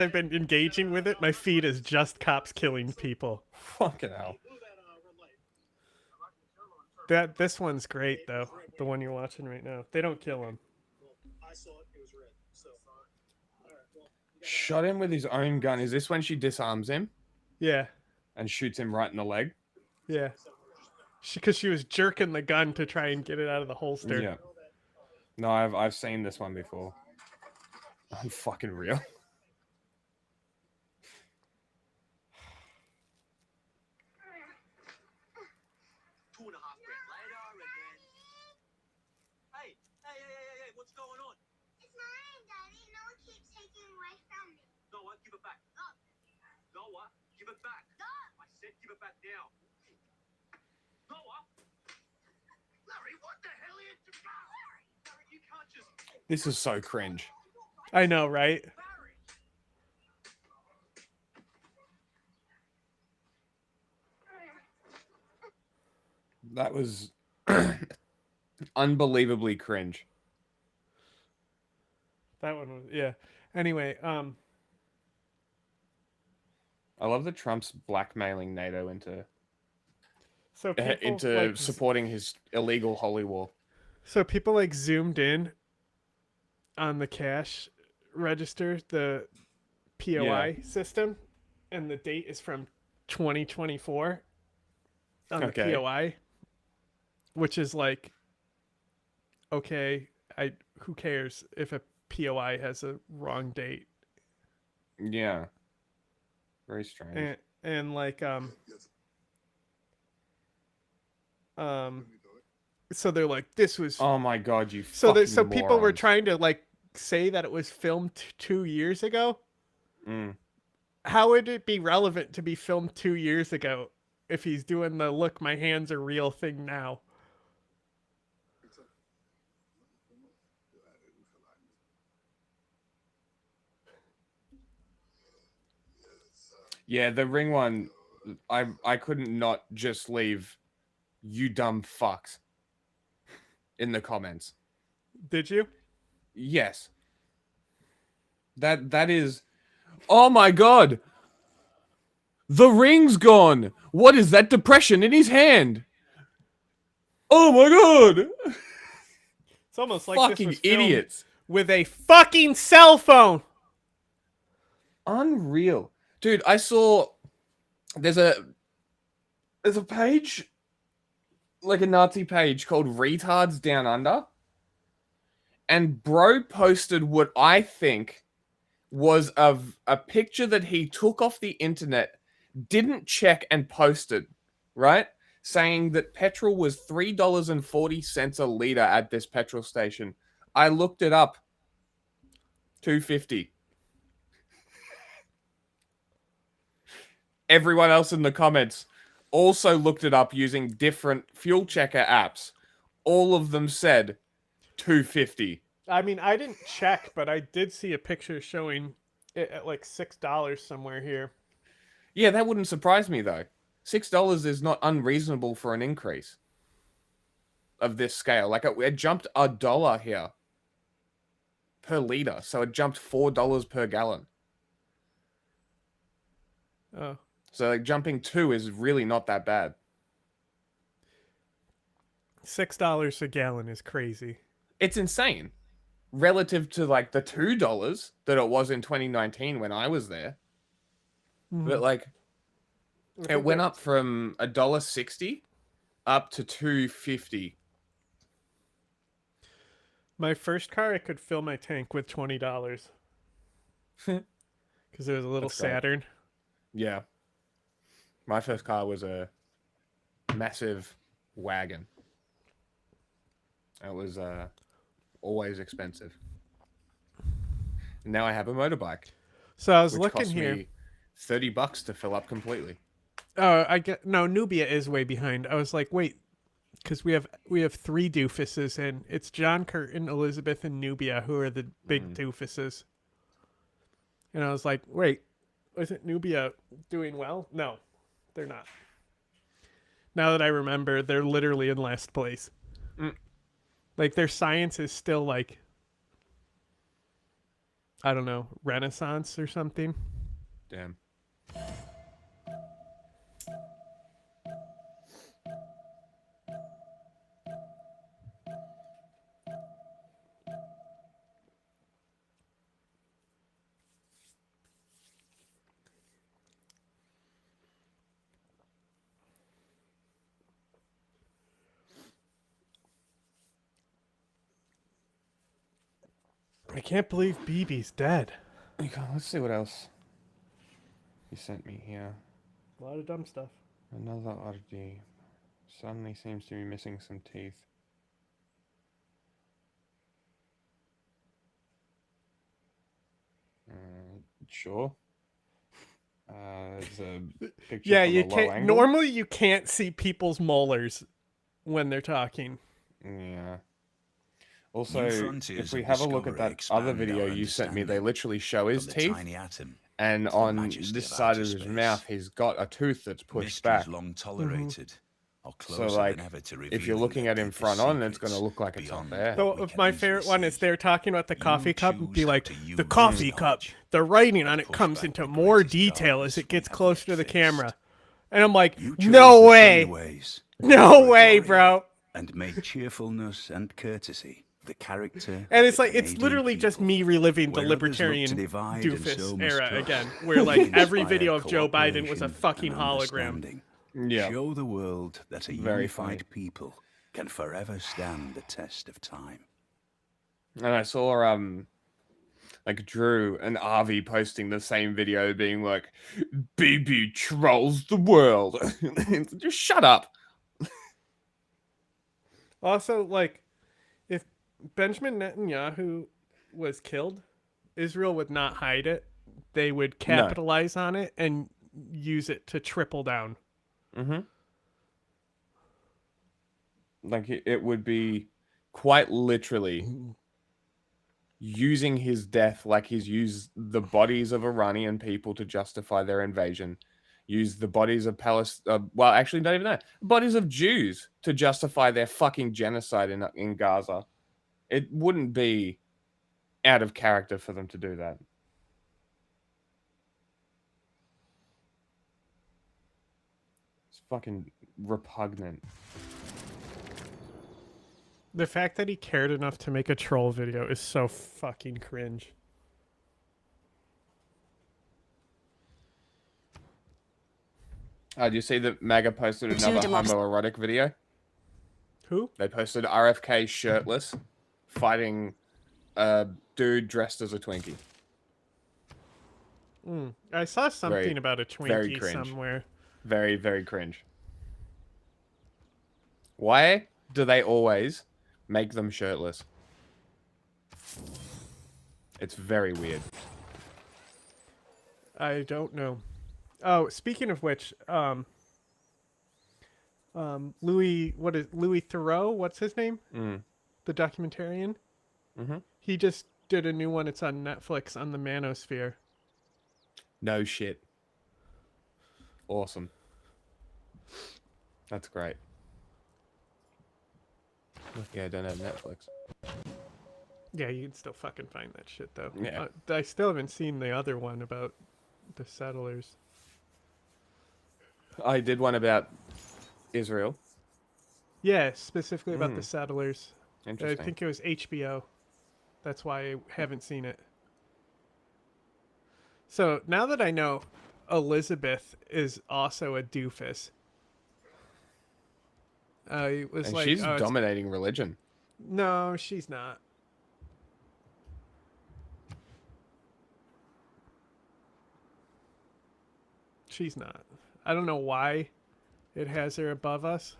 I've been engaging with it, my feed is just cops killing people. Fucking hell. This one's great though. The one you're watching right now. They don't kill him. Shot him with his own gun. Is this when she disarms him Yeah, and shoots him right in the leg? yeah. Because she was jerking the gun to try and get it out of the holster. Yeah. No, I've seen this one before. Fucking real. What's going on? It's mine, Daddy. Noah keeps taking it away from me. Noah, give it back. No. Noah, give it back. No. I said give it back now. Noah! Larry, what the hell are you doing? Larry, you can't just... This is so cringe. I know, right? That was unbelievably cringe. That one was, yeah. Anyway, I love that Trump's blackmailing NATO into so people like, supporting his illegal holy war. so people like zoomed in on the cash register, the POI system, and the date is from 2024 on the POI, which is like, okay, who cares if a POI has a wrong date? Yeah. Very strange. And like so they're like, this was, oh my god, you so fucking so people were morons. trying to like say that it was filmed 2 years ago. Mm. How would it be relevant to be filmed 2 years ago if he's doing the look, my hands are real thing now? Yeah, the ring one, I couldn't not just leave you dumb fucks in the comments. Did you? Yes. That is, oh my god. The ring's gone. What is that depression in his hand? Oh my god. It's almost like Fucking this was filmed idiots. with a fucking cell phone. Unreal. Dude, I saw there's a page, like a Nazi page called Retards Down Under. And bro posted what I think was a picture that he took off the internet, didn't check and posted, right? Saying that petrol was $3.40 a liter at this petrol station. I looked it up. $2.50. Everyone else in the comments also looked it up using different fuel checker apps. All of them said $2.50. I mean, I didn't check, but I did see a picture showing it at like $6 somewhere here. Yeah, that wouldn't surprise me though. $6 is not unreasonable for an increase of this scale. Like it jumped $1 here per liter, so it jumped $4 per gallon. Oh. So like jumping 2 is really not that bad. $6 a gallon is crazy. It's insane relative to like the $2 that it was in 2019 when I was there. Mm-hmm. But like it went up from $1.60 up to $2.50. My first car, I could fill my tank with $20 because it was a little Saturn. Yeah. My first car was a massive wagon. It was always expensive. And now I have a motorbike. So I was looking here. Me $30 to fill up completely. Oh, no. Nubia is way behind. I was like, wait, because we have 3 doofuses, and it's John Curtin, Elizabeth, and Nubia who are the big doofuses. And I was like, wait, isn't Nubia doing well? No, they're not. Now that I remember, they're literally in last place. Like their science is still like I don't know, Renaissance or something. Damn. I can't believe Bibi's dead. Okay, let's see what else you sent me here. A lot of dumb stuff. Another oddity. Suddenly seems to be missing some teeth. Sure. It's a picture Yeah, from you a low can't. angle. Normally, you can't see people's molars when they're talking. Yeah. Also, New frontiers if we of have a look at discovery that other expand video our you sent me, they understanding. literally show his From the teeth, tiny atom and to the on majesty this of side outer of his space. mouth, he's got a tooth that's pushed Mysteries back. long tolerated are So, closer like, than ever to if you're revealing looking their at him deepest front on, it's going to secrets look like it's not beyond there. So, what we if can my easily favorite one is see. they're talking about the You coffee cup and be choose how like, to use the this coffee cup, knowledge, the writing or on to it push comes back into the more greatest detail darkness as it we gets have closer yet to the faced. camera. And I'm like, You chose no the sunny way. ways, No were way, glorious, bro. and made cheerfulness and courtesy the character And of it's the like, it's Canadian literally just people. me reliving the Where others look to libertarian divide and doofus sow era mistrust, again, where we like every inspire video of Joe Biden was a cooperation fucking and hologram. understanding. Yeah. Show the world that a Very unified funny. people can forever stand the test of time. And I saw, like, Drew and Avi posting the same video being like, Bibi trolls the world. Just shut up. Also, like, if Benjamin Netanyahu was killed, Israel would not hide it. They would capitalize on it and use it to triple down. Mm-hmm. Like, it would be quite literally using his death like he's used the bodies of Iranian people to justify their invasion. Use the bodies of well, actually, not even that. Bodies of Jews to justify their fucking genocide in Gaza. It wouldn't be out of character for them to do that. It's fucking repugnant. The fact that he cared enough to make a troll video is so fucking cringe. Do you see that MAGA posted another homoerotic video? Who? They posted RFK shirtless, fighting a dude dressed as a Twinkie. I saw something about a very Twinkie cringe. somewhere. Very, very cringe. Why do they always make them shirtless? It's very weird. I don't know. Oh, speaking of which, Louis Theroux? What's his name? The documentarian. Mm-hmm. He just did a new one. It's on Netflix on the manosphere. No shit. Awesome. That's great. Yeah, I don't have Netflix. Yeah, you can still fucking find that shit though. Yeah. I still haven't seen the other one about the settlers. I did one about Israel. Yeah, specifically about the settlers. I Interesting. think it was HBO. That's why I haven't seen it. So now that I know Elizabeth is also a doofus, I was And like, she's oh, dominating religion. no, she's not. She's not. I don't know why it has her above us,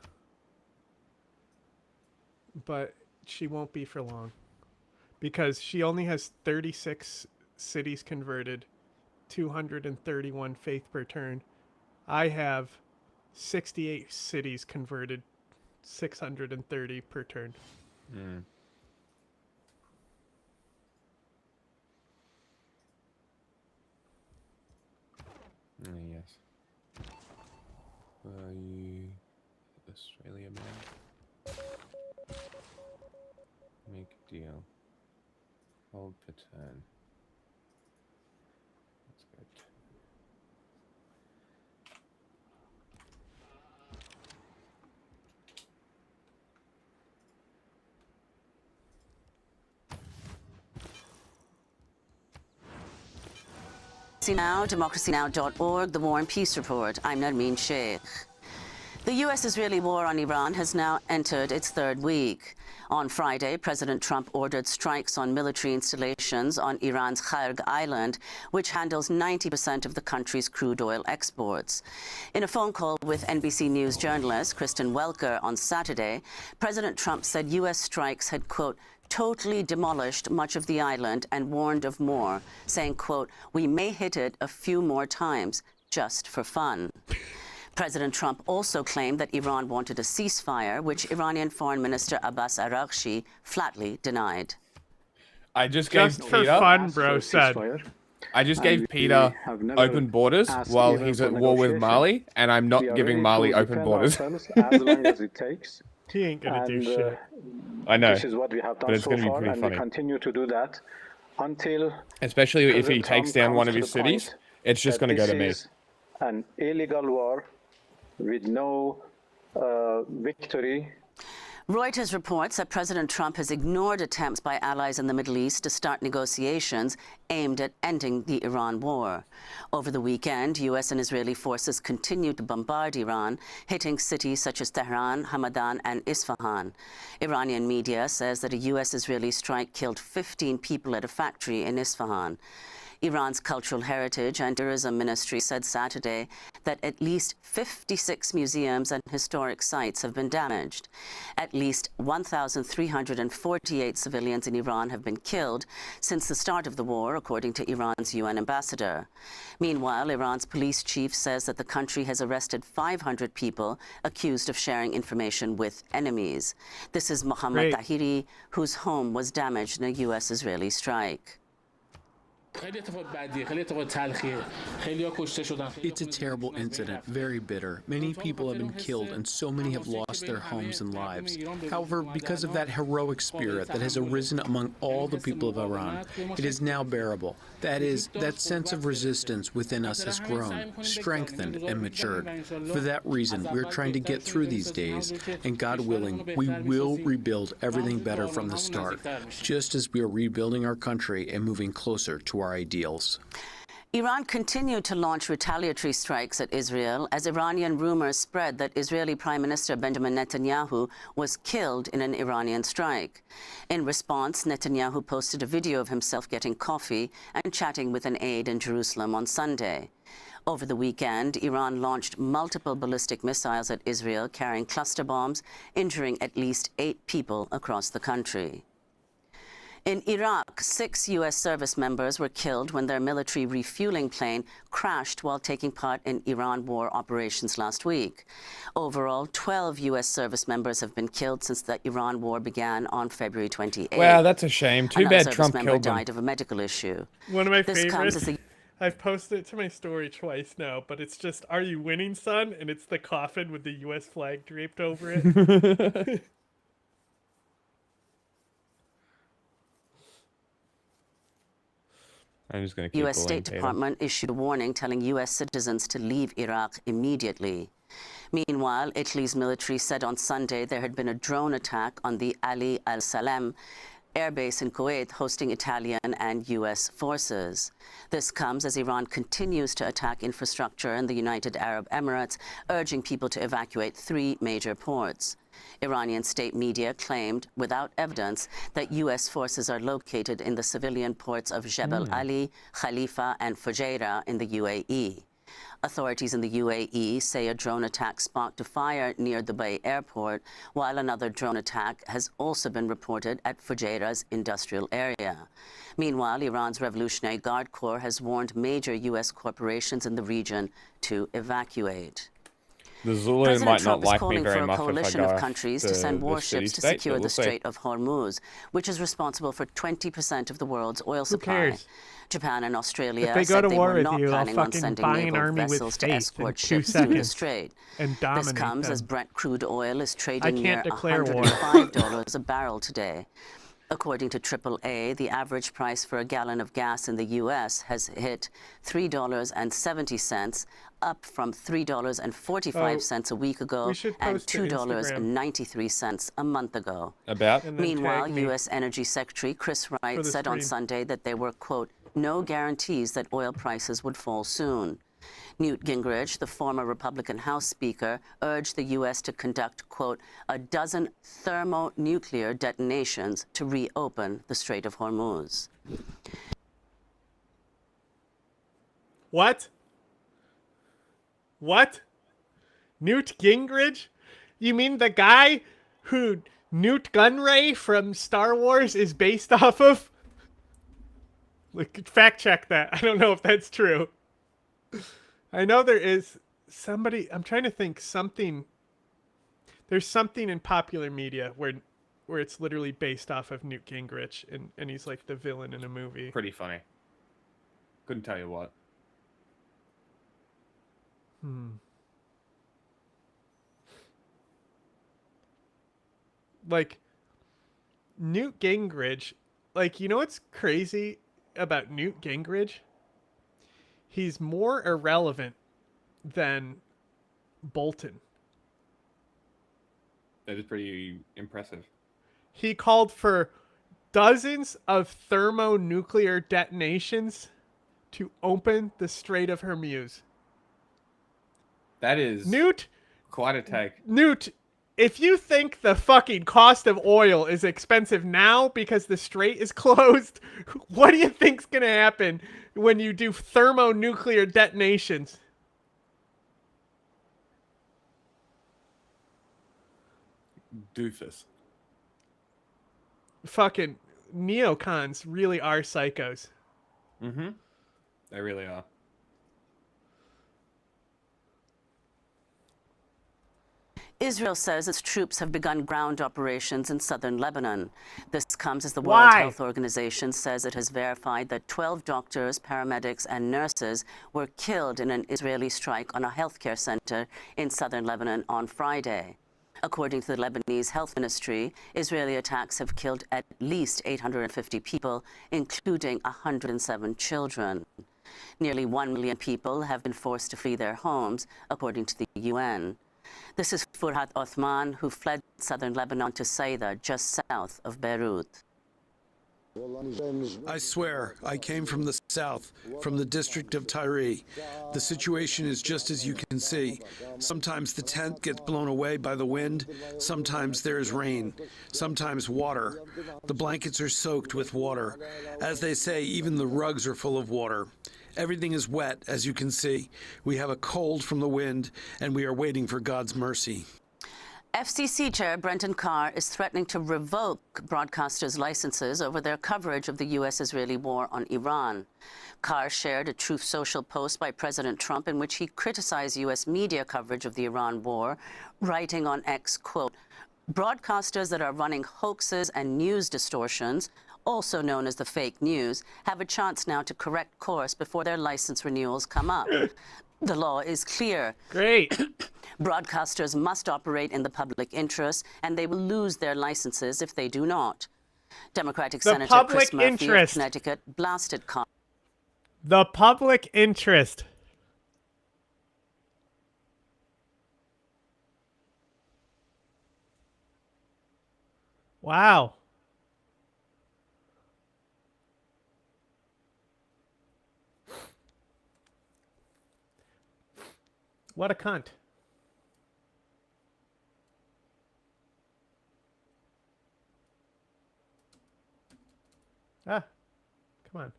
but she won't be for long because she only has 36 cities converted, 231 faith per turn. I have 68 cities converted, 630 per turn. Yes. Are you Australia man? Make a deal. Hold per turn. Democracy Now!, democracynow.org, The War and Peace Report. I'm Narmeen Sheikh. The U.S.-Israeli war on Iran has now entered its third week. On Friday, President Trump ordered strikes on military installations on Iran's Kharg Island, which handles 90% of the country's crude oil exports. In a phone call with NBC News journalist Kristen Welker on Saturday, President Trump said U.S. strikes had, quote, totally demolished much of the island and warned of more, saying, quote, we may hit it a few more times just for fun. President Trump also claimed that Iran wanted a ceasefire, which Iranian Foreign Minister Abbas Araghchi flatly denied. I just gave Just for Peter. fun, bro said. I just gave Peter open borders while he's at war with Mali, and I'm not giving Mali open borders. As long as it takes. He ain't gonna do shit. I know, This is what we have done but it's so going to be far, pretty and funny. we continue to do that until Especially if he President takes Trump down one comes of to his the point cities, it's just that going to go to this me. is an illegal war with no victory. Reuters reports that President Trump has ignored attempts by allies in the Middle East to start negotiations aimed at ending the Iran war. Over the weekend, U.S. and Israeli forces continued to bombard Iran, hitting cities such as Tehran, Hamadan, and Isfahan. Iranian media says that a U.S.-Israeli strike killed 15 people at a factory in Isfahan. Iran's Cultural Heritage and Tourism Ministry said Saturday that at least 56 museums and historic sites have been damaged. At least 1,348 civilians in Iran have been killed since the start of the war, according to Iran's UN ambassador. Meanwhile, Iran's police chief says that the country has arrested 500 people accused of sharing information with enemies. This is Mohammad Tahiri, whose home was damaged in a U.S.-Israeli strike. It's a terrible incident, very bitter. Many people have been killed and so many have lost their homes and lives. However, because of that heroic spirit that has arisen among all the people of Iran, it is now bearable. That is, that sense of resistance within us has grown, strengthened, and matured. For that reason, we're trying to get through these days, and God willing, we will rebuild everything better from the start, just as we are rebuilding our country and moving closer to our ideals. Iran continued to launch retaliatory strikes at Israel as Iranian rumors spread that Israeli Prime Minister Benjamin Netanyahu was killed in an Iranian strike. In response, Netanyahu posted a video of himself getting coffee and chatting with an aide in Jerusalem on Sunday. Over the weekend, Iran launched multiple ballistic missiles at Israel carrying cluster bombs, injuring at least 8 people across the country. In Iraq, 6 U.S. service members were killed when their military refueling plane crashed while taking part in Iran war operations last week. Overall, 12 U.S. service members have been killed since the Iran war began on February 28th. Wow, that's a shame. Too Another bad Trump service member killed them. died of a medical issue. One of my This comes as favorites. the I've posted it to my story twice now, but it's just, "Are you winning, son?" And it's the coffin with the U.S. flag draped over it. I'm just going to keep U.S. bullying State Peter. Department issued a warning telling U.S. citizens to leave Iraq immediately. Meanwhile, Italy's military said on Sunday there had been a drone attack on the Ali al-Salem airbase in Kuwait, hosting Italian and U.S. forces. This comes as Iran continues to attack infrastructure in the United Arab Emirates, urging people to evacuate 3 major ports. Iranian state media claimed, without evidence, that U.S. forces are located in the civilian ports of Jebel Ali, Khalifa, and Fujairah in the UAE. Authorities in the UAE say a drone attack sparked a fire near Dubai airport, while another drone attack has also been reported at Fujairah's industrial area. Meanwhile, Iran's Revolutionary Guard Corps has warned major U.S. corporations in the region to evacuate. The Zulu President might Trump not like is me calling very for a much if I coalition go of off countries the, to send the warships to city-state, secure but the we'll see. Strait of Hormuz, which is responsible for 20% of the world's oil supply. cares? Japan and Australia If they go said to they war were with not you, I'll planning on fucking sending buy an naval army with vessels to faith escort in 2 ships through the seconds strait. and This dominate comes them. as Brent crude oil is trading near can't declare war. $105 a barrel today. According to AAA, the average price for a gallon of gas in the U.S. has hit $3.70, up from $3.45 a week ago we should and post to Instagram. $2.93 a month ago. About? And then Meanwhile, tag me U.S. Energy Secretary Chris Wright the said on stream. Sunday that there were, quote, no guarantees that oil prices would fall soon. Newt Gingrich, the former Republican House Speaker, urged the U.S. to conduct, quote, a dozen thermonuclear detonations to reopen the Strait of Hormuz. What? What? Newt Gingrich? You mean the guy who Newt Gunray from Star Wars is based off of? Like, fact check that. I don't know if that's true. I know there is somebody. I'm trying to think something. There's something in popular media where it's literally based off of Newt Gingrich and he's like the villain in a movie. Pretty funny. Couldn't tell you what. Like Newt Gingrich, like, you know what's crazy about Newt Gingrich? He's more irrelevant than Bolton. That is pretty impressive. He called for dozens of thermonuclear detonations to open the Strait of Hormuz. That is Newt, quite a take. Newt, if you think the fucking cost of oil is expensive now because the strait is closed, what do you think's gonna happen when you do thermonuclear detonations? Doofus. Fucking neocons really are psychos. Mm-hmm. They really are. Israel says its troops have begun ground operations in southern Lebanon. This comes as the Why? World Health Organization says it has verified that 12 doctors, paramedics, and nurses were killed in an Israeli strike on a healthcare center in southern Lebanon on Friday. According to the Lebanese Health Ministry, Israeli attacks have killed at least 850 people, including 107 children. Nearly 1 million people have been forced to flee their homes, according to the UN. This is Furhat Othman, who fled southern Lebanon to Saida, just south of Beirut. I swear, I came from the south, from the district of Tyre. The situation is just as you can see. Sometimes the tent gets blown away by the wind, sometimes there is rain, sometimes water. The blankets are soaked with water. As they say, even the rugs are full of water. Everything is wet, as you can see. We have a cold from the wind, and we are waiting for God's mercy. FCC Chair Brenton Carr is threatening to revoke broadcasters' licenses over their coverage of the U.S.-Israeli war on Iran. Carr shared a Truth Social post by President Trump in which he criticized U.S. media coverage of the Iran war, writing on X, quote, broadcasters that are running hoaxes and news distortions, also known as the fake news, have a chance now to correct course before their license renewals come up. The law is clear. Great. Broadcasters must operate in the public interest, and they will lose their licenses if they do not. Democratic The Senator public Chris Murphy interest. of Connecticut blasted Carr. The public interest. Wow. What a cunt. Ah, come on.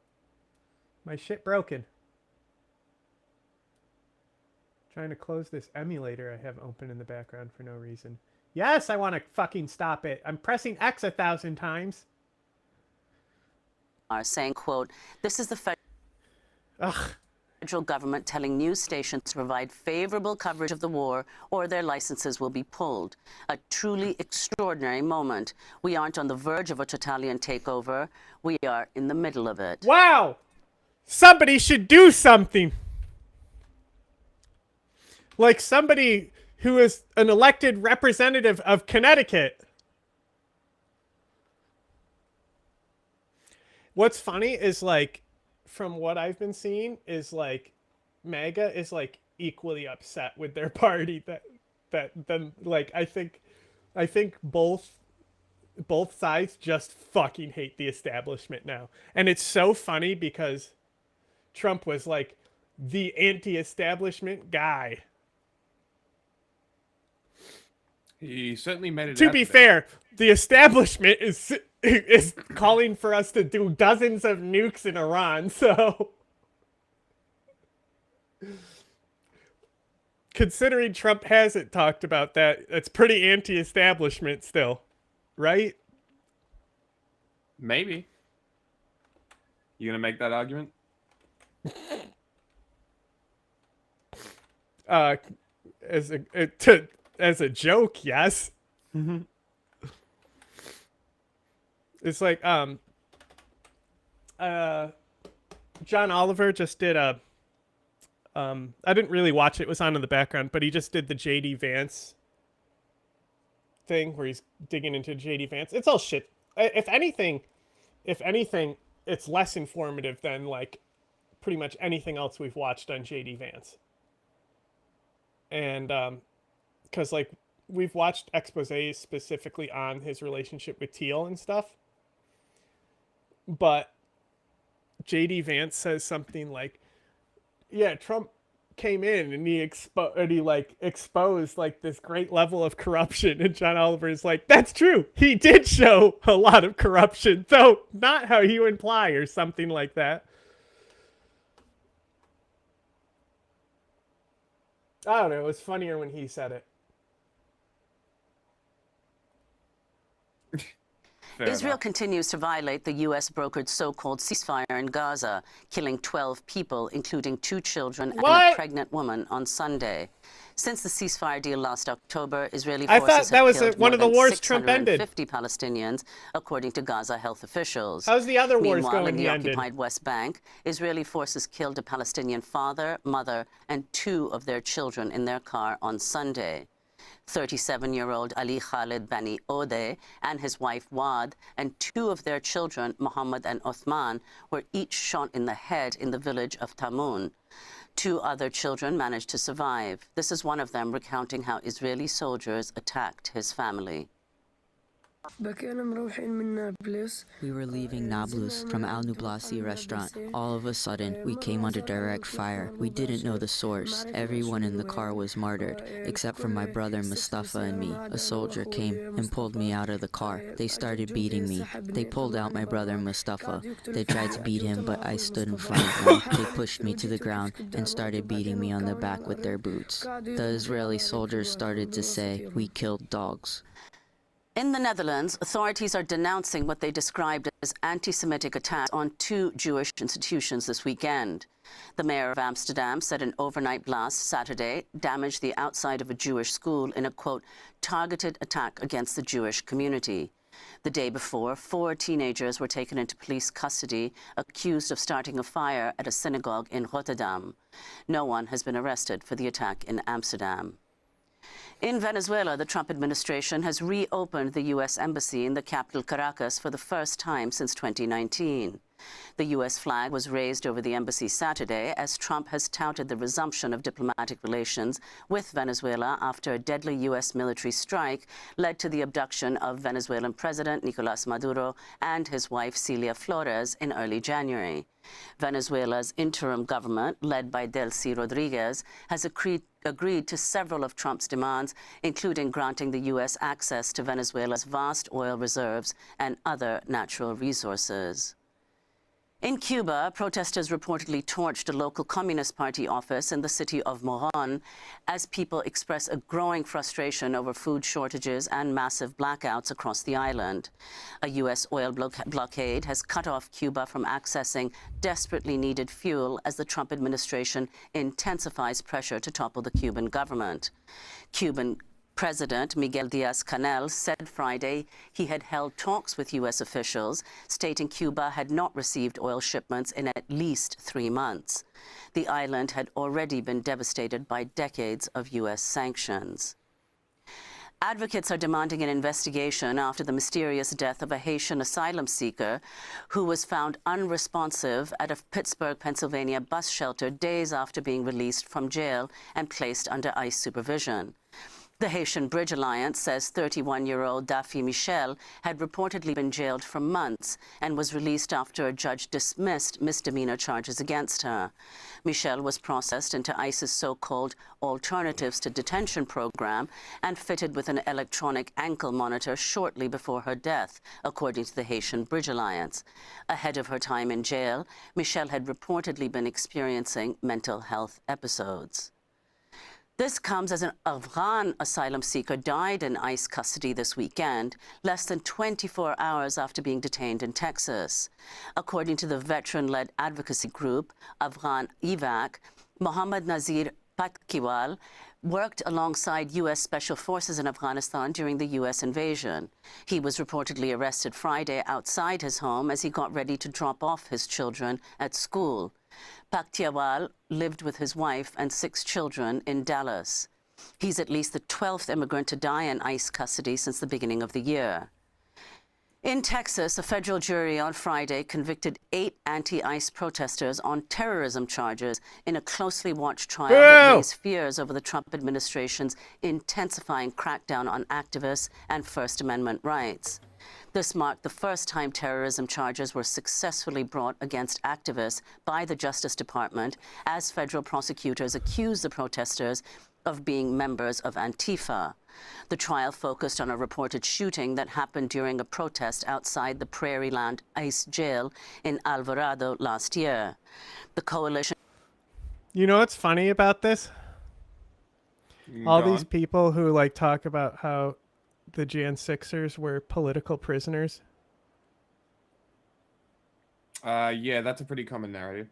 My shit broken. Trying to close this emulator I have open in the background for no reason. Yes, I want to fucking stop it. I'm pressing X 1,000 times. Saying, quote, this is the Ugh. federal government telling news stations to provide favorable coverage of the war or their licenses will be pulled. A truly extraordinary moment. We aren't on the verge of a totalitarian takeover. We are in the middle of it. Wow. Somebody should do something. Like somebody who is an elected representative of Connecticut. What's funny is, like, from what I've been seeing, is like MAGA is like equally upset with their party that then, like, I think both both sides just fucking hate the establishment now. And it's so funny because Trump was like the anti-establishment guy. He certainly made it To out be there. fair, the establishment is calling for us to do dozens of nukes in Iran, so considering Trump hasn't talked about that, it's pretty anti-establishment still, right? Maybe. You gonna make that argument? As a joke, yes. It's like John Oliver just did a I didn't really watch it, it was on in the background, but he just did the JD Vance thing where he's digging into JD Vance. It's all shit. If anything, it's less informative than like pretty much anything else we've watched on JD Vance. And because like we've watched exposés specifically on his relationship with Teal and stuff, but JD Vance says something like, yeah, Trump came in and he exposed like this great level of corruption, and John Oliver is like, that's true, he did show a lot of corruption, though not how you imply, or something like that. I don't know, it was funnier when he said it. Israel continues to violate the U.S.-brokered so-called ceasefire in Gaza, killing 12 people, including 2 children and a pregnant woman on Sunday. Since the ceasefire deal last October, Israeli forces have killed one of the wars Trump ended. 650 Palestinians, according to Gaza health officials. How's the other wars Meanwhile, going in the he ended? occupied West Bank, Israeli forces killed a Palestinian father, mother, and 2 of their children in their car on Sunday. 37-year-old Ali Khalid Bani Odeh and his wife Wad and 2 of their children, Mohammed and Othman, were each shot in the head in the village of Tamun. 2 other children managed to survive. This is one of them recounting how Israeli soldiers attacked his family. We were leaving Nablus from Al Nublasi restaurant. All of a sudden, we came under direct fire. We didn't know the source. Everyone in the car was martyred, except for my brother Mustafa and me. A soldier came and pulled me out of the car. They started beating me. They pulled out my brother Mustafa. They tried to beat him, but I stood in front of them. They pushed me to the ground and started beating me on the back with their boots. The Israeli soldiers started to say, "We killed dogs." In the Netherlands, authorities are denouncing what they described as anti-Semitic attacks on 2 Jewish institutions this weekend. The mayor of Amsterdam said an overnight blast Saturday damaged the outside of a Jewish school in a, quote, targeted attack against the Jewish community. The day before, 4 teenagers were taken into police custody, accused of starting a fire at a synagogue in Rotterdam. No one has been arrested for the attack in Amsterdam. In Venezuela, the Trump administration has reopened the U.S. embassy in the capital Caracas for the first time since 2019. The U.S. flag was raised over the embassy Saturday as Trump has touted the resumption of diplomatic relations with Venezuela after a deadly U.S. military strike led to the abduction of Venezuelan President Nicolás Maduro and his wife Celia Flores in early January. Venezuela's interim government, led by Delcy Rodriguez, has agreed to several of Trump's demands, including granting the U.S. access to Venezuela's vast oil reserves and other natural resources. In Cuba, protesters reportedly torched a local Communist Party office in the city of Moron as people express a growing frustration over food shortages and massive blackouts across the island. A U.S. oil blockade has cut off Cuba from accessing desperately needed fuel as the Trump administration intensifies pressure to topple the Cuban government. Cuban President Miguel Díaz-Canel said Friday he had held talks with U.S. officials, stating Cuba had not received oil shipments in at least 3 months. The island had already been devastated by decades of U.S. sanctions. Advocates are demanding an investigation after the mysterious death of a Haitian asylum seeker who was found unresponsive at a Pittsburgh, Pennsylvania bus shelter days after being released from jail and placed under ICE supervision. The Haitian Bridge Alliance says 31-year-old Daffy Michel had reportedly been jailed for months and was released after a judge dismissed misdemeanor charges against her. Michel was processed into ICE's so-called Alternatives to Detention program and fitted with an electronic ankle monitor shortly before her death, according to the Haitian Bridge Alliance. Ahead of her time in jail, Michel had reportedly been experiencing mental health episodes. This comes as an Afghan asylum seeker died in ICE custody this weekend, less than 24 hours after being detained in Texas. According to the veteran-led advocacy group, Afghan EVAC, Mohammad Nazir Patkiwal worked alongside U.S. Special Forces in Afghanistan during the U.S. invasion. He was reportedly arrested Friday outside his home as he got ready to drop off his children at school. Paktiawal lived with his wife and 6 children in Dallas. He's at least the 12th immigrant to die in ICE custody since the beginning of the year. In Texas, a federal jury on Friday convicted 8 anti-ICE protesters on terrorism charges in a closely watched trial that raised fears over the Trump administration's intensifying crackdown on activists and First Amendment rights. This marked the first time terrorism charges were successfully brought against activists by the Justice Department as federal prosecutors accused the protesters of being members of Antifa. The trial focused on a reported shooting that happened during a protest outside the Prairieland ICE jail in Alvarado last year. The coalition... You know what's funny about this? All these people who like talk about how the Jan 6ers were political prisoners. Yeah, that's a pretty common narrative.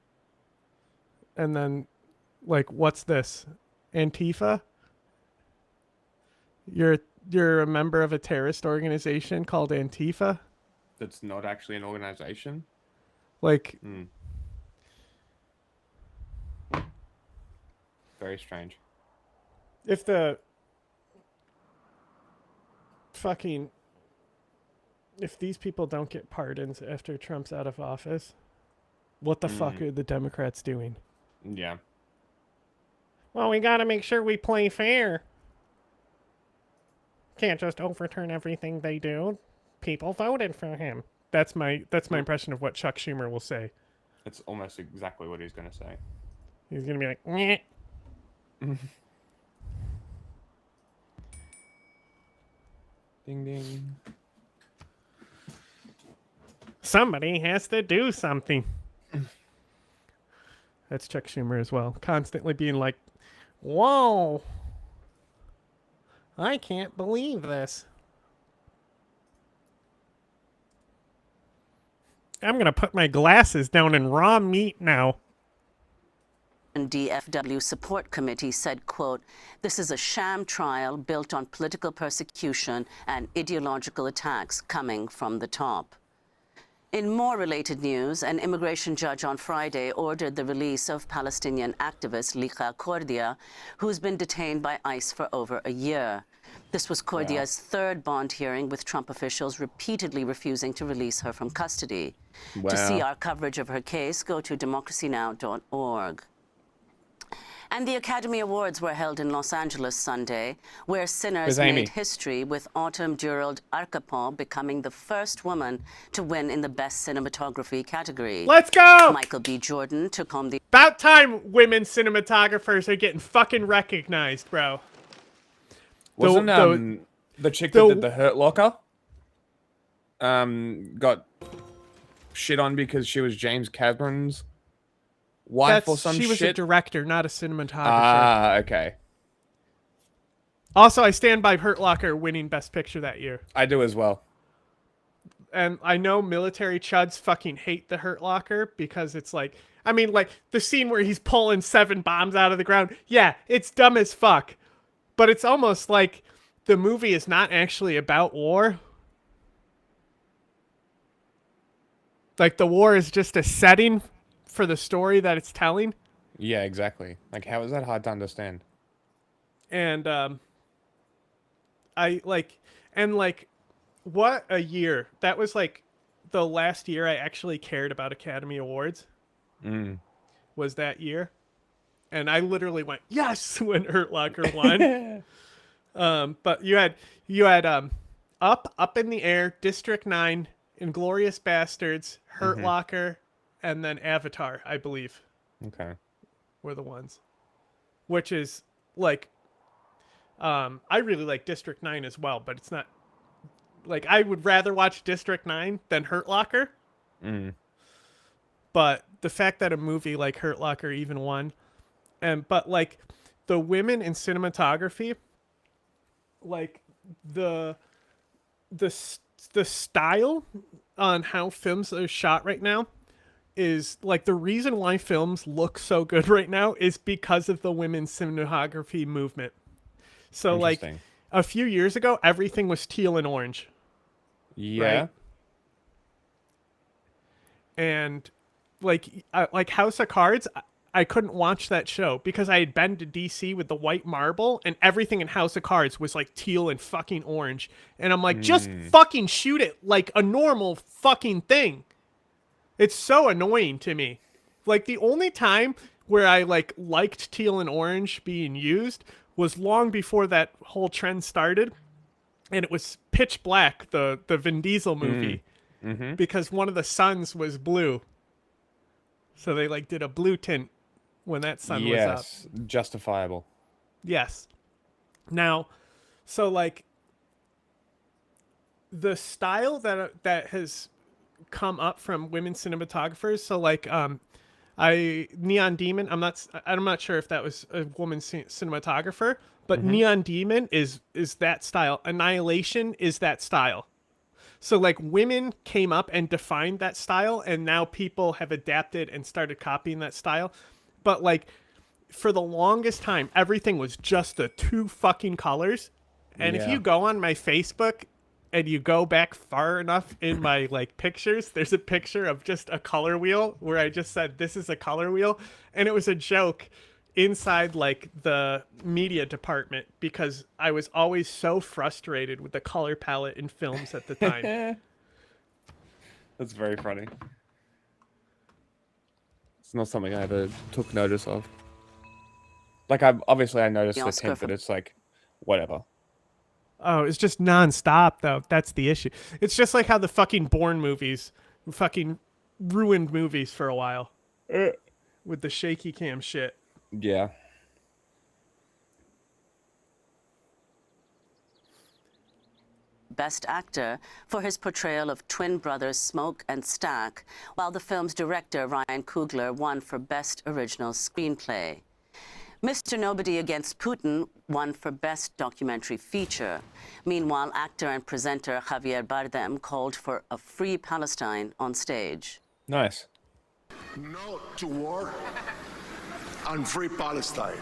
And then, like, what's this? Antifa? You're a member of a terrorist organization called Antifa? That's not actually an organization? Like... Very strange. If the... if these people don't get pardons after Trump's out of office, what the fuck are the Democrats doing? Yeah. Well, we gotta make sure we play fair. Can't just overturn everything they do. People voted for him. That's my impression of what Chuck Schumer will say. That's almost exactly what he's gonna say. He's gonna be like, nyeh. Ding ding. Somebody has to do something. That's Chuck Schumer as well. Constantly being like, whoa. I can't believe this. I'm going to put my glasses down in raw meat now. DFW Support Committee said, quote, "This is a sham trial built on political persecution and ideological attacks coming from the top." In more related news, an immigration judge on Friday ordered the release of Palestinian activist Licha Kordia, who's been detained by ICE for over a year. This was Kordia's third bond hearing, with Trump officials repeatedly refusing to release her from custody. To see our coverage of her case, go to democracynow.org. And the Academy Awards were held in Los Angeles Sunday, where sinners made history, with Autumn Durald Arkapaw becoming the first woman to win in the Best Cinematography category. Let's go! Michael B. Jordan took home the... About time women cinematographers are getting fucking recognized, bro. Wasn't the chick that did The Hurt Locker got shit on because she was James Cameron's wife or some shit? She was a director, not a cinematographer. Ah, okay. Also, I stand by Hurt Locker winning Best Picture that year. I do as well. And I know military chuds fucking hate The Hurt Locker because it's like, I mean, like, the scene where he's pulling 7 bombs out of the ground. Yeah, it's dumb as fuck. But it's almost like the movie is not actually about war. Like, the war is just a setting for the story that it's telling. Yeah, exactly. Like, how is that hard to understand? And what a year. That was like the last year I actually cared about Academy Awards. Was that year. And I literally went, yes, when Hurt Locker won. But you had Up in the Air, District 9, Inglorious Bastards, Hurt Locker, and then Avatar, I believe, Okay. were the ones. Which is like I really like District 9 as well, but it's not like I would rather watch District 9 than Hurt Locker. But the fact that a movie like Hurt Locker even won, but like the women in cinematography, like the style on how films are shot right now is like the reason why films look so good right now is because of the women's cinematography movement. So like a few years ago, everything was teal and orange. Yeah. Right? And like House of Cards, I couldn't watch that show because I had been to DC with the white marble and everything in House of Cards was like teal and fucking orange. And I'm like, just fucking shoot it like a normal fucking thing. It's so annoying to me. Like the only time where I liked teal and orange being used was long before that whole trend started. And it was Pitch Black, the Vin Diesel movie. Because one of the suns was blue. So they like did a blue tint when that sun was up. Yes, justifiable. Yes. Now, so like the style that has come up from women cinematographers. So like Neon Demon, I'm not sure if that was a woman cinematographer, but Neon Demon is that style. Annihilation is that style. So like women came up and defined that style, and now people have adapted and started copying that style. But like for the longest time, everything was just the two fucking colors. And if you go on my Facebook and you go back far enough in my like pictures, there's a picture of just a color wheel where I just said, this is a color wheel. And it was a joke inside like the media department because I was always so frustrated with the color palette in films at the time. That's very funny. It's not something I ever took notice of. Like I noticed the tint, but it's like whatever. Oh, it's just nonstop though. That's the issue. It's just like how the fucking Bourne movies fucking ruined movies for a while with the shaky cam shit. Yeah. Best Actor for his portrayal of twin brothers Smoke and Stack, while the film's director, Ryan Coogler, won for Best Original Screenplay. Mr. Nobody Against Putin won for Best Documentary Feature. Meanwhile, actor and presenter Javier Bardem called for a free Palestine on stage. Nice. No to war and free Palestine.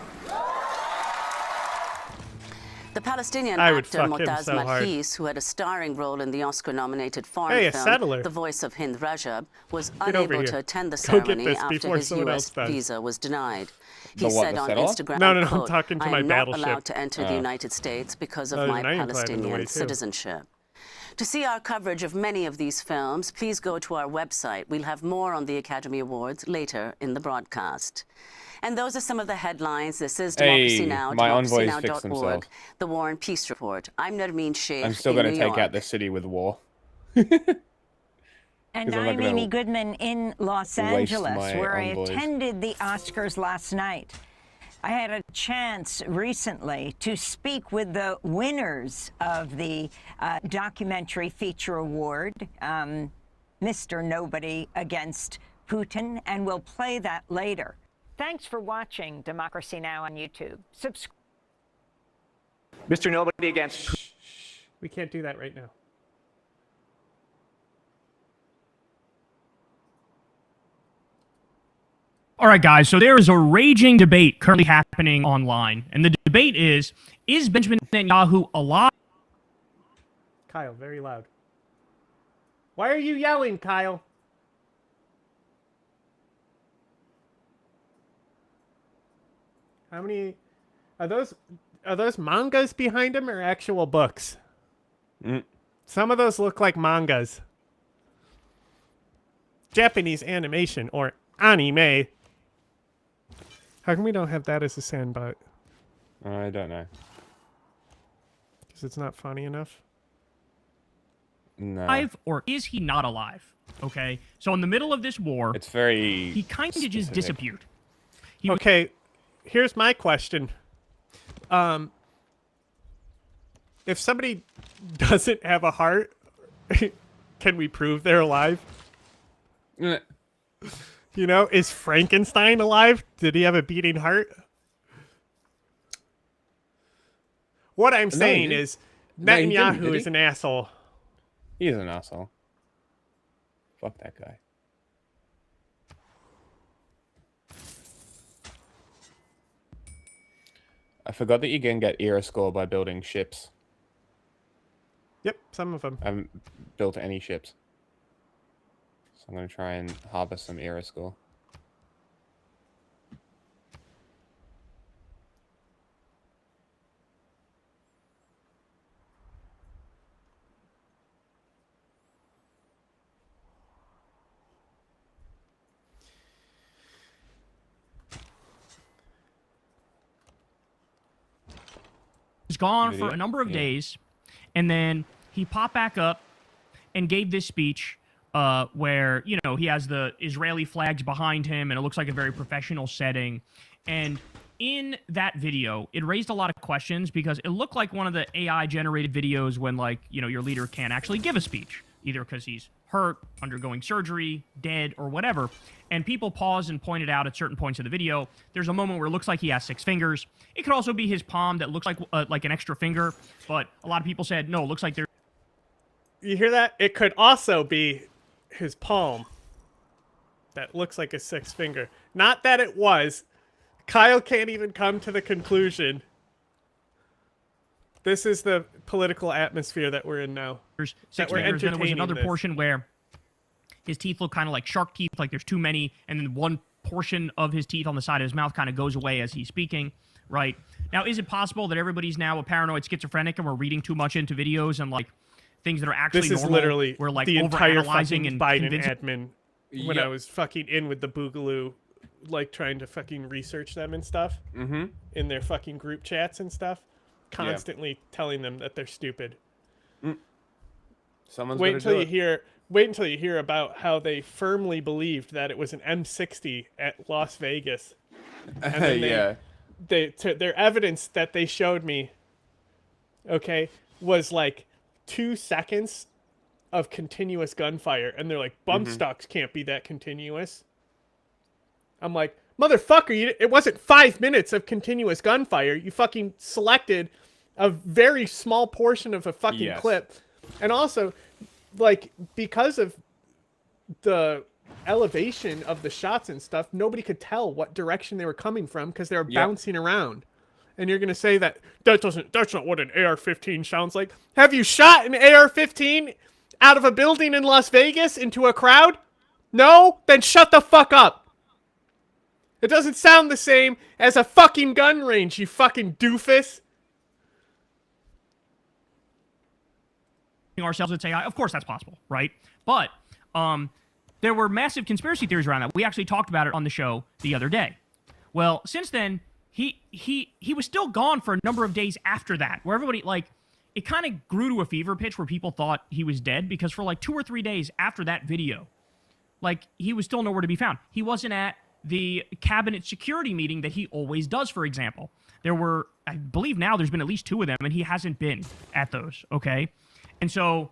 The Palestinian I would actor fuck him Motaz so hard. Malhis, who had a starring role in the Oscar-nominated foreign film settler. The Voice of Hind Rajab, was Get over unable here. to attend the Go get ceremony this after before his someone U.S. else does. visa was denied. The He what, said the on settler? Instagram, No, I'm quote, talking to "I my am not battleship." allowed to enter the United States because of Oh, my now you're driving away, Palestinian too. citizenship." To see our coverage of many of these films, please go to our website. We'll have more on the Academy Awards later in the broadcast. And those are some of the headlines. This is Democracy Hey, Now, my envoys fixed democracynow.org, themselves. the War and Peace Report. I'm Nermeen Sheikh I'm still in going to New take York. out the city with war. And 'Cause I'm not I'm gonna Amy Goodman in Los waste Angeles, my where envoys. I attended the Oscars last night. I had a chance recently to speak with the winners of the Documentary Feature Award, Mr. Nobody Against Putin, and we'll play that later. Thanks for watching Democracy Now! On YouTube. Subscribe. Mr. Nobody Against We can't do that right now. All right, guys, so there is a raging debate currently happening online, and the debate is Benjamin Netanyahu alive? Kyle, very loud. Why are you yelling, Kyle? How many are those mangas behind him or actual books? Some of those look like mangas. Japanese animation or anime. How come we don't have that as a soundbite? I don't know. Because it's not funny enough? No. Alive, or is he not alive? Okay, so in the middle of this war, It's very. he kind of just disappeared. Okay, here's my question. If somebody doesn't have a heart, can we prove they're alive? Eh. You know, is Frankenstein alive? Did he have a beating heart? What I'm saying is Netanyahu is an asshole. He is an asshole. Fuck that guy. I forgot that you can get era score by building ships. Yep, some of them. I haven't built any ships. So I'm going to try and harvest some era score. Was gone for a number of days, and then he popped back up and gave this speech where, you know, he has the Israeli flags behind him, and it looks like a very professional setting. And in that video, it raised a lot of questions because it looked like one of the AI-generated videos when, like, you know, your leader can't actually give a speech, either because he's hurt, undergoing surgery, dead, or whatever. And people paused and pointed out at certain points of the video, there's a moment where it looks like he has 6 fingers. It could also be his palm that looks like an extra finger, but a lot of people said, no, it looks like there's... You hear that? It could also be his palm that looks like a 6th finger. Not that it was. Kyle can't even come to the conclusion. This is the political atmosphere that we're in now. There's 6 fingers, and there was another portion where his teeth look kind of like shark teeth, like there's too many, and then one portion of his teeth on the side of his mouth kind of goes away as he's speaking, right? Now, is it possible that everybody's now a paranoid schizophrenic and we're reading too much into videos and, like, things that are actually This is normal? literally we're, like, the entire fucking and Biden convincing... admin when I was fucking in with the Boogaloo, like, trying to fucking research them and stuff in their fucking group chats and stuff, constantly telling them that they're stupid. Someone's Wait until you hear about how they firmly believed that it was an M60 at Las Vegas. And then their evidence that they showed me, okay, was like 2 seconds of continuous gunfire, and they're like, bump stocks can't be that continuous. I'm like, motherfucker, it wasn't 5 minutes of continuous gunfire. You fucking selected a very small portion of a fucking clip. And also, like, because of the elevation of the shots and stuff, nobody could tell what direction they were coming from because they were bouncing around. And you're gonna say that's not what an AR-15 sounds like. Have you shot an AR-15 out of a building in Las Vegas into a crowd? No? Then shut the fuck up. It doesn't sound the same as a fucking gun range, you fucking doofus. Ourselves and say, of course that's possible, right? But there were massive conspiracy theories around that. We actually talked about it on the show the other day. Well, since then, he was still gone for a number of days after that, where everybody, like, it kind of grew to a fever pitch where people thought he was dead, because for like 2 or 3 days after that video, like, he was still nowhere to be found. He wasn't at the cabinet security meeting that he always does, for example. There were, I believe now there's been at least 2 of them, and he hasn't been at those, okay? And so,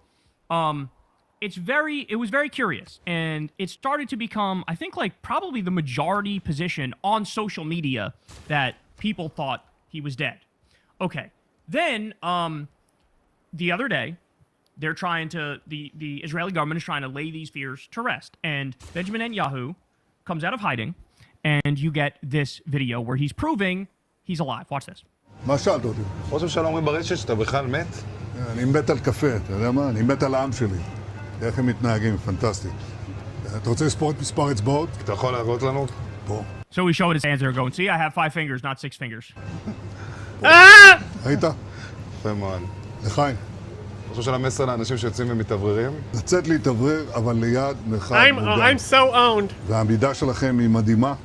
it was very curious, and it started to become, I think, like, probably the majority position on social media that people thought he was dead. Okay, then, the other day, they're trying to, the Israeli government is trying to lay these fears to rest, and Benjamin Netanyahu comes out of hiding, and you get this video where he's proving he's alive. Watch this. מה שאלת אותי? ראש הממשלה אומרים ברשת שאתה בכלל מת? אני מת על קפה, אתה יודע מה? אני מת על העם שלי. איך הם מתנהגים, פנטסטי. אתה רוצה לספור את מספר אצבעות? אתה יכול להראות לנו? פה. So we showed his hands there going, see, I have 5 fingers, not 6 fingers. ראית? יפה מאוד. לחיים. אני חושב של המסר לאנשים שיוצאים ומתאווררים? לצאת להתאוורר, אבל ליד מרחב מוגן. I'm so owned. והעמידה שלכם היא מדהימה,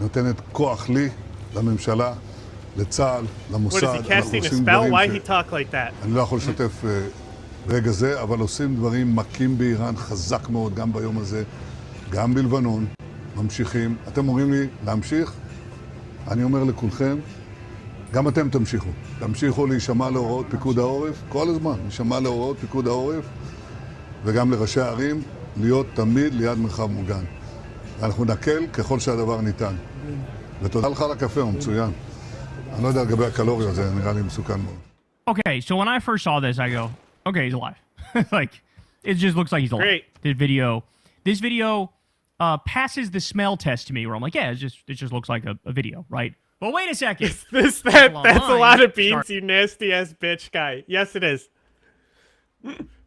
נותנת כוח לי, לממשלה, לצה"ל, למוסד. What is he casting a spell? Why he talk like that? אני לא יכול לשתף ברגע זה, אבל עושים דברים מכים באיראן חזק מאוד, גם ביום הזה, גם בלבנון, ממשיכים. אתם אומרים לי להמשיך? אני אומר לכולכם, גם אתם תמשיכו. תמשיכו להישמע להוראות פיקוד העורף, כל הזמן, להישמע להוראות פיקוד העורף, וגם לראשי הערים, להיות תמיד ליד מרחב מוגן. אנחנו נקל ככל שהדבר ניתן. ותודה לך על הקפה, הוא מצוין. אני לא יודע לגבי הקלוריות, זה נראה לי מסוכן מאוד. Okay, so when I first saw this, I go, okay, he's alive. Like, it just looks like he's alive. Great. This video passes the smell test to me, where I'm like, yeah, it just looks like a video, right? But wait a second. That's a lot of beans, you nasty ass bitch guy. Yes, it is.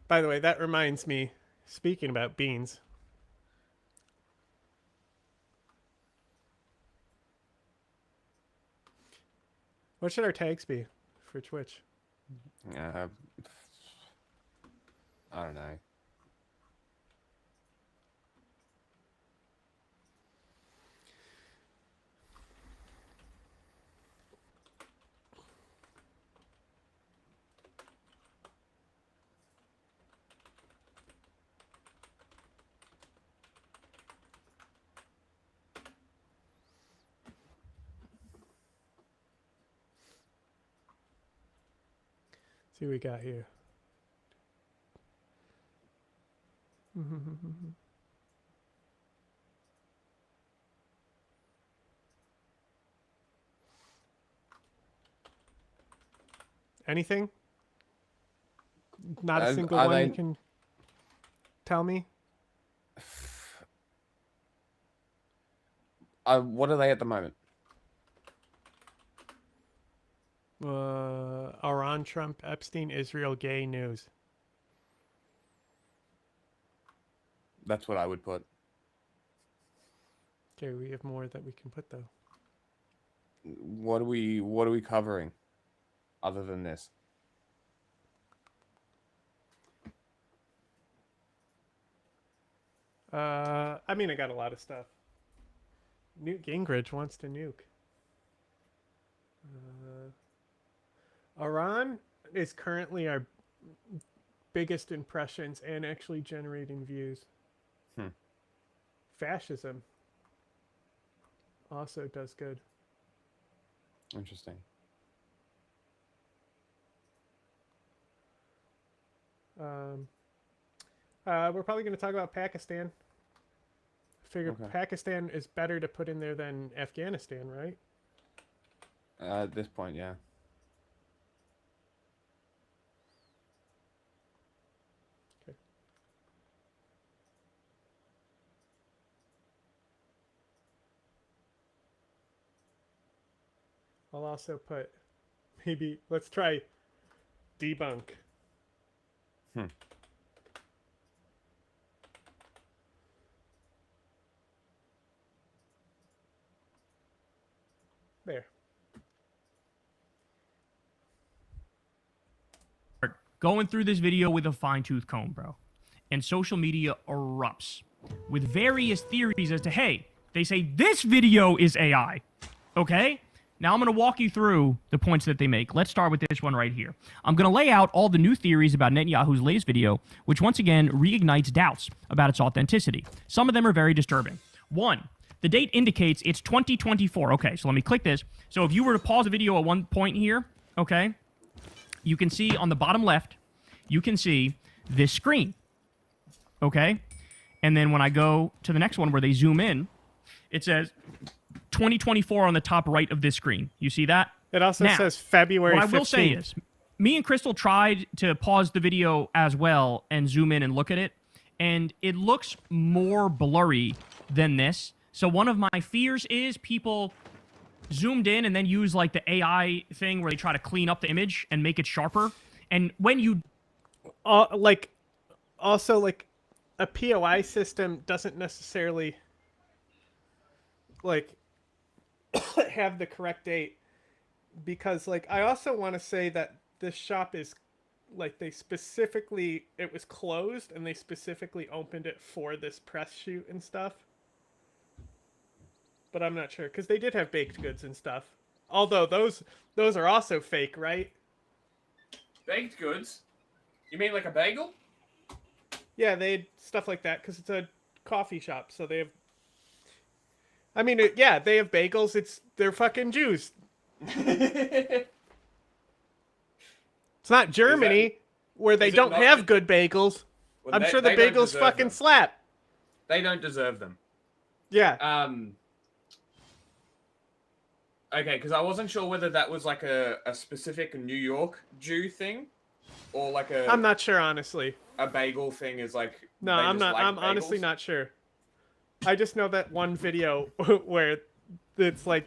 By the way, that reminds me, speaking about beans. What should our tags be for Twitch? I don't know. See what we got here. Anything? Not a single one you can tell me? What are they at the moment? Iran, Trump, Epstein, Israel, gay news. That's what I would put. Okay, we have more that we can put though. What are we covering other than this? I mean, I got a lot of stuff. Newt Gingrich wants to nuke. Iran is currently our biggest impressions and actually generating views. Fascism also does good. Interesting. We're probably going to talk about Pakistan. I figure Pakistan is better to put in there than Afghanistan, right? At this point, yeah. Okay. I'll also put, maybe, let's try debunk. There. Going through this video with a fine-tooth comb, bro. And social media erupts with various theories as to, hey, they say this video is AI. Okay? Now I'm going to walk you through the points that they make. Let's start with this one right here. I'm going to lay out all the new theories about Netanyahu's latest video, which once again reignites doubts about its authenticity. Some of them are very disturbing. One, the date indicates it's 2024. Okay, so let me click this. So if you were to pause the video at one point here, okay, you can see on the bottom left, you can see this screen, okay? And then when I go to the next one where they zoom in, it says 2024 on the top right of this screen. You see that? It also says February 15th. What I will say is, me and Crystal tried to pause the video as well and zoom in and look at it, and it looks more blurry than this. So one of my fears is people zoomed in and then use like the AI thing where they try to clean up the image and make it sharper. And when you like also like a POI system doesn't necessarily like have the correct date, because like I also want to say that this shop is like it was closed and they specifically opened it for this press shoot and stuff. But I'm not sure, because they did have baked goods and stuff. Although those are also fake, right? Baked goods? You mean like a bagel? Yeah, they had stuff like that because it's a coffee shop, so they have. I mean, yeah, they have bagels. They're fucking Jews. It's not Germany where they don't have good bagels. Well, I'm sure the they don't bagels deserve fucking them. slap. They don't deserve them. Yeah. Okay, because I wasn't sure whether that was like a specific New York Jew thing, or like a. I'm not sure, honestly. A bagel thing is like. No, they I'm just not. like I'm honestly bagels? not sure. I just know that one video where it's like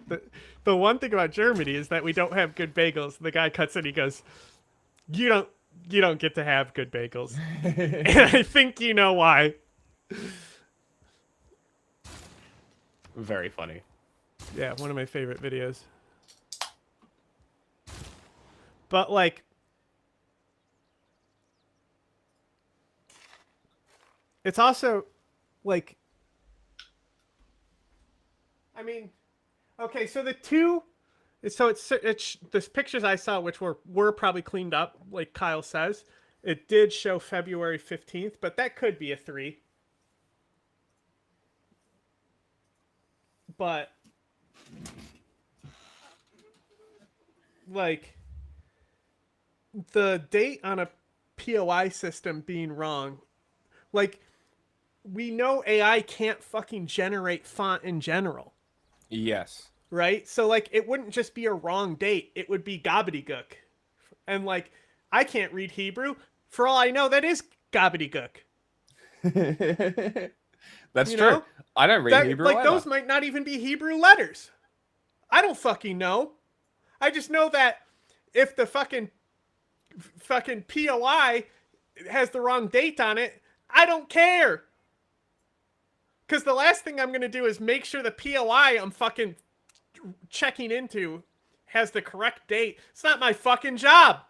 the one thing about Germany is that we don't have good bagels. The guy cuts it. He goes, "You don't get to have good bagels," and I think you know why. Very funny. Yeah, one of my favorite videos. But like, it's also like, I mean, okay, so the pictures I saw, which were probably cleaned up, like Kyle says, it did show February 15th, but that could be a 3. But like the date on a POI system being wrong, like we know AI can't fucking generate font in general. Yes. Right? So like it wouldn't just be a wrong date, it would be gobbledygook. And like I can't read Hebrew. For all I know, that is gobbledygook. That's You true. know? I don't read Hebrew like either. those might not even be Hebrew letters. I don't fucking know. I just know that if the fucking POI has the wrong date on it, I don't care. Because the last thing I'm going to do is make sure the POI I'm fucking checking into has the correct date. It's not my fucking job.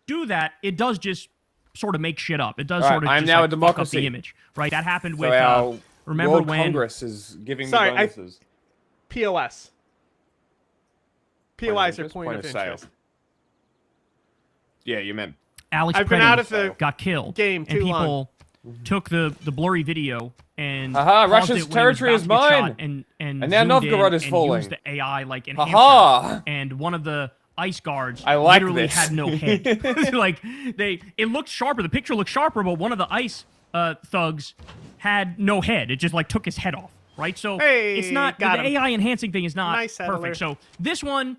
Do that, it does just sort of make shit up. It does All right, sort of I'm just now like, a fuck up democracy. the image, right? That happened So with our remember World when Congress is giving Sorry, me bonuses. POS. POIs are interest? point of sale. interest. Yeah, you meant. Alex I've been out of Prenning the got killed, game and too people long. took the blurry video and Haha, paused Russia's it when it was territory about is to get shot mine. and And now zoomed Novgorod in is and falling. used the AI like enhancer. Haha. And one of the ice guards I like literally this. had no head. Like it looked sharper. The picture looked sharper, but one of the ice thugs had no head. It just like took his head off. Right, so Hey, it's not the got him. AI enhancing thing is not Nice settler. perfect. So this one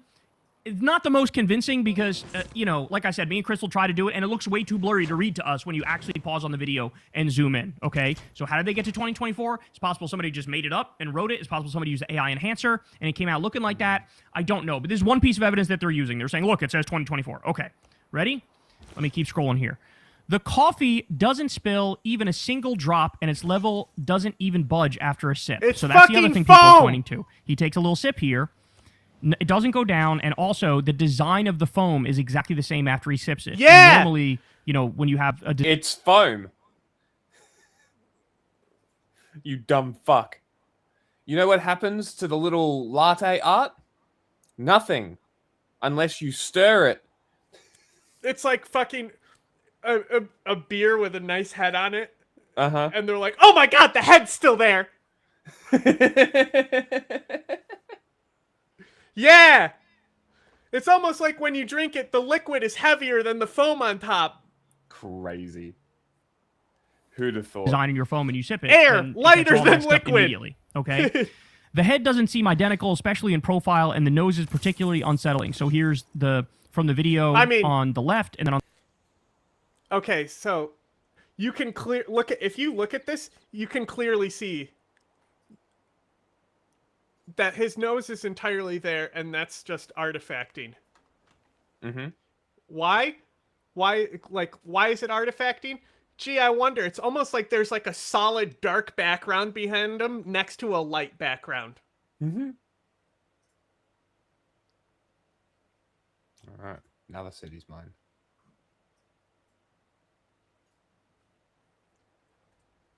is not the most convincing because like I said, me and Crystal tried to do it, and it looks way too blurry to read to us when you actually pause on the video and zoom in. Okay, so how did they get to 2024? It's possible somebody just made it up and wrote it. It's possible somebody used the AI enhancer and it came out looking like that. I don't know, but there's one piece of evidence that they're using. They're saying, look, it says 2024. Okay, ready? Let me keep scrolling here. The coffee doesn't spill even a single drop, and its level doesn't even budge after a sip. It's so that's the other fucking thing people are foam! pointing to. He takes a little sip here. It doesn't go down, and also the design of the foam is exactly the same after he sips it. Yeah! And normally, when you have a... It's foam. You dumb fuck. You know what happens to the little latte art? Nothing. Unless you stir it. It's like fucking a beer with a nice head on it. Uh-huh. And they're like, oh my god, the head's still there. Yeah. It's almost like when you drink it, the liquid is heavier than the foam on top. Crazy. Who'd have thought? design in your foam and you sip it. Air, then it gets lighter all than messed up liquid. immediately. Okay? The head doesn't seem identical, especially in profile, and the nose is particularly unsettling. So here's from the video on the left, and then on... Okay, so you can if you look at this, you can clearly see that his nose is entirely there, and that's just artifacting. Mm-hmm. Why is it artifacting? Gee, I wonder. It's almost like there's like a solid dark background behind him next to a light background. Mm-hmm. All right, now the city's mine.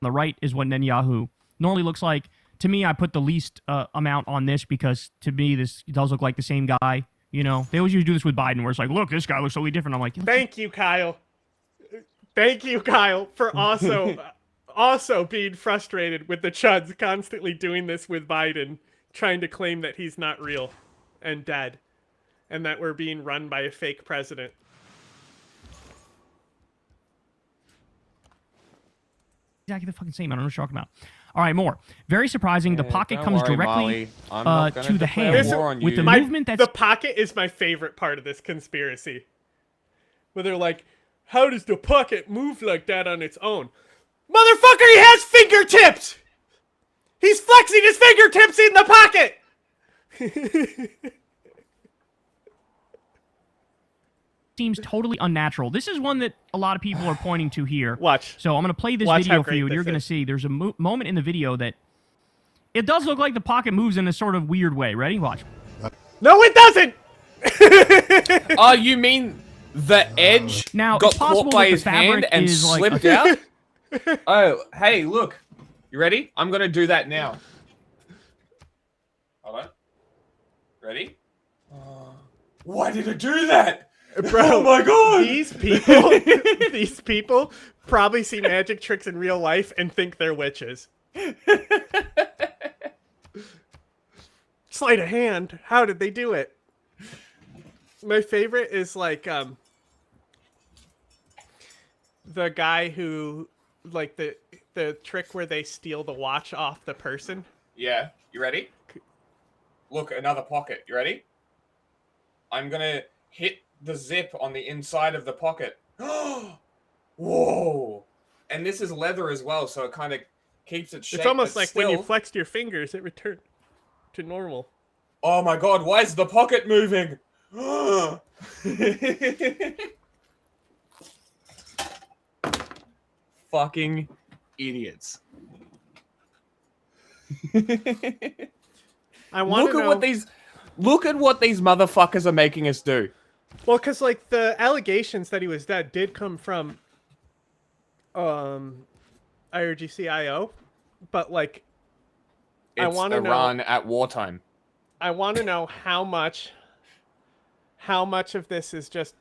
On the right is what Netanyahu normally looks like. to me, I put the least amount on this because to me, this does look like the same guy. You know, they always used to do this with Biden, where it's like, look, this guy looks totally different. I'm like, thank you, Kyle. Thank you, Kyle, for also being frustrated with the Chuds constantly doing this with Biden, trying to claim that he's not real and dead, and that we're being run by a fake president. Exactly the fucking same. I don't know what you're talking about. All right, more. Very surprising. The pocket comes directly to the hand with the movement that's... The pocket is my favorite part of this conspiracy. Where they're like, how does the pocket move like that on its own? Motherfucker, he has fingertips! He's flexing his fingertips in the pocket! Seems totally unnatural. This is one that a lot of people are pointing to here. Watch. So I'm going to play this video for you, and you're going to see there's a moment in the video that it does look like the pocket moves in a sort of weird way. Ready? Watch. No, it doesn't! Oh, you mean the edge now, got caught by his hand and slipped out? Oh, hey, look. You ready? I'm going to do that now. Hold on. Ready? Why did it do that? Bro, oh my god! These people probably see magic tricks in real life and think they're witches. Sleight of hand. How did they do it? My favorite is like the guy who like the trick where they steal the watch off the person. Yeah. You ready? Look, another pocket. You ready? I'm gonna hit the zip on the inside of the pocket. Whoa! And this is leather as well, so it kind of keeps it shape. It's almost like when you flexed your fingers, it returned to normal. Oh my god, why is the pocket moving? Fucking idiots. I want to know... Look at what these motherfuckers are making us do. Well, because, like, the allegations that he was dead did come from IRGC-IO, but, like, it's I want to know... Iran at wartime. I want to know how much of this is just,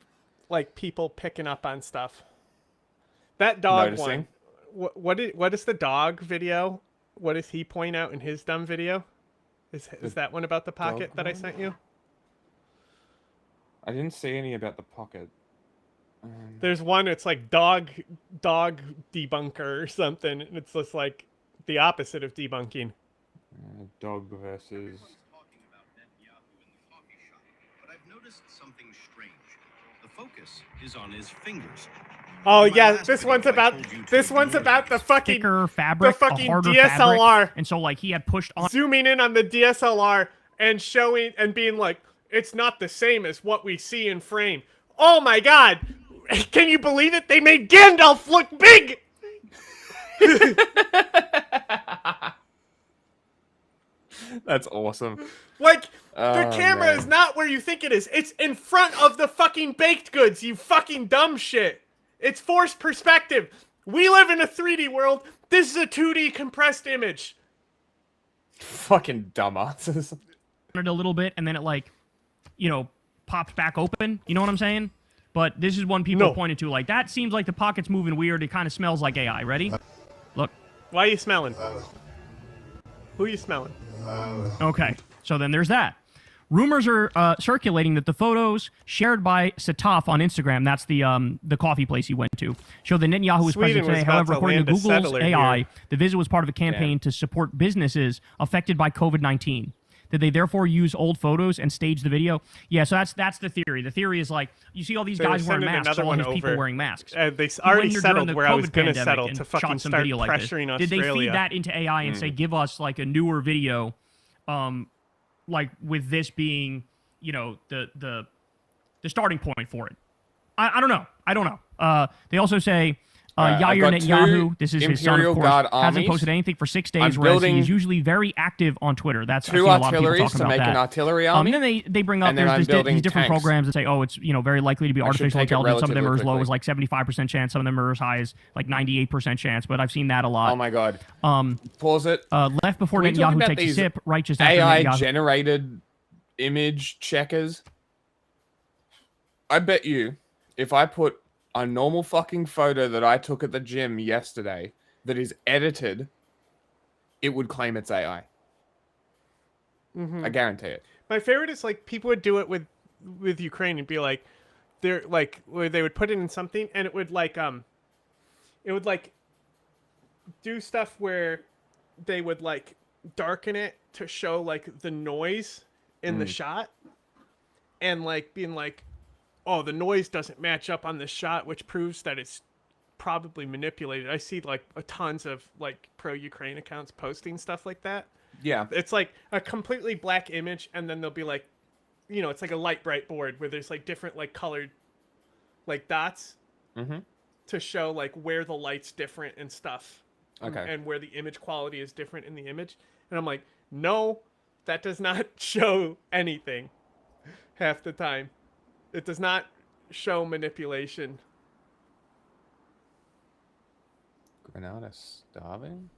like, people picking up on stuff. That dog Noticing. one. What is the dog video? What does he point out in his dumb video? Is that one about the pocket that I sent you? I didn't see any about the pocket. There's one, it's like dog debunker or something, and it's just like the opposite of debunking. Dog versus... But I've noticed something strange. The focus is on his fingers. Oh yeah, this one's about the fucking thicker fabric, the fucking a harder DSLR. Fabric. And so like he had pushed on, zooming in on the DSLR and showing and being like, it's not the same as what we see in frame. Oh my god! Can you believe it? They made Gandalf look big! That's awesome. Like, the camera is not where you think it is. It's in front of the fucking baked goods, you fucking dumb shit. It's forced perspective. We live in a 3D world. This is a 2D compressed image. Fucking dumbasses. A little bit, and then it like, you know, pops back open. You know what I'm saying? But this is one people pointed to. Like, that seems like the pocket's moving weird. It kind of smells like AI. Ready? Look. Why are you smelling? Who are you smelling? Okay, so then there's that. Rumors are circulating that the photos shared by Sataf on Instagram, that's the coffee place he went to, show that Netanyahu was present today. However, according to Google's AI, the visit was part of a campaign to support businesses affected by COVID-19. Did they therefore use old photos and stage the video? Yeah, so that's the theory. The theory is like, you see all these guys wearing masks, all these people wearing masks. They already settled where I was going to settle to fucking start pressuring Australia. Did they feed that into AI and say, give us like a newer video, like with this being, you know, the starting point for it? I don't know. They also say I've Yair got 2 Netanyahu, this is his son, Imperial of course, Guard hasn't armies. posted anything for 6 days, I'm whereas building he's usually very active on Twitter. That's I've 2 seen a lot of people artilleries talking to about make that. an artillery army. Then they bring up and then I'm these building different tanks. programs that say, oh, it's very likely to be I should artificial take it intelligence. Some of them are as low relatively as like 75% chance. Some of them are as high as like 98% chance. But I've seen that a lot. Oh my god. Pause it. Left before Can we talk Netanyahu about takes a these sip, right just after AI Netanyahu. generated image checkers. I bet you, if I put a normal fucking photo that I took at the gym yesterday that is edited, it would claim it's AI. I guarantee it. My favorite is like people would do it with Ukraine and be like, they're like where they would put it in something and it would like do stuff where they would like darken it to show like the noise in the shot, and like being like, oh, the noise doesn't match up on this shot, which proves that it's probably manipulated. I see like tons of like pro-Ukraine accounts posting stuff like that. Yeah. It's like a completely black image, and then they'll be like, you know, it's like a light bright board where there's like different like colored like dots to show like where the light's different and stuff. Okay. And where the image quality is different in the image. And I'm like, no, that does not show anything half the time. It does not show manipulation. Granada starving?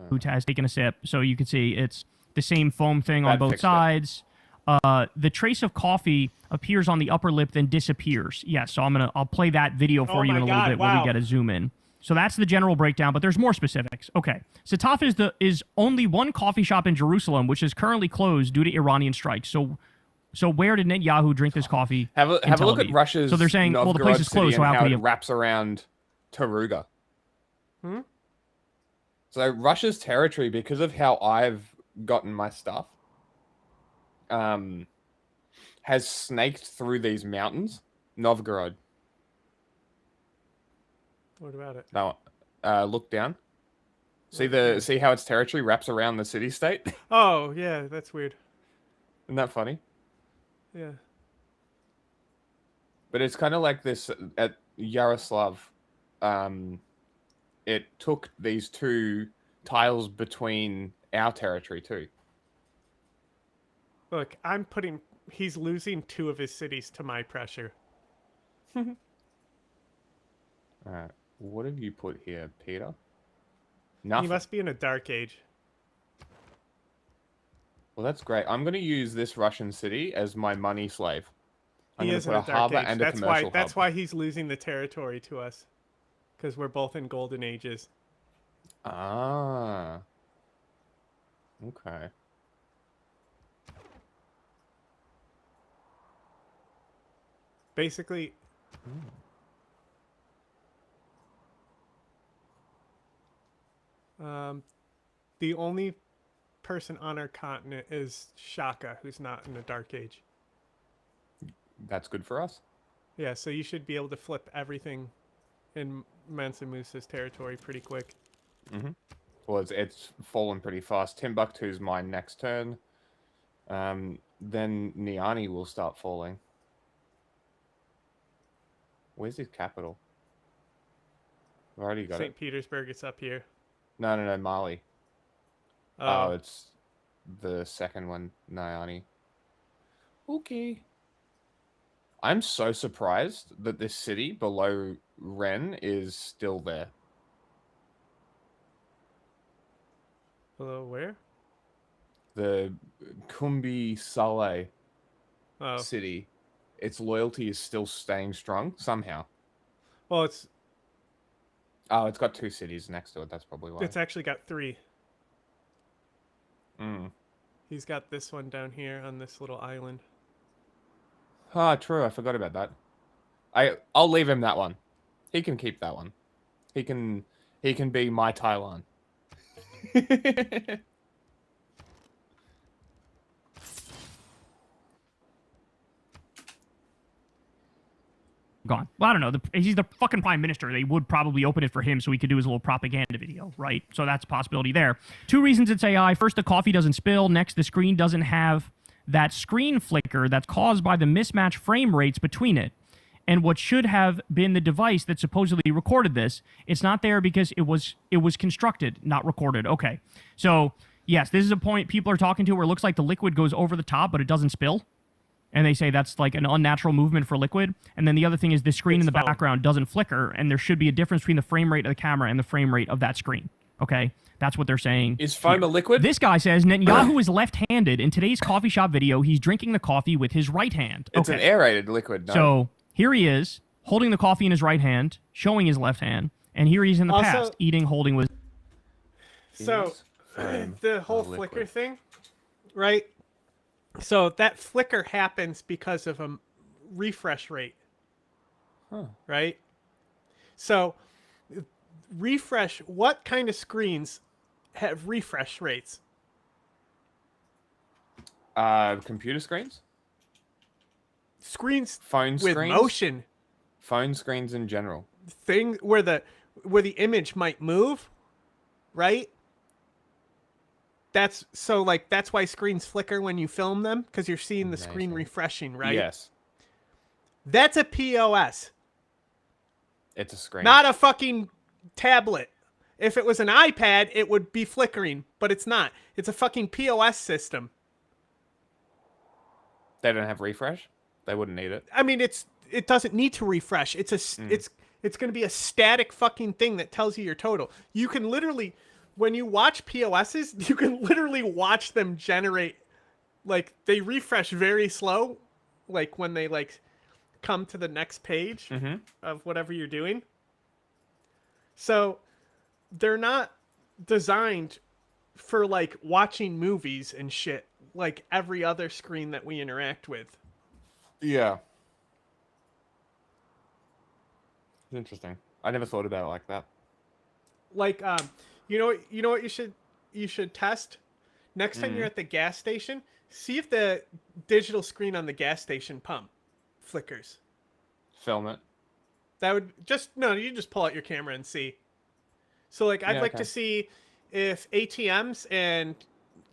Who has taken a sip, so you can see it's the same foam thing on That both fixed it. sides. The trace of coffee appears on the upper lip, then disappears. Yeah, so I'll play that video for Oh you my in a little God, bit when wow. we get a zoom in. So that's the general breakdown, but there's more specifics. Okay, Sataf is only one coffee shop in Jerusalem, which is currently closed due to Iranian strikes. So where did Netanyahu drink this coffee? Have a in Tel look at Aviv? Russia's So they're saying, well, the place Novgorod is city closed, so and how how could he it have... wraps around Taruga. So Russia's territory, because of how I've gotten my stuff, has snaked through these mountains. Novgorod. What about it? No, look down. See how its territory wraps around the city-state? Oh, yeah, that's weird. Isn't that funny? Yeah. But it's kind of like this at Yaroslav. It took these 2 tiles between our territory too. Look, he's losing 2 of his cities to my pressure. Alright, what have you put here, Peter? Nothing. He must be in a dark age. Well, that's great. I'm going to use this Russian city as my money slave. I'm He going is to in put a a dark harbor age. and a That's commercial why. That's hub. why he's losing the territory to us, because we're both in golden ages. Ah. Okay. Basically, the only person on our continent is Shaka, who's not in the dark age. That's good for us. Yeah, so you should be able to flip everything in Mansa Musa's territory pretty quick. Well, it's fallen pretty fast. Timbuktu's mine next turn. Then Niani will start falling. Where's his capital? I've already got St. it. Petersburg, it's up here. No, Mali. Oh, It's the second one, Niani. Okay. I'm so surprised that this city below Ren is still there. below where? The Kumbi Saleh Oh, city, its loyalty is still staying strong somehow. well, it's Got 2 cities next to it. That's probably why. actually got 3. Mm. He's got this one down here on this little island. Ah, true. I forgot about that. I'll leave him that one. He can keep that one. He can be my Thailand. Gone. Well, I don't know. He's the fucking prime minister. They would probably open it for him so he could do his little propaganda video, right? So that's a possibility there. 2 reasons it's AI. First, the coffee doesn't spill. Next, the screen doesn't have that screen flicker that's caused by the mismatched frame rates between it. And what should have been the device that supposedly recorded this, it's not there because it was constructed, not recorded. Okay. So, yes, this is a point people are talking to where it looks like the liquid goes over the top, but it doesn't spill. And they say that's like an unnatural movement for liquid. And then the other thing is the screen in the background doesn't flicker, and there should be a difference between the frame rate of the camera and the frame rate of that screen. Okay? That's what they're saying. Is foam a liquid? This guy says Netanyahu is left-handed. In today's coffee shop video, he's drinking the coffee with his right hand. It's an aerated liquid. No. So here he is, holding the coffee in his right hand, showing his left hand, and here he's in the past, eating, holding with... So, the whole flicker thing, right? So that flicker happens because of a refresh rate, right? So refresh, what kind of screens have refresh rates? Computer screens? Screens phone with screens? motion. Phone screens in general. Thing where the image might move, right? That's so like that's why screens flicker when you film them, because you're seeing the screen refreshing, right? Yes. That's a POS. It's a screen. Not a fucking tablet. If it was an iPad, it would be flickering, but it's not. It's a fucking POS system. They don't have refresh? They wouldn't need it. I mean, it doesn't need to refresh. It's going to be a static fucking thing that tells you your total. You can literally, when you watch POSs, you can literally watch them generate, like, they refresh very slow, like when they like come to the next page of whatever you're doing. So they're not designed for like watching movies and shit like every other screen that we interact with. Yeah. Interesting. I never thought about it like that. Like, you know what you should test next time you're at the gas station. See if the digital screen on the gas station pump flickers. Film it. That would you just pull out your camera and see. So like, I'd like to see if ATMs and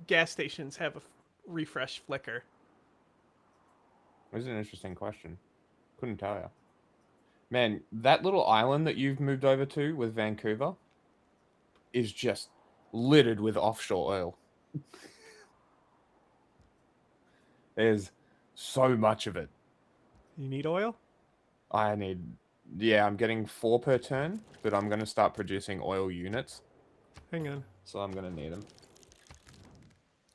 gas stations have a refresh flicker. This is an interesting question. Couldn't tell you. Man, that little island that you've moved over to with Vancouver is just littered with offshore oil. There's so much of it. You need oil? I'm getting 4 per turn, but I'm going to start producing oil units. Hang on. So I'm going to need them.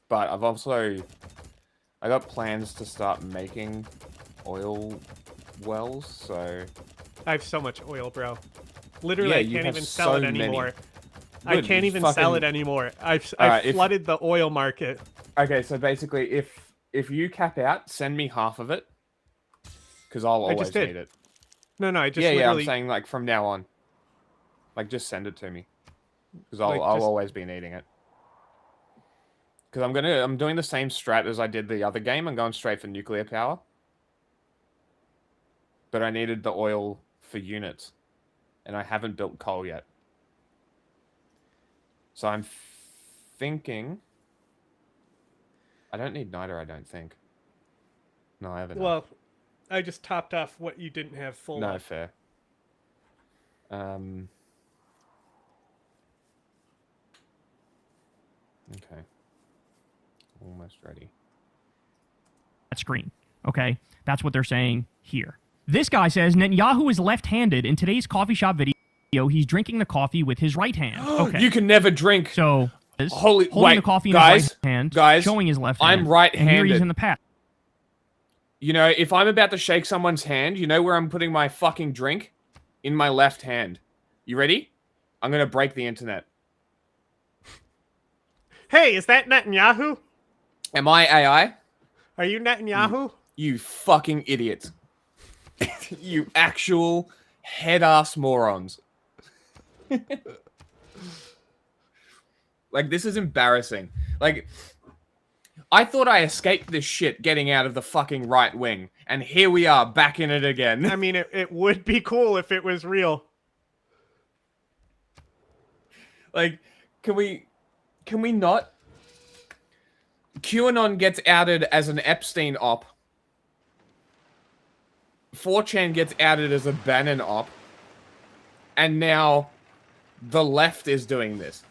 But I got plans to start making oil wells, so... I have so much oil, bro. Literally, I can't even sell it anymore. Many. I can't even sell it anymore. I've flooded the oil market. Okay, so basically, if you cap out, send me half of it, because I'll always need it. No, I just literally... Yeah, I'm saying, like, from now on. Like, just send it to me. Because I'll always be needing it. Because I'm doing the same strat as I did the other game. I'm going straight for nuclear power. But I needed the oil for units. And I haven't built coal yet. So I'm thinking... I don't need niter, I don't think. No, I haven't. Well, I just topped off what you didn't have full. No, fair. Okay. Almost ready. That screen. Okay? That's what they're saying here. This guy says Netanyahu is left-handed. In today's coffee shop video, he's drinking the coffee with his right hand. Okay. You can never drink. So, holding the coffee in his right hand, showing his left hand. I'm right-handed. And here he's in the past. You know, if I'm about to shake someone's hand, you know where I'm putting my fucking drink? In my left hand. You ready? I'm going to break the internet. Hey, is that Netanyahu? Am I AI? Are you Netanyahu? You fucking idiots. You actual head-ass morons. Like, this is embarrassing. Like, I thought I escaped this shit getting out of the fucking right wing. And here we are, back in it again. I mean, it would be cool if it was real. Like, can we not? QAnon gets outed as an Epstein op 4chan gets outed as a Bannon op, and now the left is doing this.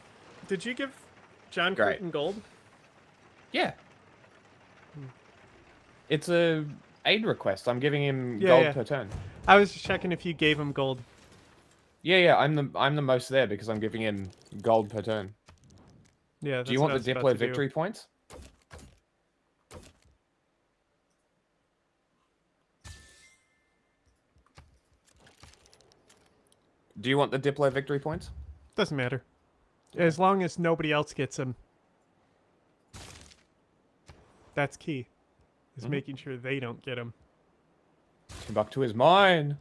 Did you give John Great. Creighton gold? Yeah. It's a aid request. I'm giving him gold per turn. I was just checking if you gave him gold. Yeah, I'm the most there because I'm giving him gold per turn. Yeah. That's Do you want the Diplo to victory points? Do you want the Diplo victory points? Doesn't matter. As long as nobody else gets them. That's key. Is making sure they don't get them. Timbuktu is mine.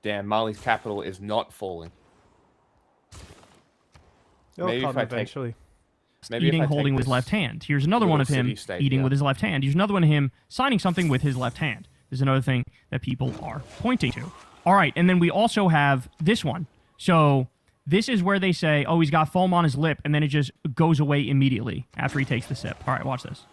Damn, Mali's capital is not falling. It'll Maybe come if I take- eventually. Maybe Eating, if I take holding with his this left hand. Here's another one of little him city-state, eating yeah. with his left hand. Here's another one of him signing something with his left hand. There's another thing that people are pointing to. All right, and then we also have this one. So this is where they say, oh, he's got foam on his lip, and then it just goes away immediately after he takes the sip. All right, watch this.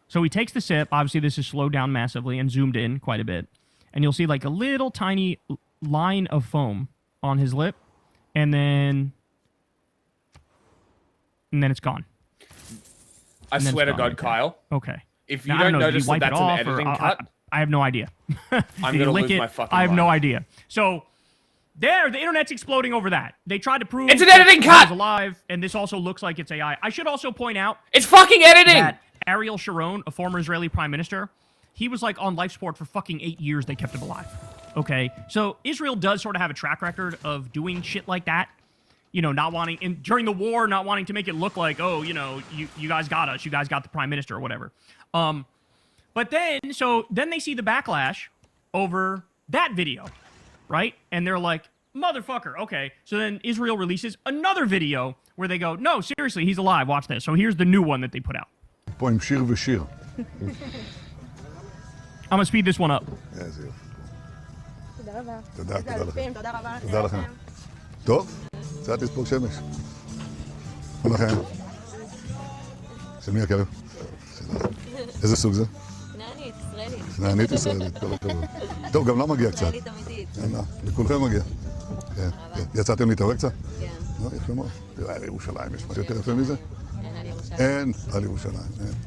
So he takes the sip. Obviously, this is slowed down massively and zoomed in quite a bit. And you'll see like a little tiny line of foam on his lip, and then it's gone. I And then swear it's to gone God, right there. Kyle. Okay. If you Now, I don't know, did notice he wipe that it that's an off, or editing cut, I have no idea. I'm Did he gonna lick lose it? my fucking I have no mind. idea. So there, the internet's exploding over that. They tried to prove It's an editing that cut! he's alive, and this also looks like it's AI. I should also point out it's fucking editing. that Ariel Sharon, a former Israeli prime minister, he was like on life support for fucking 8 years. They kept him alive. Okay, so Israel does sort of have a track record of doing shit like that. You know, not wanting, and during the war, not wanting to make it look like, oh, you know, you guys got us, you guys got the prime minister or whatever. But then they see the backlash over that video, right? And they're like, motherfucker, okay. So then Israel releases another video where they go, no, seriously, he's alive, watch this. So here's the new one that they put out. פה עם שיר ושיר. I'm gonna speed this one up. איזה יופי. תודה רבה. תודה, תודה לכם. תודה רבה. תודה לכם. טוב, קצת לספוג שמש. תודה לכם. של מי הכלב? איזה סוג זה? נענית, ישראלית. נענית ישראלית, כל הכבוד. טוב, גם לא מגיע קצת. ישראלית אמיתית. יאללה, לכולכם מגיע. כן, כן. יצאתם להתעורר קצת? כן. יפה מאוד. תראה, על ירושלים יש משהו יותר יפה מזה? אין על ירושלים. אין על ירושלים,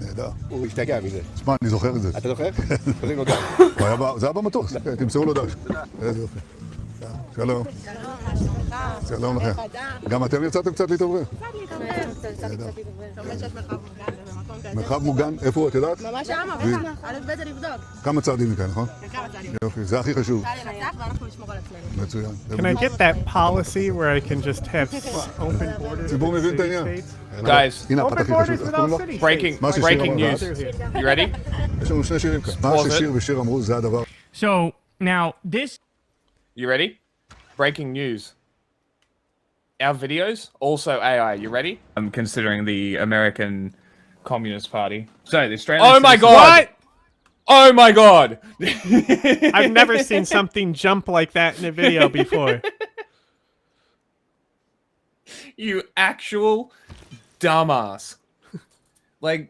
נהדר. הוא השתגע מזה. תשמע, אני זוכר את זה. אתה זוכר? קוראים לו דש. זה היה במטוס, תמסרו לו דש. איזה יופי. שלום. שלום לכם. גם אתם יצאתם קצת להתעורר? מרחב מוגן, איפה את יודעת? ממש שם, בטח. א' ב' זה לבדוק. כמה צעדים מכאן, נכון? כמה צעדים. יופי, זה הכי חשוב. קל לנצח ואנחנו נשמור על עצמנו. מצוין. Can I get that policy where I can just have open borders? ציבור with מבין את city העניין. states? Guys, הנה הפרט Open הכי borders חשוב. איך with קוראים all לו? city breaking מה ששיר breaking אמר, news. here. You ready? יש לנו שני שירים כאן. מה Pause ששיר it. ושיר אמרו, זה הדבר. So now this. You ready? Breaking news. Our videos also AI. You ready? I'm considering the American Communist Party. So the Australian. Oh my citizens- god! Oh my god! I've never seen something jump like that in a video before. You actual dumbass. Like,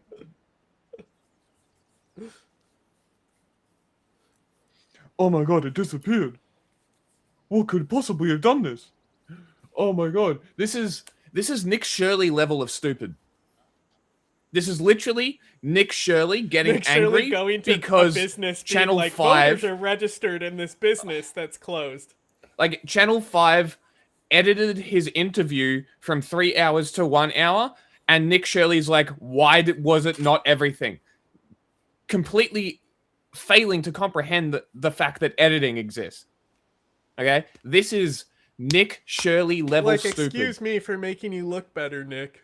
oh my god, it disappeared. What could possibly have done this? Oh my god. This is Nick Shirley level of stupid. This is literally Nick Shirley getting Nick Shirley angry going to because a business being Channel like, 5 voters are registered in this business that's closed. like Channel 5 edited his interview from 3 hours to 1 hour, and Nick Shirley's like, why was it not everything? Completely failing to comprehend the fact that editing exists. Okay? This is Nick Shirley level Like, stupid. excuse me for making you look better, Nick.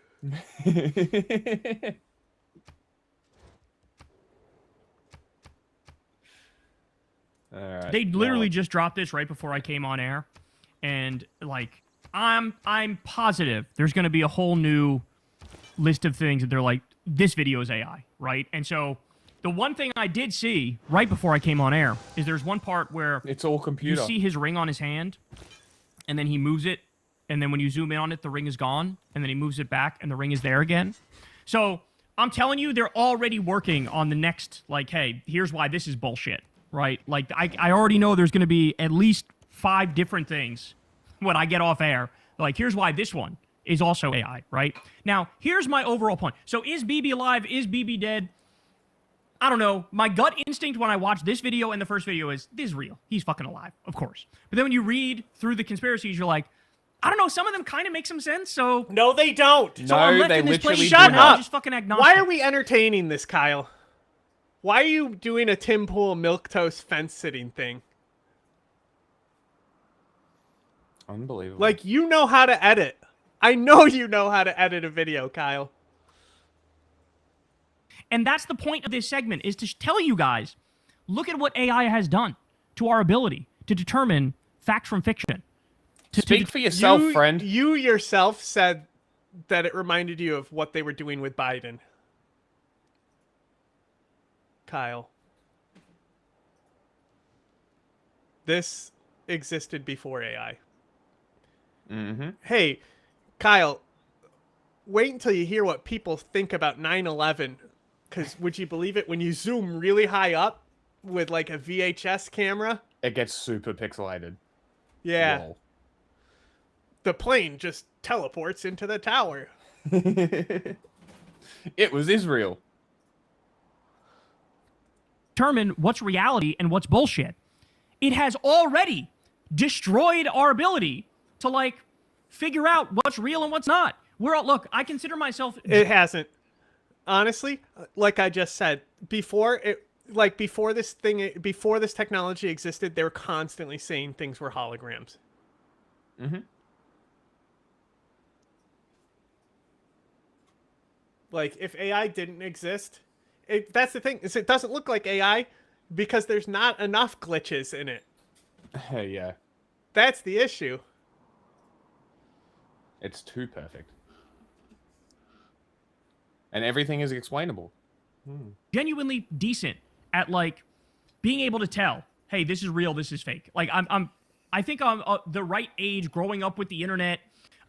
Alright, They literally now- just dropped this right before I came on air, and like I'm positive there's going to be a whole new list of things that they're like, this video is AI, right? And so the one thing I did see right before I came on air is there's one part where it's all computer. You see his ring on his hand, and then he moves it, and then when you zoom in on it, the ring is gone, and then he moves it back, and the ring is there again. So I'm telling you, they're already working on the next, like, hey, here's why this is bullshit, right? Like, I already know there's going to be at least 5 different things when I get off air. Like, here's why this one is also AI, right? Now, here's my overall point. So is Bibi alive? Is Bibi dead? I don't know. My gut instinct when I watched this video and the first video is, this is real. He's fucking alive, of course. But then when you read through the conspiracies, you're like, I don't know, some of them kind of make some sense, so... No, they don't. So I'm left they in this place. literally Shut do up. Just fucking agnostic. Why are we entertaining this, Kyle? Why are you doing a Tim Pool milquetoast fence sitting thing? Unbelievable. Like, you know how to edit. I know you know how to edit a video, Kyle. And that's the point of this segment, is to tell you guys, look at what AI has done to our ability to determine fact from fiction. Speak for yourself, friend. You yourself said that it reminded you of what they were doing with Biden. Kyle. This existed before AI. Mm-hmm. Hey, Kyle, wait until you hear what people think about 9/11. Because would you believe it? When you zoom really high up with like a VHS camera, It gets super pixelated. yeah, Lol. the plane just teleports into the tower. It was Israel. Determine what's reality and what's bullshit. It has already destroyed our ability to, like, figure out what's real and what's not. Look, I consider myself... It hasn't. Honestly, like I just said, before this technology existed, they were constantly saying things were holograms. Mm-hmm. Like, if AI didn't exist, that's the thing, is it doesn't look like AI because there's not enough glitches in it. Yeah. That's the issue. It's too perfect. And everything is explainable. Genuinely decent at, like, being able to tell, hey, this is real, this is fake. Like, I think I'm the right age growing up with the internet.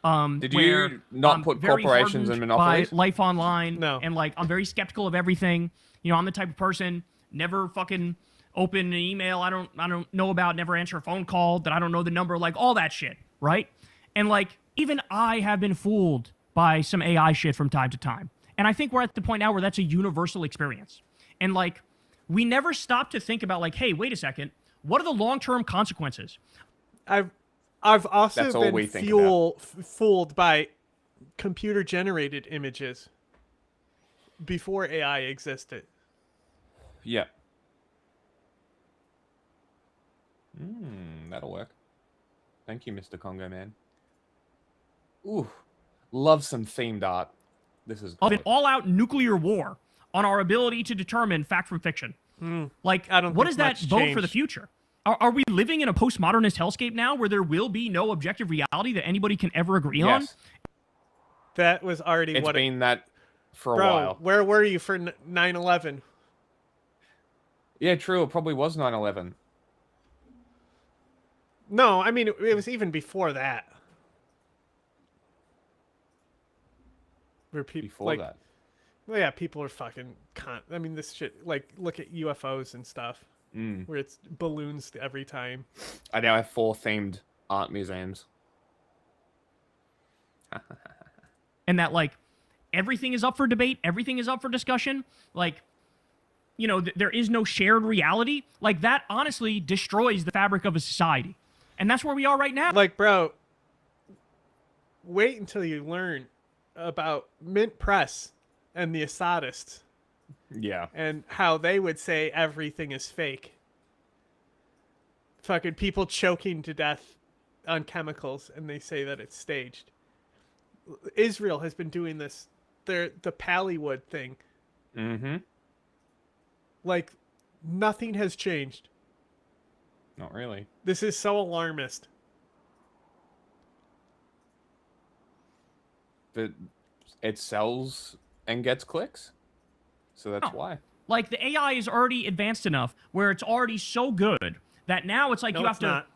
Did where you not I'm put very corporations in hardened monopolies? by life online? No. And, like, I'm very skeptical of everything. You know, I'm the type of person, never fucking open an email I don't know about, never answer a phone call that I don't know the number, like, all that shit, right? And, like, even I have been fooled by some AI shit from time to time. And I think we're at the point now where that's a universal experience. And, like, we never stop to think about, like, hey, wait a second, what are the long-term consequences? I've also That's all we been think fooled by computer-generated images before AI existed. Yeah. That'll work. Thank you, Mr. Congo Man. Ooh, love some themed art. This is Of an all-out nuclear war on our ability to determine fact from fiction. Like, I don't what think does that much vote for the changed. future? Are we living in a postmodernist hellscape now where there will be no objective reality that anybody can ever agree on? Yes. That was already It's what been that for a Bro, while. where were you for 9/11? Yeah, true. It probably was 9/11. No, I mean it was even before that. Where people Before like, that. well, yeah, people are fucking. I mean, this shit. Like, look at UFOs and stuff, where it's balloons every time. I now have 4 themed art museums. And that, like, everything is up for debate, everything is up for discussion. Like, you know, there is no shared reality. Like, that honestly destroys the fabric of a society. And that's where we are right now. Like, bro, wait until you learn about Mint Press and the Assadists Yeah. and how they would say everything is fake. Fucking people choking to death on chemicals, and they say that it's staged. Israel has been doing this, the Pallywood thing. Mm-hmm. Like, nothing has changed. Not really. This is so alarmist. But it sells and gets clicks. So that's why. Like, the AI is already advanced enough where it's already so good that now it's like No, you have it's to not.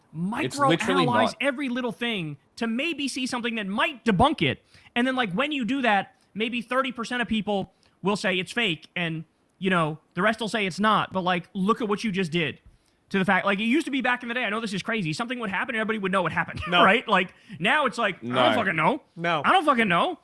It's literally microanalyze not. every little thing to maybe see something that might debunk it. And then, like, when you do that, maybe 30% of people will say it's fake, and you know the rest will say it's not. But like, look at what you just did. To the fact, like, it used to be back in the day. I know this is crazy. Something would happen, and everybody would know what happened, right? Like now, it's like I don't fucking know. No, I don't fucking know.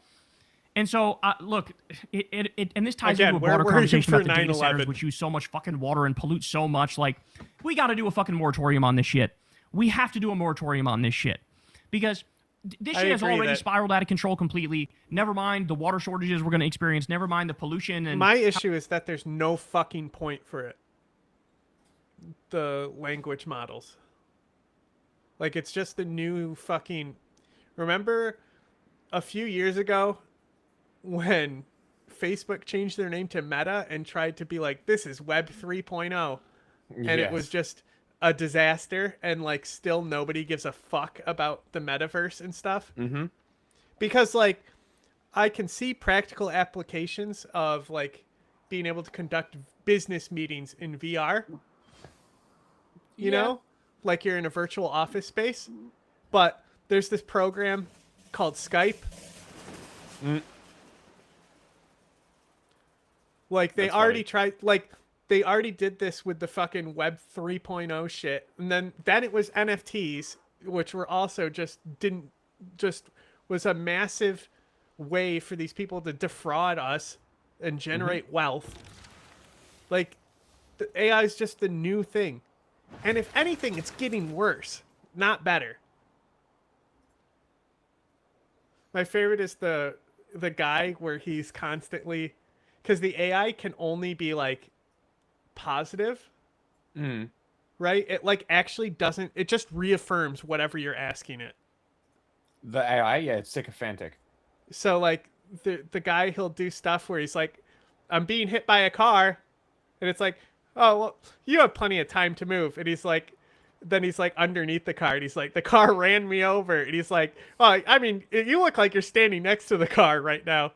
And so, look, and this ties Again, into a broader we're conversation about the data 9/11. centers, which use so much fucking water and pollute so much. Like, we got to do a fucking moratorium on this shit. We have to do a moratorium on this shit because this shit has already spiraled out of control completely. Never mind the water shortages we're going to experience. Never mind the pollution. And my issue is that there's no fucking point for it. The language models. Like, it's just the new fucking... Remember a few years ago when Facebook changed their name to Meta and tried to be like, this is Web 3.0. And it was just a disaster, and like still nobody gives a fuck about the metaverse and stuff. Mm-hmm. Because like I can see practical applications of like being able to conduct business meetings in VR. You know? Like you're in a virtual office space. But there's this program called Skype. Like they already tried, like they already did this with the fucking Web 3.0 shit. And then it was NFTs, which were also was a massive way for these people to defraud us and generate wealth. Like the AI is just the new thing. And if anything, it's getting worse, not better. My favorite is the guy where he's constantly, because the AI can only be like positive, right? It like actually doesn't. It just reaffirms whatever you're asking it. The AI, yeah, it's sycophantic. So like the guy, he'll do stuff where he's like, "I'm being hit by a car," and it's like, "Oh well, you have plenty of time to move," and he's like. Then he's like underneath the car and he's like, the car ran me over. And he's like, oh, I mean, you look like you're standing next to the car right now.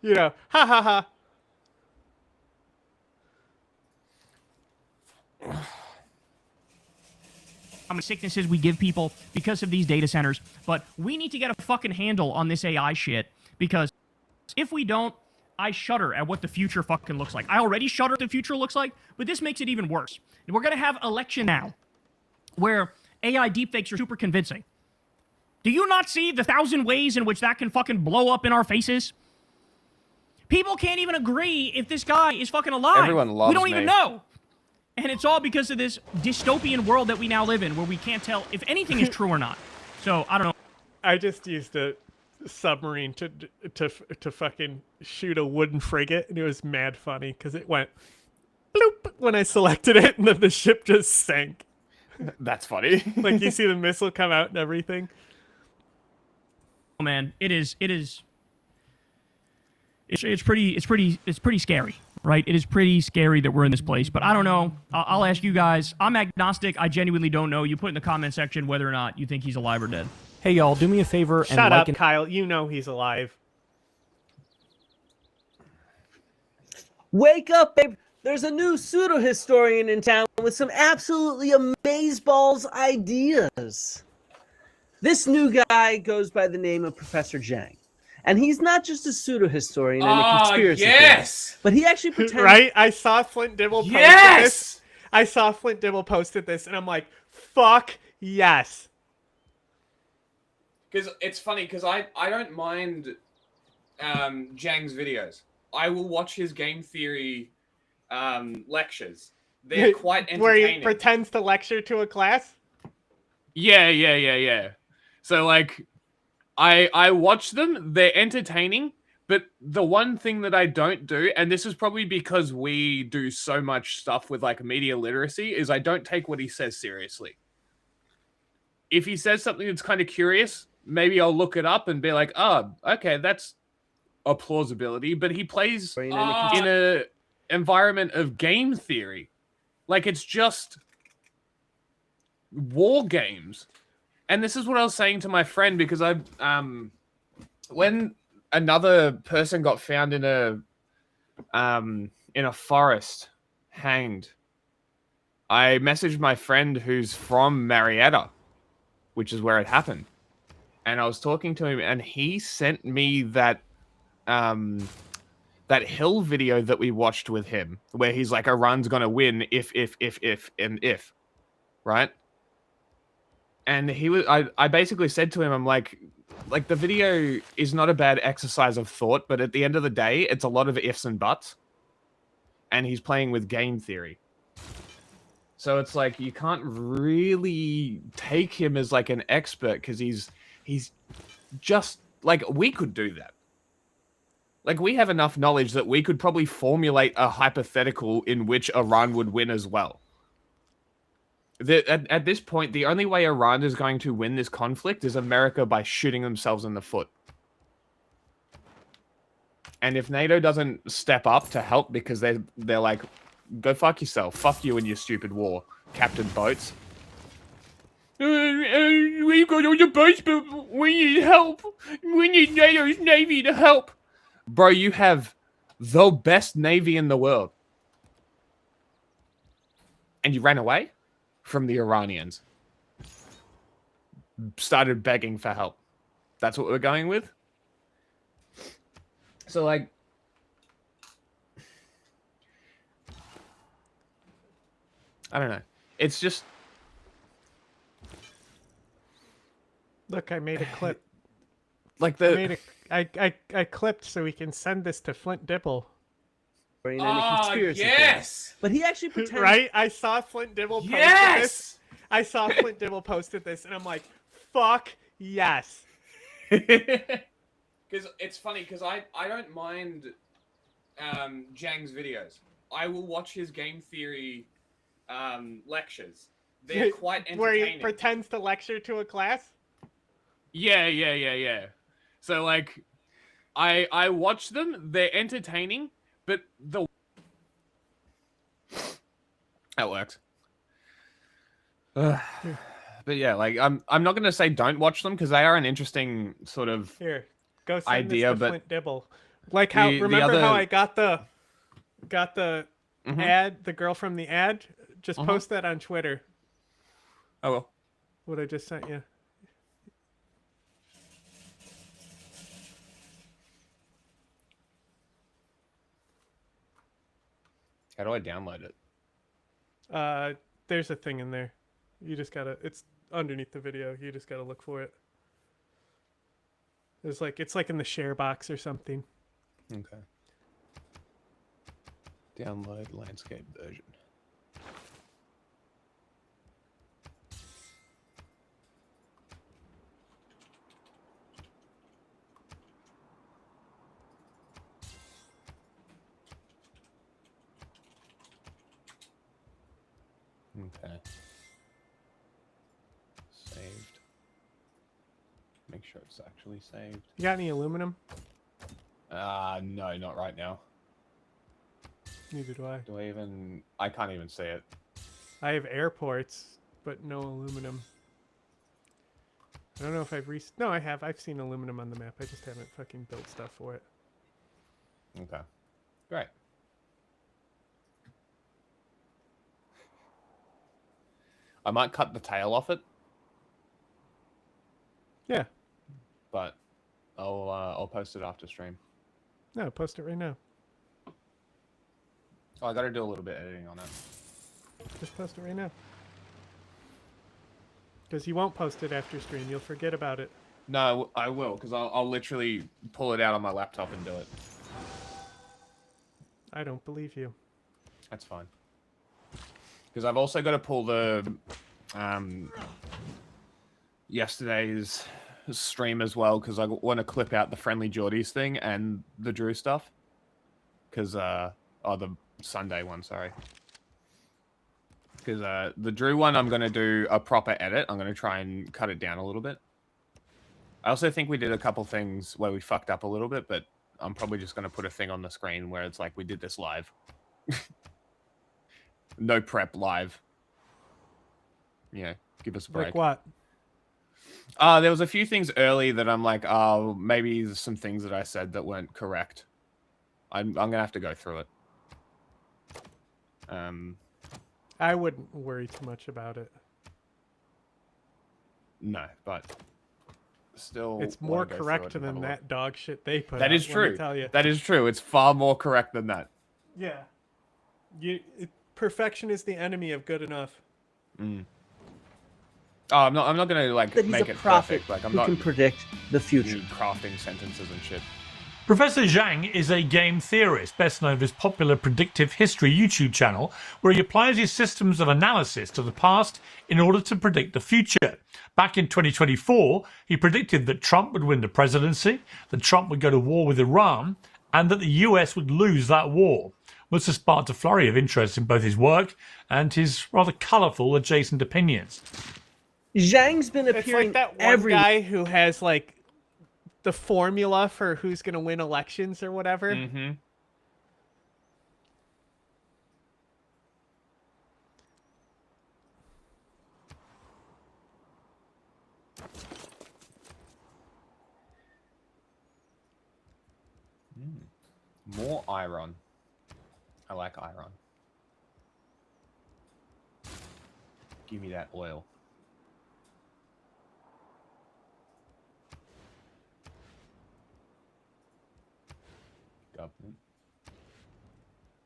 You know, ha ha ha. How many sicknesses we give people because of these data centers. But we need to get a fucking handle on this AI shit, because if we don't, I shudder at what the future fucking looks like. I already shudder at the future looks like, but this makes it even worse. And we're going to have election now where AI deepfakes are super convincing. Do you not see the 1,000 ways in which that can fucking blow up in our faces? People can't even agree if this guy is fucking alive. Everyone loves We don't me. even know. And it's all because of this dystopian world that we now live in, where we can't tell if anything is true or not. So, I don't know. I just used a submarine to fucking shoot a wooden frigate, and it was mad funny because it went bloop when I selected it, and then the ship just sank. That's funny. Like you see the missile come out and everything. Oh man, it's pretty scary, right? It is pretty scary that we're in this place. But I don't know. I'll ask you guys. I'm agnostic. I genuinely don't know. You put in the comment section whether or not you think he's alive or dead. Hey y'all, do me a favor and Shut up, Kyle. You know he's alive. Wake up, babe. There's a new pseudo-historian in town with some absolutely amazeballs ideas. This new guy goes by the name of Professor Jang. And he's not just a pseudo-historian and a conspiracy theorist, but he actually pretends... Right? I saw Flint Dibble posted this. I saw Flint Dibble posted this, and I'm like, fuck yes. Because it's funny, because I don't mind Jang's videos. I will watch his game theory lectures. They're quite entertaining. Where he pretends to lecture to a class? Yeah. So, like, I watch them. They're entertaining. But the one thing that I don't do, and this is probably because we do so much stuff with, like, media literacy, is I don't take what he says seriously. If he says something that's kind of curious, maybe I'll look it up and be like, oh, okay, that's a plausibility. But he plays in a environment of game theory. Like, it's just war games. And this is what I was saying to my friend, because when another person got found in a forest, hanged, I messaged my friend who's from Marietta, which is where it happened. And I was talking to him, and he sent me that that Hill video that we watched with him, where he's like, Iran's gonna win if, and if, right? And he was, I basically said to him, I'm like the video is not a bad exercise of thought, but at the end of the day, it's a lot of ifs and buts. And he's playing with game theory. So it's like, you can't really take him as like an expert because he's just like, we could do that. Like, we have enough knowledge that we could probably formulate a hypothetical in which Iran would win as well. At this point, the only way Iran is going to win this conflict is America by shooting themselves in the foot. And if NATO doesn't step up to help because they're like, go fuck yourself. Fuck you and your stupid war, Captain Boats. We've got all the boats, but we need help. We need NATO's Navy to help. Bro, you have the best Navy in the world. And you ran away from the Iranians. Started begging for help. That's what we're going with? So, like... I don't know. It's just... Look, I made a clip. Like the... I clipped so we can send this to Flint Dibble. Yes! But he actually pretends... Right? I saw Flint Dibble posted this. I saw Flint Dibble posted this, and I'm like, fuck yes. Because it's funny, because I don't mind Zhang's videos. I will watch his game theory lectures. They're quite entertaining. Where he pretends to lecture to a class? Yeah. So, like, I watch them. They're entertaining, but the... That works. But yeah, like, I'm not going to say don't watch them, because they are an interesting sort of Here, go send idea, this to but Flint Dibble. Like how, remember how I got the ad, the girl from the ad? Just post that on Twitter. Oh, well. What I just sent you. How do I download it? There's a thing in there. You just gotta, it's underneath the video. You just gotta look for it. There's like, it's like in the share box or something. Okay. Download landscape version. Okay. Saved. Make sure it's actually saved. You got any aluminum? No, not right now. Neither do I. Do I even... I can't even see it. I have airports, but no aluminum. I don't know if I've No, I have. I've seen aluminum on the map. I just haven't fucking built stuff for it. Okay. Great. I might cut the tail off it. Yeah. But I'll post it after stream. No, post it right now. Oh, I gotta do a little bit of editing on it. Just post it right now. Because you won't post it after stream. You'll forget about it. No, I will, because I'll literally pull it out on my laptop and do it. I don't believe you. That's fine. Because I've also got to pull the yesterday's stream as well, because I want to clip out the Friendly Geordies thing and the Drew stuff. Because, the Sunday one, sorry. Because the Drew one, I'm going to do a proper edit. I'm going to try and cut it down a little bit. I also think we did a couple things where we fucked up a little bit, but I'm probably just going to put a thing on the screen where it's like, we did this live. No prep, live. Yeah, give us a break. Like what? There was a few things early that I'm like, oh, maybe there's some things that I said that weren't correct. I'm going to have to go through it. I wouldn't worry too much about it. No, but still. It's wanna more go through correct it and have than a look. that dog shit they put That out, is let me true. tell you. That is true. It's far more correct than that. Yeah. Perfection is the enemy of good enough. Mm. Oh, I'm not gonna like That he's make a it prophet perfect. Like I'm who not can predict the future. crafting sentences and shit. Professor Zhang is a game theorist, best known for his popular Predictive History YouTube channel, where he applies his systems of analysis to the past in order to predict the future. Back in 2024, he predicted that Trump would win the presidency, that Trump would go to war with Iran, and that the US would lose that war. This has sparked a flurry of interest in both his work and his rather colourful adjacent opinions. Zhang's been It's appearing like that one every guy who has like the formula for who's gonna win elections or whatever. Mm-hmm. More iron. I like iron. Give me that oil. Government.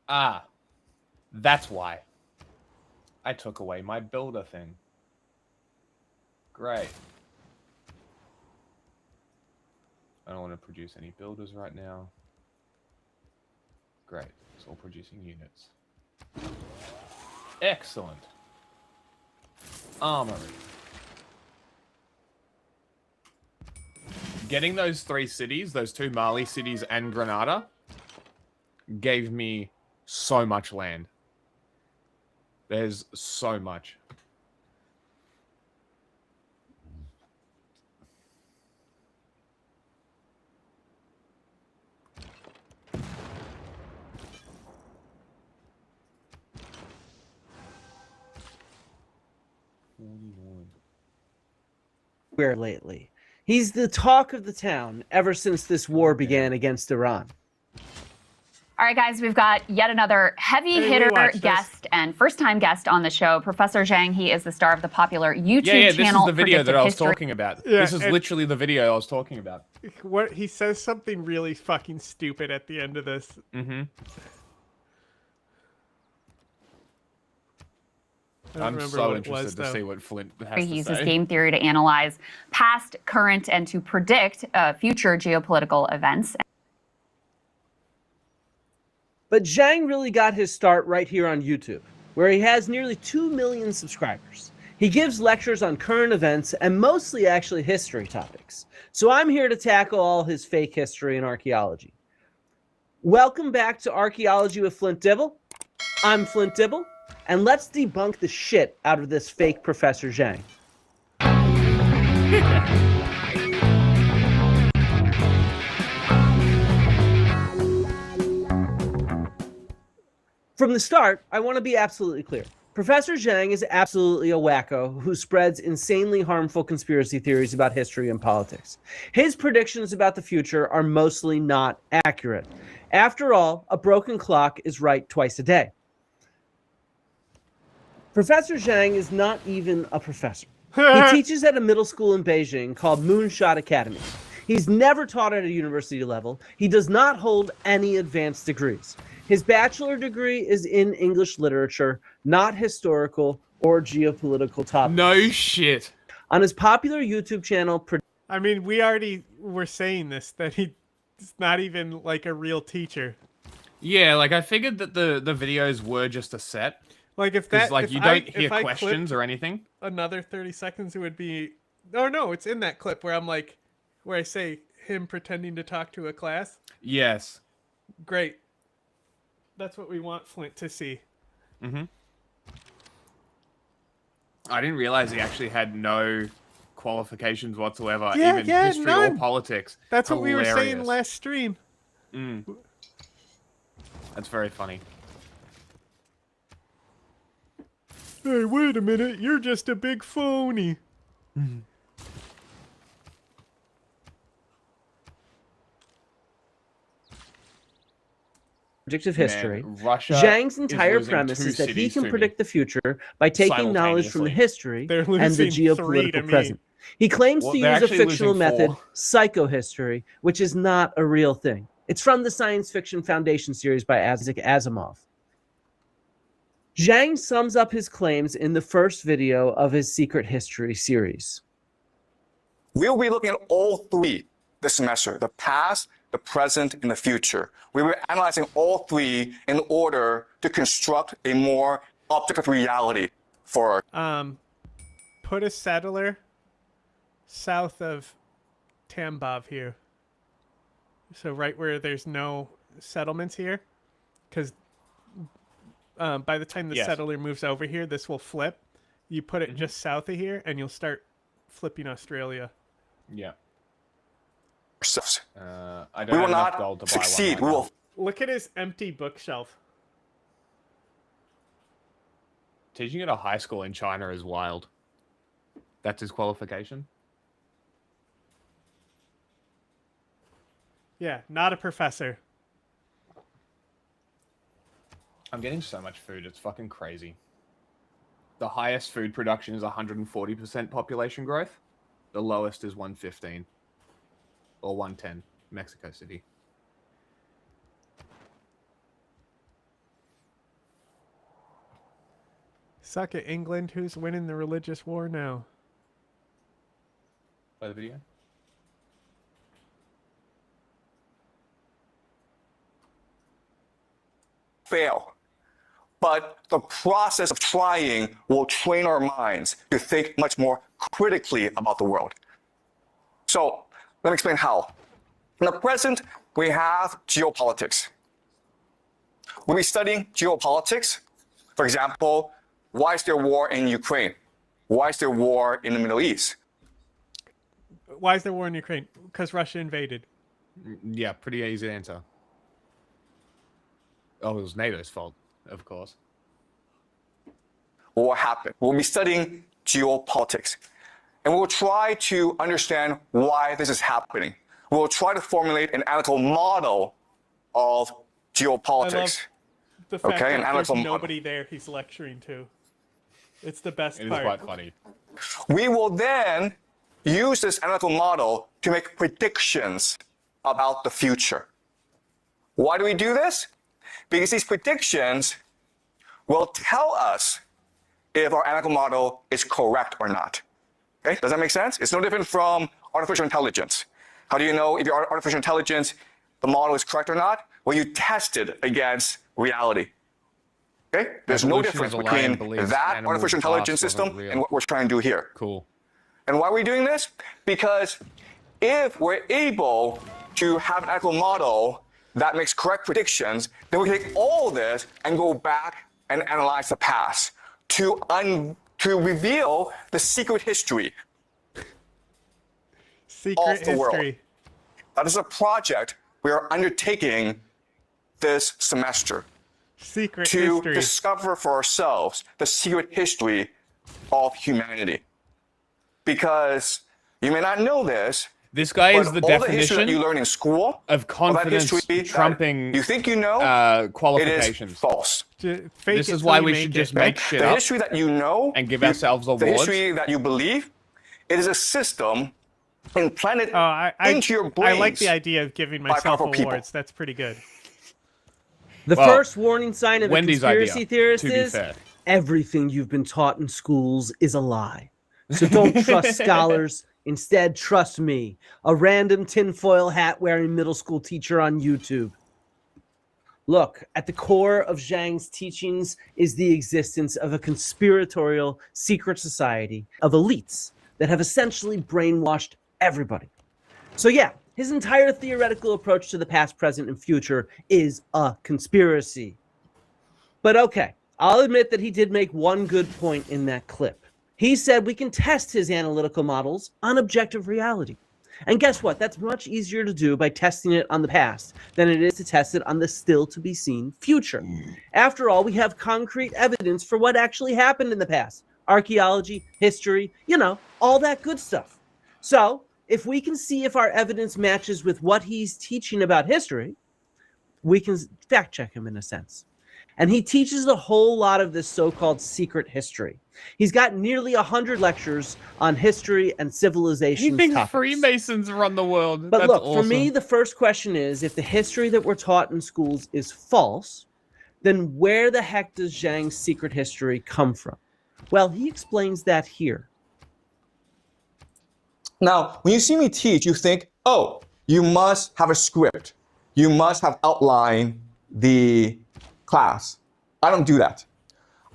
Ah, that's why. I took away my builder thing. Great. I don't want to produce any builders right now. Great. It's all producing units. Excellent. Armory. Getting those 3 cities, those 2 Mali cities and Granada, gave me so much land. There's so much. where lately. He's the talk of the town ever since this war began against Iran. All right, guys, we've got yet another heavy hitter guest and first-time guest on the show, Professor Zhang. He is the star of the popular YouTube this channel. is the video that I was History. talking about. Yeah, this is literally the video I was talking about. What he says something really fucking stupid at the end of this. Mm-hmm. I'm so interested to see what Flint has He to uses say. game theory to analyze past, current, and to predict future geopolitical events. But Zhang really got his start right here on YouTube, where he has nearly 2 million subscribers. He gives lectures on current events and mostly actually history topics. So I'm here to tackle all his fake history and archaeology. Welcome back to Archaeology with Flint Dibble. I'm Flint Dibble, and let's debunk the shit out of this fake Professor Zhang. From the start, I want to be absolutely clear. Professor Zhang is absolutely a wacko who spreads insanely harmful conspiracy theories about history and politics. His predictions about the future are mostly not accurate. After all, a broken clock is right twice a day. Professor Zhang is not even a professor. He teaches at a middle school in Beijing called Moonshot Academy. He's never taught at a university level. He does not hold any advanced degrees. His bachelor degree is in English literature, not historical or geopolitical topics. No shit. On his popular YouTube channel... I mean, we already were saying this, that he's not even like a real teacher. Yeah, like I figured that the videos were just a set. Like if that, like if you I- don't hear if I questions clipped or anything. Another 30 seconds, it would be. Oh no, it's in that clip where I'm like, where I say him pretending to talk to a class. Yes. Great. That's what we want Flint to see. Mm-hmm. I didn't realize he actually had no qualifications whatsoever, even history or none. politics. That's what we were saying Hilarious. last stream. Mm. That's very funny. Hey, wait a minute, you're just a big phony. Predictive history. Russia Zhang's is entire losing premise 2 is that he cities can to me predict the future by taking knowledge from the history They're and the losing 3 to geopolitical me. present. He claims Well, to they're use a actually fictional losing method, 4. psychohistory, which is not a real thing. It's from the Science Fiction Foundation series by Isaac Asimov. Zhang sums up his claims in the first video of his Secret History series. We'll be looking at all 3 this semester, the past, the present, and the future. We were analyzing all 3 in order to construct a more objective reality for Put a settler south of Tambov here. So right where there's no settlements here, because by the time the settler moves over here, this will flip. You put it just south of here, and you'll start flipping Australia. Yeah. I don't we will have enough not gold to buy succeed. one We right will. Look at his empty bookshelf. Teaching at a high school in China is wild. That's his qualification? Yeah, not a professor. I'm getting so much food, it's fucking crazy. The highest food production is 140% population growth. The lowest is 115. Or 110, Mexico City. Suck it, England. Who's winning the religious war now? Play the video. Fail. But the process of trying will train our minds to think much more critically about the world. So let me explain how. In the present, we have geopolitics. We'll be studying geopolitics. For example, why is there war in Ukraine? Why is there war in the Middle East? Why is there war in Ukraine? Because Russia invaded. Yeah, pretty easy answer. Oh, it was NATO's fault, of course. What happened? We'll be studying geopolitics. And we'll try to understand why this is happening. We'll try to formulate an analytical model of geopolitics. The fact that an there's analytical model. nobody there he's lecturing to. It's the best It is part. quite funny. We will then use this analytical model to make predictions about the future. Why do we do this? Because these predictions will tell us if our analytical model is correct or not. Okay, does that make sense? It's no different from artificial intelligence. How do you know if your artificial intelligence, the model is correct or not? Well, you test it against reality. Okay? There's no difference between that artificial intelligence system and what we're trying to do here. Cool. And why are we doing this? Because if we're able to have an analytical model that makes correct predictions, then we can take all this and go back and analyze the past to reveal the secret history of the world. That is a project we are undertaking this semester. Secret to history. discover for ourselves the secret history of humanity. Because you may not know this. This guy is the all definition the history that you learn in school of confidence history trumping you think you know qualifications. It is false. This is why we should just make shit the up history that you know and give ourselves awards. The history that you believe, it is a system implanted into your brains. I like the idea of giving by myself powerful people. awards. That's pretty good. The first warning sign of Wendy's a conspiracy idea, theorist to be is fair. everything you've been taught in schools is a lie. So don't trust scholars. Instead, trust me, a random tinfoil hat wearing middle school teacher on YouTube. Look, at the core of Zhang's teachings is the existence of a conspiratorial secret society of elites that have essentially brainwashed everybody. So yeah, his entire theoretical approach to the past, present, and future is a conspiracy. But okay, I'll admit that he did make one good point in that clip. He said we can test his analytical models on objective reality. And guess what? That's much easier to do by testing it on the past than it is to test it on the still-to-be-seen future. After all, we have concrete evidence for what actually happened in the past. Archaeology, history, all that good stuff. So, if we can see if our evidence matches with what he's teaching about history, we can fact-check him in a sense. And he teaches a whole lot of this so-called secret history. He's got nearly 100 lectures on history and civilization. He thinks Freemasons run the world. But That's look, awesome. for me, the first question is, if the history that we're taught in schools is false, then where the heck does Zhang's secret history come from? Well, he explains that here. Now, when you see me teach, you think, oh, you must have a script. You must have outlined the class. I don't do that.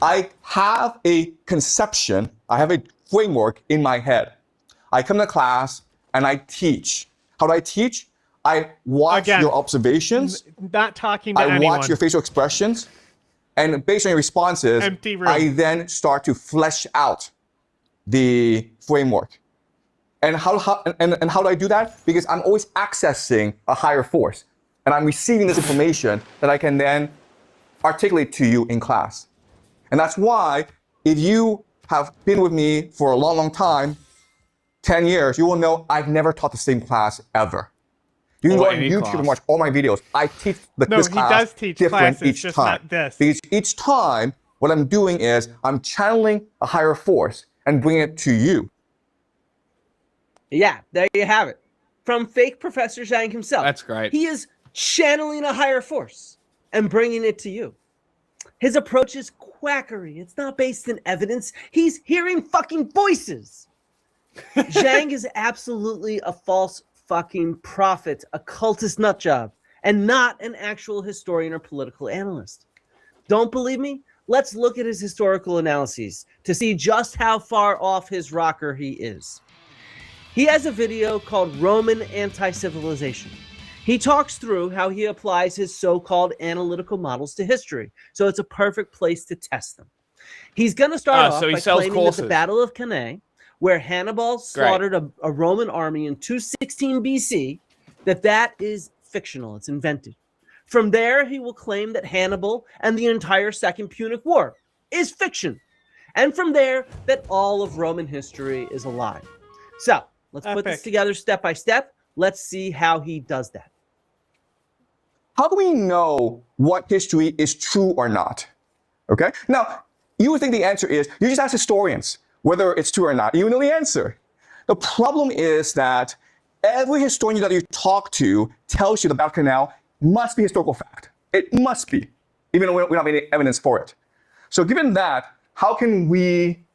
I have a conception, I have a framework in my head. I come to class and I teach. How do I teach? I watch your observations. Not talking to I anyone. watch your facial expressions. And based on your responses, Empty room. I then start to flesh out the framework. And how do I do that? Because I'm always accessing a higher force. And I'm receiving this information that I can then articulate to you in class. And that's why if you have been with me for a long, long time, 10 years, you will know I've never taught the same class ever. You can go on YouTube and watch all my videos. I teach this class does teach different classes, each just time. not this. Because each time, what I'm doing is I'm channeling a higher force and bringing it to you. Yeah, there you have it. From fake Professor Zhang himself. That's great. He is channeling a higher force and bringing it to you. His approach is quackery. It's not based in evidence. He's hearing fucking voices. Zhang is absolutely a false fucking prophet, a cultist nutjob, and not an actual historian or political analyst. Don't believe me? Let's look at his historical analyses to see just how far off his rocker he is. He has a video called Roman Anti-Civilization. He talks through how he applies his so-called analytical models to history, so it's a perfect place to test them. He's going to start off by claiming that the Battle of Cannae, where Hannibal slaughtered a Roman army in 216 BC, that is fictional, it's invented. From there, he will claim that Hannibal and the entire Second Punic War is fiction. And from there, that all of Roman history is a lie. So, let's put this together step by step. Let's see how he does that. How do we know what history is true or not? Okay? Now, you would think the answer is, you just ask historians whether it's true or not. You know the answer. The problem is that every historian that you talk to tells you the Battle of Canal must be historical fact. It must be, even though we don't have any evidence for it. So given that, how can we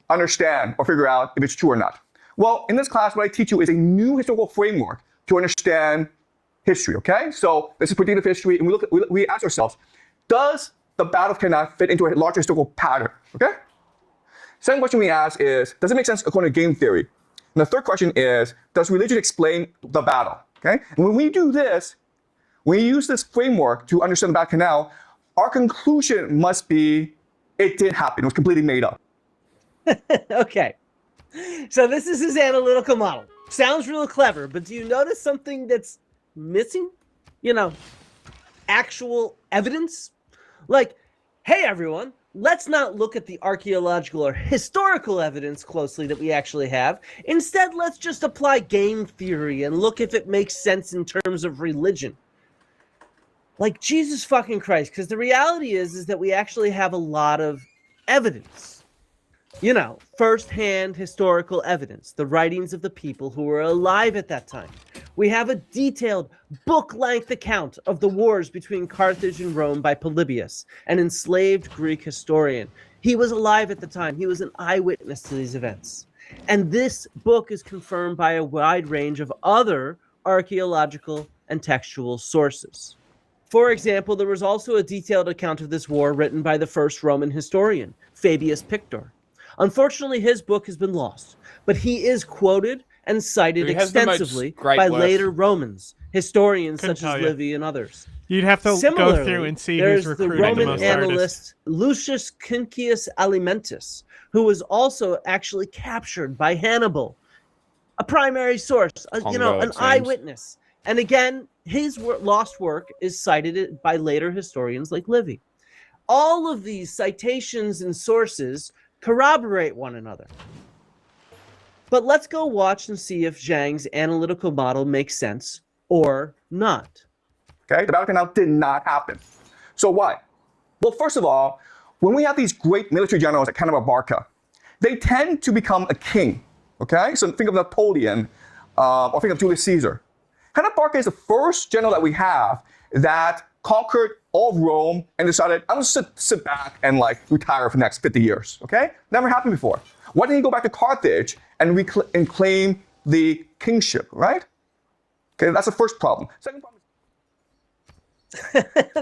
understand or figure out if it's true or not? Well, in this class, what I teach you is a new historical framework to understand history, okay? So this is predictive history, and we ask ourselves, does the Battle of Canal fit into a larger historical pattern, okay? Second question we ask is, does it make sense according to game theory? And the third question is, does religion explain the battle, okay? And when we do this, when we use this framework to understand the Battle of Canal, our conclusion must be, it did happen, it was completely made up. Okay. So this is his analytical model. Sounds real clever, but do you notice something that's missing? You know, actual evidence? Like, hey everyone, let's not look at the archaeological or historical evidence closely that we actually have. Instead, let's just apply game theory and look if it makes sense in terms of religion. Like, Jesus fucking Christ, because the reality is that we actually have a lot of evidence. You know, first-hand historical evidence, the writings of the people who were alive at that time. We have a detailed book-length account of the wars between Carthage and Rome by Polybius, an enslaved Greek historian. He was alive at the time. He was an eyewitness to these events. And this book is confirmed by a wide range of other archaeological and textual sources. For example, there was also a detailed account of this war written by the first Roman historian, Fabius Pictor. Unfortunately, his book has been lost, but he is quoted and cited extensively by later Romans, historians such as Livy and others. You'd have to go through and see who's recruiting the most Roman analyst artists. Lucius Quinctius Alimentus, who was also actually captured by Hannibal, a primary source, an eyewitness. And again, his lost work is cited by later historians like Livy. All of these citations and sources corroborate one another. But let's go watch and see if Zhang's analytical model makes sense or not. Okay, the Battle of Canal did not happen. So why? Well, first of all, when we have these great military generals like Hannibal Barca, they tend to become a king, okay? So think of Napoleon, or think of Julius Caesar. Hannibal Barca is the first general that we have that conquered all of Rome and decided, I'm gonna sit back and like retire for the next 50 years, okay? Never happened before. Why didn't he go back to Carthage and claim the kingship, right? Okay, that's the first problem. Second problem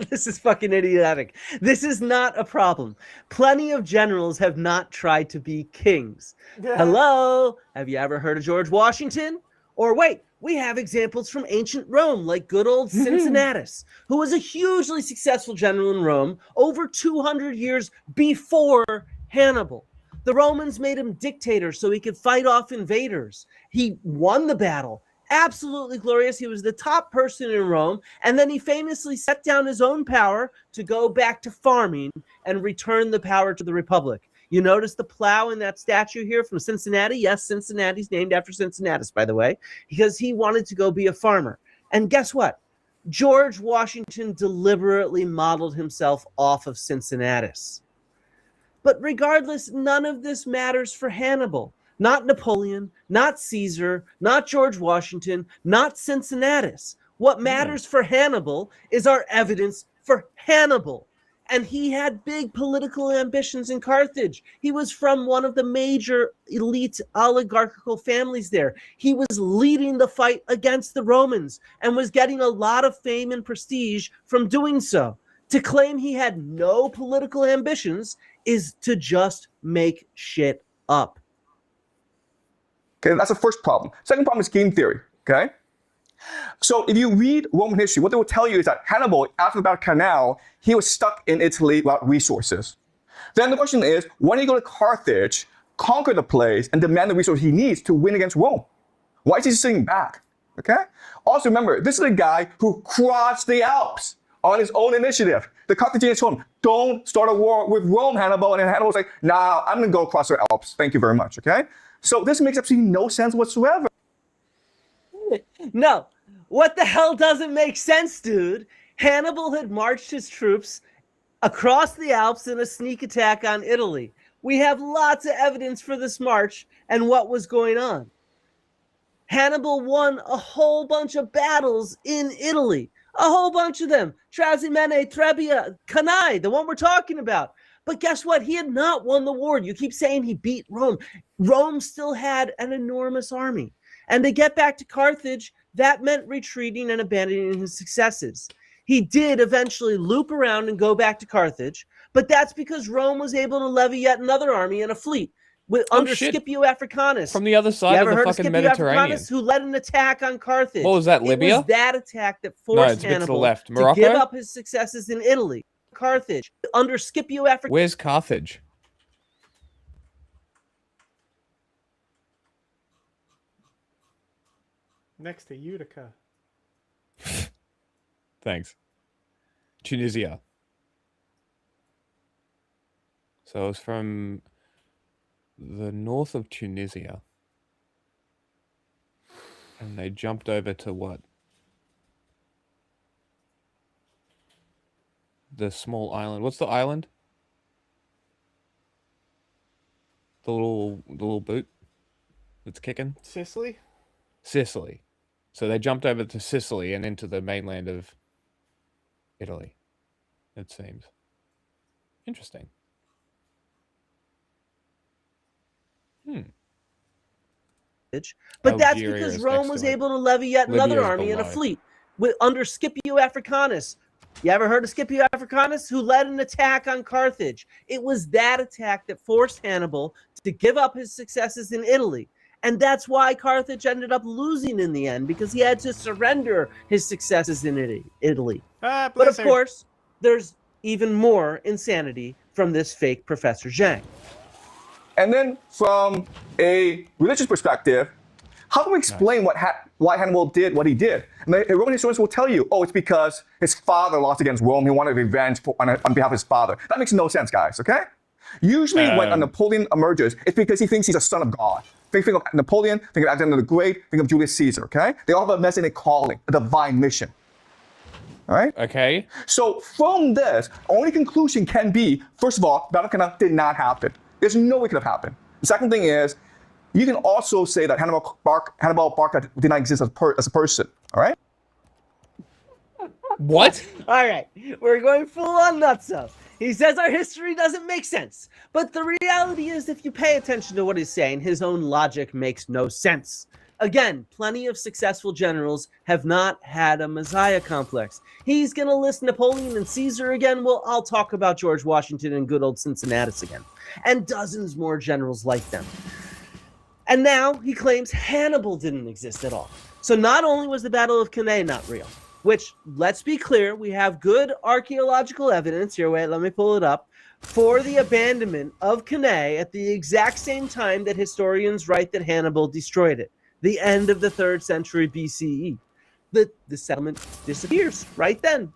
This is fucking idiotic. This is not a problem. Plenty of generals have not tried to be kings. Hello? Have you ever heard of George Washington? Or wait, we have examples from ancient Rome, like good old Cincinnatus, who was a hugely successful general in Rome over 200 years before Hannibal. The Romans made him dictator so he could fight off invaders. He won the battle. Absolutely glorious. He was the top person in Rome. And then he famously set down his own power to go back to farming and return the power to the Republic. You notice the plow in that statue here from Cincinnati? Yes, Cincinnati's named after Cincinnatus, by the way, because he wanted to go be a farmer. And guess what? George Washington deliberately modeled himself off of Cincinnatus. But regardless, none of this matters for Hannibal. Not Napoleon, not Caesar, not George Washington, not Cincinnatus. What matters for Hannibal is our evidence for Hannibal. And he had big political ambitions in Carthage. He was from one of the major elite oligarchical families there. He was leading the fight against the Romans and was getting a lot of fame and prestige from doing so. To claim he had no political ambitions is to just make shit up. Okay, that's the first problem. Second problem is game theory, okay? So if you read Roman history, what they will tell you is that Hannibal, after the Battle of Canal, he was stuck in Italy without resources. Then the question is, why don't you go to Carthage, conquer the place, and demand the resources he needs to win against Rome? Why is he sitting back, okay? Also remember, this is a guy who crossed the Alps on his own initiative. The Carthaginians told him, don't start a war with Rome, Hannibal. And Hannibal was like, nah, I'm gonna go across the Alps. Thank you very much, okay? So this makes absolutely no sense whatsoever. No, what the hell doesn't make sense, dude? Hannibal had marched his troops across the Alps in a sneak attack on Italy. We have lots of evidence for this march and what was going on. Hannibal won a whole bunch of battles in Italy. A whole bunch of them. Trasimene, Trebia, Cannae, the one we're talking about. But guess what? He had not won the war. You keep saying he beat Rome. Rome still had an enormous army. And to get back to Carthage, that meant retreating and abandoning his successes. He did eventually loop around and go back to Carthage, but that's because Rome was able to levy yet another army and a fleet under Scipio Africanus. From the other side of the fucking Mediterranean. Africanus, who led an attack on Carthage. What was that, Libya? It was that attack that forced Hannibal to give up his successes in Italy. Carthage, under Scipio Africanus. Where's Carthage? Next to Utica. Thanks. Tunisia. So it's from the north of Tunisia. And they jumped over to what? The small island. What's the island? The little boot that's kicking? Sicily? Sicily. So they jumped over to Sicily and into the mainland of Italy, it seems. Interesting. But that's because Rome was able to levy yet another army and a fleet under Scipio Africanus. You ever heard of Scipio Africanus, who led an attack on Carthage? It was that attack that forced Hannibal to give up his successes in Italy. And that's why Carthage ended up losing in the end, because he had to surrender his successes in Italy. But of course, there's even more insanity from this fake Professor Zhang. And then from a religious perspective, how do we explain why Hannibal did what he did? And the Roman historians will tell you, oh, it's because his father lost against Rome. He wanted revenge on behalf of his father. That makes no sense, guys, okay? Usually when a Napoleon emerges, it's because he thinks he's a son of God. Think of Napoleon, think of Alexander the Great, think of Julius Caesar, okay? They all have a messianic calling, a divine mission. All right? Okay. So from this, only conclusion can be, first of all, Battle of Cannae did not happen. There's no way it could have happened. The second thing is, you can also say that Hannibal Barca did not exist as a person. All right? What? All right, we're going full on nutso. He says our history doesn't make sense. But the reality is, if you pay attention to what he's saying, his own logic makes no sense. Again, plenty of successful generals have not had a messiah complex. He's going to list Napoleon and Caesar again. Well, I'll talk about George Washington and good old Cincinnatus again. And dozens more generals like them. And now he claims Hannibal didn't exist at all. So not only was the Battle of Cannae not real, which, let's be clear, we have good archaeological evidence here. Wait, let me pull it up. For the abandonment of Cannae at the exact same time that historians write that Hannibal destroyed it, the end of the 3rd century BCE. The settlement disappears right then.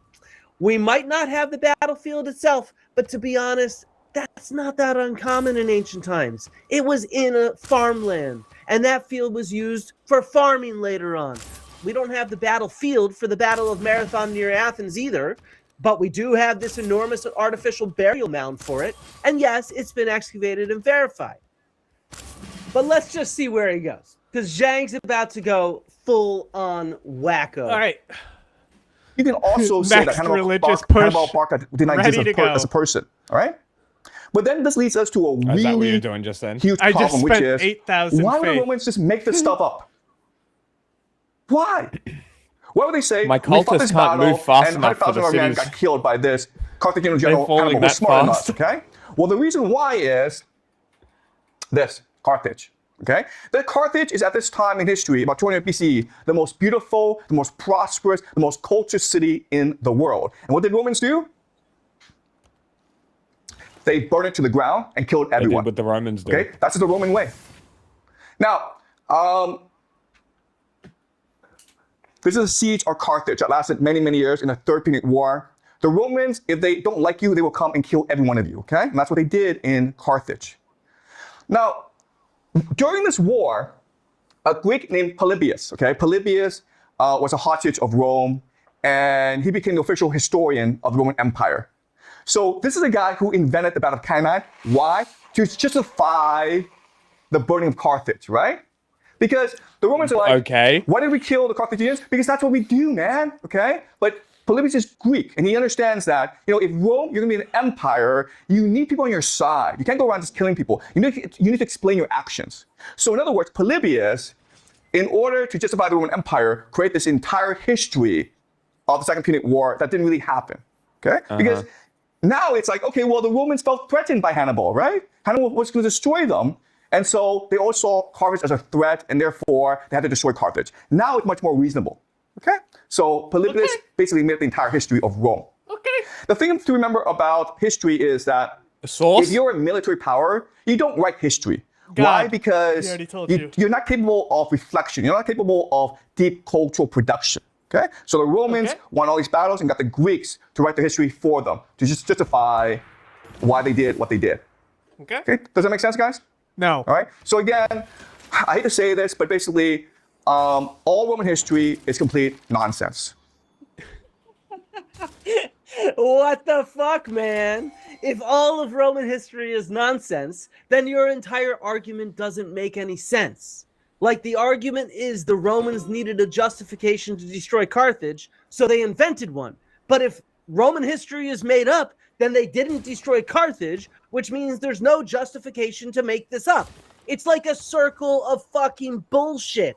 We might not have the battlefield itself, but to be honest, that's not that uncommon in ancient times. It was in a farmland, and that field was used for farming later on. We don't have the battlefield for the Battle of Marathon near Athens either, but we do have this enormous artificial burial mound for it. And yes, it's been excavated and verified. But let's just see where he goes, because Zhang's about to go full on wacko. All right. You can also say that Hannibal Barca did not exist as a person. All right? But then this leads us to a Is that what really you're doing just then? huge I just problem, which spent is 8,000 why would the faith. Romans just make this stuff up? Why? Why would they say My we fought cultists this can't battle move fast and enough for 100,000 the of our men cities. got killed by this Carthaginian general falling Hannibal was that smart fast. enough, okay? Well, the reason why is this, Carthage, okay? That Carthage is at this time in history, about 200 BCE, the most beautiful, the most prosperous, the most cultured city in the world. And what did Romans do? They burned it to the ground and killed They everyone. did what the Romans do. Okay, that's the Roman way. Now, this is a siege of Carthage that lasted many, many years in the 3rd Punic War. The Romans, if they don't like you, they will come and kill every one of you, okay? And that's what they did in Carthage. Now, during this war, a Greek named Polybius, okay? Polybius was a hostage of Rome, and he became the official historian of the Roman Empire. So this is a guy who invented the Battle of Cannae. Why? To justify the burning of Carthage, right? Because the Romans are like, okay, why did we kill the Carthaginians? Because that's what we do, man, okay? But Polybius is Greek, and he understands that, you know, if Rome, you're gonna be an empire, you need people on your side. You can't go around just killing people. You need to explain your actions. So in other words, Polybius, in order to justify the Roman Empire, create this entire history of the 2nd Punic War that didn't really happen, okay? Because now it's like, okay, well, the Romans felt threatened by Hannibal, right? Hannibal was going to destroy them. And so they all saw Carthage as a threat, and therefore they had to destroy Carthage. Now it's much more reasonable, okay? So Polybius basically made the entire history of Rome. Okay. The thing to remember about history is that if you're a military power, you don't write history. Why? Because you're not capable of reflection. You're not capable of deep cultural production. Okay? So the Romans won all these battles and got the Greeks to write the history for them, to just justify why they did what they did. Okay? Does that make sense, guys? No. All right? So again, I hate to say this, but basically, all Roman history is complete nonsense. What the fuck, man? If all of Roman history is nonsense, then your entire argument doesn't make any sense. Like, the argument is the Romans needed a justification to destroy Carthage, so they invented one. But if Roman history is made up, then they didn't destroy Carthage, which means there's no justification to make this up. It's like a circle of fucking bullshit.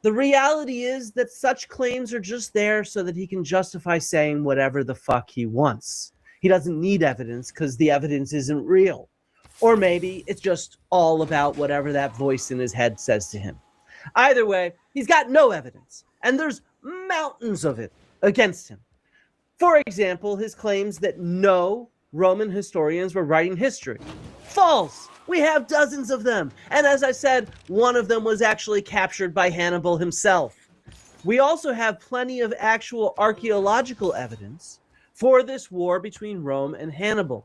The reality is that such claims are just there so that he can justify saying whatever the fuck he wants. He doesn't need evidence because the evidence isn't real. Or maybe it's just all about whatever that voice in his head says to him. Either way, he's got no evidence, and there's mountains of it against him. For example, his claims that no Roman historians were writing history. False! We have dozens of them. And as I said, one of them was actually captured by Hannibal himself. We also have plenty of actual archaeological evidence for this war between Rome and Hannibal.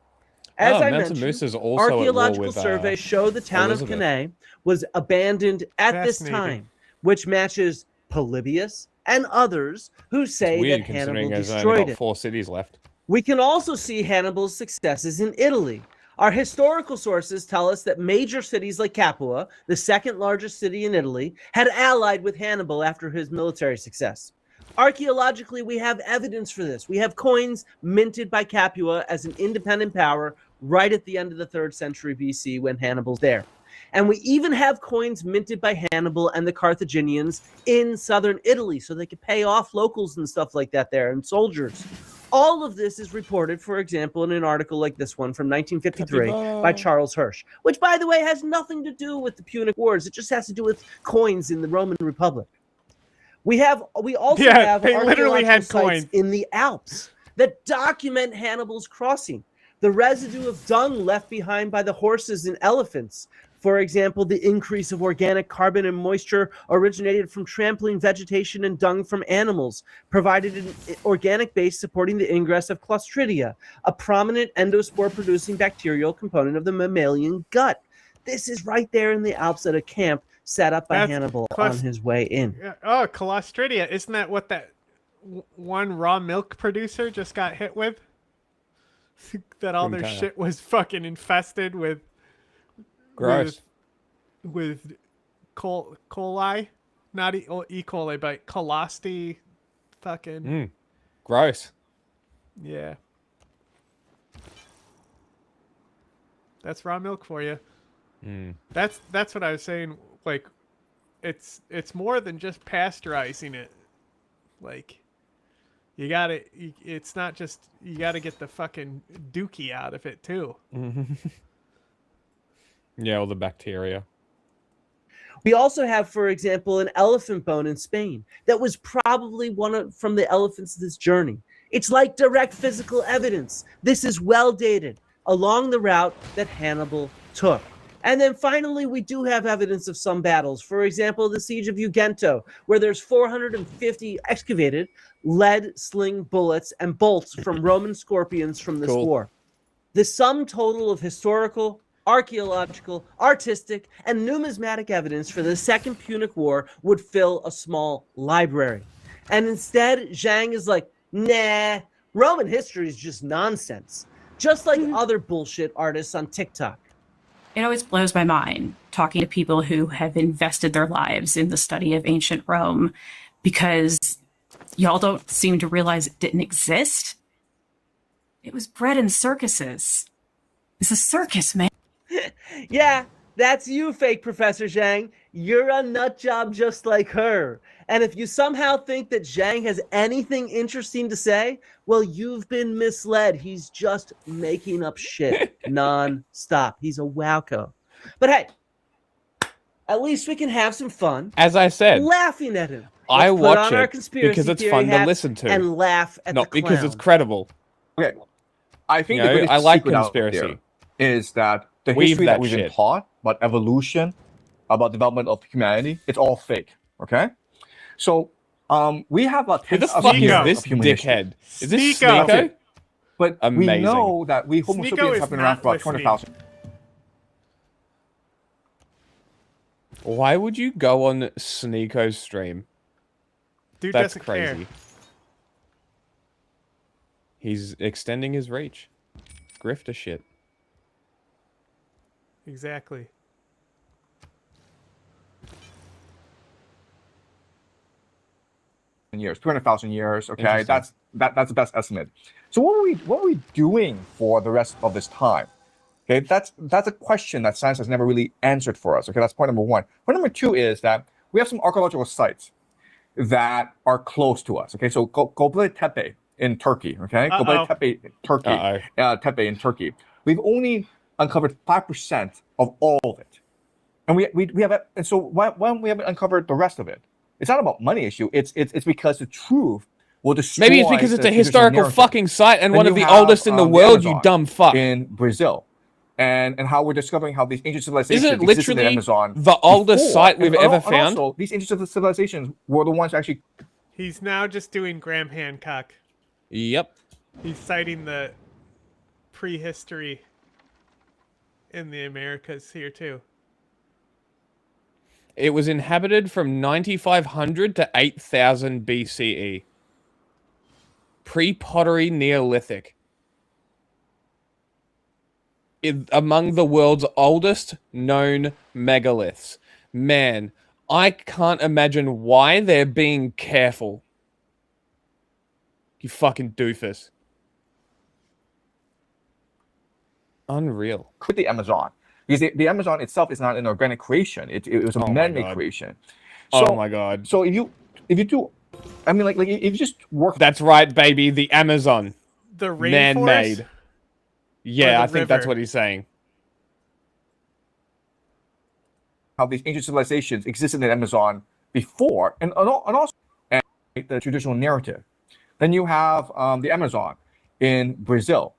As I mentioned, archaeological surveys show the town of Cannae was abandoned at this time, which matches Polybius and others who say Weird that considering Hannibal there's only destroyed got it. 4 cities left. We can also see Hannibal's successes in Italy. Our historical sources tell us that major cities like Capua, the second largest city in Italy, had allied with Hannibal after his military success. Archaeologically, we have evidence for this. We have coins minted by Capua as an independent power right at the end of the 3rd century BC when Hannibal's there. And we even have coins minted by Hannibal and the Carthaginians in southern Italy so they could pay off locals and stuff like that there and soldiers. All of this is reported, for example, in an article like this one from 1953 by Charles Hirsch, which, by the way, has nothing to do with the Punic Wars. It just has to do with coins in the Roman Republic. We also have they literally archaeological had sites coins. in the Alps that document Hannibal's crossing. The residue of dung left behind by the horses and elephants. For example, the increase of organic carbon and moisture originated from trampling vegetation and dung from animals, provided an organic base supporting the ingress of Clostridia, a prominent endospore-producing bacterial component of the mammalian gut. This is right there in the Alps at a camp set up by Hannibal on his way in. Oh, Clostridia. Isn't that what that one raw milk producer just got hit with? That all their Kinda. shit was fucking infested with Gross. with coli, not E. coli, but colosti, fucking. Gross. Yeah. That's raw milk for you. That's what I was saying. Like, it's more than just pasteurizing it. Like, you gotta. It's not just you gotta get the fucking dookie out of it too. Yeah, all the bacteria. We also have, for example, an elephant bone in Spain that was probably from the elephants of this journey. It's like direct physical evidence. This is well dated along the route that Hannibal took. And then finally, we do have evidence of some battles. For example, the siege of Ugento, where there's 450 excavated lead sling bullets and bolts from Roman scorpions from this war. The sum total of historical, archaeological, artistic, and numismatic evidence for the Second Punic War would fill a small library. And instead, Zhang is like, nah, Roman history is just nonsense. Just like other bullshit artists on TikTok. It always blows my mind talking to people who have invested their lives in the study of ancient Rome because y'all don't seem to realize it didn't exist. It was bred in circuses. It's a circus, man. Yeah, that's you, fake Professor Zhang. You're a nut job just like her. And if you somehow think that Zhang has anything interesting to say, well, you've been misled. He's just making up shit non-stop. He's a wacko. But hey, at least we can have some fun. As I said, laughing at him. I Let's put watch on our it conspiracy because it's theory fun to hats listen to. and laugh at Not the because it's clown. credible. Okay, I think You the know, greatest I like secret out conspiracy. there is that the Weave history that that we've been shit. taught about evolution, about development of humanity, it's all fake. Okay, so we have about Who the 10,000 fuck is years this of human history. dickhead? Is this Sneeko. Sneeko? But Amazing. we know that we Homo Sneeko sapiens is have been around for not about 200,000. Why would you go on Sneeko's stream? Dude That's doesn't crazy. care. He's extending his reach. Grifter shit. Exactly. Years, 200,000 years. Okay, Interesting. that's the best estimate. So what are we doing for the rest of this time? Okay, that's a question that science has never really answered for us. Okay, that's point number one. Point number two is that we have some archaeological sites that are close to us. Okay, so Göbekli Tepe in Turkey. Okay, Göbekli Tepe, Turkey. Tepe in Turkey. We've only uncovered 5% of all of it, and we have. And so why we haven't uncovered the rest of it? It's not about money issue. It's because the truth will destroy. Maybe it's because it's the a traditional historical narrative. fucking site and Then one you of the have, oldest in the world, you Amazon dumb fuck. in Brazil, and how we're discovering how these ancient civilizations Isn't it existed in the literally Amazon the oldest before. site we've And ever and found? Also, these ancient civilizations were the ones who actually. He's now just doing Graham Hancock. Yep. He's citing the prehistory in the Americas here too. It was inhabited from 9500 to 8000 BCE. Pre-pottery Neolithic. Among the world's oldest known megaliths. Man, I can't imagine why they're being careful. You fucking doofus. Unreal. Quit the Amazon. Because the Amazon itself is not an organic creation. It was a man-made creation. So, oh my god. So if you do, I mean, like if you just work. That's right, baby. The Amazon. The rainforest. Man-made. Yeah, I think that's river? what he's saying. How these ancient civilizations existed in the Amazon before, and also the traditional narrative. Then you have the Amazon in Brazil,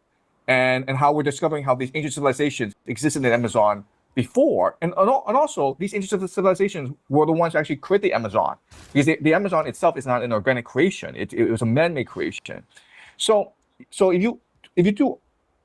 and how we're discovering how these ancient civilizations existed in the Amazon before, and also these ancient civilizations were the ones that actually created the Amazon, because the Amazon itself is not an organic creation; it was a man-made creation. So if you do,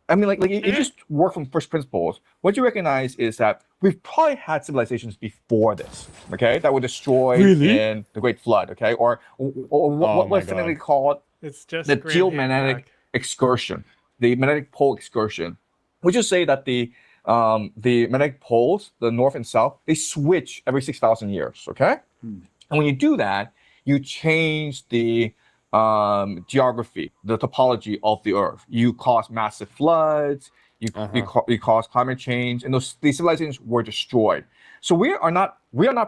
I mean, like if you just work from first principles, what you recognize is that we've probably had civilizations before this, okay, that were destroyed in the Great Flood, okay, or what's technically called it's just the Graham geomagnetic Hancock. excursion, the magnetic pole excursion. Which is say that the magnetic poles, the north and south, they switch every 6,000 years, okay? And when you do that, you change the geography, the topology of the Earth. You cause massive floods. You cause climate change, and these civilizations were destroyed. So we are not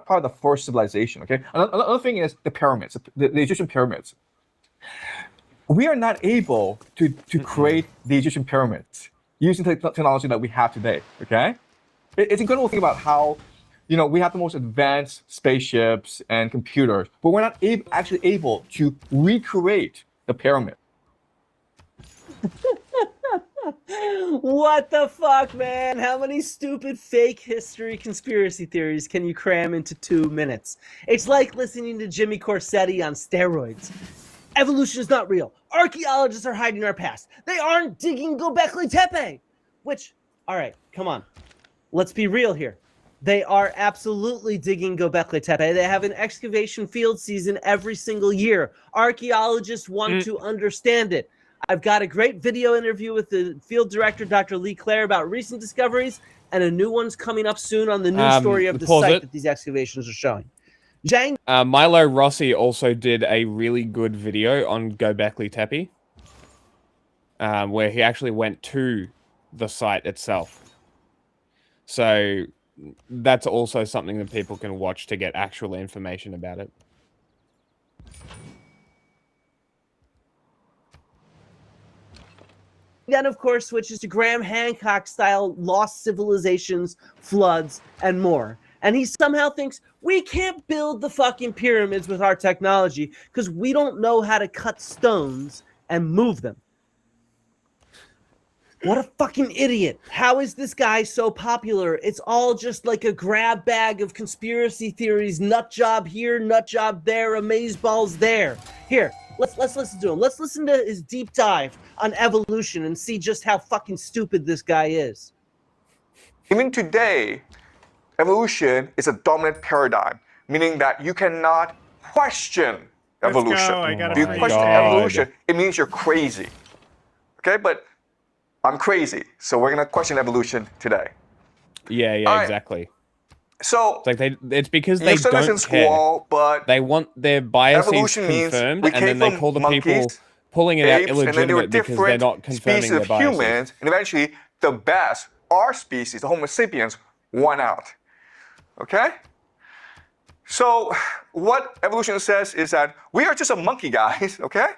part of the first civilization. Okay. Another thing is the pyramids, the Egyptian pyramids. We are not able to create the Egyptian pyramids using the technology that we have today. Okay. It's incredible to think about how, we have the most advanced spaceships and computers, but we're not actually able to recreate the pyramid. What the fuck, man? How many stupid fake history conspiracy theories can you cram into 2 minutes? It's like listening to Jimmy Corsetti on steroids. Evolution is not real. Archaeologists are hiding our past. They aren't digging Göbekli Tepe. Which, all right, come on. Let's be real here. They are absolutely digging Göbekli Tepe. They have an excavation field season every single year. Archaeologists want to understand it. I've got a great video interview with the field director, Dr. Lee Clare, about recent discoveries, and a new one's coming up soon on the news story of the site that these excavations are showing. Zhang. Milo Rossi also did a really good video on Göbekli Tepe, where he actually went to the site itself. So that's also something that people can watch to get actual information about it. Then, of course, switches to Graham Hancock-style lost civilizations, floods, and more. And he somehow thinks we can't build the fucking pyramids with our technology because we don't know how to cut stones and move them. What a fucking idiot. How is this guy so popular? It's all just like a grab bag of conspiracy theories. Nut job here, nut job there, amazeballs there. Here, let's listen to him. Let's listen to his deep dive on evolution and see just how fucking stupid this guy is. Even today, evolution is a dominant paradigm, meaning that you cannot question evolution. If you question evolution, it means you're crazy. Okay, but I'm crazy, so we're gonna question evolution today. Yeah, right. Exactly. So it's because they don't care. School, but they want their biases confirmed, and then they call the people pulling it out illegitimate because they're not confirming their biases. Humans, and eventually the best, our species, the Homo sapiens, won out. Okay? So what evolution says is that we are just a monkey, guys, okay?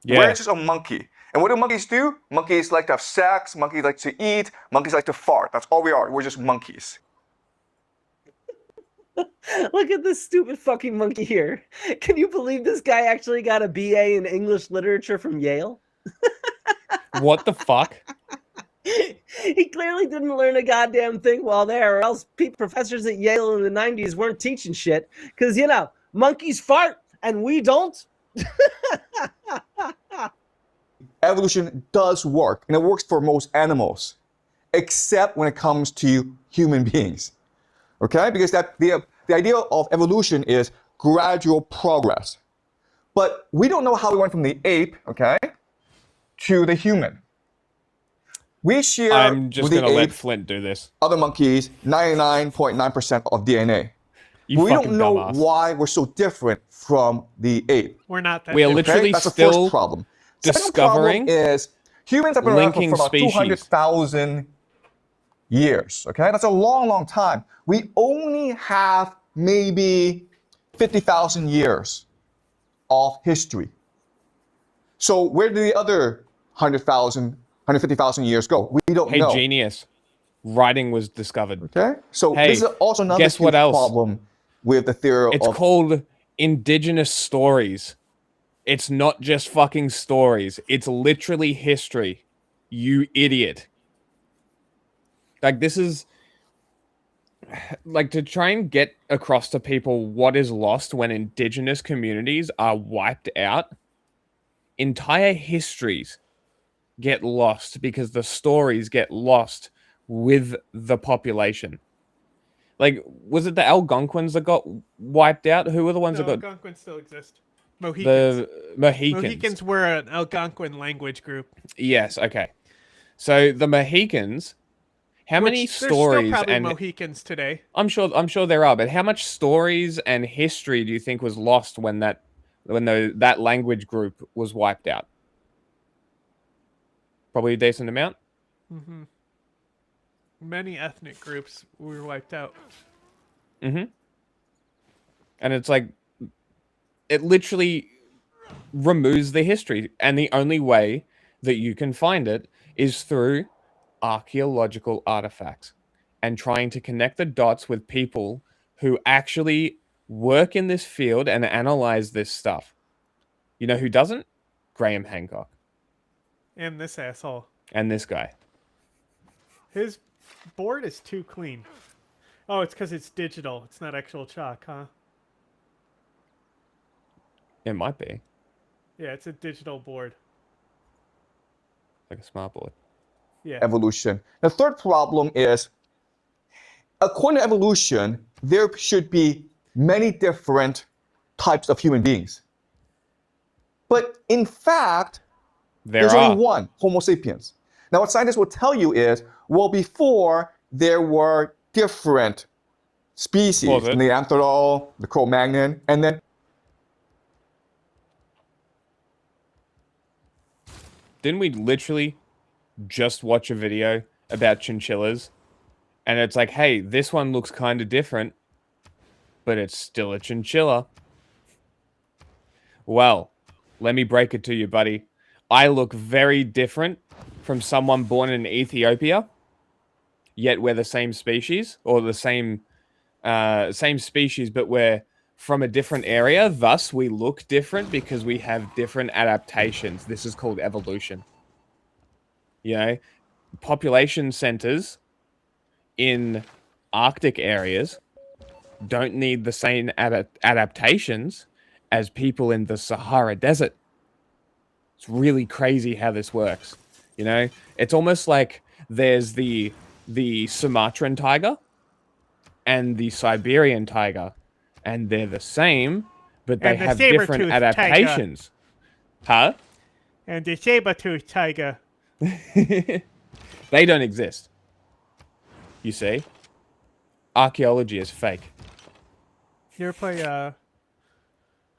Yeah. We're just a monkey. And what do monkeys do? Monkeys like to have sex, monkeys like to eat, monkeys like to fart. That's all we are. We're just monkeys. Look at this stupid fucking monkey here. Can you believe this guy actually got a BA in English literature from Yale? What the fuck? He clearly didn't learn a goddamn thing while there, or else professors at Yale in the 90s weren't teaching shit. Because, monkeys fart and we don't. Evolution does work, and it works for most animals, except when it comes to human beings. Okay? Because the idea of evolution is gradual progress. But we don't know how we went from the ape, okay, to the human. We share I'm just with the gonna let ape, Flint do this. other monkeys, 99.9% of DNA. You We fucking don't know dumbass. why we're so different from the ape. We're not that We are different. literally That's the still first problem. Second discovering problem is humans have been around for linking about species. 200,000 years. Okay, that's a long, long time. We only have maybe 50,000 years of history. So where do the other 100,000, 150,000 years go? We don't Hey, know. genius. Writing was discovered. Okay, so Hey, this is also another guess what huge else? problem with the theory It's of called indigenous stories. It's not just fucking stories. It's literally history. You idiot. Like, this is... Like, to try and get across to people what is lost when indigenous communities are wiped out, entire histories get lost because the stories get lost with the population. Like, was it the Algonquins that got wiped out? Who were the ones No, that got... Algonquins still exist. Mohicans. The Mohicans. Mohicans were an Algonquin language group. Yes, okay. So the Mohicans, how many There's still stories probably and Mohicans today. I'm sure there are, but how much stories and history do you think was lost when that language group was wiped out? Probably a decent amount. Mm-hmm. Many ethnic groups were wiped out. Mm-hmm. And it's like, it literally removes the history, and the only way that you can find it is through archaeological artifacts and trying to connect the dots with people who actually work in this field and analyze this stuff. You know who doesn't? Graham Hancock. And this asshole. And this guy. His board is too clean. Oh, it's because it's digital. It's not actual chalk, huh? It might be. Yeah, it's a digital board. Like a smart board. Yeah. evolution. The third problem is, according to evolution, there should be many different types of human beings. But in fact, there's only one, Homo sapiens. Now, what scientists will tell you is, well, before there were different species, the Neanderthal, the Cro-Magnon, and then didn't we literally just watch a video about chinchillas? And it's like, hey, this one looks kind of different, but it's still a chinchilla. Well, let me break it to you, buddy. I look very different from someone born in Ethiopia, yet we're the same species, or the same species, but we're from a different area. Thus, we look different because we have different adaptations. This is called evolution. You know, population centers in Arctic areas don't need the same adaptations as people in the Sahara Desert. It's really crazy how this works. You know, it's almost like there's the Sumatran tiger and the Siberian tiger, and they're the same, but they have different adaptations. Huh? And the saber-toothed tiger. They don't exist. You see? Archaeology is fake. You ever play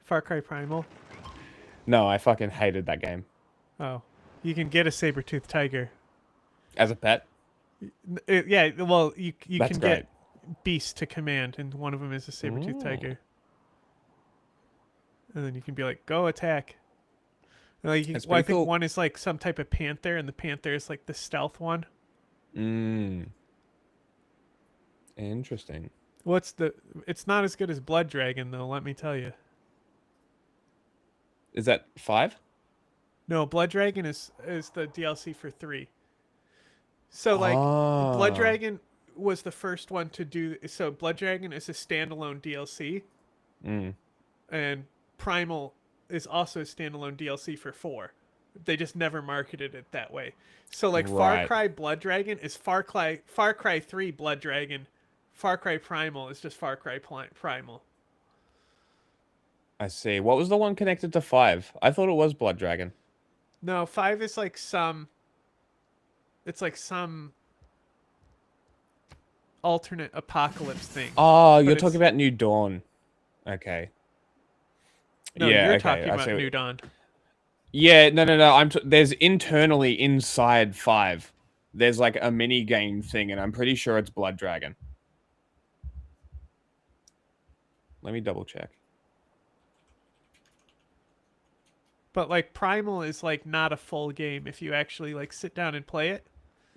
Far Cry Primal? No, I fucking hated that game. Oh. You can get a saber-toothed tiger. As a pet? Yeah, well, you That's can great. get beasts to command, and one of them is a saber-toothed tiger. And then you can be like, go attack. And like, That's well, I pretty think cool. one is like some type of panther, and the panther is like the stealth one. Interesting. It's not as good as Blood Dragon, though, let me tell you. Is that 5? No, Blood Dragon is the DLC for 3. So, like, Blood Dragon was the first one to do... So, Blood Dragon is a standalone DLC. And Primal is also a standalone DLC for 4. They just never marketed it that way. So, like, Far Right. Cry Blood Dragon is Far Cry 3 Blood Dragon Far Cry Primal is just Far Cry Primal. I see. What was the one connected to 5? I thought it was Blood Dragon. No, 5 is like some. It's like some alternate apocalypse thing. Oh, But you're it's- talking about New Dawn. Okay. No, yeah, you're okay, talking I about see what- New Dawn. Yeah, no. There's internally inside 5. There's like a mini game thing, and I'm pretty sure it's Blood Dragon. Let me double check. But like Primal is like not a full game if you actually like sit down and play it.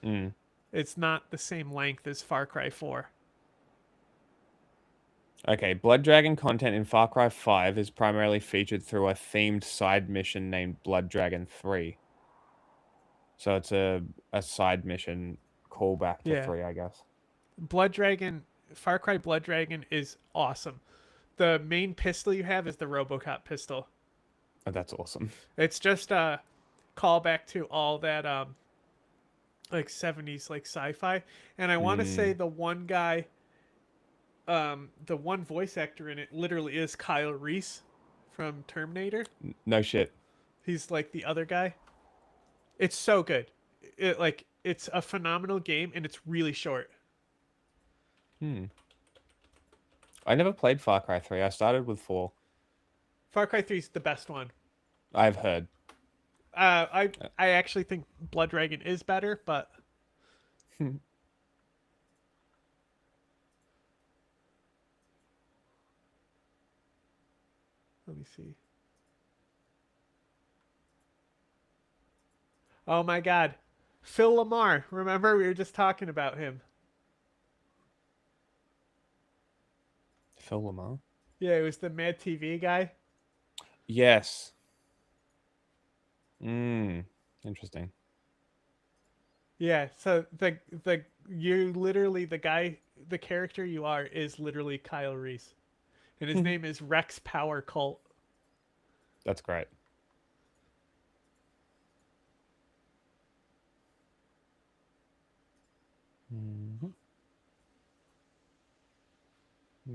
Mm. It's not the same length as Far Cry 4. Okay, Blood Dragon content in Far Cry 5 is primarily featured through a themed side mission named Blood Dragon 3. So it's a side mission callback to 3, I guess. Far Cry Blood Dragon is awesome. The main pistol you have is the RoboCop pistol. Oh, that's awesome. It's just a callback to all that like 70s like sci-fi. And I want to say the one guy, the one voice actor in it literally is Kyle Reese from Terminator. No shit. He's like the other guy. It's so good. It's a phenomenal game and it's really short. I never played Far Cry 3. I started with 4. Far Cry 3 is the best one. I've heard. I actually think Blood Dragon is better, but let me see. Oh my God, Phil Lamar. Remember we were just talking about him. Phil Lamar? Yeah, it was the Mad TV guy. Yes. Interesting. Yeah, so the character you are is literally Kyle Reese. And his name is Rex Power Cult. That's great.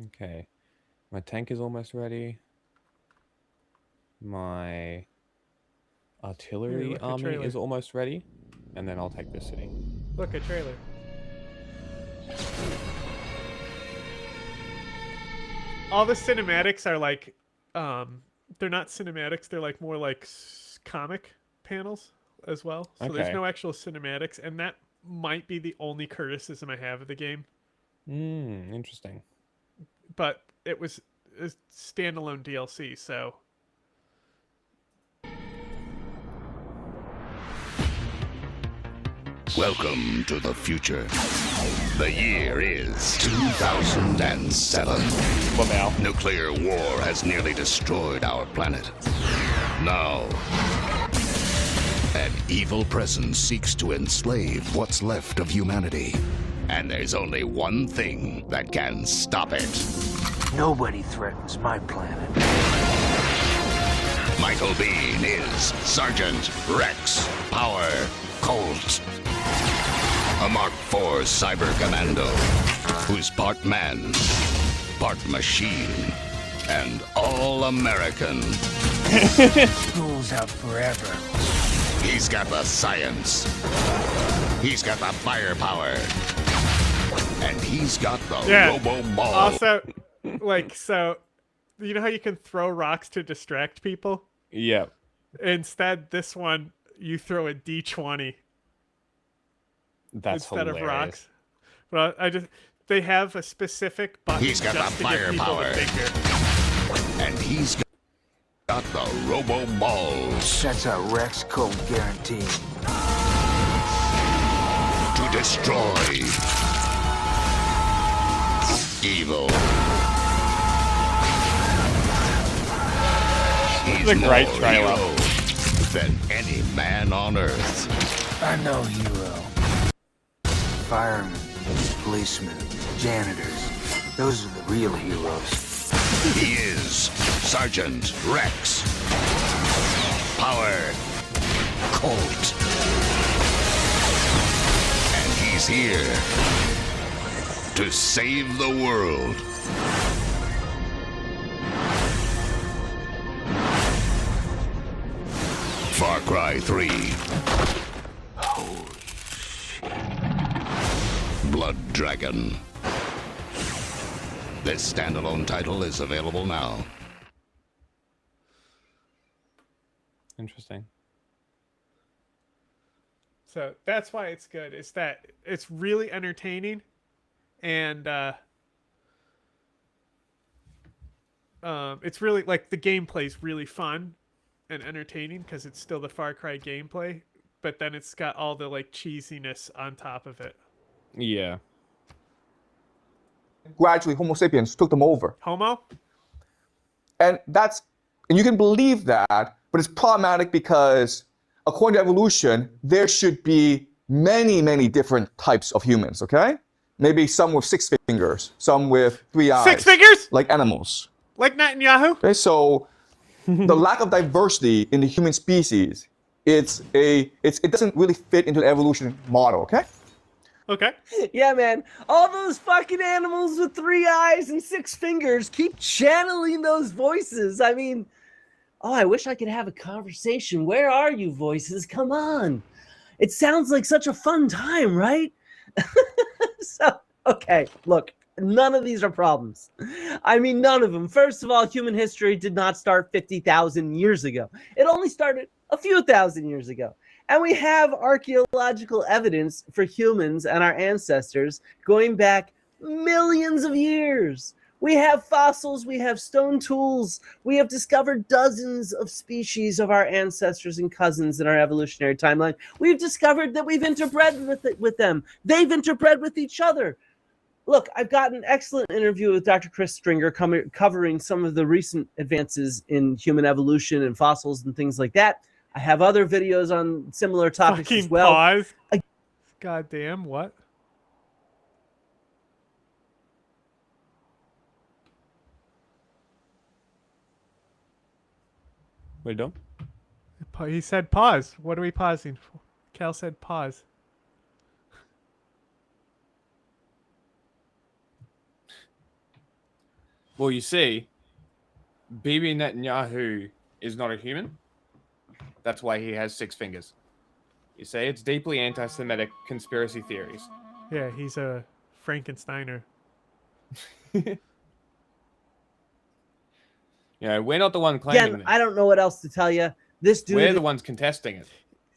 Okay. My tank is almost ready. My artillery look, a army trailer. is almost ready. And then I'll take this city. Look, a trailer. All the cinematics are like, they're not cinematics. They're like more like comic panels as well. So there's Okay. no actual cinematics, and that might be the only criticism I have of the game. Interesting. But it was a standalone DLC, so. Welcome to the future. The year is 2007. What now? Nuclear war has nearly destroyed our planet. Now, an evil presence seeks to enslave what's left of humanity. And there's only one thing that can stop it. Nobody threatens my planet. Michael Biehn is Sergeant Rex Power Colt. A Mark IV cyber commando who's part man, part machine, and all American. School's out forever. He's got the science. He's got the firepower. And he's got the robo-ball. Also, like, so, you know how you can throw rocks to distract people? Yeah. Instead, this one, you throw a D20. That's instead hilarious. of rocks. But they have a specific button. He's got just the to give people firepower. the finger. And he's got the robo-balls. That's a Rex code guarantee. To destroy evil. He's a great more trailer. hero than any man on Earth. I'm no hero. Firemen, policemen, janitors. Those are the real heroes. He is Sergeant Rex Power Colt. And he's here to save the world. Far Cry 3. Blood Dragon. This standalone title is available now. Interesting. So that's why it's good. It's that it's really entertaining, and it's really like the gameplay's really fun and entertaining because it's still the Far Cry gameplay, but then it's got all the like cheesiness on top of it. Yeah. Gradually, Homo sapiens took them over. Homo? And you can believe that, but it's problematic because according to evolution, there should be many, many different types of humans, okay? Maybe some with 6 fingers, some with 3 eyes. 6 fingers? Like animals. Like Netanyahu? Okay, so the lack of diversity in the human species, it doesn't really fit into the evolution model, okay? Okay. Yeah, man. All those fucking animals with 3 eyes and 6 fingers keep channeling those voices. I mean, oh, I wish I could have a conversation. Where are you, voices? Come on. It sounds like such a fun time, right? So, okay, look, none of these are problems. I mean, none of them. First of all, human history did not start 50,000 years ago. It only started a few thousand years ago. And we have archaeological evidence for humans and our ancestors going back millions of years. We have fossils, we have stone tools, we have discovered dozens of species of our ancestors and cousins in our evolutionary timeline. We've discovered that we've interbred with them. They've interbred with each other. Look, I've got an excellent interview with Dr. Chris Stringer covering some of the recent advances in human evolution and fossils and things like that. I have other videos on similar topics as well. Pause. Goddamn, what? We're done? He said pause. What are we pausing for? Cal said pause. Well, you see, Bibi Netanyahu is not a human. That's why he has 6 fingers. You see, it's deeply anti-Semitic conspiracy theories. Yeah, he's a Frankensteiner. Yeah, we're not the one claiming Again, this. I don't know what else to tell you. This dude. We're the ones contesting it.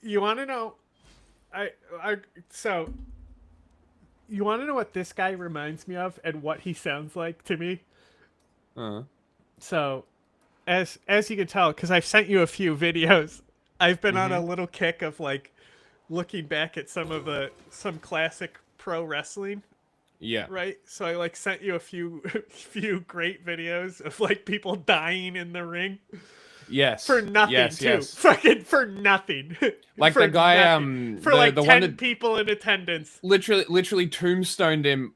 You want to know? So, you want to know what this guy reminds me of and what he sounds like to me? So, as you can tell, because I've sent you a few videos, I've been on a little kick of like looking back at some classic pro wrestling. Yeah. Right. So I like sent you a few great videos of like people dying in the ring. Yes. For nothing too. Yes. Fucking for nothing. Like for the guy nothing. For the like one 10 that people in attendance. literally tombstoned him.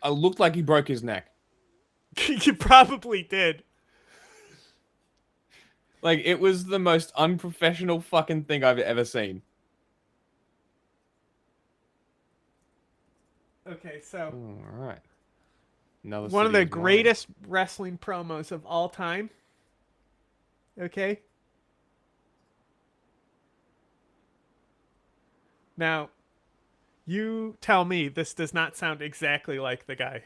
Looked like he broke his neck. You probably did. Like, it was the most unprofessional fucking thing I've ever seen. Okay, so all right. Another one of city the is mine. greatest wrestling promos of all time. Okay. Now, you tell me this does not sound exactly like the guy.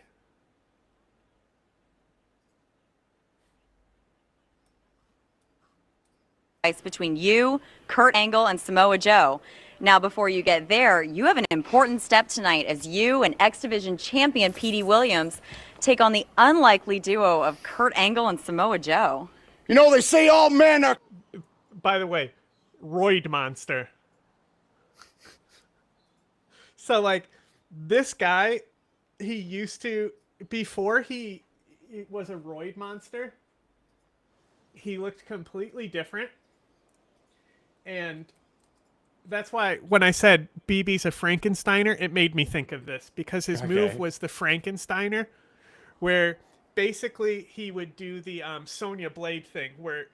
Between you, Kurt Angle, and Samoa Joe. Now, before you get there, you have an important step tonight as you and X Division champion Petey Williams take on the unlikely duo of Kurt Angle and Samoa Joe. You know, they say all men are... By the way, roid monster. So, like, this guy, he used to, before he was a roid monster, he looked completely different. And that's why when I said Bibi's a Frankensteiner, it made me think of this. Because his move was the Frankensteiner, where basically he would do the Sonya Blade thing, where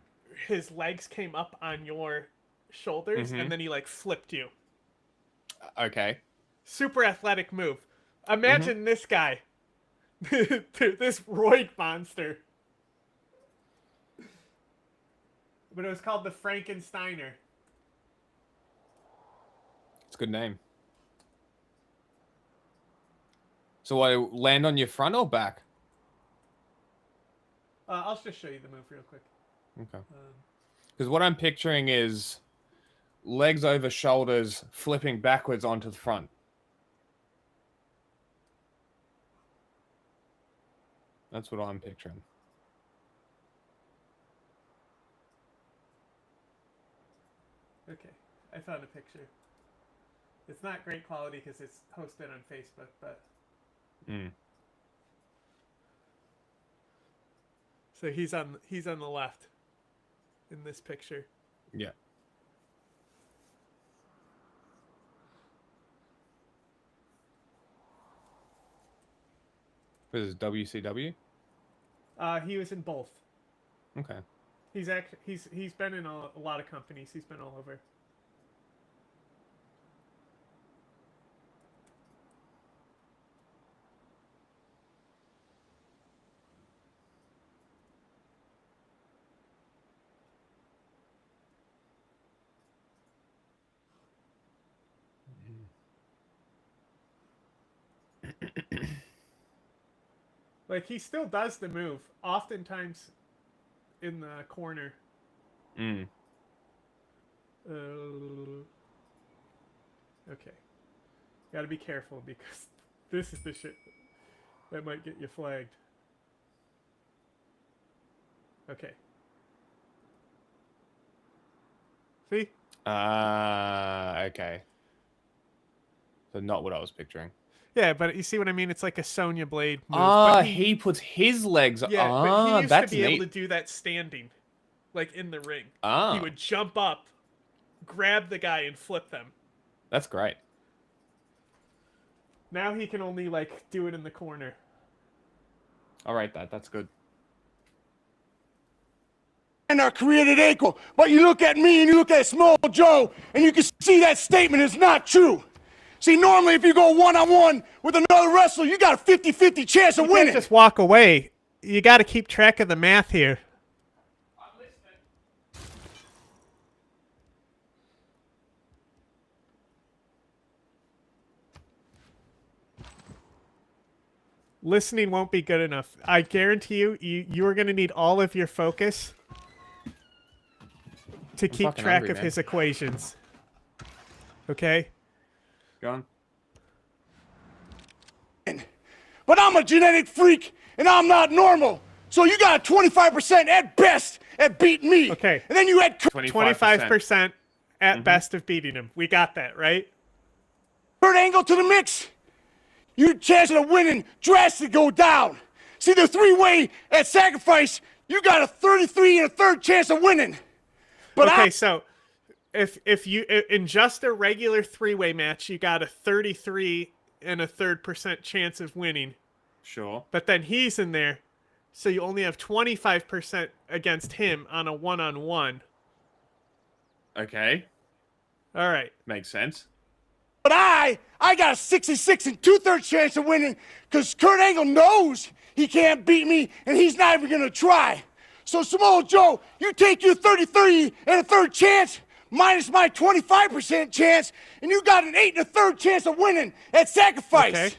his legs came up on your shoulders, and then he, like, flipped you. Okay. Super athletic move. Imagine this guy This Roig monster. But it was called the Frankensteiner. It's a good name. So I land on your front or back? I'll just show you the move real quick. Okay. Because what I'm picturing is legs over shoulders, flipping backwards onto the front. That's what I'm picturing. Okay, I found a picture. It's not great quality because it's hosted on Facebook, but... So he's on the left in this picture. Yeah. What is this, WCW? He was in both. Okay. He's been in a lot of companies. He's been all over. Like, he still does the move, oftentimes in the corner. Okay. Gotta be careful, because this is the shit that might get you flagged. Okay. See? Okay. So not what I was picturing. Yeah, but you see what I mean? It's like a Sonya Blade move. Ah, he puts his legs... Yeah, but he used that's to be neat. able to do that standing. Like, in the ring. Ah. He would jump up, grab the guy, and flip them. That's great. Now he can only, like, do it in the corner. All right, that's good. And are created equal, but you look at me and you look at Small Joe, and you can see that statement is not true. See, normally if you go one-on-one with another wrestler, you got a 50-50 chance of You winning. can't just walk away. You got to keep track of the math here. Listening won't be good enough. I guarantee you are going to need all of your focus to keep fucking track hungry, of man. his equations. Okay? Go on. But I'm a genetic freak, and I'm not normal. So you got a 25% at best at beating me. Okay. And then you had 25% at best of beating him. We got that, right? Kurt Angle to the mix. Your chances of winning drastically go down. See, the three-way at Sacrifice, you got a 33 and a third chance of winning. But okay, so if you in just a regular three-way match, you got a 33 and a third % chance of winning. Sure. But then he's in there, so you only have 25% against him on a one-on-one. Okay. All right. Makes sense. But I got a 66 and 2/3 chance of winning because Kurt Angle knows he can't beat me and he's not even going to try. So, Samoa Joe, you take your 33 and a third chance minus my 25% chance, and you got an 8 1/3 chance of winning at Sacrifice. Okay.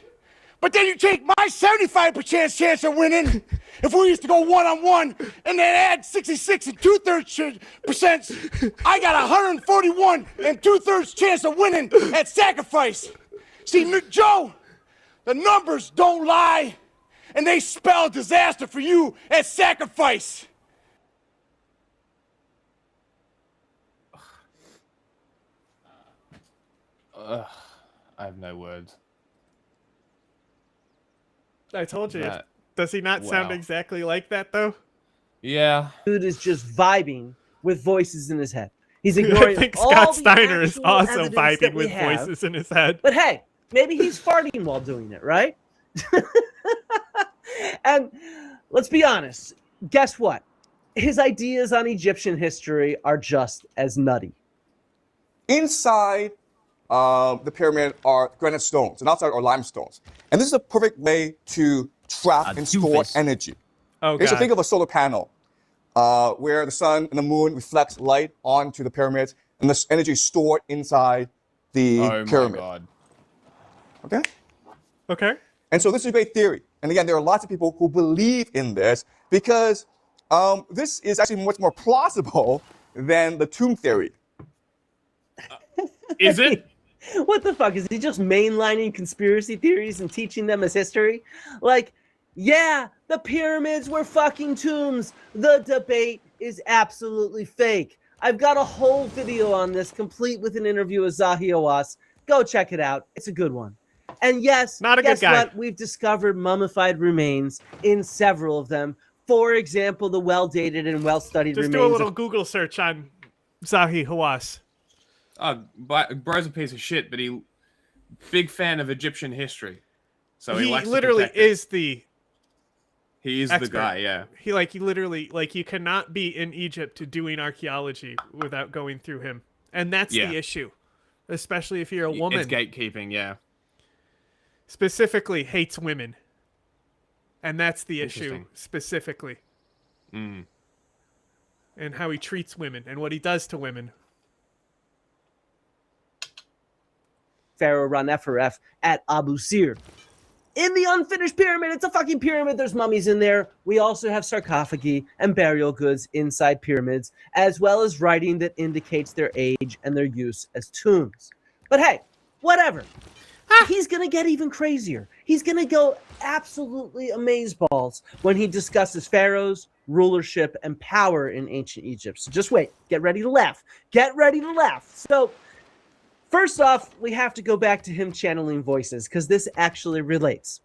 But then you take my 75% chance of winning if we used to go one-on-one and then add 66 and 2/3%. I got 141 and 2/3 chance of winning at Sacrifice. See, Joe, the numbers don't lie, and they spell disaster for you at Sacrifice. I have no words. I told you. That- Does he not sound wow. exactly like that, though? Yeah. Dude is just vibing with voices in his head. He's I ignoring think all Scott the Steiner is actual also evidence that vibing we with have. voices in his head. But hey, maybe he's farting while doing it, right? And let's be honest. Guess what? His ideas on Egyptian history are just as nutty. Inside the pyramid are granite stones, and outside are limestones. And this is a perfect way to trap and store energy. Oh, Okay, so God. think of a solar panel where the sun and the moon reflects light onto the pyramids, and this energy is stored inside the pyramid. God. Okay? Okay. And so this is a great theory. And again, there are lots of people who believe in this because this is actually much more plausible than the tomb theory. Is it? What the fuck? Is he just mainlining conspiracy theories and teaching them as history? Like, yeah, the pyramids were fucking tombs. The debate is absolutely fake. I've got a whole video on this, complete with an interview with Zahi Hawass. Go check it out. It's a good one. And yes, Not a guess good guy. what? We've discovered mummified remains in several of them. For example, the well-dated and well-studied Just remains do a little of Google search on Zahi Hawass. Bro's a piece of shit, but he big fan of Egyptian history. So he likes literally to protect it. is the He is expert. the guy, yeah. He literally you cannot be in Egypt doing archaeology without going through him. And that's Yeah. the issue. Especially if you're a woman. It's gatekeeping, yeah. Specifically hates women. And that's the issue Interesting. specifically. Mm. And how he treats women and what he does to women. Pharaoh Ra-Neferef at Abu Sir. In the unfinished pyramid, it's a fucking pyramid. There's mummies in there. We also have sarcophagi and burial goods inside pyramids, as well as writing that indicates their age and their use as tombs. But hey, whatever. He's going to get even crazier. He's going to go absolutely amazeballs when he discusses pharaohs, rulership, and power in ancient Egypt. So just wait. Get ready to laugh. Get ready to laugh. So first off, we have to go back to him channeling voices because this actually relates.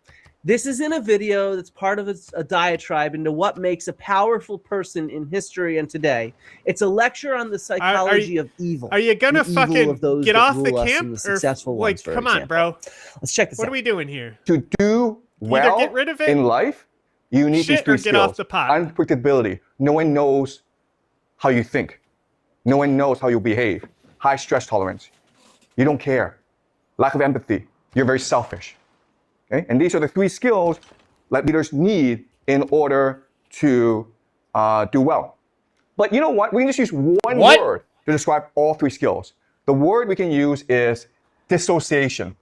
This is in a video that's part of a diatribe into what makes a powerful person in history and today. It's a lecture on the psychology of evil. Are you gonna the evil fucking of those get that off the rule us camp? and the Or, successful like, ones, for come on, example. bro. Let's check this What out. are we doing here? To do well get rid of it, in life, you need these shit, three or get off skills. the pot. Unpredictability. No one knows how you think. No one knows how you behave. High stress tolerance. You don't care. Lack of empathy. You're very selfish. Okay? And these are the three skills that leaders need in order to do well. But you know what? We can just use one word to describe all three skills. The word we can use is dissociation.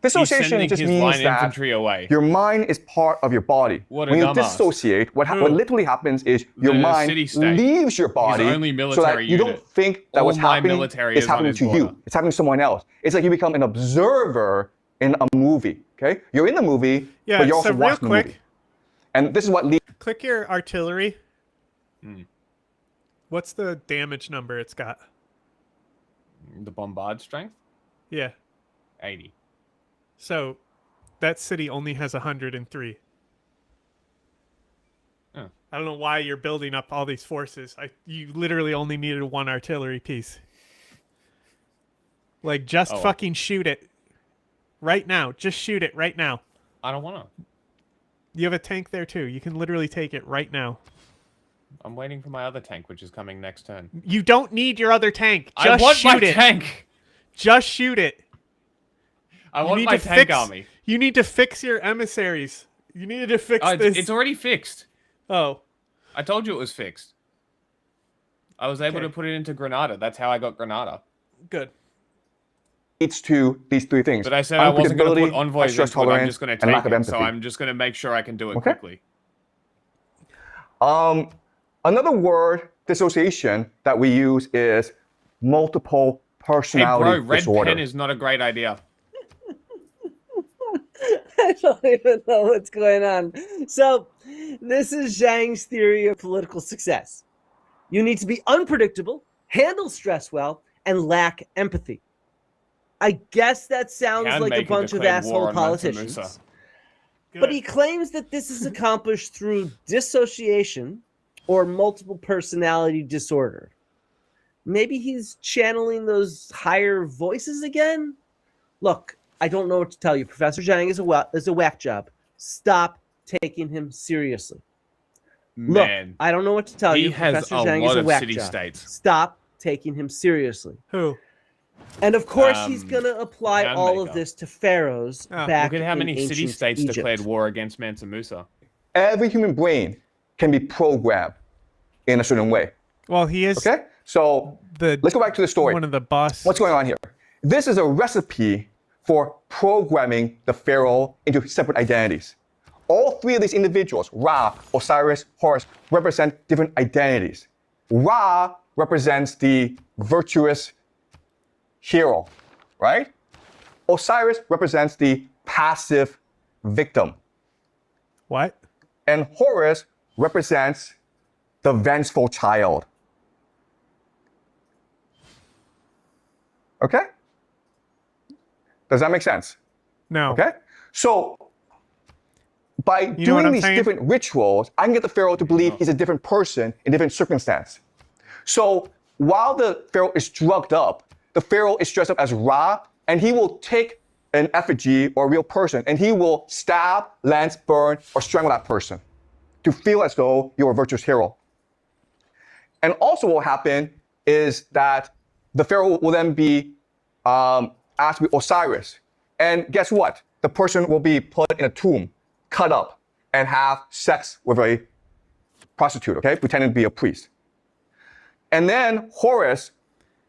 Dissociation just means line that infantry away. your mind is part of your body. What a when you dumbass. dissociate, what literally happens is your The mind city-state. leaves your body only so that military you don't unit. think that All what's my happening military is is on happening his to border. you. It's happening to someone else. It's like you become an observer in a movie. Okay, you're in the movie, Yeah, but you're also so real watching the quick, movie. And this is what leads. click your artillery. Hmm. What's the damage number it's got? The bombard strength? Yeah. 80. So that city only has 103. Oh. I don't know why you're building up all these forces. You literally only needed one artillery piece. Like, just Oh. fucking shoot it. Right now. Just shoot it right now. I don't want to. You have a tank there too. You can literally take it right now. I'm waiting for my other tank, which is coming next turn. You don't need your other tank. I Just want shoot my it. tank. Just shoot it. I You want need my to tank fix- army. You need to fix your emissaries. You needed to fix this. It's already fixed. Oh. I told you it was fixed. I was able Okay. to put it into Granada. That's how I got Granada. Good. leads to these three things. But I said I wasn't going to put Unpredictability, envoys stress into it. I'm tolerance, just going to and take lack of it. empathy. So I'm just going to make sure I can do it Okay. quickly. Another word, dissociation, that we use is multiple Hey, personality bro, red disorder. pen is not a great idea. I don't even know what's going on. So, this is Zhang's theory of political success. You need to be unpredictable, handle stress well, and lack empathy. I guess that sounds Can like a make a bunch of declared war asshole on Mansa politicians. Musa. But he claims that this is accomplished through dissociation or multiple personality disorder. Maybe he's channeling those higher voices again? Look, I don't know what to tell you. Professor Zhang is a whack job. Stop taking him seriously. Man, Look, I don't know what to tell he you. has Professor a Zhang lot is a of whack city job. states. Stop taking him seriously. Who? And of course, he's going to apply Hand all of maker. this to pharaohs back Look at how in many ancient city-states Egypt. declared war against Mansa Musa. Every human brain can be programmed in a certain way. Well, he is. Okay, so let's go back to the story. One of the boss. What's going on here? This is a recipe for programming the pharaoh into separate identities. All three of these individuals, Ra, Osiris, Horus, represent different identities. Ra represents the virtuous hero, right? Osiris represents the passive victim. What? And Horus represents the vengeful child. Okay? Does that make sense? No. Okay? So, by know what doing I'm these saying? different rituals, I can get the pharaoh to believe he's a different person in different circumstance. So, while the pharaoh is drugged up, the pharaoh is dressed up as Ra, and he will take an effigy or a real person, and he will stab, lance, burn, or strangle that person to feel as though you're a virtuous hero. And also what will happen is that the pharaoh will then be asked to be Osiris. And guess what? The person will be put in a tomb, cut up, and have sex with a prostitute, okay? Pretending to be a priest. And then Horus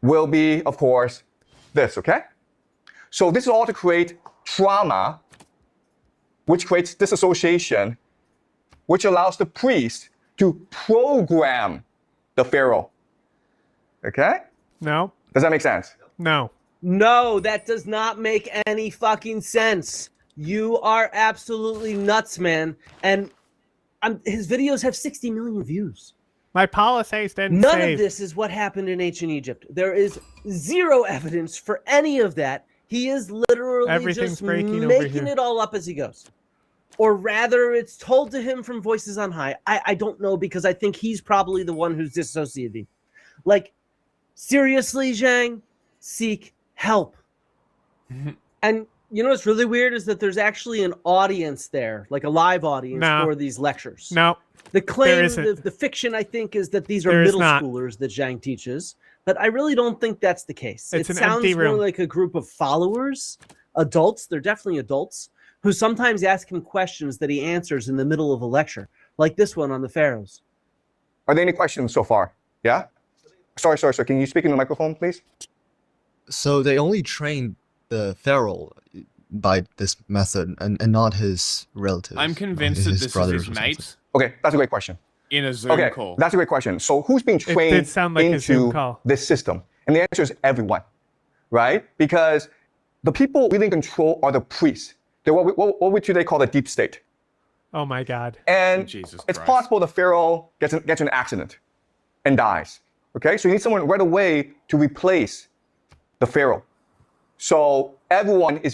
will be, of course, this, okay? So this is all to create trauma, which creates disassociation, which allows the priest to program the pharaoh. Okay? No. Does that make sense? No. No, that does not make any fucking sense. You are absolutely nuts, man. And his videos have 60 million views. My policies didn't None save. of this is what happened in ancient Egypt. There is zero evidence for any of that. He is literally Everything's just breaking over making here. it all up as he goes. Or rather, it's told to him from voices on high. I don't know, because I think he's probably the one who's dissociating. Like, seriously, Zhang, seek help. And you know what's really weird is that there's actually an audience there, like a live audience No. for these lectures. No. The claim, There isn't. the fiction, I think, is that these are There is middle not. schoolers that Zhang teaches. But I really don't think that's the case. It's it an sounds empty more room. like a group of followers, adults. They're definitely adults who sometimes ask him questions that he answers in the middle of a lecture, like this one on the pharaohs. Are there any questions so far? Yeah? Sorry. Can you speak in the microphone, please? So they only trained the pharaoh by this method and not his relatives. I'm convinced that his this is brothers his or mate Okay, that's a great question. in a Zoom Okay, call. that's a great question. So who's being did trained sound like a Zoom into call. this system? And the answer is everyone, right? Because the people really in control are the priests. They're what we today call the deep state. Oh my God. And Jesus it's Christ. possible the pharaoh gets in an accident and dies. Okay, so you need someone right away to replace the pharaoh. So everyone in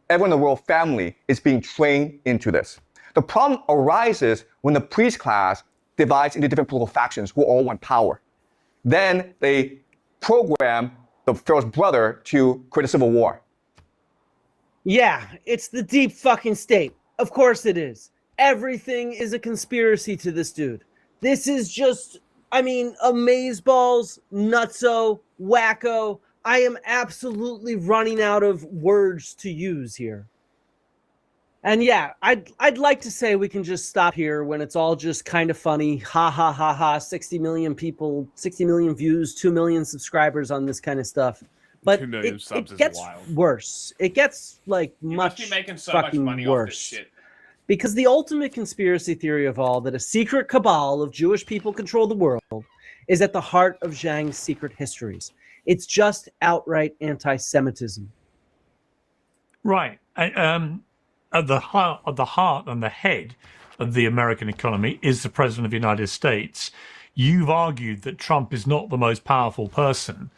the royal family is being trained into this. The problem arises when the priest class divides into different political factions who all want power. Then they program the pharaoh's brother to create a civil war. Yeah, it's the deep fucking state. Of course it is. Everything is a conspiracy to this dude. This is just, amazeballs, nutso, wacko. I am absolutely running out of words to use here. And yeah, I'd like to say we can just stop here when it's all just kind of funny. Ha ha ha ha. 60 million people, 60 million views, 2 million subscribers on this kind of stuff. But 2 million it subs is gets wild. worse. It gets much must be making so much fucking money worse. off this shit. Because the ultimate conspiracy theory of all, that a secret cabal of Jewish people control the world, is at the heart of Zhang's secret histories. It's just outright anti-Semitism. Right. At the heart and the head of the American economy is the President of the United States. You've argued that Trump is not the most powerful person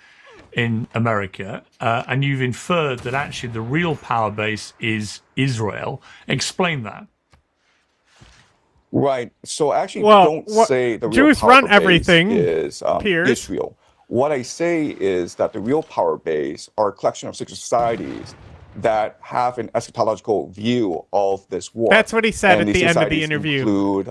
in America, and you've inferred that actually the real power base is Israel. Explain that. Right. So I actually Well, don't say the real Jews power run base everything, is Piers. Israel. What I say is that the real power base are a collection of secret societies that have an eschatological view of this war. That's what he said and at these the end of the societies interview. Include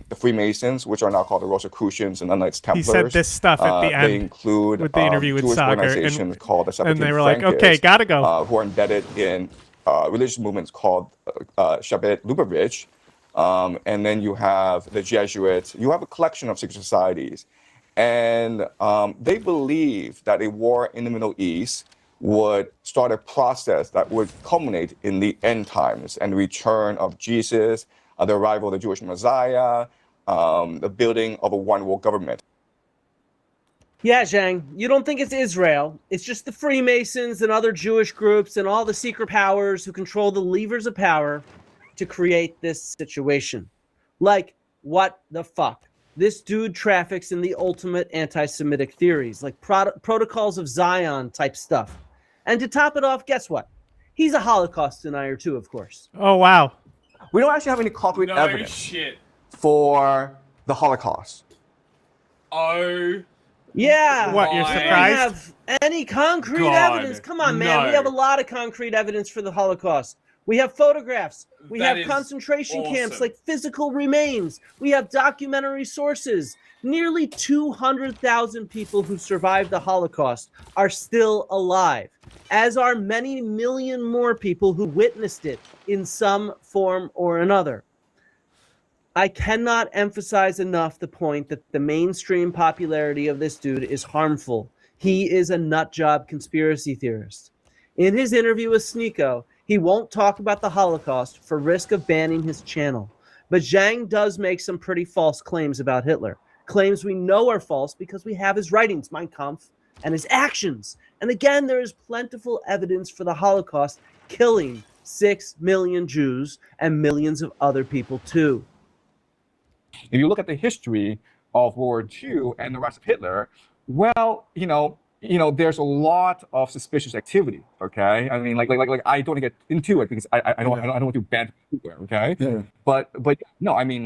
the Freemasons, which are now called the Rosicrucians and the Knights Templars. He said this stuff at the end. They include with the interview with Jewish Sagar, organizations called the and they were like, Septuagint "Okay, gotta go." who are embedded in religious movements called Shabbat Lubavitch. And then you have the Jesuits. You have a collection of secret societies. And they believe that a war in the Middle East would start a process that would culminate in the end times and the return of Jesus, the arrival of the Jewish Messiah, the building of a one world government. Yeah, Zhang, you don't think it's Israel. It's just the Freemasons and other Jewish groups and all the secret powers who control the levers of power to create this situation. Like, what the fuck? This dude traffics in the ultimate anti-Semitic theories, like protocols of Zion type stuff. And to top it off, guess what? He's a Holocaust denier too, of course. Oh, wow. We don't actually have any concrete evidence for the Holocaust. Oh. Yeah. What, you're We don't surprised? have any concrete evidence. Come on, man. We have a lot of concrete evidence for the Holocaust. We have photographs. We That have is concentration camps, awesome. like physical remains. We have documentary sources. Nearly 200,000 people who survived the Holocaust are still alive, as are many million more people who witnessed it in some form or another. I cannot emphasize enough the point that the mainstream popularity of this dude is harmful. He is a nutjob conspiracy theorist. In his interview with Sneeko, he won't talk about the Holocaust for risk of banning his channel. But Zhang does make some pretty false claims about Hitler. Claims we know are false because we have his writings, Mein Kampf, and his actions. And again, there is plentiful evidence for the Holocaust killing 6 million Jews and millions of other people too. If you look at the history of World War II and the rise of Hitler, well, there's a lot of suspicious activity. Okay, I mean, like I don't want to get into it because I don't want to ban Hitler. Okay, Yeah. but no, I mean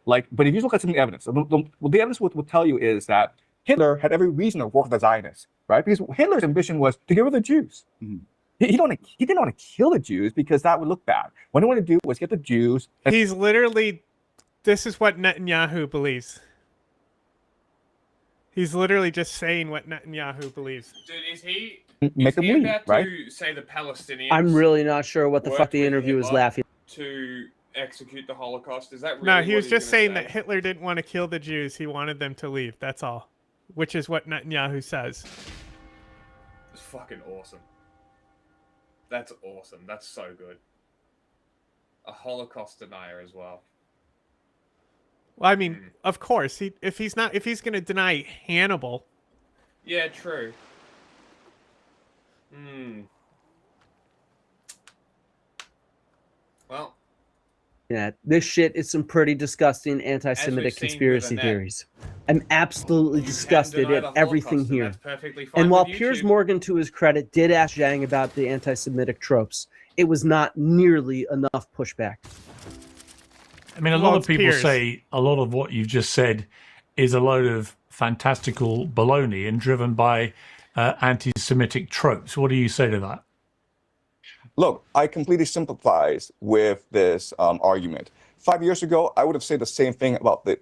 but if you look at some of the evidence, the evidence will tell you is that Hitler had every reason to work with the Zionists, right? Because Hitler's ambition was to get rid of the Jews. Mm-hmm. He didn't want to kill the Jews because that would look bad. What he wanted to do was get the Jews. He's literally, this is what Netanyahu believes. He's literally just saying what Netanyahu believes. Dude, is he Make them leave, about right? to say the Palestinians I'm really not sure what the worked fuck the with interview is Hitler laughing. to execute the Holocaust? Is that really No, he what was he's just gonna saying say? that Hitler didn't want to kill the Jews. He wanted them to leave. That's all. Which is what Netanyahu says. It's fucking awesome. That's awesome. That's so good. A Holocaust denier as well. Well, I mean, of course, if he's going to deny Hannibal. Yeah, true. Well, Yeah, this shit is some pretty disgusting anti-Semitic seen conspiracy with Annette, theories. I'm absolutely disgusted deny at the everything Holocaust, and here. that's perfectly fine And while with Piers YouTube. Morgan, to his credit, did ask Zhang about the anti-Semitic tropes, it was not nearly enough pushback. I mean, a lot of people say a lot of what you've just said is a load of fantastical baloney and driven by anti-Semitic tropes. What do you say to that? Look, I completely sympathize with this argument. 5 years ago, I would have said the same thing about this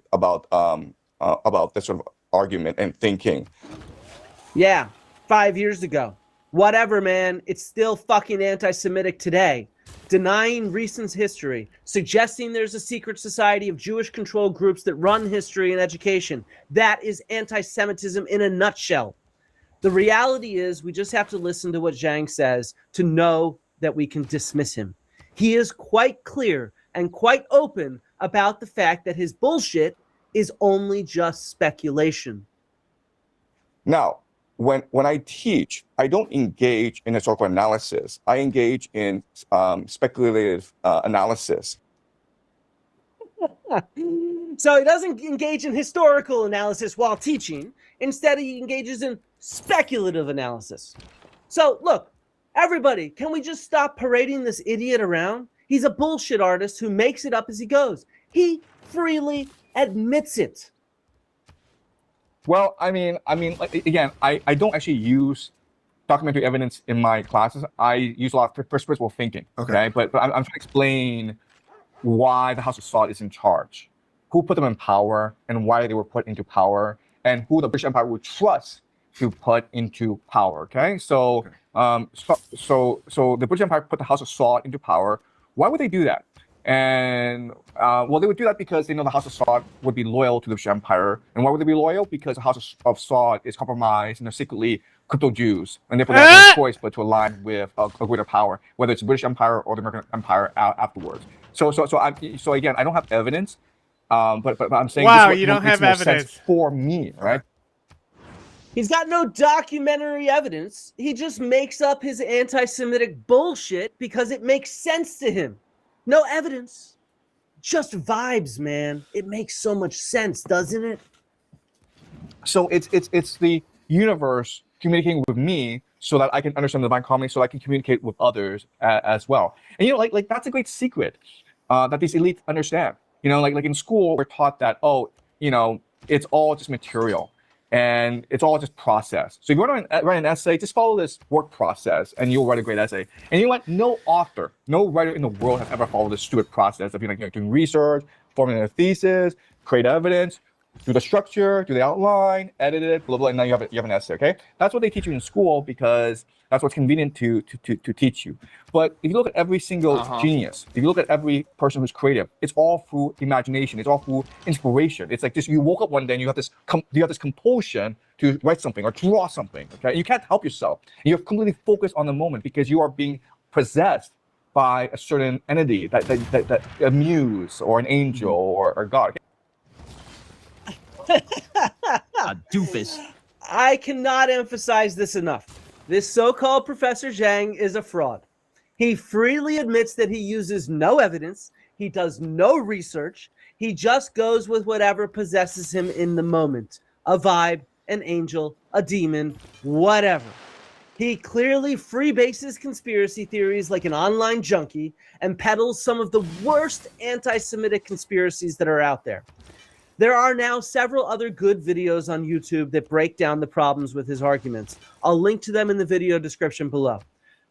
sort of argument and thinking. Yeah, 5 years ago. Whatever, man. It's still fucking anti-Semitic today. Denying recent history, suggesting there's a secret society of Jewish-controlled groups that run history and education. That is anti-Semitism in a nutshell. The reality is we just have to listen to what Zhang says to know that we can dismiss him. He is quite clear and quite open about the fact that his bullshit is only just speculation. Now, when I teach, I don't engage in historical analysis. I engage in speculative analysis. So he doesn't engage in historical analysis while teaching. Instead, he engages in speculative analysis. So look, everybody, can we just stop parading this idiot around? He's a bullshit artist who makes it up as he goes. He freely admits it. Well, I mean, like, again, I don't actually use documentary evidence in my classes, I use a lot of first principle thinking. Okay, but I'm trying to explain why the House of Saud is in charge, who put them in power, and why they were put into power, and who the British Empire would trust to put into power. Okay, so so the British Empire put the House of Saud into power. Why would they do that? And well, they would do that because they know the House of Saud would be loyal to the British Empire. And why would they be loyal? Because the House of Saud is compromised and they're secretly crypto Jews, and therefore they have no choice but to align with a greater power, whether it's the British Empire or the American Empire afterwards. So again, I don't have evidence, but I'm saying wow, this you don't have makes more evidence sense for me, right? He's got no documentary evidence. He just makes up his anti-Semitic bullshit because it makes sense to him. No evidence, just vibes, man. It makes so much sense, doesn't it? So it's the universe communicating with me so that I can understand the divine comedy, so I can communicate with others as well. And you know, like that's a great secret that these elites understand. You know, like in school, we're taught that, oh, you know, it's all just material and it's all just process. So if you want to write an essay, just follow this work process and you'll write a great essay. And you know what? No author, no writer in the world has ever followed this stupid process of doing research, forming a thesis, create evidence, do the structure, do the outline, edit it, blah, blah, and now you have an essay, okay? That's what they teach you in school because that's what's convenient to teach you. But if you look at every single genius, if you look at every person who's creative, it's all through imagination, it's all through inspiration. It's like just you woke up one day and you have this compulsion to write something or draw something, okay? You can't help yourself. And you're completely focused on the moment because you are being possessed by a certain entity, that a muse or an angel or God. A doofus. I cannot emphasize this enough. This so-called Professor Zhang is a fraud. He freely admits that he uses no evidence. He does no research. He just goes with whatever possesses him in the moment. A vibe, an angel, a demon, whatever. He clearly freebases conspiracy theories like an online junkie and peddles some of the worst anti-Semitic conspiracies that are out there. There are now several other good videos on YouTube that break down the problems with his arguments. I'll link to them in the video description below.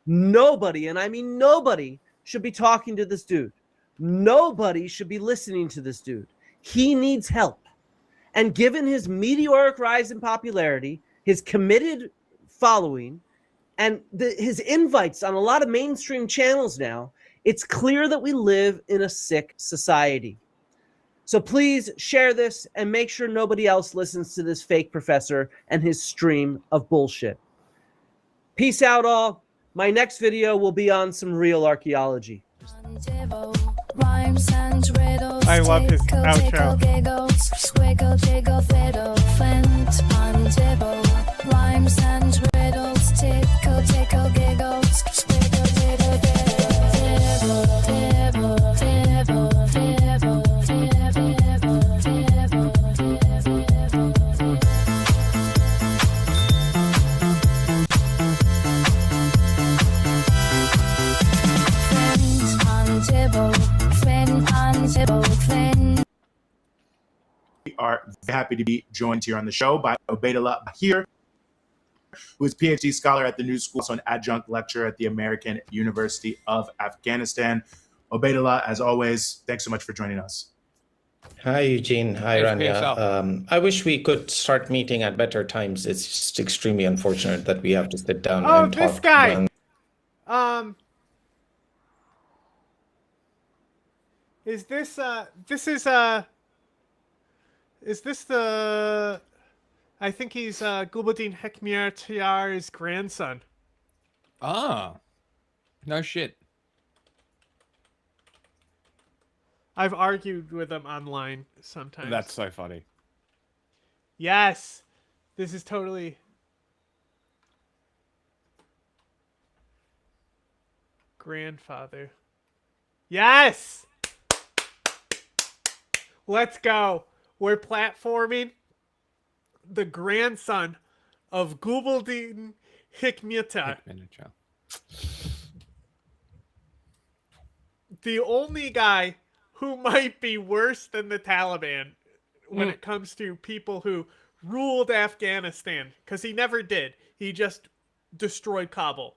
Nobody, and I mean nobody, should be talking to this dude. Nobody should be listening to this dude. He needs help. And given his meteoric rise in popularity, his committed following, and his invites on a lot of mainstream channels now, it's clear that we live in a sick society. So please share this and make sure nobody else listens to this fake professor and his stream of bullshit. Peace out, all. My next video will be on some real archaeology. I love his outro. We are happy to be joined here on the show by Obaidullah Bahir, who is a PhD scholar at the New School, also an adjunct lecturer at the American University of Afghanistan. Obaidullah, as always, thanks so much for joining us. Hi, Eugene. Hi, Rania. I wish we could start meeting at better times. It's just extremely unfortunate that we have to sit down and talk. Oh, this guy. Is this the, I think he's Gulbuddin Hekmatyar's grandson. Ah, no shit. I've argued with him online sometimes. That's so funny. Yes, this is totally. Grandfather. Yes! Let's go. We're platforming the grandson of Gulbuddin Hekmatyar. The only guy who might be worse than the Taliban when it comes to people who ruled Afghanistan. Because he never did. He just destroyed Kabul.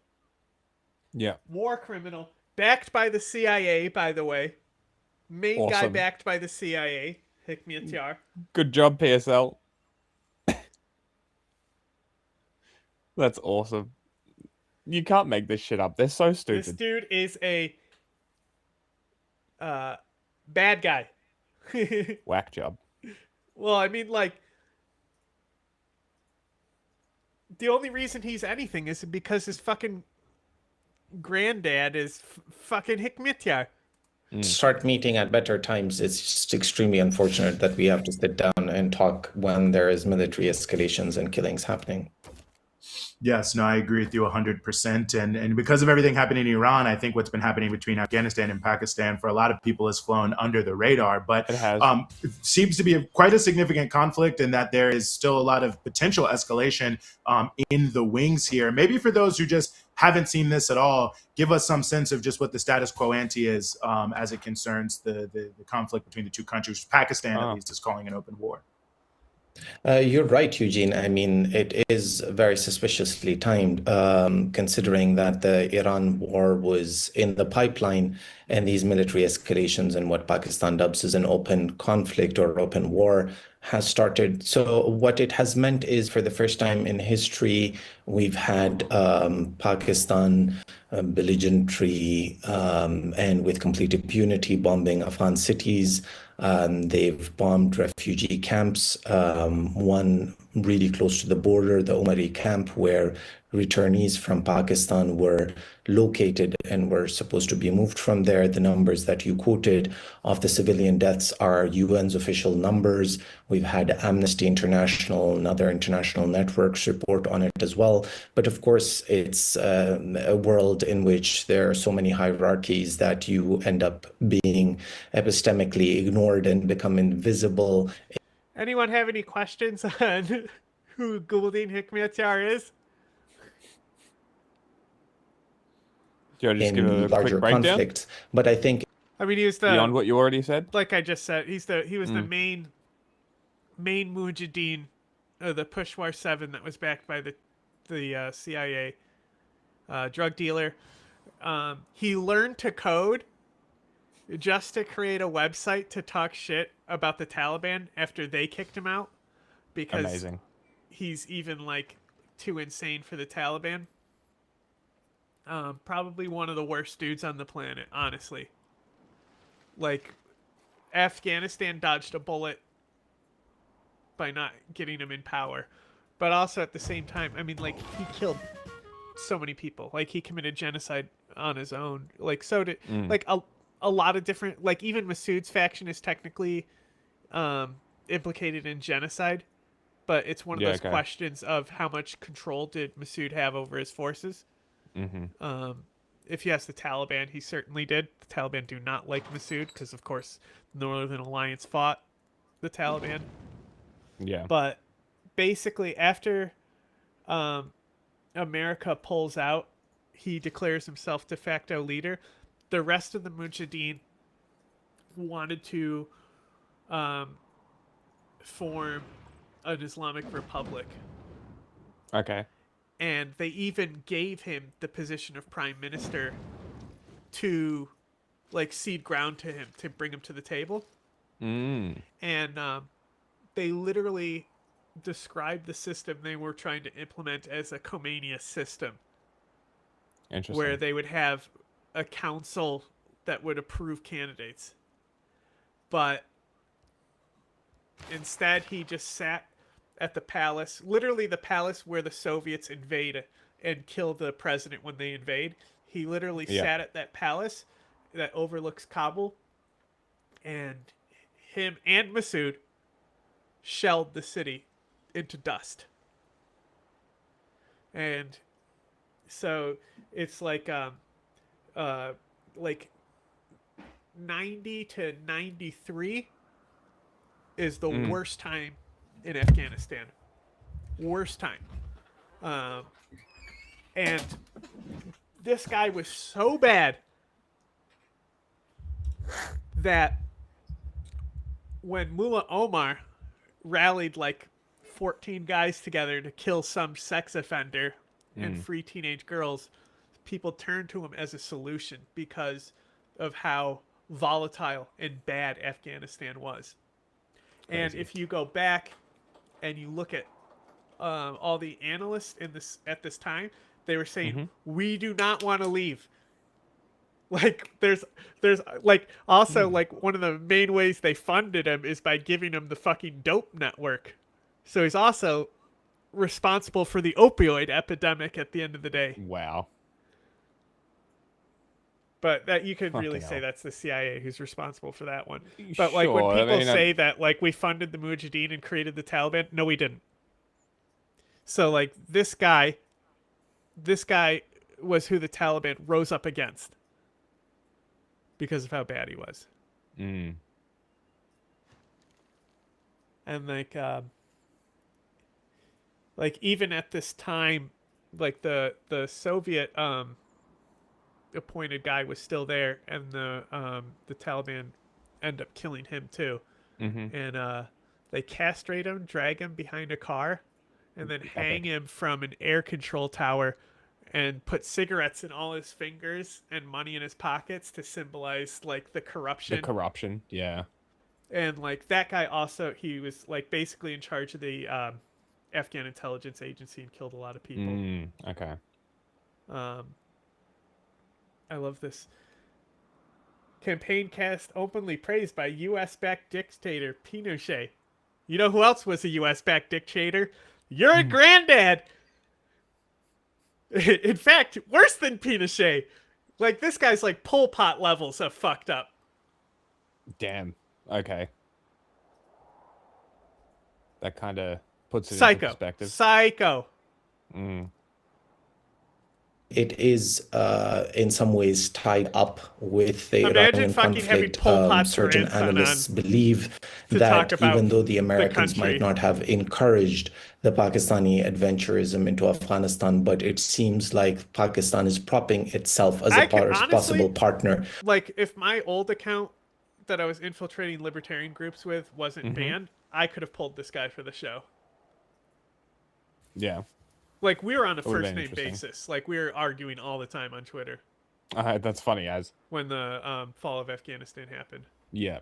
Yeah. War criminal, backed by the CIA, by the way. Main guy Awesome. backed by the CIA, Hikmet. Good job, PSL. That's awesome. You can't make this shit up. They're so stupid. This dude is a bad guy. Whack job. Well, I mean, like, the only reason he's anything is because his fucking granddad is fucking Hikmet. Start meeting at better times. It's just extremely unfortunate that we have to sit down and talk when there is military escalations and killings happening. Yes, no, I agree with you 100%. And because of everything happening in Iran, I think what's been happening between Afghanistan and Pakistan for a lot of people has flown under the radar. But it seems to be quite a significant conflict, and that there is still a lot of potential escalation in the wings here. Maybe for those who just haven't seen this at all, give us some sense of just what the status quo ante is as it concerns the conflict between the two countries. Pakistan, at least, is calling an open war. You're right, Eugene. I mean, it is very suspiciously timed, considering that the Iran war was in the pipeline and these military escalations and what Pakistan dubs as an open conflict or open war has started. So what it has meant is, for the first time in history, we've had Pakistan belligerently and with complete impunity bombing Afghan cities. They've bombed refugee camps, one really close to the border, the Omari camp, where returnees from Pakistan were located and were supposed to be moved from there. The numbers that you quoted of the civilian deaths are UN's official numbers. We've had Amnesty International and other international networks report on it as well. But of course, it's a world in which there are so many hierarchies that you end up being epistemically ignored and become invisible. Anyone have any questions on who Gulbuddin Hikmatyar is? Do you want to just give In a larger quick breakdown? conflicts. But I think I mean, he was the beyond what you already said. Like I just said, he was the main mujahideen, the Peshawar 7 that was backed by the CIA, drug dealer. He learned to code just to create a website to talk shit about the Taliban after they kicked him out, because Amazing. He's even like too insane for the Taliban. Probably one of the worst dudes on the planet, honestly. Like, Afghanistan dodged a bullet by not getting him in power. But also at the same time, I mean, like, he killed so many people. Like, he committed genocide on his own. Like, so did, like, a lot of different, like, even Masood's faction is technically implicated in genocide. But it's one of those questions of how much control did Masood have over his forces. If you ask the Taliban, he certainly did. The Taliban do not like Masood because, of course, the Northern Alliance fought the Taliban. Yeah. But basically, after America pulls out, he declares himself de facto leader. The rest of the Mujahideen wanted to form an Islamic Republic. Okay. And they even gave him the position of prime minister to, like, cede ground to him, to bring him to the table. And they literally described the system they were trying to implement as a Khomeini system. Interesting. Where they would have a council that would approve candidates. But instead, he just sat at the palace, literally the palace where the Soviets invade and kill the president when they invade. He literally sat at that palace that overlooks Kabul, and him and Masood shelled the city into dust. And so it's like 90 to 93 is the worst time in Afghanistan. Worst time. And this guy was so bad that when Mullah Omar rallied like 14 guys together to kill some sex offender and free teenage girls, people turned to him as a solution because of how volatile and bad Afghanistan was. And if you go back and you look at all the analysts at this time, they were saying we do not want to leave. Like there's like also like one of the main ways they funded him is by giving him the fucking dope network. So he's also responsible for the opioid epidemic at the end of the day. Wow. But that you could really Fucking say hell. that's the CIA who's responsible for that one. But like when Sure, I people mean, say that like we funded the Mujahideen and created the Taliban, no, we didn't. So like this guy was who the Taliban rose up against because of how bad he was. Mm. And like even at this time, like the Soviet appointed guy was still there, and the Taliban end up killing him too. And they castrate him, drag him behind a car, and then hang him from an air control tower, and put cigarettes in all his fingers and money in his pockets to symbolize like the corruption. The corruption, yeah. And like that guy also, he was like basically in charge of the Afghan intelligence agency and killed a lot of people. Okay. I love this. Campaign cast openly praised by U.S.-backed dictator Pinochet. You know who else was a U.S.-backed dictator? Your granddad! In fact, worse than Pinochet. Like, this guy's like Pol Pot levels of fucked up. Damn. Okay. That kind of puts it Psycho. into perspective. Psycho. It is in some ways tied up with the Imagine Iranian fucking having conflict. Pol Pot's Certain grandson analysts on believe to that talk about even though the the Americans country. might not have encouraged the Pakistani adventurism into Afghanistan, but it seems like Pakistan is propping itself as a possible partner. Like, if my old account that I was infiltrating libertarian groups with wasn't banned, I could have pulled this guy for the show. Yeah. Like, we were on a That would've first been name interesting. basis. Like, we were arguing all the time on Twitter That's funny, as. when the fall of Afghanistan happened. Yeah.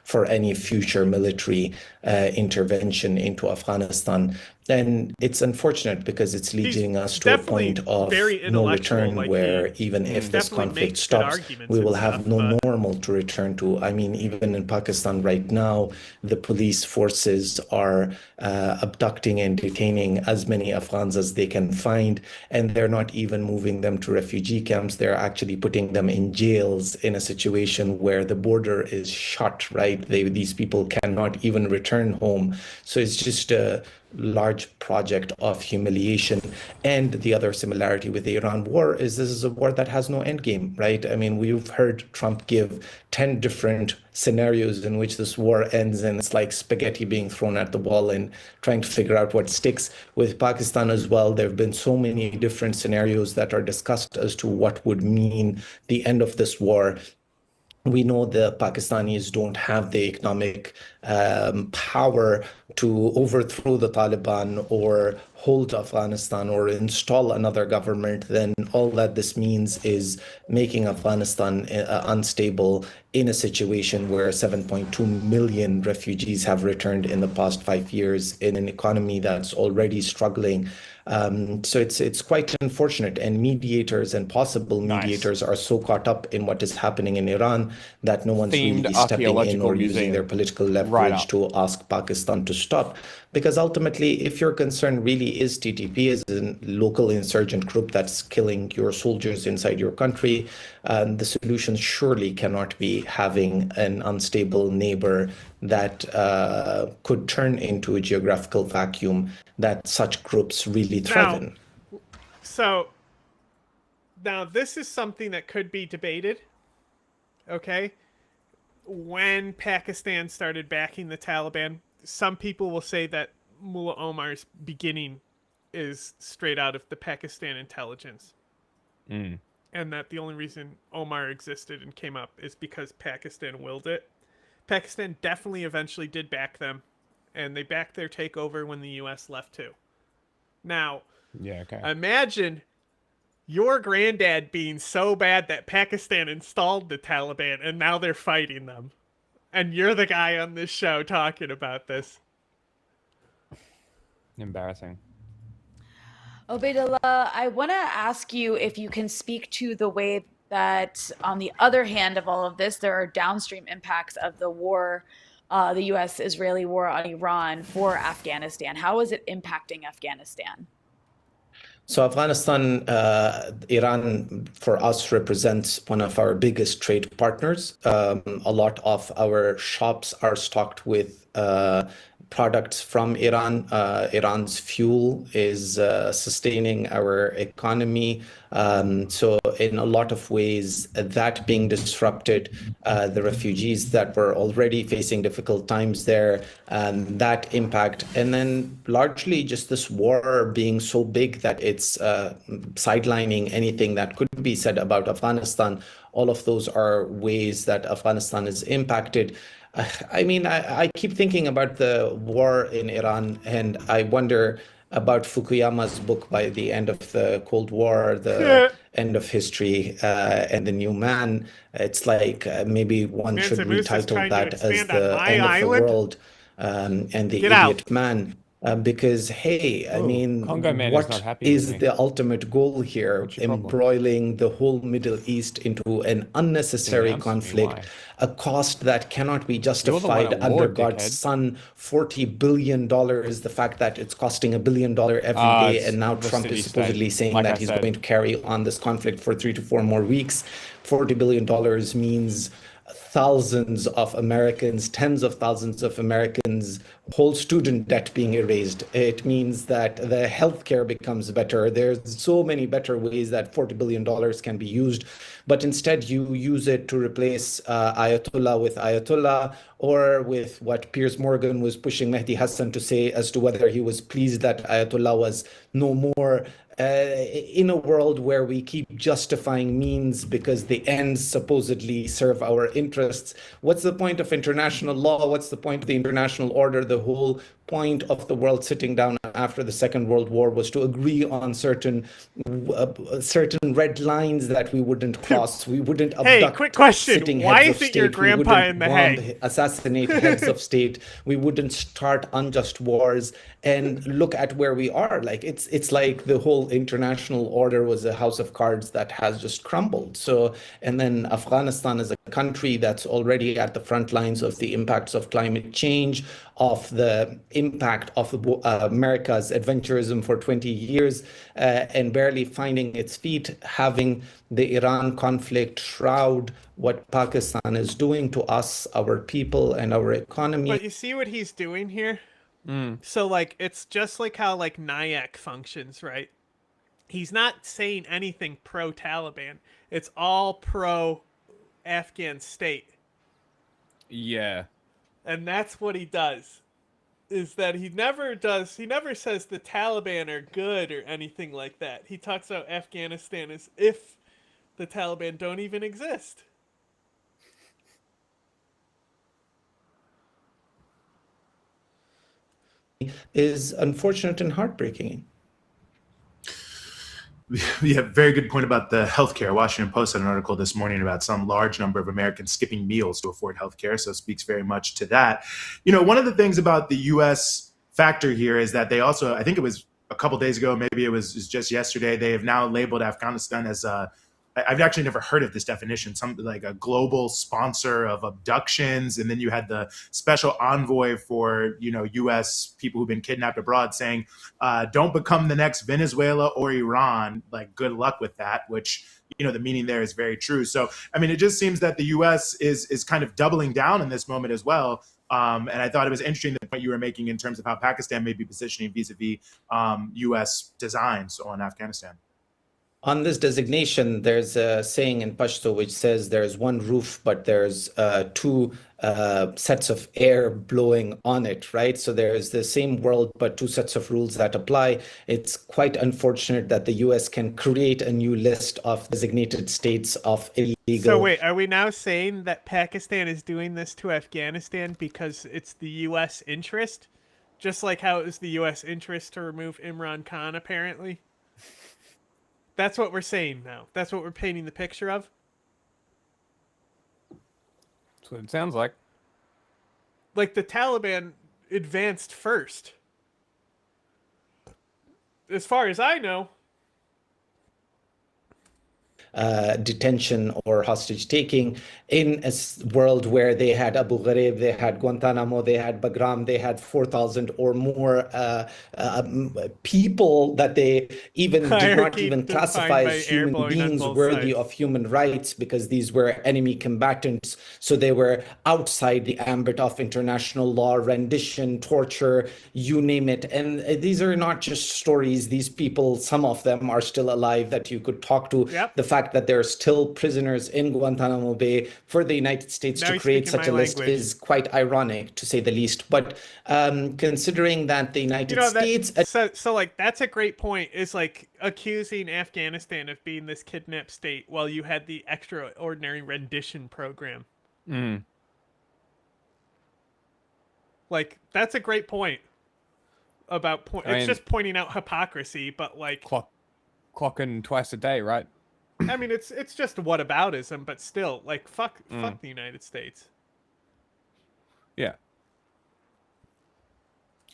For any future military intervention into Afghanistan. And it's unfortunate because it's leading us to a point of very no intellectual, return like, where he even if this definitely conflict makes good stops, arguments we will and have stuff, no but- normal to return to. I mean, even in Pakistan right now, the police forces are abducting and detaining as many Afghans as they can find, and they're not even moving them to refugee camps. They're actually putting them in jails in a situation where the border is shut, right? These people cannot even return home. So it's just a large project of humiliation. And the other similarity with the Iran war is this is a war that has no end game, right? I mean, we've heard Trump give 10 different scenarios in which this war ends, and it's like spaghetti being thrown at the wall and trying to figure out what sticks. With Pakistan as well, there have been so many different scenarios that are discussed as to what would mean the end of this war. We know the Pakistanis don't have the economic power to overthrow the Taliban or hold Afghanistan or install another government. Then all that this means is making Afghanistan unstable in a situation where 7.2 million refugees have returned in the past 5 years in an economy that's already struggling. So it's quite unfortunate, and mediators and possible mediators are so caught up in what is happening in Iran that no one's Themed really stepping in archaeological or using museum. their political Right leverage up. to ask Pakistan to stop. Because ultimately, if your concern really is TTP as a local insurgent group that's killing your soldiers inside your country, the solution surely cannot be having an unstable neighbor that could turn into a geographical vacuum that such groups really thrive in. So, now this is something that could be debated, okay? When Pakistan started backing the Taliban, some people will say that Mullah Omar's beginning is straight out of the Pakistan intelligence. And that the only reason Omar existed and came up is because Pakistan willed it. Pakistan definitely eventually did back them, and they backed their takeover when the U.S. left too. Now, Yeah, okay. imagine your granddad being so bad that Pakistan installed the Taliban and now they're fighting them. And you're the guy on this show talking about this. Embarrassing. Obaidullah, I want to ask you if you can speak to the way that, on the other hand of all of this, there are downstream impacts of the war, the U.S.-Israeli war on Iran for Afghanistan. How is it impacting Afghanistan? So Afghanistan, Iran, for us, represents one of our biggest trade partners. A lot of our shops are stocked with products from Iran. Iran's fuel is sustaining our economy. So in a lot of ways, that being disrupted, the refugees that were already facing difficult times there, that impact, and then largely just this war being so big that it's sidelining anything that could be said about Afghanistan. All of those are ways that Afghanistan is impacted. I mean, I keep thinking about the war in Iran, and I wonder about Fukuyama's book by the end of the Cold War, the end of history, and the new man. It's like maybe one should retitle that as the end of the world and the idiot man. Because, hey, I mean, Congo man is what not happy is with me. the ultimate goal here? Embroiling the whole Middle East into an unnecessary conflict, a cost that cannot be justified at under war, God's dickhead. sun. $40 billion is the fact that it's costing $1 billion every day, it's and now the Trump city is supposedly state, saying like that I he's said. going to carry on this conflict for 3 to 4 more weeks. $40 billion means thousands of Americans, tens of thousands of Americans, whole student debt being erased. It means that the healthcare becomes better. There's so many better ways that $40 billion can be used, but instead you use it to replace Ayatollah with Ayatollah, or with what Piers Morgan was pushing Mehdi Hassan to say as to whether he was pleased that Ayatollah was no more. In a world where we keep justifying means because the ends supposedly serve our interests, what's the point of international law? What's the point of the international order? The whole point of the world sitting down after the Second World War was to agree on certain red lines that we wouldn't cross. We wouldn't abduct Hey, quick question. sitting Why heads of isn't your state. We grandpa wouldn't in The bomb, Hague? assassinate heads of state. We wouldn't start unjust wars. And look at where we are. Like it's like the whole international order was a house of cards that has just crumbled. So, and then Afghanistan is a country that's already at the front lines of the impacts of climate change, of the impact of America's adventurism for 20 years, and barely finding its feet, having the Iran conflict shroud what Pakistan is doing to us, our people, and our economy. But you see what he's doing here? So, like, it's just like how, like, NIAC functions, right? He's not saying anything pro-Taliban. It's all pro-Afghan state. Yeah. And that's what he does. Is that he never says the Taliban are good or anything like that. He talks about Afghanistan as if the Taliban don't even exist. Is unfortunate and heartbreaking. Yeah, very good point about the healthcare. Washington Post had an article this morning about some large number of Americans skipping meals to afford healthcare, so it speaks very much to that. You know, one of the things about the U.S. factor here is that they also, I think it was a couple days ago, maybe it was just yesterday, they have now labeled Afghanistan as I've actually never heard of this definition, something like a global sponsor of abductions. And then you had the special envoy for, you know, U.S. people who've been kidnapped abroad saying, don't become the next Venezuela or Iran. Like, good luck with that, which, you know, the meaning there is very true. So, I mean, it just seems that the U.S. is kind of doubling down in this moment as well. And I thought it was interesting the point you were making in terms of how Pakistan may be positioning vis-a-vis U.S. designs on Afghanistan. On this designation, there's a saying in Pashto which says there's one roof, but there's two sets of air blowing on it, right? So there's the same world, but two sets of rules that apply. It's quite unfortunate that the US can create a new list of designated states of illegal. So wait, are we now saying that Pakistan is doing this to Afghanistan because it's the US interest Just like how it was the U.S. interest to remove Imran Khan, apparently. That's what we're saying now. That's what we're painting the picture of. That's what it sounds like. Like the Taliban advanced first. As far as I know. Detention or hostage taking in a world where they had Abu Ghraib, they had Guantanamo, they had Bagram, they had 4,000 or more people that they even did not even classify as human beings worthy of human rights because these were enemy combatants. So they were outside the ambit of international law, rendition, torture, you name it. And these are not just stories. These people, some of them are still alive that you could talk to. The fact that there are still prisoners in Guantanamo Bay for the United States to create such a list is quite ironic, to say the least. But considering that the United States... So like, that's a great point, is like accusing Afghanistan of being this kidnapped state while you had the extraordinary rendition program. Like, that's a great point about it's just pointing out hypocrisy, but like clocking twice a day, right? I mean, it's just whataboutism, but still, like, fuck the United States. Yeah.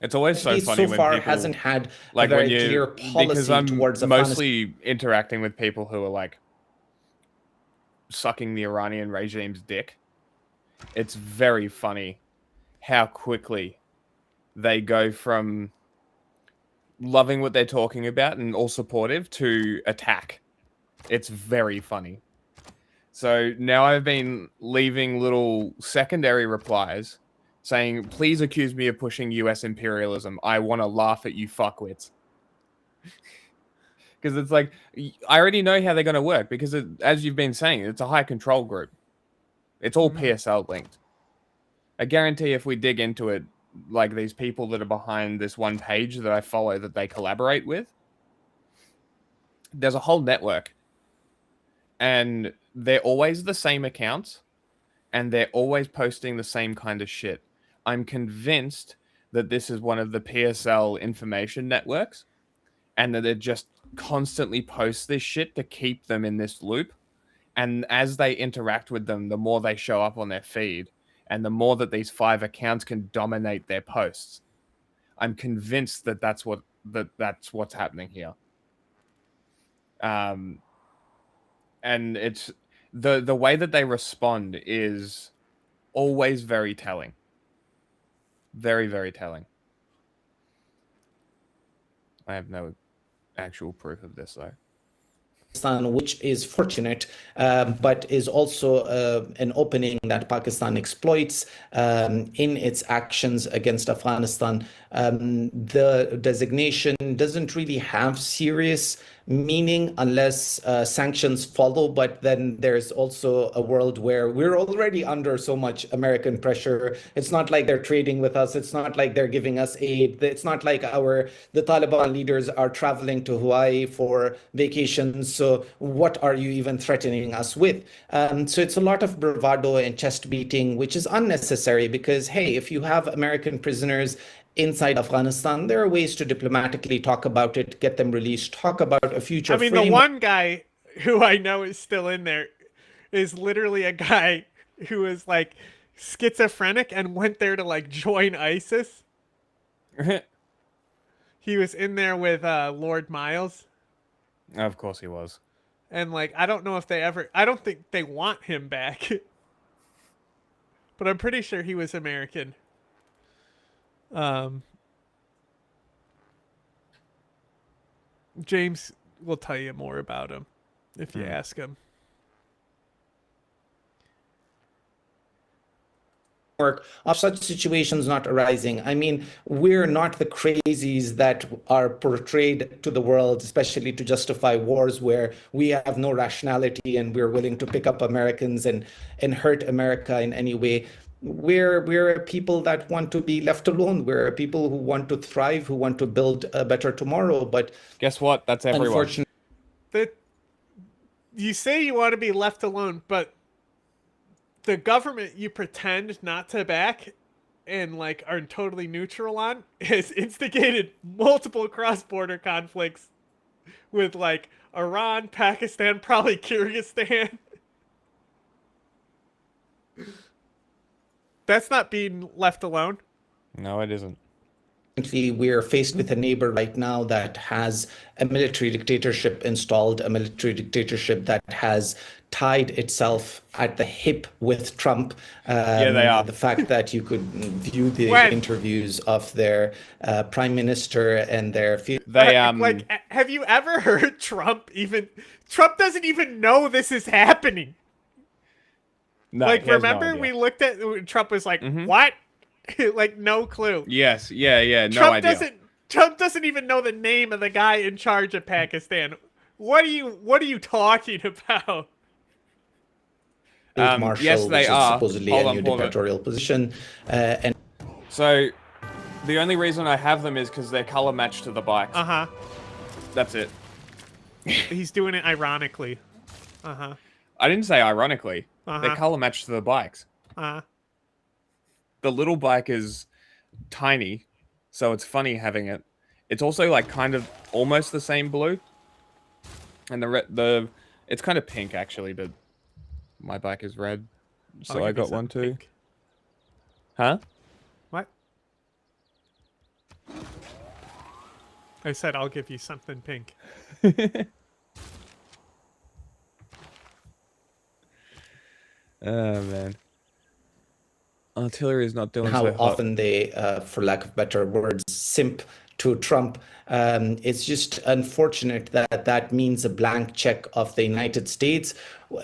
It's always so funny so when far people hasn't had like a very when you, clear policy because I'm towards mostly interacting with people who are like sucking the Iranian regime's dick. It's very funny how quickly they go from loving what they're talking about and all supportive to attack. It's very funny. So now I've been leaving little secondary replies saying, please accuse me of pushing US imperialism. I want to laugh at you fuckwits. Because it's like, I already know how they're going to work because, as you've been saying, it's a high control group. It's all PSL linked. I guarantee if we dig into it, like these people that are behind this one page that I follow that they collaborate with, there's a whole network. And they're always the same accounts, and they're always posting the same kind of shit. I'm convinced that this is one of the PSL information networks, and that it just constantly posts this shit to keep them in this loop. And as they interact with them, the more they show up on their feed, and the more that these 5 accounts can dominate their posts. I'm convinced that that's what's happening here. And it's the way that they respond is always very telling. Very, very telling. I have no actual proof of this, though. Which is fortunate, but is also an opening that Pakistan exploits in its actions against Afghanistan. The designation doesn't really have serious meaning unless sanctions follow, but then there's also a world where we're already under so much American pressure. It's not like they're trading with us. It's not like they're giving us aid. It's not like the Taliban leaders are traveling to Hawaii for vacations. So what are you even threatening us with? So it's a lot of bravado and chest beating, which is unnecessary because, hey, if you have American prisoners inside Afghanistan, there are ways to diplomatically talk about it, get them released, talk about a future. I mean, the one guy who I know is still in there is literally a guy who is like schizophrenic and went there to like join ISIS. He was in there with Lord Miles. Of course he was. And like, I don't know if I don't think they want him back. But I'm pretty sure he was American. James will tell you more about him if you ask him. Work of such situations not arising. I mean, we're not the crazies that are portrayed to the world, especially to justify wars where we have no rationality and we're willing to pick up Americans and hurt America in any way. We're a people that want to be left alone. We're a people who want to thrive, who want to build a better tomorrow. But guess what? That's everyone. Unfortunately, you say you want to be left alone, but the government you pretend not to back and like are totally neutral on has instigated multiple cross-border conflicts with like Iran, Pakistan, probably Kyrgyzstan. That's not being left alone. No, it isn't. We're faced with a neighbor right now that has a military dictatorship installed, a military dictatorship that has tied itself at the hip with Trump. Yeah, they are. The fact that you could view the When? interviews of their prime minister and their... Like, have you ever heard Trump doesn't even know this is happening. No, like, he has no remember idea. we looked at, Trump was like, what? Like, no clue. Yes, yeah, no idea. Trump doesn't even know the name of the guy in charge of Pakistan. What are you talking about? Marshal, yes, they which is are. supposedly Hold a on, new hold on. dictatorial position. And So, the only reason I have them is because they're color matched to the bikes. Uh-huh. That's it. He's doing it ironically. Uh-huh. I didn't say ironically. Uh-huh. They're color matched to the bikes. Uh-huh. The little bike is tiny, so it's funny having it. It's also like kind of almost the same blue. And the it's kind of pink actually, but my bike is red. So I got one too. Pink. Huh? What? I said I'll give you something pink. Oh man. Artillery is not doing how so hot. often they, for lack of better words, simp to Trump. It's just unfortunate that that means a blank check of the United States.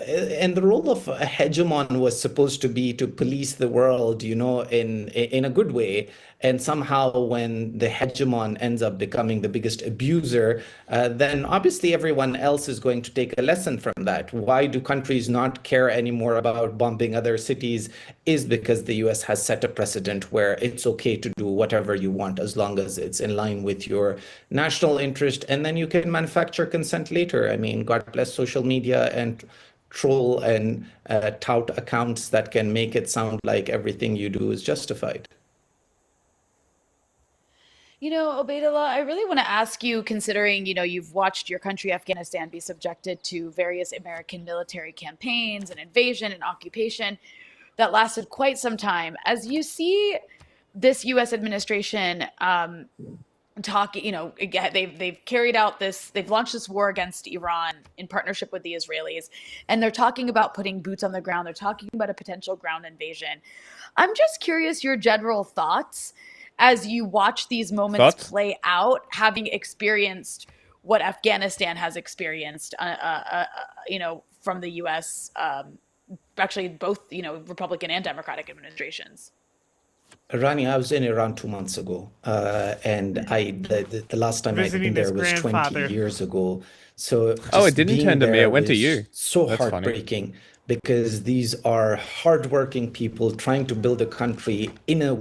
And the role of a hegemon was supposed to be to police the world, you know, in a good way. And somehow when the hegemon ends up becoming the biggest abuser, then obviously everyone else is going to take a lesson from that. Why do countries not care anymore about bombing other cities? Is because the US has set a precedent where it's okay to do whatever you want as long as it's in line with your national interest, and then you can manufacture consent later. I mean, God bless social media and troll and tout accounts that can make it sound like everything you do is justified. You know, Obaidullah, I really want to ask you, considering, you know, you've watched your country, Afghanistan, be subjected to various American military campaigns and invasion and occupation that lasted quite some time. As you see this U.S. administration you know, they've carried out they've launched this war against Iran in partnership with the Israelis, and they're talking about putting boots on the ground. They're talking about a potential ground invasion. I'm just curious your general thoughts as you watch these moments play out, having experienced what Afghanistan has experienced, you know, from the U.S., actually both, you know, Republican and Democratic administrations. Rani, I was in Iran 2 months ago, and the last time I'd been there was 20 years ago. So it didn't turn to me, it went to you. So That's heartbreaking because these are hardworking people trying to build a country in a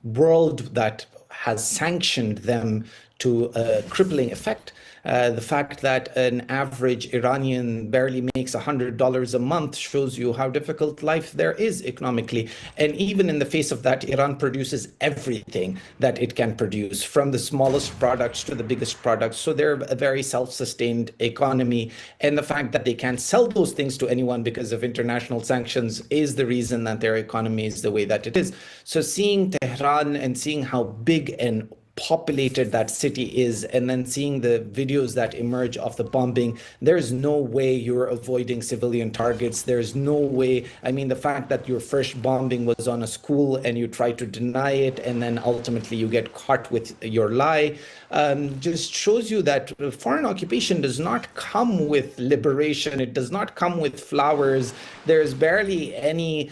world that has sanctioned them to a crippling effect. The fact that an average Iranian barely makes $100 a month shows you how difficult life there is economically. And even in the face of that, Iran produces everything that it can produce, from the smallest products to the biggest products. So they're a very self-sustained economy. And the fact that they can't sell those things to anyone because of international sanctions is the reason that their economy is the way that it is. So seeing Tehran and seeing how big and populated that city is, and then seeing the videos that emerge of the bombing, there's no way you're avoiding civilian targets. There's no way. I mean, the fact that your first bombing was on a school and you try to deny it, and then ultimately you get caught with your lie, just shows you that foreign occupation does not come with liberation. It does not come with flowers. There's barely any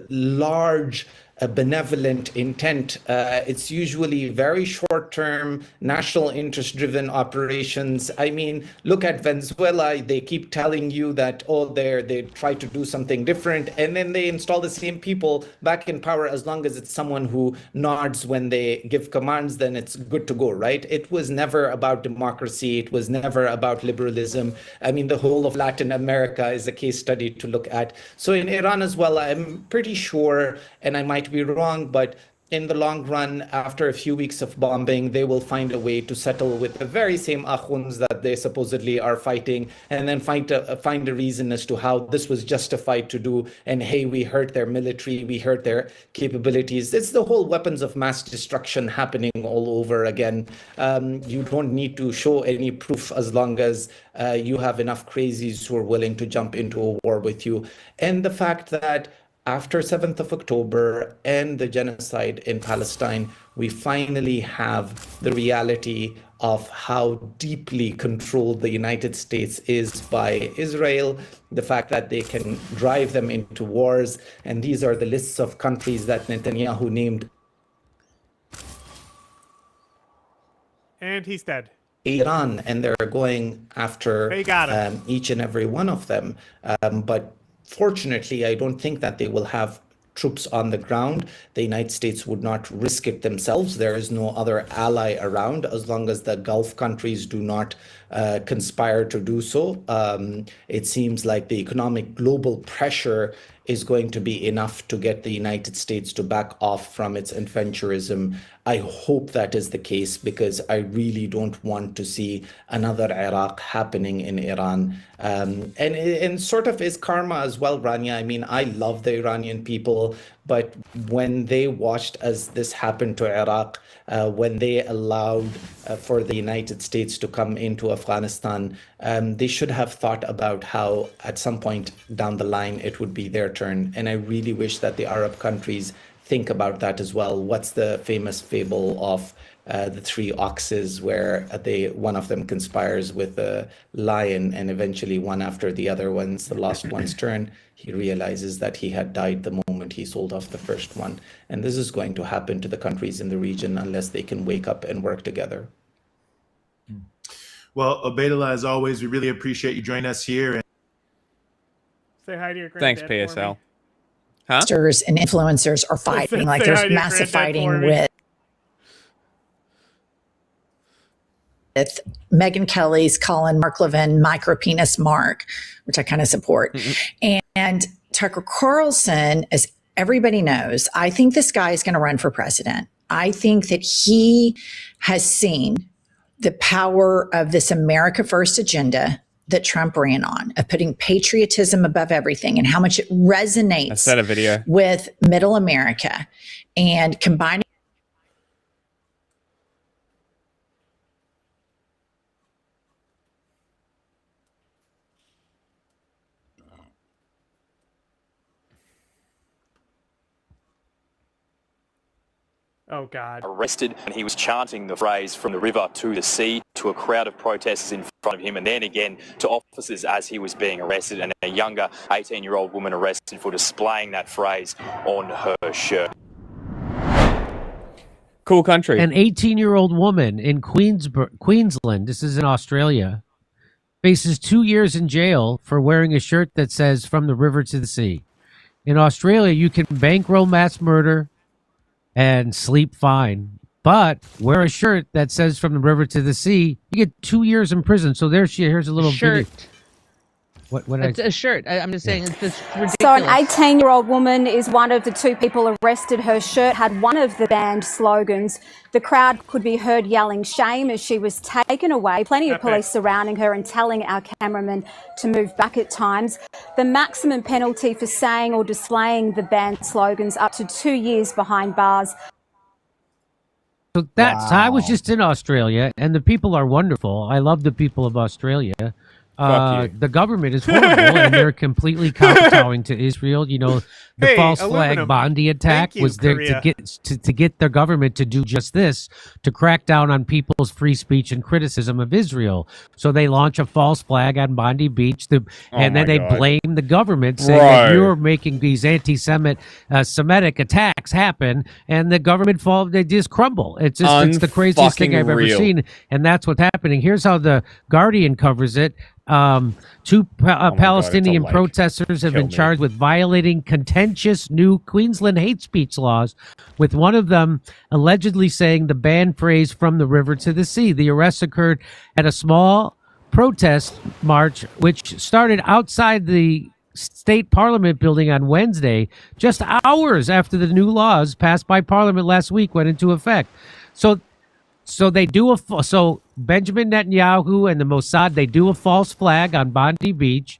large benevolent intent. It's usually very short-term, national interest-driven operations. I mean, look at Venezuela. They keep telling you that, oh, they try to do something different, and then they install the same people back in power. As long as it's someone who nods when they give commands, then it's good to go, right? It was never about democracy. It was never about liberalism. I mean, the whole of Latin America is a case study to look at. So in Iran as well, I'm pretty sure, and I might might be wrong, but in the long run, after a few weeks of bombing, they will find a way to settle with the very same Akhuns that they supposedly are fighting, and then find a reason as to how this was justified to do. And hey, we hurt their military, we hurt their capabilities. It's the whole weapons of mass destruction happening all over again. You don't need to show any proof as long as you have enough crazies who are willing to jump into a war with you. And the fact that after 7th of October and the genocide in Palestine, we finally have the reality of how deeply controlled the United States is by Israel, the fact that they can drive them into wars. And these are the lists of countries that Netanyahu named. And he's dead. Iran, and they're going after each and every one of them. But fortunately, I don't think that they will have troops on the ground. The United States would not risk it themselves. There is no other ally around as long as the Gulf countries do not conspire to do so. It seems like the economic global pressure is going to be enough to get the United States to back off from its adventurism. I hope that is the case, because I really don't want to see another Iraq happening in Iran. And sort of is karma as well, Rania. I mean, I love the Iranian people, but when they watched as this happened to Iraq, when they allowed for the United States to come into Afghanistan, they should have thought about how at some point down the line it would be their turn. And I really wish that the Arab countries think about that as well. What's the famous fable of the three oxes, where one of them conspires with a lion, and eventually one after the other, once the last one's turn, he realizes that he had died the moment he sold off the first one. And this is going to happen to the countries in the region unless they can wake up and work together. Well, Obaidullah, as always, we really appreciate you joining us here. Say hi to your Thanks, granddad for me. PSL. Huh? And influencers are fighting. Like there's massive fighting with Megyn Kelly's calling Mark Levin micropenis Mark, which I kind of support. And Tucker Carlson, as everybody knows, I think this guy is going to run for president. I think that he has seen the power of this America First agenda that Trump ran on, of putting patriotism above everything, and how much it resonates with middle America, and combining Oh, God. Arrested, and he was chanting the phrase "from the river to the sea" to a crowd of protesters in front of him, and then again to officers as he was being arrested, and a younger 18-year-old woman arrested for displaying that phrase on her shirt. Cool country. An 18-year-old woman in Queensland, this is in Australia, faces 2 years in jail for wearing a shirt that says "from the river to the sea." In Australia, you can bankroll mass murder and sleep fine, but wear a shirt that says "from the river to the sea," you get 2 years in prison. So here's a little shirt. Video. What It's a shirt. I'm just saying, it's just ridiculous. So an 18-year-old woman is one of the two people arrested. Her shirt had one of the band slogans. The crowd could be heard yelling shame as she was taken away. Plenty of police surrounding her and telling our cameraman to move back at times. The maximum penalty for saying or displaying the band slogans, up to 2 years behind bars. So I was just in Australia, and the people are wonderful. I love the people of Australia. The government is horrible, and they're completely kowtowing to Israel. You know, the false flag Bondi attack was there to get the government to do just this, to crack down on people's free speech and criticism of Israel. So they launch a false flag on Bondi Beach, and then they blame the government, saying that you're making these Semitic attacks happen, and the government they just crumble. It's the craziest thing I've ever seen, and that's what's happening. Here's how the Guardian covers it. Two Palestinian protesters have been charged with violating contentious new Queensland hate speech laws, with one of them allegedly saying the banned phrase "from the river to the sea." The arrests occurred at a small protest march which started outside the state parliament building on Wednesday, just hours after the new laws passed by parliament last week went into effect. So they do so Benjamin Netanyahu and the Mossad, they do a false flag on Bondi Beach.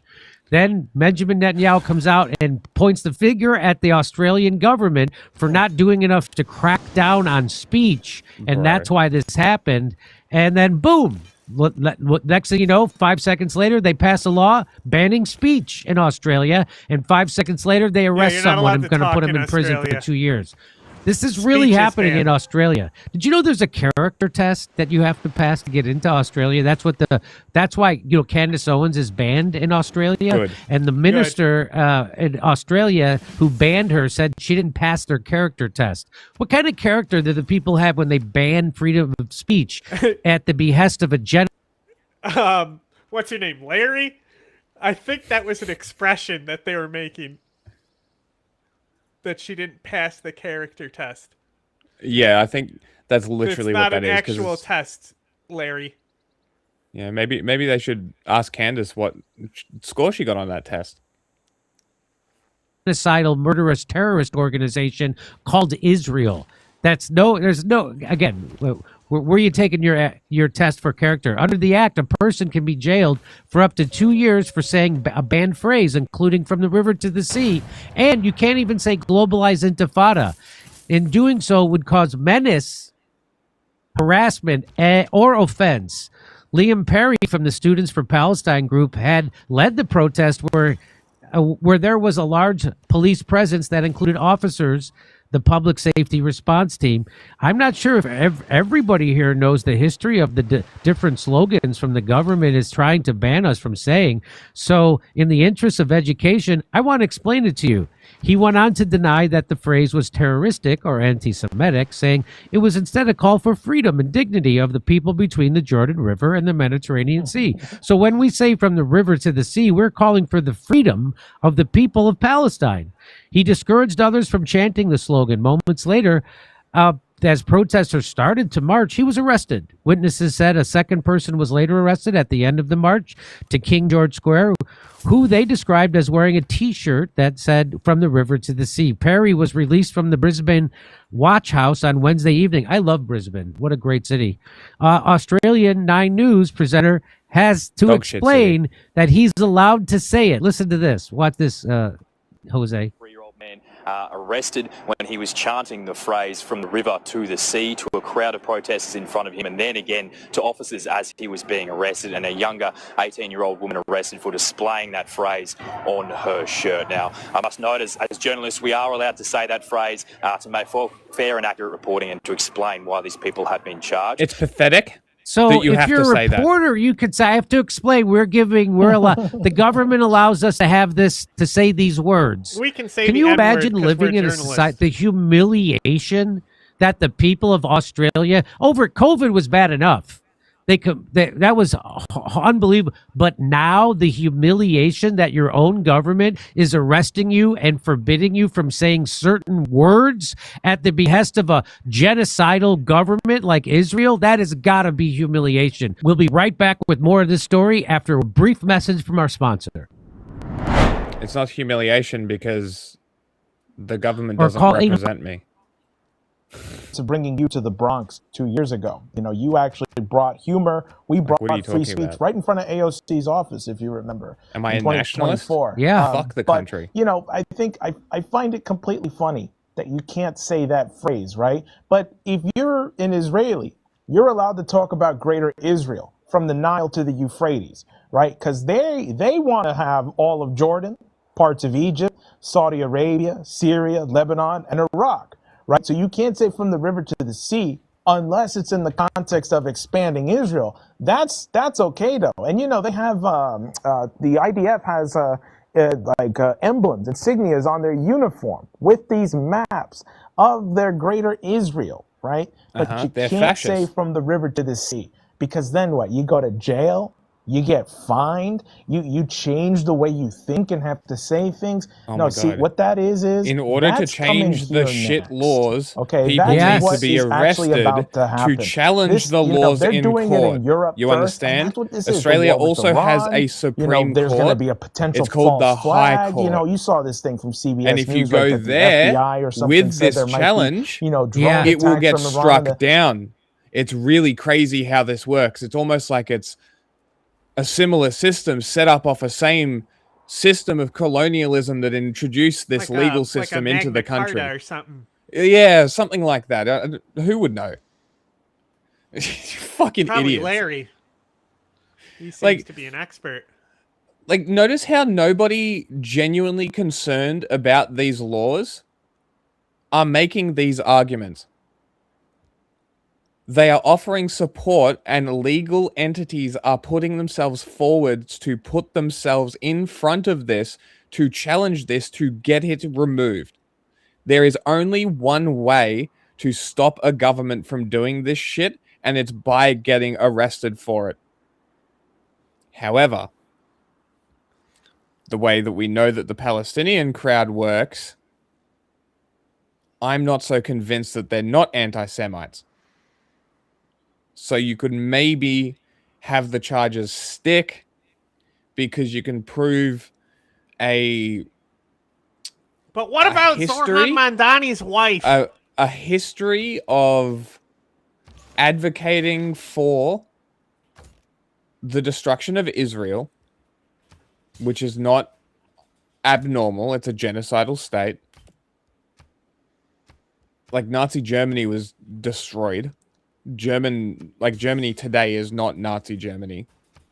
Then Benjamin Netanyahu comes out and points the finger at the Australian government for not doing enough to crack down on speech. And that's why this happened. And then boom, next thing you know, 5 seconds later, they pass a law banning speech in Australia. And 5 seconds later, they arrest someone and going to put him in prison for 2 years. This is really happening in Australia. Did you know there's a character test that you have to pass to get into Australia? That's why Candace Owens is banned in Australia. Good. And the minister in Australia who banned her said she didn't pass their character test. What kind of character do the people have when they ban freedom of speech at the behest of a what's her name? Larry? I think that was an expression that they were making. That she didn't pass the character test. Yeah, I think that's literally what that is. It's not an actual test, Larry. Yeah, maybe they should ask Candace what score she got on that test. Genocidal, murderous terrorist organization called Israel. There's no, again, where are you taking your test for character? Under the act, a person can be jailed for up to 2 years for saying a banned phrase, including from the river to the sea. And you can't even say globalized intifada. In doing so would cause menace, harassment, or offense. Liam Perry from the Students for Palestine group had led the protest where there was a large police presence that included officers, the public safety response team. I'm not sure if everybody here knows the history of the different slogans from the government is trying to ban us from saying. So in the interest of education, I want to explain it to you. He went on to deny that the phrase was terroristic or anti-Semitic, saying it was instead a call for freedom and dignity of the people between the Jordan River and the Mediterranean Sea. So when we say from the river to the sea, we're calling for the freedom of the people of Palestine. He discouraged others from chanting the slogan. Moments later, as protesters started to march, he was arrested. Witnesses said a second person was later arrested at the end of the march to King George Square, who they described as wearing a T-shirt that said "From the River to the Sea." Perry was released from the Brisbane Watch House on Wednesday evening. I love Brisbane. What a great city. Australian 9 News presenter has to explain that he's allowed to say it. Listen to this. Watch this, Jose. Arrested when he was chanting the phrase "from the river to the sea" to a crowd of protesters in front of him, and then again to officers as he was being arrested, and a younger 18-year-old woman arrested for displaying that phrase on her shirt. Now, I must note, as journalists, we are allowed to say that phrase to make for fair and accurate reporting and to explain why these people have been charged. It's pathetic. So if you're a reporter, you could say, I have to explain, the government allows us to have this, to say these words. We can say Can the you N-word imagine 'cause living we're in a journalists. society, the humiliation that the people of Australia, over COVID was bad enough. That was unbelievable. But now the humiliation that your own government is arresting you and forbidding you from saying certain words at the behest of a genocidal government like Israel, that has got to be humiliation. We'll be right back with more of this story after a brief message from our sponsor. It's not humiliation because the government doesn't represent me. To bringing you to the Bronx 2 years ago. You know, you actually brought humor. We brought free speech right in front of AOC's office, if you remember. Am I a nationalist? Yeah. Fuck the but, country. You know, I think I find it completely funny that you can't say that phrase, right? But if you're an Israeli, you're allowed to talk about greater Israel from the Nile to the Euphrates, right? Because they want to have all of Jordan, parts of Egypt, Saudi Arabia, Syria, Lebanon, and Iraq. Right, so you can't say from the river to the sea unless it's in the context of expanding Israel. That's okay though, and you know they have the IDF has emblems, insignias on their uniform with these maps of their greater Israel, right? But you they're can't fascist. say from the river to the sea because then what? You go to jail You get fined. You change the way you think and have to say things. Oh No, my see God. what that is In order to that's coming change the here shit next. laws, Okay, people that's need what to be is actually arrested about to to happen. challenge This, the you know, laws they're in doing it court. in Europe You first, and understand? that's what this is. The Australia war with also has Iran. a You know, Supreme there's going to Court. be a potential It's called the false High flag. You know, Court. you saw this thing from CBS And if you News, right? go That the there FBI or something with said this there might challenge, be, you know, drone it will attacks get from Iran. struck down. It's really crazy how this works. It's almost like it's a similar system set up off a same system of colonialism that introduced this like legal a system into the Magna Carta country. or something. Yeah, something like that. Who would know? Fucking Probably idiots. Larry. He seems Like- to be an expert. Like, notice how nobody genuinely concerned about these laws are making these arguments. They are offering support, and legal entities are putting themselves forward to put themselves in front of this, to challenge this, to get it removed. There is only one way to stop a government from doing this shit, and it's by getting arrested for it. However, the way that we know that the Palestinian crowd works, I'm not so convinced that they're not anti-Semites. So you could maybe have the charges stick because you can prove a But what about history? Zorhan Mandani's wife? a history of advocating for the destruction of Israel, which is not abnormal. It's a genocidal state. Like, Nazi Germany was destroyed. Germany today is not Nazi Germany.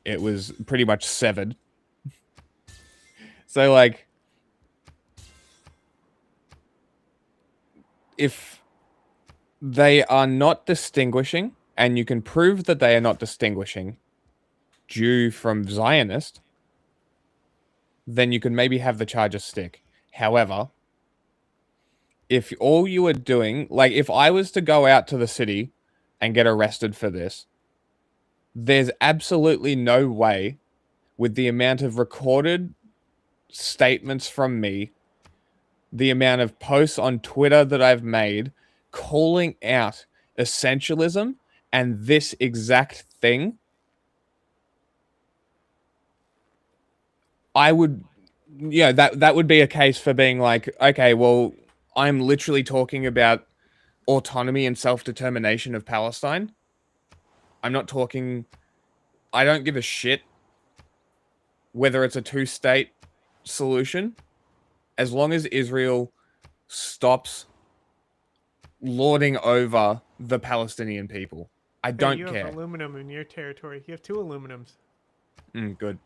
It was pretty much severed. So, like, if they are not distinguishing, and you can prove that they are not distinguishing Jew from Zionist, then you can maybe have the charges stick. However, if all you are doing, like, if I was to go out to the city and get arrested for this, there's absolutely no way, with the amount of recorded statements from me, the amount of posts on Twitter that I've made calling out essentialism and this exact thing, I would, that would be a case for being like, okay, well, I'm literally talking about autonomy and self-determination of Palestine. I'm not talking, I don't give a shit whether it's a two-state solution, as long as Israel stops lording over the Palestinian people. I Hey, don't you care. have aluminum in your territory. You have 2 aluminums. Good.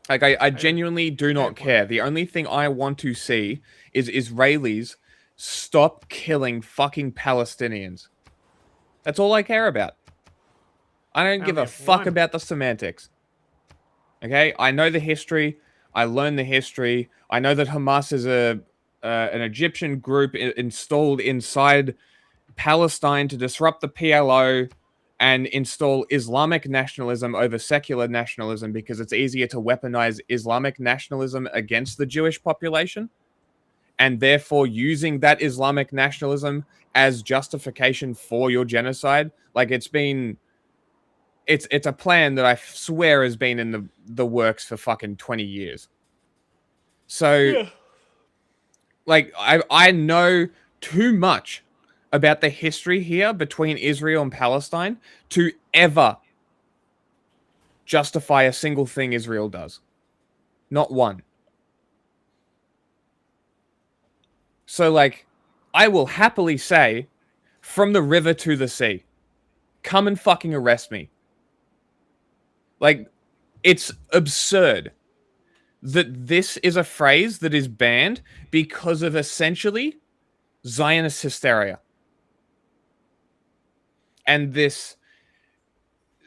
Like, I genuinely do not care. The only thing I want to see is Israelis stop killing fucking Palestinians. That's all I care about. I don't give a fuck about the semantics. Okay? I know the history. I learned the history. I know that Hamas is an Egyptian group installed inside Palestine to disrupt the PLO and install Islamic nationalism over secular nationalism because it's easier to weaponize Islamic nationalism against the Jewish population, and therefore using that Islamic nationalism as justification for your genocide. Like, it's a plan that I swear has been in the works for fucking 20 years. So, like, I know too much about the history here between Israel and Palestine to ever justify a single thing Israel does. Not one. So, like, I will happily say, from the river to the sea, come and fucking arrest me. Like, it's absurd that this is a phrase that is banned because of essentially Zionist hysteria. And this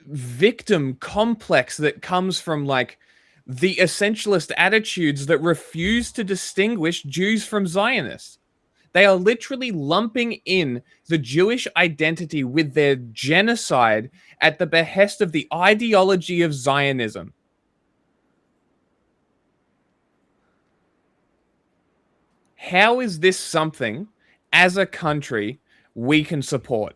victim complex that comes from, like, the essentialist attitudes that refuse to distinguish Jews from Zionists. They are literally lumping in the Jewish identity with their genocide at the behest of the ideology of Zionism. How is this something, as a country, we can support?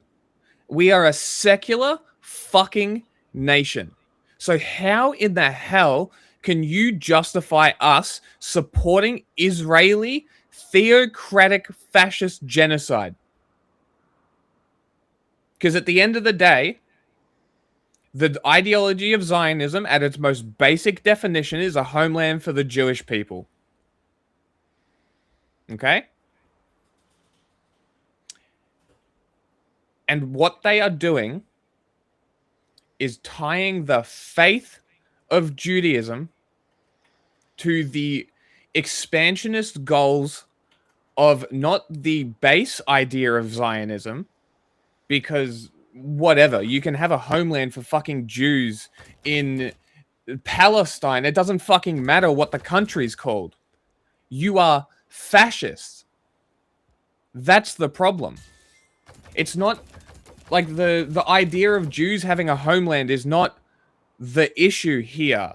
We are a secular fucking nation. So how in the hell can you justify us supporting Israeli theocratic fascist genocide? Because at the end of the day, the ideology of Zionism at its most basic definition is a homeland for the Jewish people. Okay? And what they are doing is tying the faith of Judaism to the expansionist goals of not the base idea of Zionism, because whatever, you can have a homeland for fucking Jews in Palestine. It doesn't fucking matter what the country's called. You are fascists. That's the problem. It's not like the idea of Jews having a homeland is not the issue here.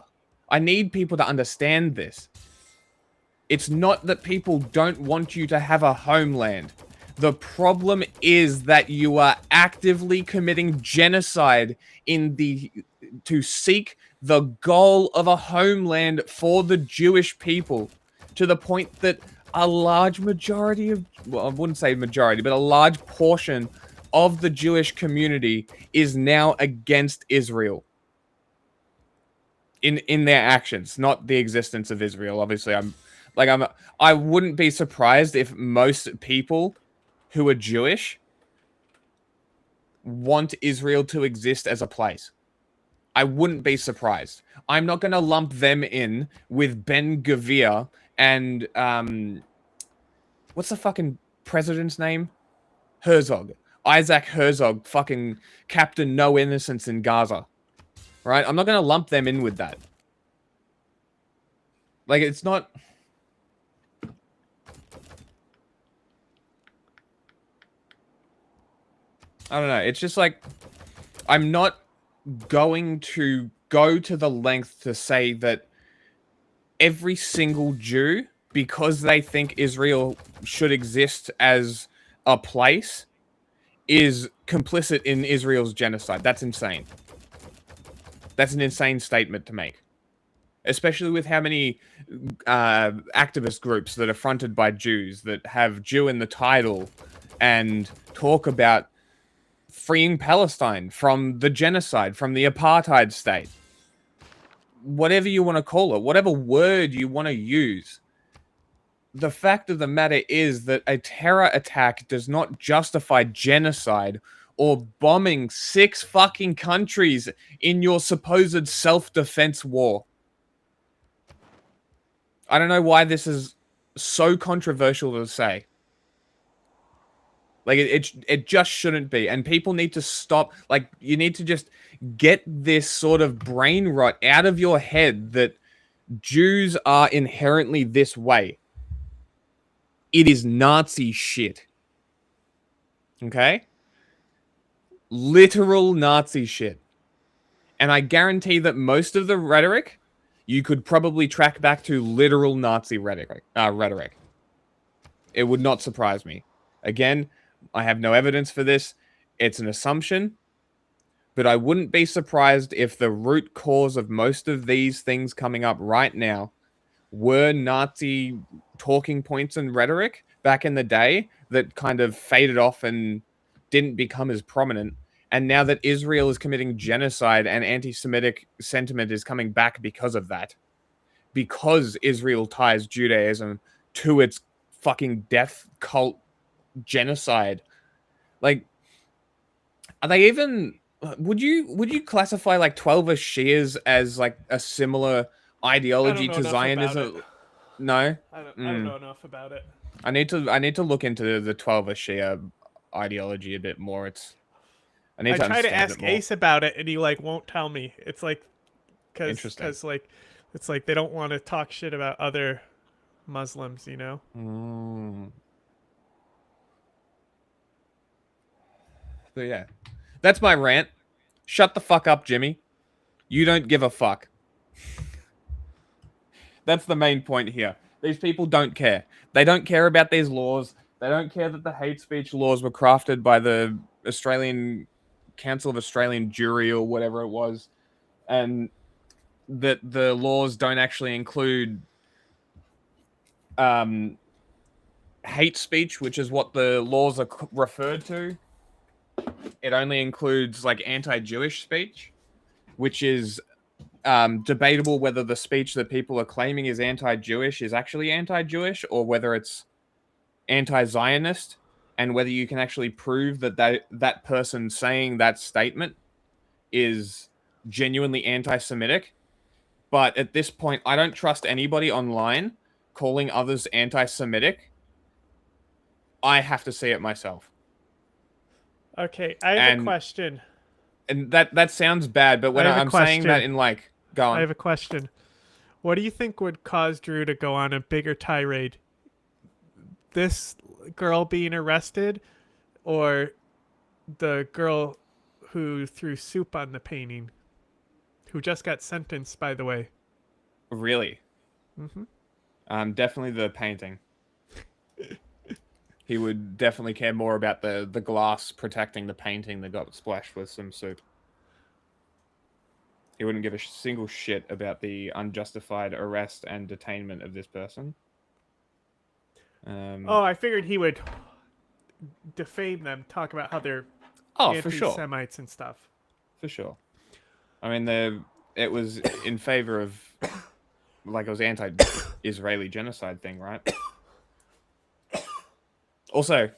I need people to understand this. It's not that people don't want you to have a homeland. The problem is that you are actively committing genocide to seek the goal of a homeland for the Jewish people, to the point that a large majority of, well, I wouldn't say majority, but a large portion of the Jewish community is now against Israel in their actions, not the existence of Israel. Obviously, I wouldn't be surprised if most people who are Jewish want Israel to exist as a place. I wouldn't be surprised. I'm not going to lump them in with Ben Gvir and what's the fucking president's name? Herzog. Isaac Herzog, fucking Captain No Innocence in Gaza. Right? I'm not going to lump them in with that. Like, it's not... I don't know. It's just like, I'm not going to go to the length to say that every single Jew, because they think Israel should exist as a place, is complicit in Israel's genocide. That's insane. That's an insane statement to make. Especially with how many activist groups that are fronted by Jews that have Jew in the title and talk about freeing Palestine from the genocide, from the apartheid state. Whatever you want to call it, whatever word you want to use. The fact of the matter is that a terror attack does not justify genocide or bombing 6 fucking countries in your supposed self-defense war. I don't know why this is so controversial to say. Like, it just shouldn't be. And people need to stop. Like, you need to just get this sort of brain rot out of your head that Jews are inherently this way. It is Nazi shit. Okay? Literal Nazi shit. And I guarantee that most of the rhetoric, you could probably track back to literal Nazi rhetoric. It would not surprise me. Again, I have no evidence for this. It's an assumption. But I wouldn't be surprised if the root cause of most of these things coming up right now were Nazi talking points and rhetoric back in the day that kind of faded off and didn't become as prominent. And now that Israel is committing genocide and anti-Semitic sentiment is coming back because of that. Because Israel ties Judaism to its fucking death cult genocide. Like, are they even... Would you classify like 12 Shias as like a similar ideology to Zionism? No? I don't know enough about it. I need to look into the 12 Shia ideology a bit more. I try to ask Ace about it, and he like won't tell me. It's like because like it's like they don't want to talk shit about other Muslims, you know. So yeah, that's my rant. Shut the fuck up, Jimmy. You don't give a fuck. That's the main point here. These people don't care. They don't care about these laws. They don't care that the hate speech laws were crafted by the Australian Council of Australian Jury or whatever it was, and that the laws don't actually include hate speech, which is what the laws are referred to. It only includes like anti-Jewish speech, which is debatable whether the speech that people are claiming is anti-Jewish is actually anti-Jewish or whether it's anti-Zionist, and whether you can actually prove that that person saying that statement is genuinely anti-Semitic. But at this point, I don't trust anybody online calling others anti-Semitic. I have to see it myself. Okay, I have a question. And that sounds bad, but when I'm saying that in like, go on. I have a question. What do you think would cause Drew to go on a bigger tirade? This girl being arrested, or the girl who threw soup on the painting, who just got sentenced, by the way? Really? Mm-hmm. Definitely the painting. He would definitely care more about the glass protecting the painting that got splashed with some soup. He wouldn't give a single shit about the unjustified arrest and detainment of this person. Oh, I figured he would defame them, talk about how they're for sure. anti-Semites and stuff. For sure. I mean, it was in favor of, like, it was anti-Israeli genocide thing, right? Also,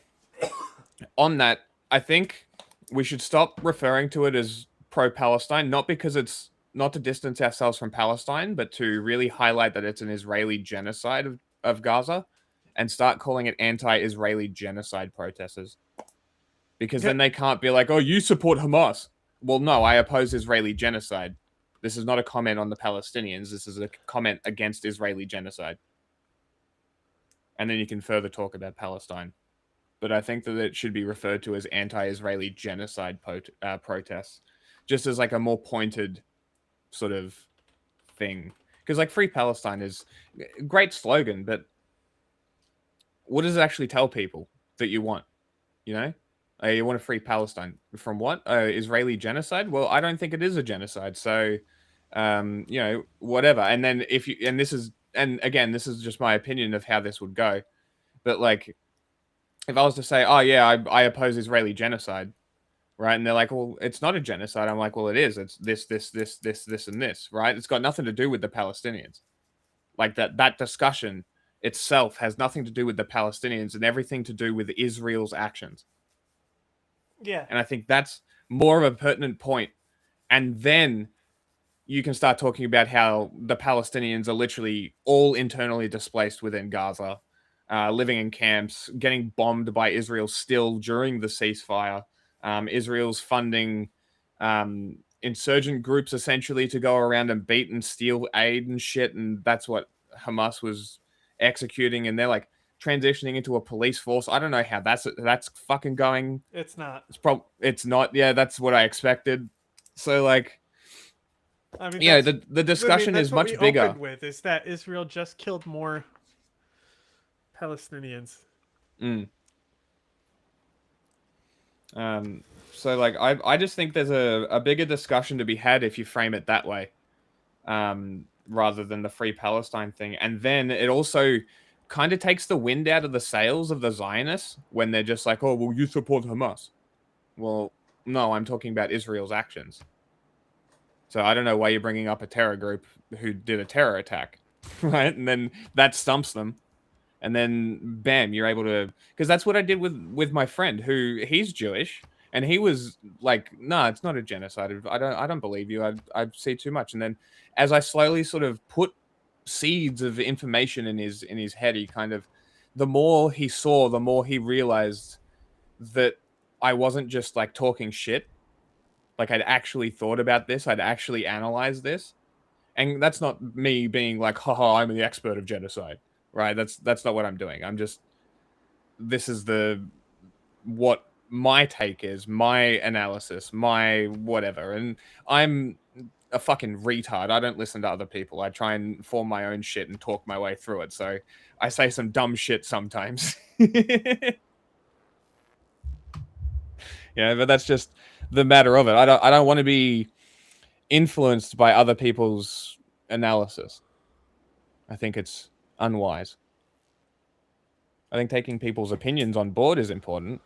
on that, I think we should stop referring to it as pro-Palestine, not because it's not to distance ourselves from Palestine, but to really highlight that it's an Israeli genocide of Gaza, and start calling it anti-Israeli genocide protesters. Because then they can't be like, oh, you support Hamas. Well, no, I oppose Israeli genocide. This is not a comment on the Palestinians. This is a comment against Israeli genocide. And then you can further talk about Palestine. But I think that it should be referred to as anti-Israeli genocide protests. Just as like a more pointed sort of thing. Because like Free Palestine is a great slogan, but what does it actually tell people that you want? You know? You want to free Palestine. From what? Israeli genocide? Well, I don't think it is a genocide. So, you know, whatever. And then and again, this is just my opinion of how this would go. But like, if I was to say, oh yeah, I oppose Israeli genocide, right? And they're like, well, it's not a genocide. I'm like, well, it is. It's this, and this, right? It's got nothing to do with the Palestinians. Like that discussion itself has nothing to do with the Palestinians and everything to do with Israel's actions. Yeah. And I think that's more of a pertinent point. And then you can start talking about how the Palestinians are literally all internally displaced within Gaza, living in camps, getting bombed by Israel still during the ceasefire. Israel's funding insurgent groups essentially to go around and beat and steal aid and shit. And that's what Hamas was executing. And they're like transitioning into a police force. I don't know how that's fucking going. It's not. It's not. Yeah, that's what I expected. So like, I mean, yeah, the discussion is much bigger. With is that Israel just killed more Palestinians. So like, I just think there's a bigger discussion to be had if you frame it that way, rather than the Free Palestine thing. And then it also kind of takes the wind out of the sails of the Zionists when they're just like, oh, well, you support Hamas. Well, no, I'm talking about Israel's actions. So I don't know why you're bringing up a terror group who did a terror attack, right? And then that stumps them. And then, bam, you're able to... Because that's what I did with my friend, who he's Jewish, and he was like, no, it's not a genocide. I don't believe you. I see too much. And then as I slowly sort of put seeds of information in his head, he kind of... The more he saw, the more he realized that I wasn't just like talking shit. Like I'd actually thought about this. I'd actually analyzed this. And that's not me being like, haha, I'm the expert of genocide. Right? That's not what I'm doing. I'm just... This is what my take is, my analysis, my whatever. And I'm a fucking retard. I don't listen to other people. I try and form my own shit and talk my way through it. So I say some dumb shit sometimes. Yeah, but that's just the matter of it. I don't want to be influenced by other people's analysis. I think it's unwise. I think taking people's opinions on board is important,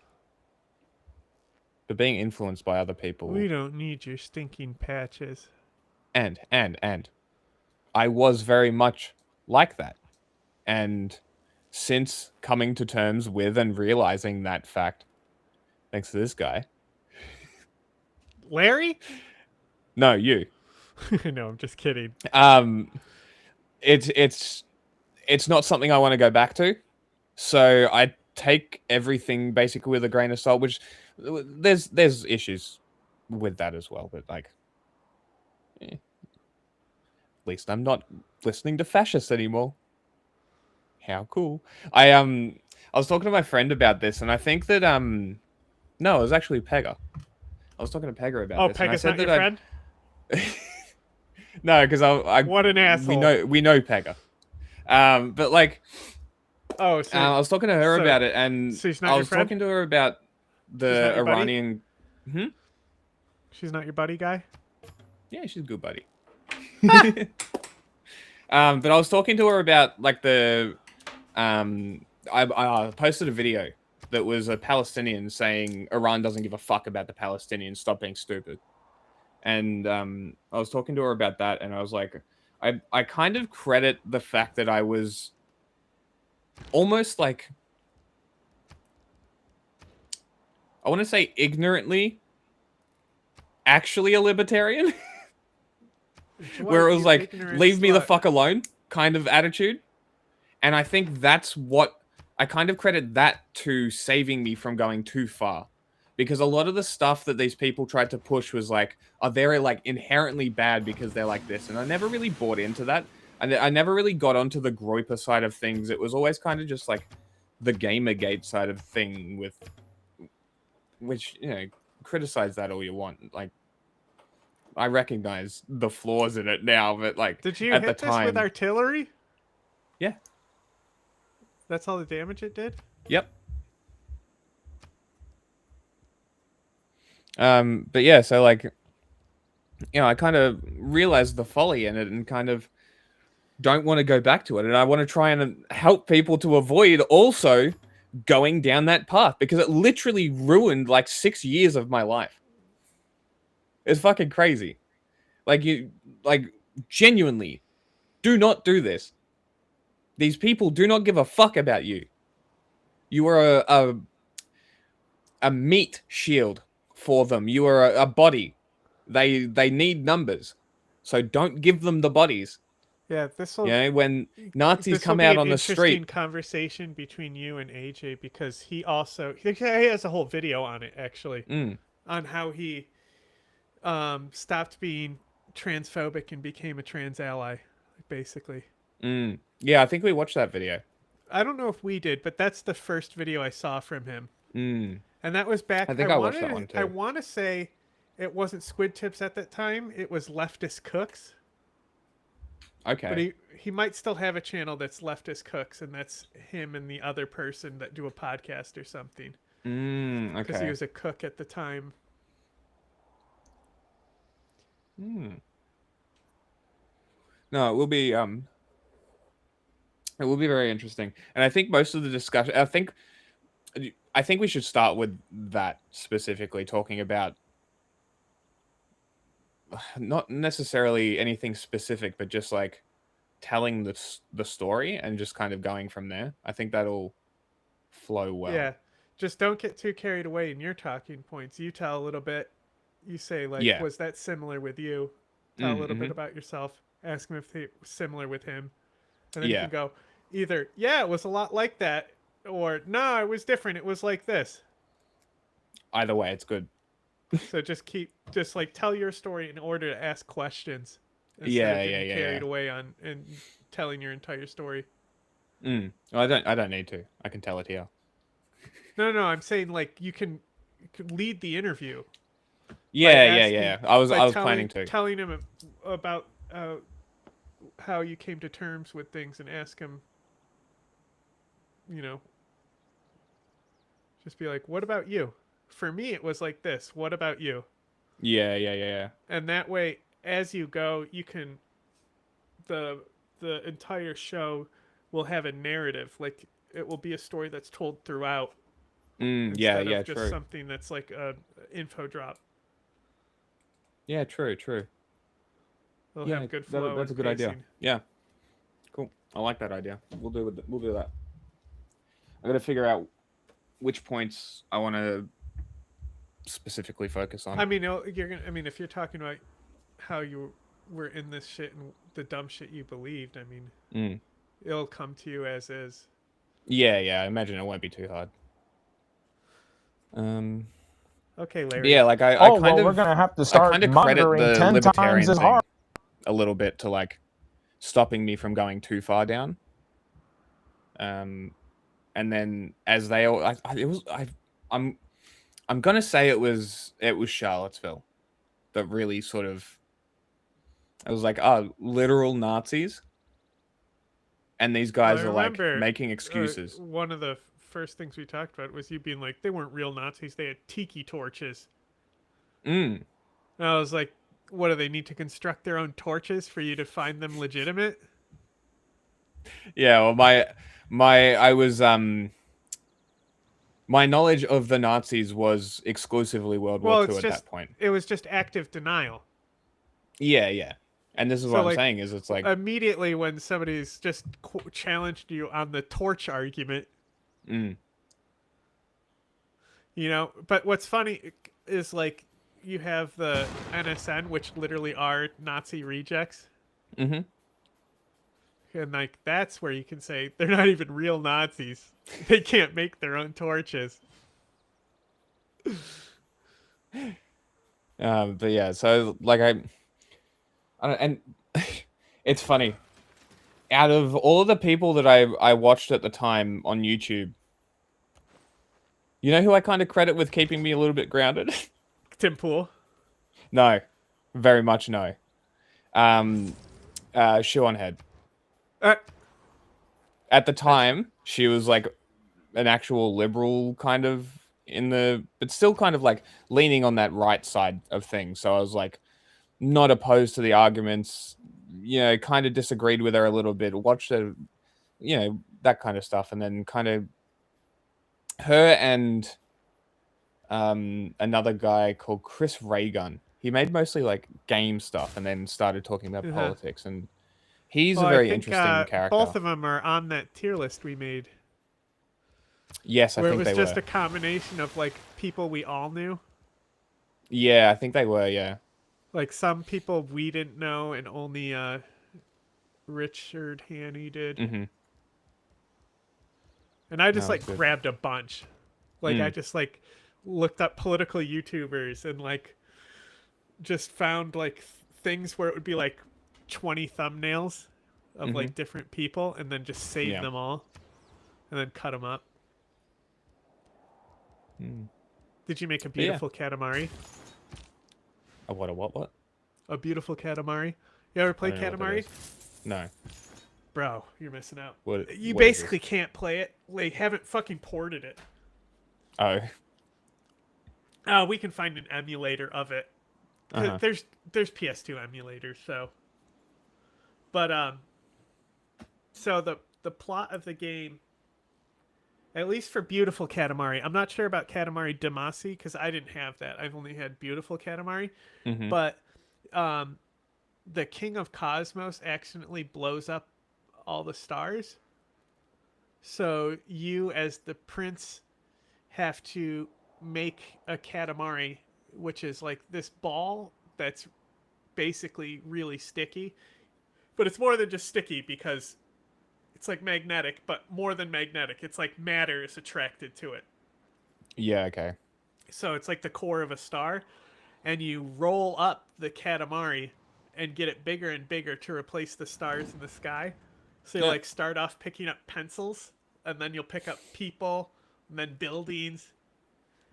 but being influenced by other people. We don't need your stinking patches. And I was very much like that. And since coming to terms with and realizing that fact, thanks to this guy. Larry? No, you. No, I'm just kidding. It's not something I want to go back to. So I take everything basically with a grain of salt, which there's issues with that as well. But like, at least I'm not listening to fascists anymore. How cool. I was talking to my friend about this, and I think that no, it was actually Pega. I was talking to Pega about this. Oh, Pega's not your friend? No, because I what an asshole. We know Pega. But like, oh, so, I was talking to her about it, and so she's not I your was friend? talking to her about the Iranian. She's not your buddy guy? Yeah, she's a good buddy. But I was talking to her about like the I posted a video that was a Palestinian saying Iran doesn't give a fuck about the Palestinians, stop being stupid. And I was talking to her about that, and I was like, I kind of credit the fact that I was almost like, I want to say ignorantly actually a libertarian. Where it was like, leave me the fuck alone kind of attitude. And I think that's what I kind of credit that to saving me from going too far. Because a lot of the stuff that these people tried to push was like, are they like inherently bad because they're like this? And I never really bought into that. And I never really got onto the Groyper side of things. It was always kind of just like the Gamergate side of thing with, which, you know, criticize that all you want. Like, I recognize the flaws in it now, but like, did you at hit the this time, with artillery? Yeah. That's all the damage it did? Yep. But yeah, so like, you know, I kind of realized the folly in it and kind of don't want to go back to it. And I want to try and help people to avoid also going down that path, because it literally ruined like 6 years of my life. It's fucking crazy. Like, you, like, genuinely, do not do this. These people do not give a fuck about you. You are a meat shield for them. You are a body. They need numbers. So don't give them the bodies. Yeah, this will. You know, when Nazis this come will be out an on the interesting street. Conversation between you and AJ, because he has a whole video on it actually, on how he stopped being transphobic and became a trans ally, basically. Yeah, I think we watched that video. I don't know if we did, but that's the first video I saw from him. And that was back. I think I watched that one too. I want to say it wasn't Squid Tips at that time. It was Leftist Cooks. Okay. But he might still have a channel that's Leftist Cooks, and that's him and the other person that do a podcast or something. Okay. Because he was a cook at the time. No, it will be very interesting. And I think most of the discussion, I think we should start with that specifically, talking about not necessarily anything specific, but just like telling the story and just kind of going from there. I think that'll flow well. Yeah. Just don't get too carried away in your talking points. You tell a little bit. You say, like, was that similar with you? Tell a little bit about yourself. Ask him if it was similar with him. And then you can go either, yeah, it was a lot like that, or no, it was different. It was like this. Either way, it's good. So just tell your story in order to ask questions. Instead of getting carried away on and telling your entire story. Well, I don't need to. I can tell it here. No, I'm saying, like, you can could lead the interview. Yeah. I was by planning to. telling him about how you came to terms with things and ask him, just be like, what about you? For me, it was like this. What about you? Yeah. And that way, as you go, you can, the entire show will have a narrative. Like, it will be a story that's told throughout. Instead of just true. something that's like a info drop. Yeah, true. They'll have good flow. That's a and good idea. pacing. Yeah, cool. I like that idea. We'll do that. I got to figure out which points I want to specifically focus on. I mean, you're gonna. I mean, if you're talking about how you were in this shit and the dumb shit you believed, I mean, it'll come to you as is. Yeah. I imagine it won't be too hard. Okay, Larry. But yeah, like I kind of. We're gonna have to start credit monitoring the 10 libertarian times as thing hard. a little bit to like stopping me from going too far down. And then as they all, I'm gonna say it was Charlottesville that really sort of. It was like, literal Nazis. And these guys are like making excuses. One of the first things we talked about was you being like, they weren't real Nazis, they had tiki torches. And I was like, what do they need to construct their own torches for you to find them legitimate? Yeah, well, my knowledge of the Nazis was exclusively World War II at that point. It was just active denial. Yeah. And this is what I'm saying is it's like immediately when somebody's just challenged you on the torch argument, but what's funny is like you have the NSN, which literally are Nazi rejects. And like that's where you can say they're not even real Nazis. They can't make their own torches. But yeah, so like I don't, and it's funny. Out of all of the people that I watched at the time on YouTube, you know who I kind of credit with keeping me a little bit grounded? Tim Pool. No, very much no. Sean Head. At the time, she was like an actual liberal kind of but still kind of like leaning on that right side of things. So I was like not opposed to the arguments, kind of disagreed with her a little bit, watched her, that kind of stuff. And then kind of her and another guy called Chris Raygun. He made mostly like game stuff and then started talking about politics. And he's a very interesting character. Both of them are on that tier list we made. Yes, I think they were. Where it was just a combination of like people we all knew. Yeah, I think they were, yeah. Like some people we didn't know and only Richard Haney did. And I just like grabbed a bunch. Like I just like looked up political YouTubers and like just found like things where it would be like 20 thumbnails of like different people and then just saved them all and then cut them up. Did you make a beautiful Katamari? A what? A beautiful Katamari? You ever play Katamari? No. Bro, you're missing out. You what basically can't play it. They haven't fucking ported it. Oh. We can find an emulator of it. There's PS2 emulators, so. But so the plot of the game, at least for Beautiful Katamari, I'm not sure about Katamari Damacy because I didn't have that. I've only had Beautiful Katamari. But the King of Cosmos accidentally blows up all the stars. So you, as the prince, have to make a Katamari, which is like this ball that's basically really sticky. But it's more than just sticky because it's like magnetic, but more than magnetic. It's like matter is attracted to it. Yeah, okay. So it's like the core of a star, and you roll up the Katamari and get it bigger and bigger to replace the stars in the sky. So you like start off picking up pencils, and then you'll pick up people, and then buildings,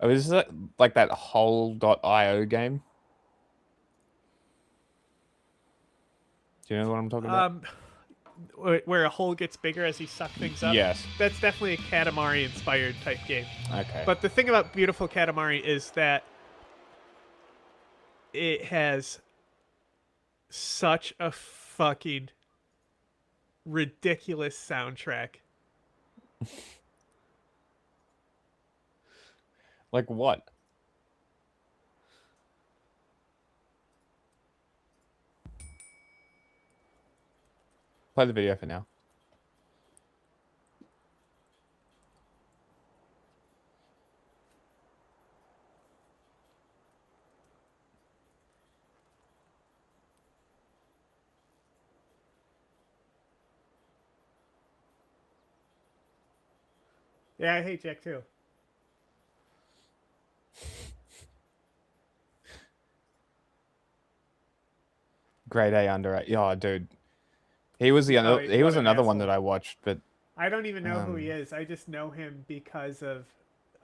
Oh, is that like that whole.io game? Do you know what I'm talking about? Where a hole gets bigger as you suck things up. Yes. That's definitely a Katamari inspired type game. Okay. But the thing about Beautiful Katamari is that it has such a fucking ridiculous soundtrack. Like what? Play the video for now. Yeah, I hate Jack too. Grade A under A. Yeah, dude. He was the other. He was another one that I watched, but I don't even know who he is. I just know him because of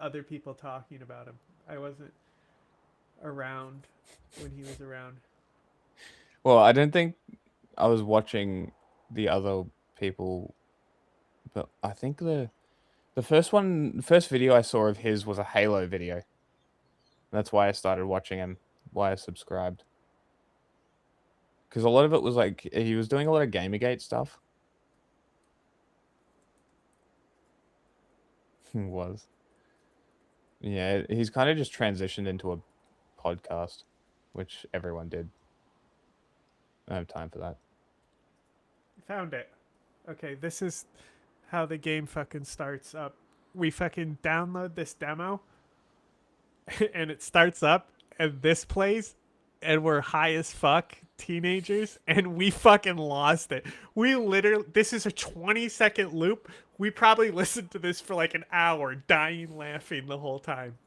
other people talking about him. I wasn't around when he was around. well, I don't think I was watching the other people, but I think the first video I saw of his was a Halo video. That's why I started watching him. Why I subscribed. Because a lot of it was like he was doing a lot of Gamergate stuff. He was. Yeah, he's kind of just transitioned into a podcast, which everyone did. I don't have time for that. Found it. Okay, this is how the game fucking starts up. We fucking download this demo, and it starts up, and this plays, and we're high as fuck teenagers, and we fucking lost it. We literally, this is a 20-second loop. We probably listened to this for like an hour, dying laughing the whole time.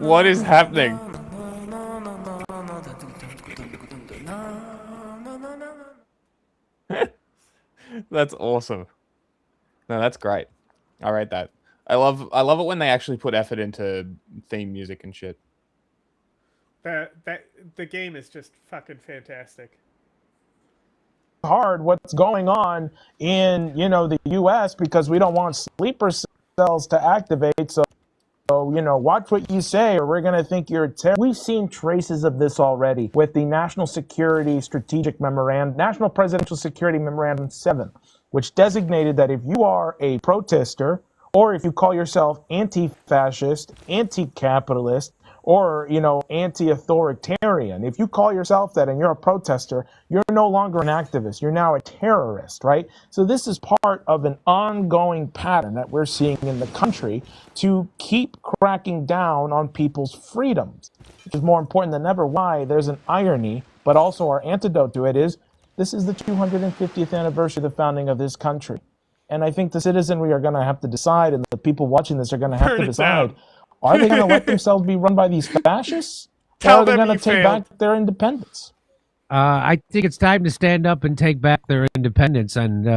What is happening? That's awesome. No, that's great. I rate that. I love it when they actually put effort into theme music and shit. The game is just fucking fantastic. Hard what's going on in the US because we don't want sleeper cells to activate. So watch what you say or we're going to think you're terrorist. We've seen traces of this already with the National Presidential Security Memorandum 7, which designated that if you are a protester or if you call yourself anti-fascist, anti-capitalist, or anti-authoritarian, if you call yourself that and you're a protester, you're no longer an activist, you're now a terrorist, right? So this is part of an ongoing pattern that we're seeing in the country to keep cracking down on people's freedoms, which is more important than ever. Why? There's an irony, but also our antidote to it is this is the 250th anniversary of the founding of this country. And I think the citizenry are going to have to decide, and the people watching this are going to have to decide, are they going to let themselves be run by these fascists? Or are they going to take back their independence? I think it's time to stand up and take back their independence. And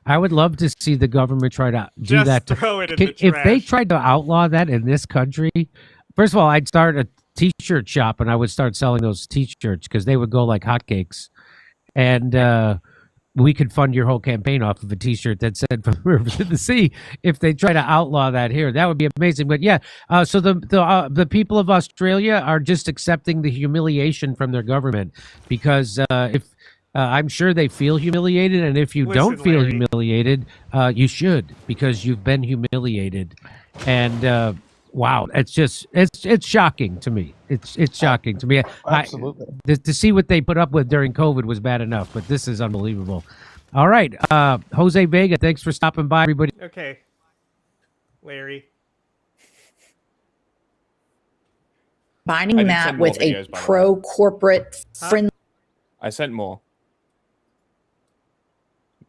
I would love to see the government try to do Just that. throw it in the If they trash. tried to outlaw that in this country, first of all, I'd start a t-shirt shop and I would start selling those t-shirts because they would go like hotcakes. And we could fund your whole campaign off of a t-shirt that said "From the river to the sea." If they try to outlaw that here, that would be amazing. But yeah, so the people of Australia are just accepting the humiliation from their government because if I'm sure they feel humiliated, and if you don't feel humiliated, you should because you've been humiliated. And wow, it's shocking to me. It's shocking to me. Absolutely. To see what they put up with during COVID was bad enough, but this is unbelievable. All right, Jose Vega, thanks for stopping by, everybody. Okay, Larry. Combining that with a pro-corporate friendly. I sent more.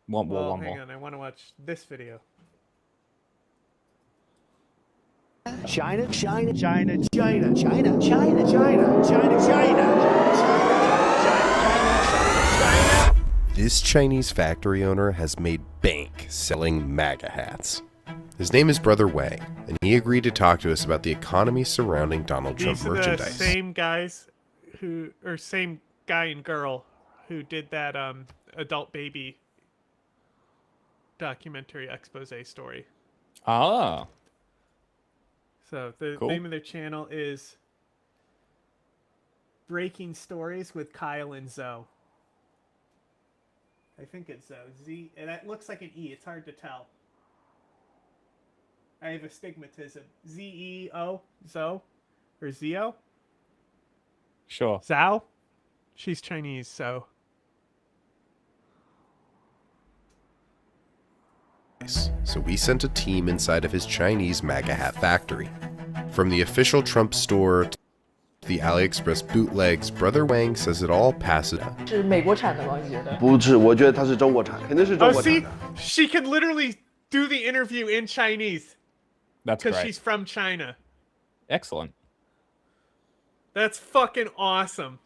One more. Hang on, I want to watch this video. China, China, China, China, China, China, China, China, China, China. This Chinese factory owner has made bank selling MAGA hats. His name is Brother Wang, and he agreed to talk to us about the economy surrounding Donald Trump These are the merchandise. same guys same guy and girl who did that adult baby documentary expose story. Ah. So the Cool. name of their channel is Breaking Stories with Kyle and Zoe. I think it's Zoe. Z, and that looks like an E. It's hard to tell. I have astigmatism. Z-E-O? Zoe? Or Zio? Sure. Zhao? She's Chinese, so... So we sent a team inside of his Chinese MAGA hat factory. From the official Trump store to the AliExpress bootlegs, Brother Wang says it all passes. 是美国产的吗？你觉得？不是，我觉得它是中国产，肯定是中 Oh, 国产 see? 的。 She can literally do the interview in Chinese. That's Because great. she's from China. Excellent. That's fucking awesome.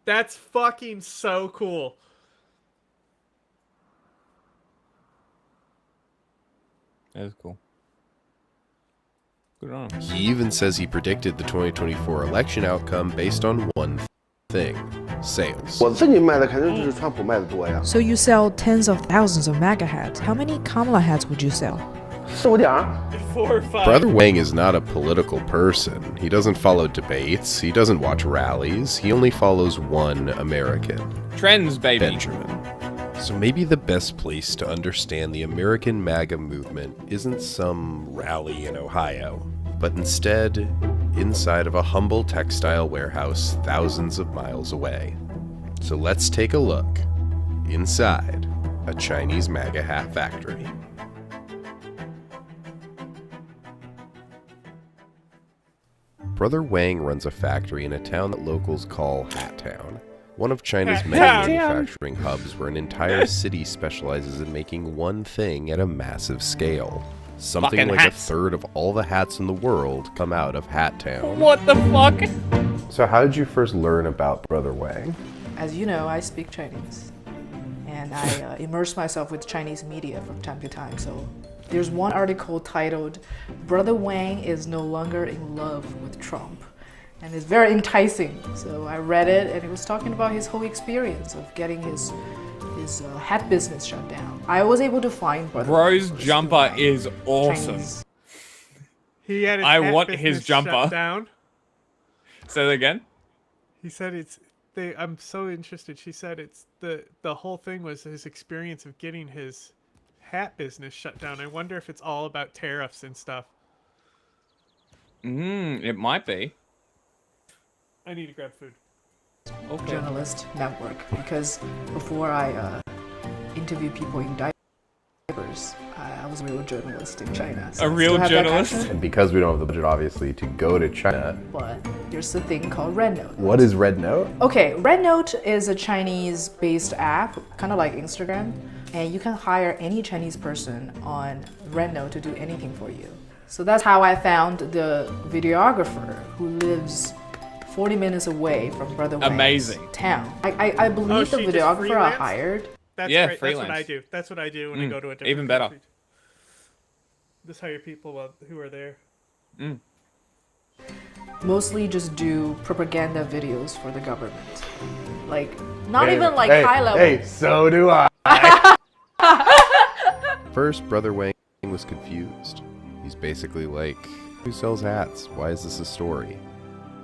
That's fucking so cool. That is cool. Good on him. He even says he predicted the 2024 election outcome based on one thing: sales. 我自己卖的肯定就是川普卖的多呀。 So you sell tens of thousands of MAGA hats. How many Kamala hats would you sell? 4、5点儿。 4 or 5. Brother Wang is not a political person. He doesn't follow debates. He doesn't watch rallies. He only follows one American. Trends, baby. Benjamin. So maybe the best place to understand the American MAGA movement isn't some rally in Ohio, but instead inside of a humble textile warehouse thousands of miles away. So let's take a look inside a Chinese MAGA hat factory. Brother Wang runs a factory in a town that locals call Hat Town, one of China's many manufacturing hubs where an entire city specializes in making one thing at a massive scale. Something Fucking like hats. a third of all the hats in the world come out of Hat Town. What the fuck? So how did you first learn about Brother Wang? As you know, I speak Chinese, and I immerse myself with Chinese media from time to time. So there's one article titled "Brother Wang is no longer in love with Trump," and it's very enticing. So I read it, and it was talking about his whole experience of getting his hat business shut down. I was able to find Brother Bro's jumper is awesome. Chinese. He had his I hat want business his jumper. shut down. Say that again. He said I'm so interested. She said it's the whole thing was his experience of getting his hat business shut down. I wonder if it's all about tariffs and stuff. It might be. I need to grab food. Okay. Journalist network, because before I interview people in diapers, I was a real journalist in China. So A I real still have that journalist? connection. And because we don't have the budget, obviously, to go to China. But there's a thing called Red Note. What is Red Note? Okay, Red Note is a Chinese-based app, kind of like Instagram, and you can hire any Chinese person on Red Note to do anything for you. So that's how I found the videographer who lives 40 minutes away from Brother Wang's Amazing. town. I believe the she just videographer I freelanced? hired. That's Yeah, great. freelance. That's what I do. That's what I do when I go to a different even better. country. Just hire people who are there. Mostly just do propaganda videos for the government. Like, not Hey, even like hey, high level. Hey, so do I. First, Brother Wang was confused. He's basically like, who sells hats? Why is this a story?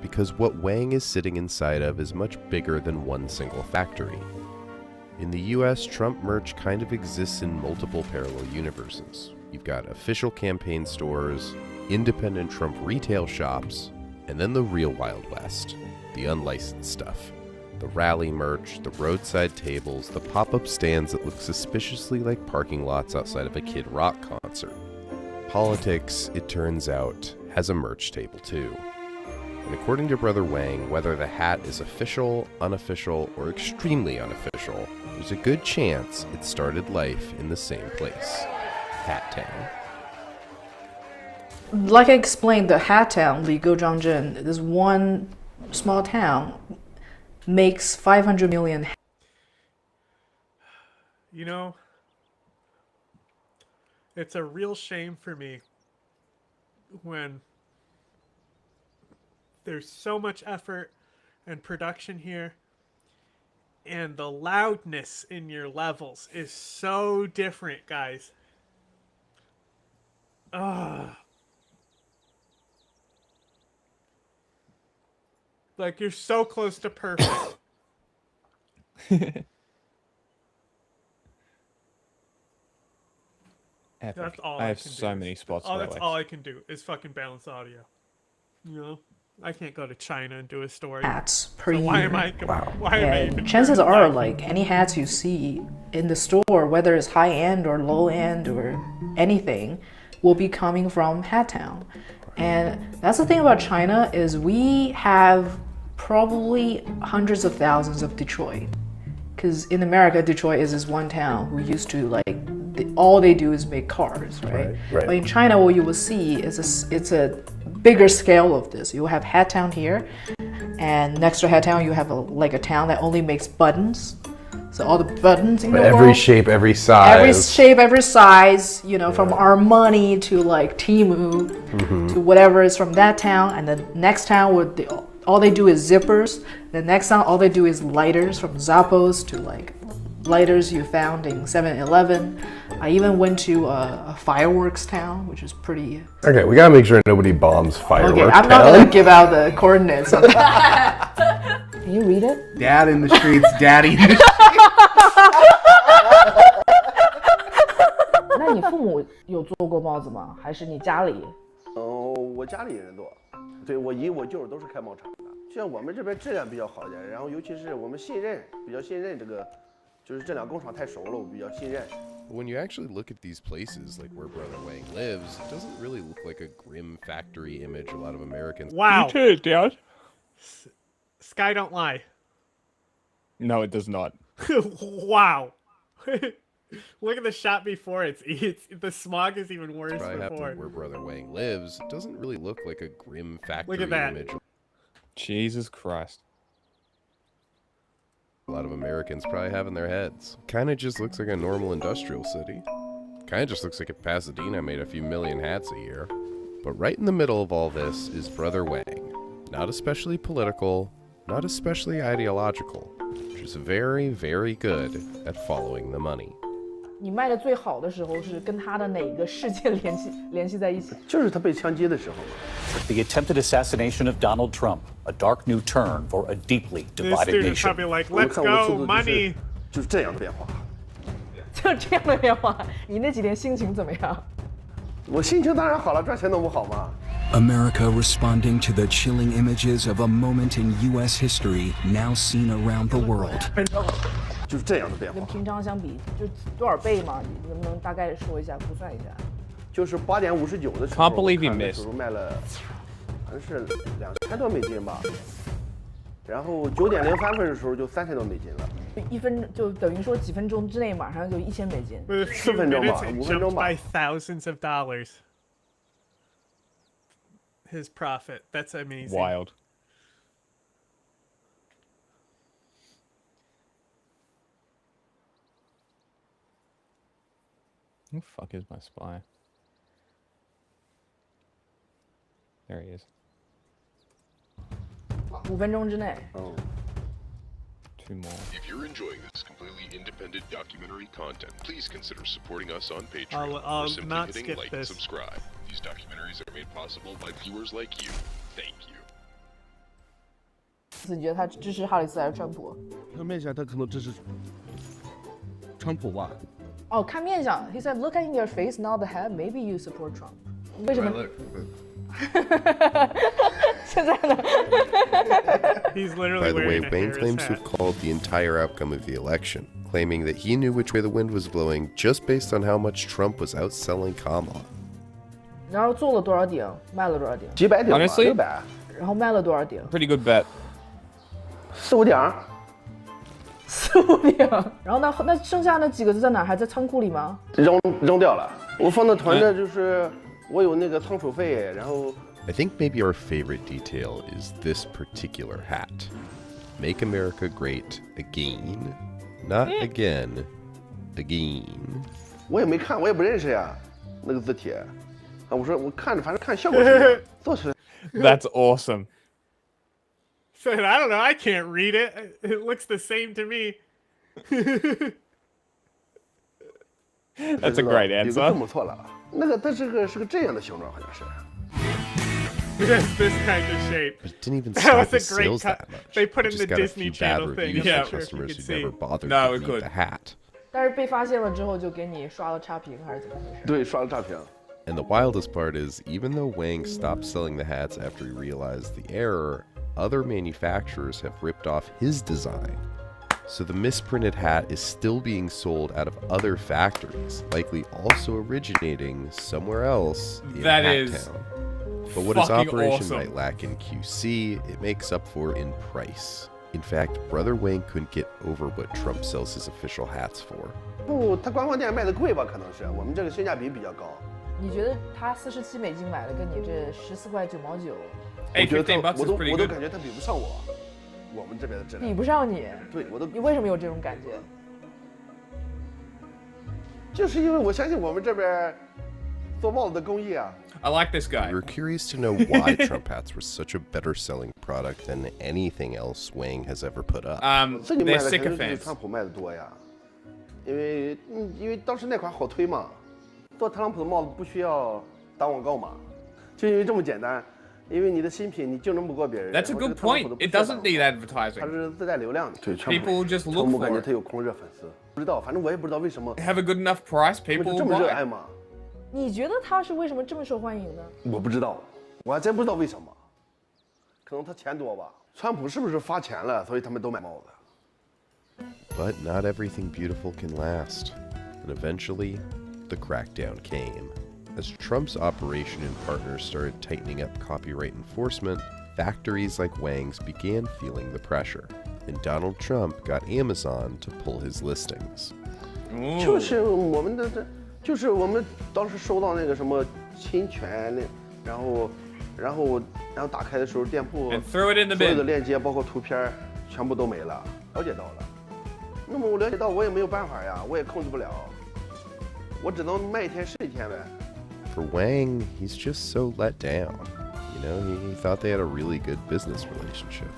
Because what Wang is sitting inside of is much bigger than one single factory. In the US, Trump merch kind of exists in multiple parallel universes. You've got official campaign stores, independent Trump retail shops, and then the real Wild West, the unlicensed stuff. The rally merch, the roadside tables, the pop-up stands that look suspiciously like parking lots outside of a Kid Rock concert. Politics, it turns out, has a merch table too. And according to Brother Wang, whether the hat is official, unofficial, or extremely unofficial, there's a good chance it started life in the same place, Hat Town. like I explained, the hat town, Ligo Zhangjin, this one small town makes 500 million. You know, it's a real shame for me when there's so much effort and production here, and the loudness in your levels is so different, guys. Ugh. Like, you're so close to perfect. Epic. That's all I have can so do. many spots. Oh, where that's like, all I can do is fucking balance audio. You know, I can't go to China and do a story. Hats per so year. why am I? Why am I And even? chances are, like any hats you see in the store, whether it's high end or low end or anything, will be coming from Hat Town. And that's the thing about China is we have probably hundreds of thousands of Detroit. Because in America, Detroit is this one town who used to like, all they do is make cars, right? Right. But in China, what you will see is it's a bigger scale of this. You will have Hat Town here, and next to Hat Town, you have a town that only makes buttons. So all the buttons in the world. Every shape, every size. Every shape, every size, you know, from Armani to like Temu to whatever is from that town. And the next town, all they do is zippers. The next town, all they do is lighters, from Zappos to like lighters you found in 7-Eleven. I even went to a fireworks town, which is pretty... Okay, we gotta make sure nobody bombs fireworks. Okay, I'm not gonna give out the coordinates. Of Can you read it? Dad in the streets, daddy in the 那你父母有做过帽子吗？还是你家里？我家里人做，对我姨我舅都是开帽厂的。像我们这边质量比较好一点，然后尤其是我们比较信任这个，就是这两工厂太熟了，我比较信任。 When you actually look at these places, like where Brother Wang lives, it doesn't really look like a grim factory image a lot of Americans. Wow. You too, Dad. Sky don't lie. No, it does not. Wow. Look at the shot before. It's the smog is even worse Probably before. happened where Brother Wang lives. It doesn't really look like a grim factory Look at that. image. Jesus Christ. A lot of Americans probably have in their heads. Kinda just looks like a normal industrial city. Kinda just looks like if Pasadena made a few million hats a year. But right in the middle of all this is Brother Wang. Not especially political, not especially ideological, just very, very good at following the money. 你卖的最好的时候是跟他的哪个事件联系在一起？就是他被枪击的时候嘛。The attempted assassination of Donald Trump, a dark new turn for a deeply This divided dude is nation. probably like, let's go, money. 就是这样的变化。就这样的变化，你那几天心情怎么样？我心情当然好了，赚钱能不好吗？ America responding to the chilling images of a moment in U.S. history now seen around the world. 就是这样的变化。跟平常相比，就多少倍嘛？你能不能大概说一下，估算一下？就是8.59的时候 Can't believe you missed. 时候卖了，好像是2000多美金吧。然后9.0翻分的时候就3000多美金了。1分就等于说几分钟之内马上就1000美金。 4分钟吧，5分钟吧。 By thousands of dollars. His profit. That's amazing. Wild. Who the fuck is my spy? There he is. 5分钟之内。Two more. If you're enjoying this completely independent documentary content, please consider supporting us on Patreon I'll or simply not hitting skip like this. and subscribe. These documentaries are made possible by viewers like you. Thank you. 你觉得他支持哈里斯还是川普？看面相，他可能支持川普吧。哦，看面相。He said, "Look at your face, not the head. Maybe you support Trump." 为什么？现在呢 He's literally By the way, wearing a Wayne Harris claims to hat. have called the entire outcome of the election, claiming that he knew which way the wind was blowing just based on how much Trump was outselling Kamala. 然后做了多少顶，卖了多少顶？几百顶吧 Honestly? 600。然后卖了多少顶？Pretty good bet. 4、5顶。4、5顶。然后那剩下那几个是在哪？还在仓库里吗？扔掉了。我放到团的就是我有那个仓储费，然后 I think maybe our favorite detail is this particular hat. Make America Great Again. Not again. Again. 我也没看，我也不认识呀，那个字体。啊，我说我看着，反正看效果是做出来。That's awesome. Said, I don't know. I can't read it. It looks the same to me. That's a great 有个字 answer. 母错了，那个它是个这样的形状，好像是。 This kind of shape. But it didn't even That stop was a his great sales cut. that much. They put It in just the got a Disney few bad Channel thing. reviews Yeah, from customers who never bothered No, to it read could. the hat. 但是被发现了之后就给你刷了差评还是怎么回事？对，刷了差评。 And the wildest part is, even though Wang stopped selling the hats after he realized the error, other manufacturers have ripped off his design. So the misprinted hat is still being sold out of other factories, likely also originating somewhere else in That Hat is Town. But what his fucking operation awesome. might lack in QC, it makes up for in price. In fact, Brother Wang couldn't get over what Trump sells his official hats for. 不，他官方店卖的贵吧？可能是我们这个性价比比较高。你觉得他47美金买的，跟你这14块9毛9，我觉得$15 我 is 都 pretty 我都 good. 感觉他比不上我们这边的质量。比不上你。对，我都你为什么有这种感觉？就是因为我相信我们这边做帽子的工艺啊。 I like this guy. We were curious to know why Trump hats were such a better selling product than anything else Wang has ever put up. 自己卖 They're 的肯定是 sycophants. 川普卖的多呀，因为当时那款好推嘛，做特朗普的帽子不需要打广告嘛，就因为这么简单，因为你的新品你竞争不过别人。 That's a good point. It doesn't need 它 advertising. 是自带流量的。对，川普 People just 川 look 普感 for 觉 it. 他有空热粉丝，不知道，反正我也不知道为什么。 Have a good enough price, 为 people 这 will 么热 buy. 爱吗？你觉得他是为什么这么受欢迎呢？我不知道，我还真不知道为什么，可能他钱多吧。川普是不是发钱了，所以他们都买帽子？ But not everything beautiful can last. And eventually, the crackdown came. As Trump's operation and partners started tightening up copyright enforcement, factories like Wang's began feeling the pressure. And Donald Trump got Amazon to pull his listings. 就是我们的就是我们当时收到那个什么侵权那，然后打开的时候，店铺 And throw it in the 所有的 bin. 链接包括图片全部都没了，了解到了。那么我了解到，我也没有办法呀，我也控制不了，我只能卖一天是一天呗。 For Wang, he's just so let down. You know, he thought they had a really good business relationship.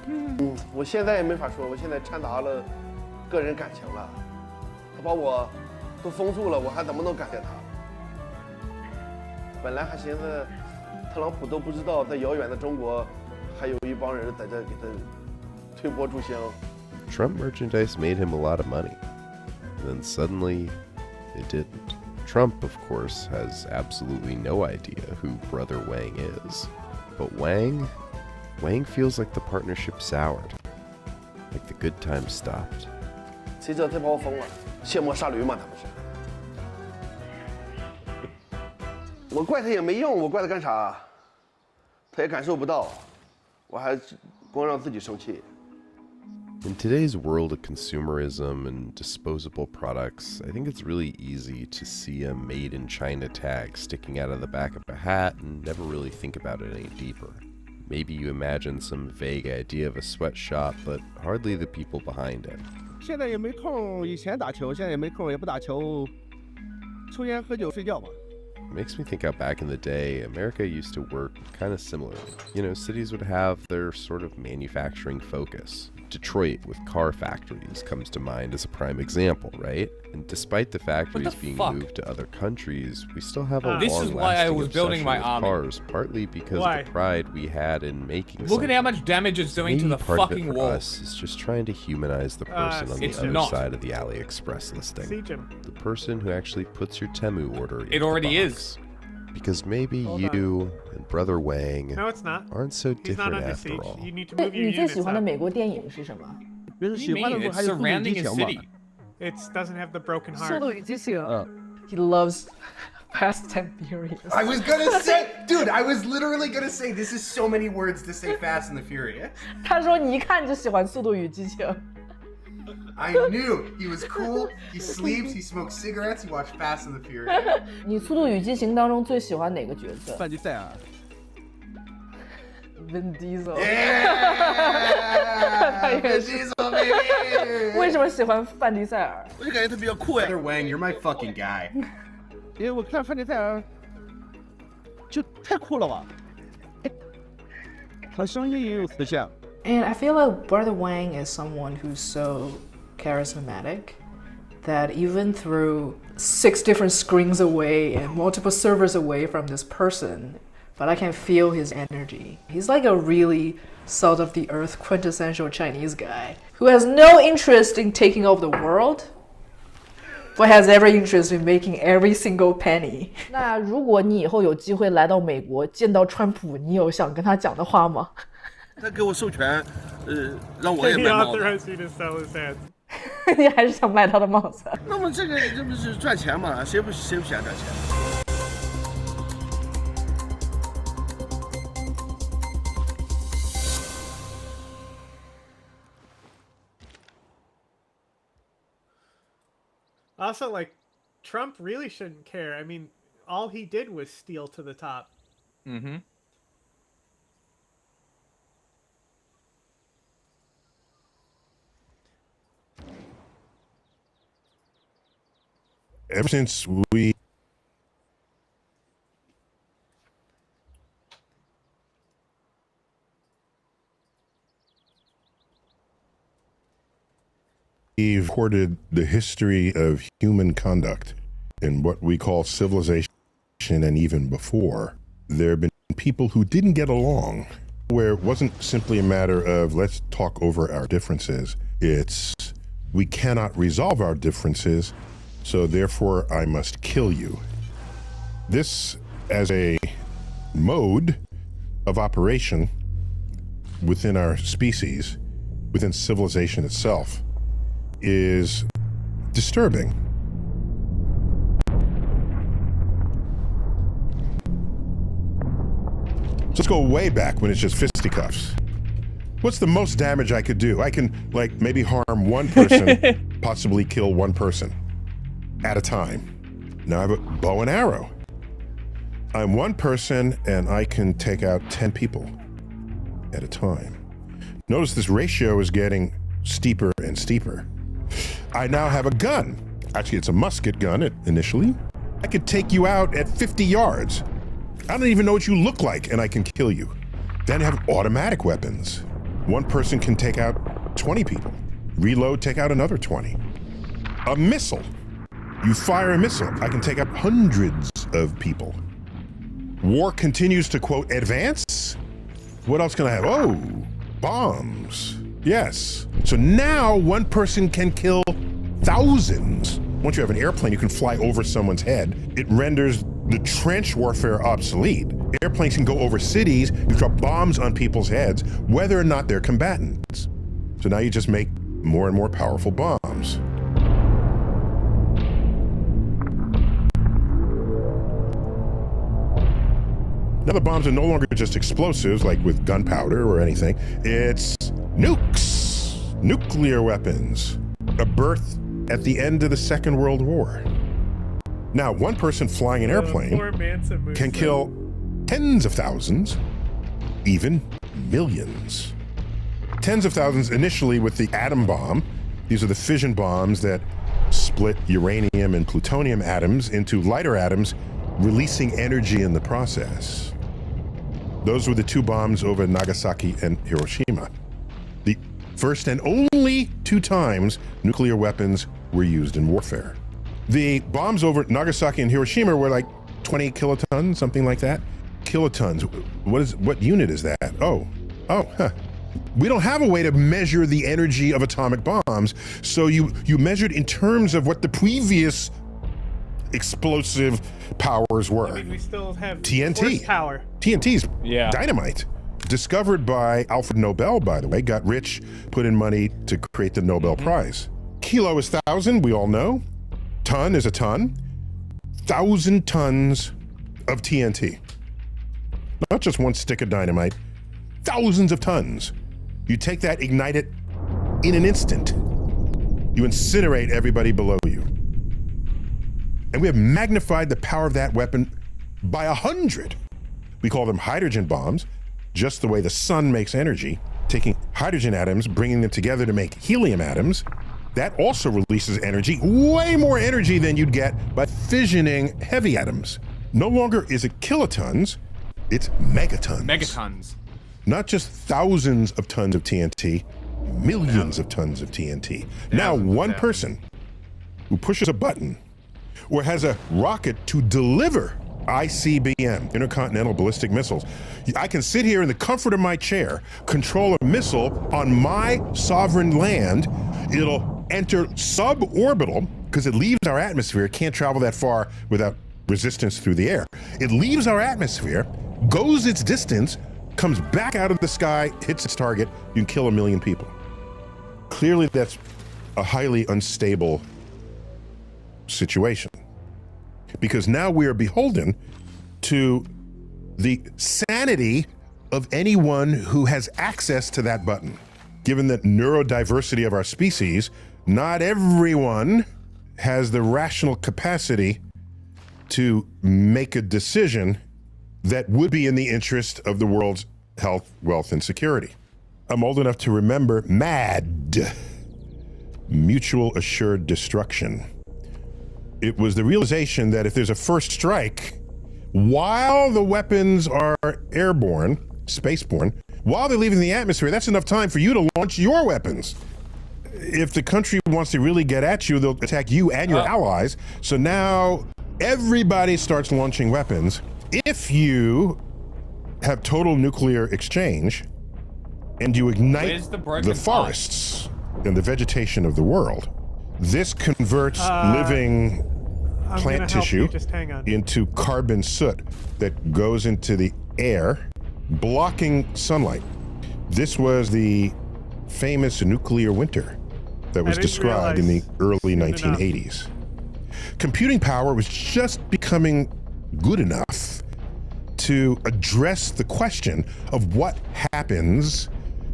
我现在也没法说，我现在掺杂了个人感情了，他把我都封住了，我还怎么能感谢他？本来还寻思，特朗普都不知道，在遥远的中国，还有一帮人在这给他推波助兴。 Trump merchandise made him a lot of money. And then suddenly, it didn't. Trump, of course, has absolutely no idea who Brother Wang is. But Wang feels like the partnership soured. Like the good times stopped. 谁知道他把我封了，卸磨杀驴嘛，他不是？我怪他也没用，我怪他干啥？他也感受不到，我还光让自己生气。 In today's world of consumerism and disposable products, I think it's really easy to see a made in China tag sticking out of the back of a hat and never really think about it any deeper. Maybe you imagine some vague idea of a sweatshop, but hardly the people behind it. 现在也没空，以前打球，现在也没空，也不打球，抽烟喝酒睡觉吧。 It makes me think how back in the day, America used to work kind of similarly. You know, cities would have their sort of manufacturing focus. Detroit with car factories comes to mind as a prime example, right? And despite the factories being moved to other countries, we still have a This is why I long-lasting was building obsession my with army. cars, partly because Why? of the pride we had in making Look at something. how much damage it's doing to Maybe the part of it fucking for wall. us is just trying to humanize the person on the it's other not. side of the AliExpress listing. Siege him. The person who actually puts your Temu order in It the already box. Because maybe you and Brother Wang No, it's not. aren't so He's not different under after siege. all. You need to move your 你最 units 喜欢的 up. 美国电影是什么？别人喜欢的 It's 还有速度与 surrounding 激 a 情嘛。 city. It doesn't have the broken 速 heart. 度与激情。He loves Fast and Furious. I was gonna say, dude, I was literally gonna say this is so many words to say Fast and the Furious. 他说你一看就喜欢速度与激情。I knew he was cool. He sleeps. He smokes cigarettes. He watched Fast and the Furious. 你《速度与激情》当中最喜欢哪个角色？范迪塞尔。Vin Diesel。Vin Diesel, baby。为什么喜欢范迪塞尔？我就感觉他比较酷哎。Brother Wang, you're my fucking guy。因为我看范迪塞尔就太酷了吧，他声音也有磁性。And I feel like Brother Wang is someone who's so charismatic that even through 6 different screens away and multiple servers away from this person, but I can feel his energy. He's like a really salt of the earth quintessential Chinese guy who has no interest in taking over the world, but has every interest in making every single penny. 那如果你以后有机会来到美国见到川普，你有想跟他讲的话吗？他给我授权，让我也卖帽子。He authorized you to sell his head. 你还是想卖他的帽子？那么这不是赚钱嘛？谁不想赚钱？Also, like, Trump really shouldn't care. I mean, all he did was steal to the top. Mm-hmm. Ever since we've recorded the history of human conduct in what we call civilization, and even before, there have been people who didn't get along, where it wasn't simply a matter of let's talk over our differences. It's we cannot resolve our differences, so therefore I must kill you. This, as a mode of operation within our species, within civilization itself, is disturbing. Let's go way back when it's just fisticuffs. What's the most damage I could do? I can, like, maybe harm one person, possibly kill one person at a time. Now I have a bow and arrow. I'm one person and I can take out 10 people at a time. Notice this ratio is getting steeper and steeper. I now have a gun. Actually, it's a musket gun initially. I could take you out at 50 yards. I don't even know what you look like and I can kill you. Then I have automatic weapons. One person can take out 20 people. Reload, take out another 20. A missile. You fire a missile. I can take out hundreds of people. War continues to, quote, advance. What else can I have? Oh, bombs. Yes. So now one person can kill thousands. Once you have an airplane, you can fly over someone's head. It renders the trench warfare obsolete. Airplanes can go over cities, you drop bombs on people's heads, whether or not they're combatants. So now you just make more and more powerful bombs. Now the bombs are no longer just explosives, like with gunpowder or anything. It's nukes, nuclear weapons, a birth at the end of the Second World War. Now, one person flying an airplane can kill tens of thousands, even millions. Tens of thousands initially with the atom bomb. These are the fission bombs that split uranium and plutonium atoms into lighter atoms, releasing energy in the process. Those were the 2 bombs over Nagasaki and Hiroshima. The first and only 2 times nuclear weapons were used in warfare. The bombs over Nagasaki and Hiroshima were like 20 kilotons, something like that. Kilotons, what unit is that? We don't have a way to measure the energy of atomic bombs, so you measured in terms of what the previous explosive powers were. I mean, we still have TNT. Power. TNT's dynamite. Discovered by Alfred Nobel, by the way, got rich, put in money to create the Nobel Prize. Kilo is 1,000, we all know. Ton is a ton. 1,000 tons of TNT. Not just one stick of dynamite, thousands of tons. You take that, ignite it in an instant. You incinerate everybody below you. And we have magnified the power of that weapon by 100. We call them hydrogen bombs, just the way the sun makes energy, taking hydrogen atoms, bringing them together to make helium atoms. That also releases energy, way more energy than you'd get by fissioning heavy atoms. No longer is it kilotons, it's megatons. Megatons. Not just thousands of tons of TNT, millions of tons of TNT. Now, one person who pushes a button or has a rocket to deliver ICBM, intercontinental ballistic missiles. I can sit here in the comfort of my chair, control a missile on my sovereign land. It'll enter suborbital because it leaves our atmosphere. It can't travel that far without resistance through the air. It leaves our atmosphere, goes its distance, comes back out of the sky, hits its target. You can kill 1 million people. Clearly, that's a highly unstable situation, because now we are beholden to the sanity of anyone who has access to that button. Given the neurodiversity of our species, not everyone has the rational capacity to make a decision that would be in the interest of the world's health, wealth, and security. I'm old enough to remember MAD, mutual assured destruction. It was the realization that if there's a first strike, while the weapons are airborne, spaceborne, while they're leaving the atmosphere, that's enough time for you to launch your weapons. If the country wants to really get at you, they'll attack you and your allies. So now everybody starts launching weapons. If you have total nuclear exchange and you ignite the forests and the vegetation of the world, this converts living plant tissue into carbon soot that goes into the air, blocking sunlight. This was the famous nuclear winter that was described in the early 1980s. Computing power was just becoming good enough to address the question of what happens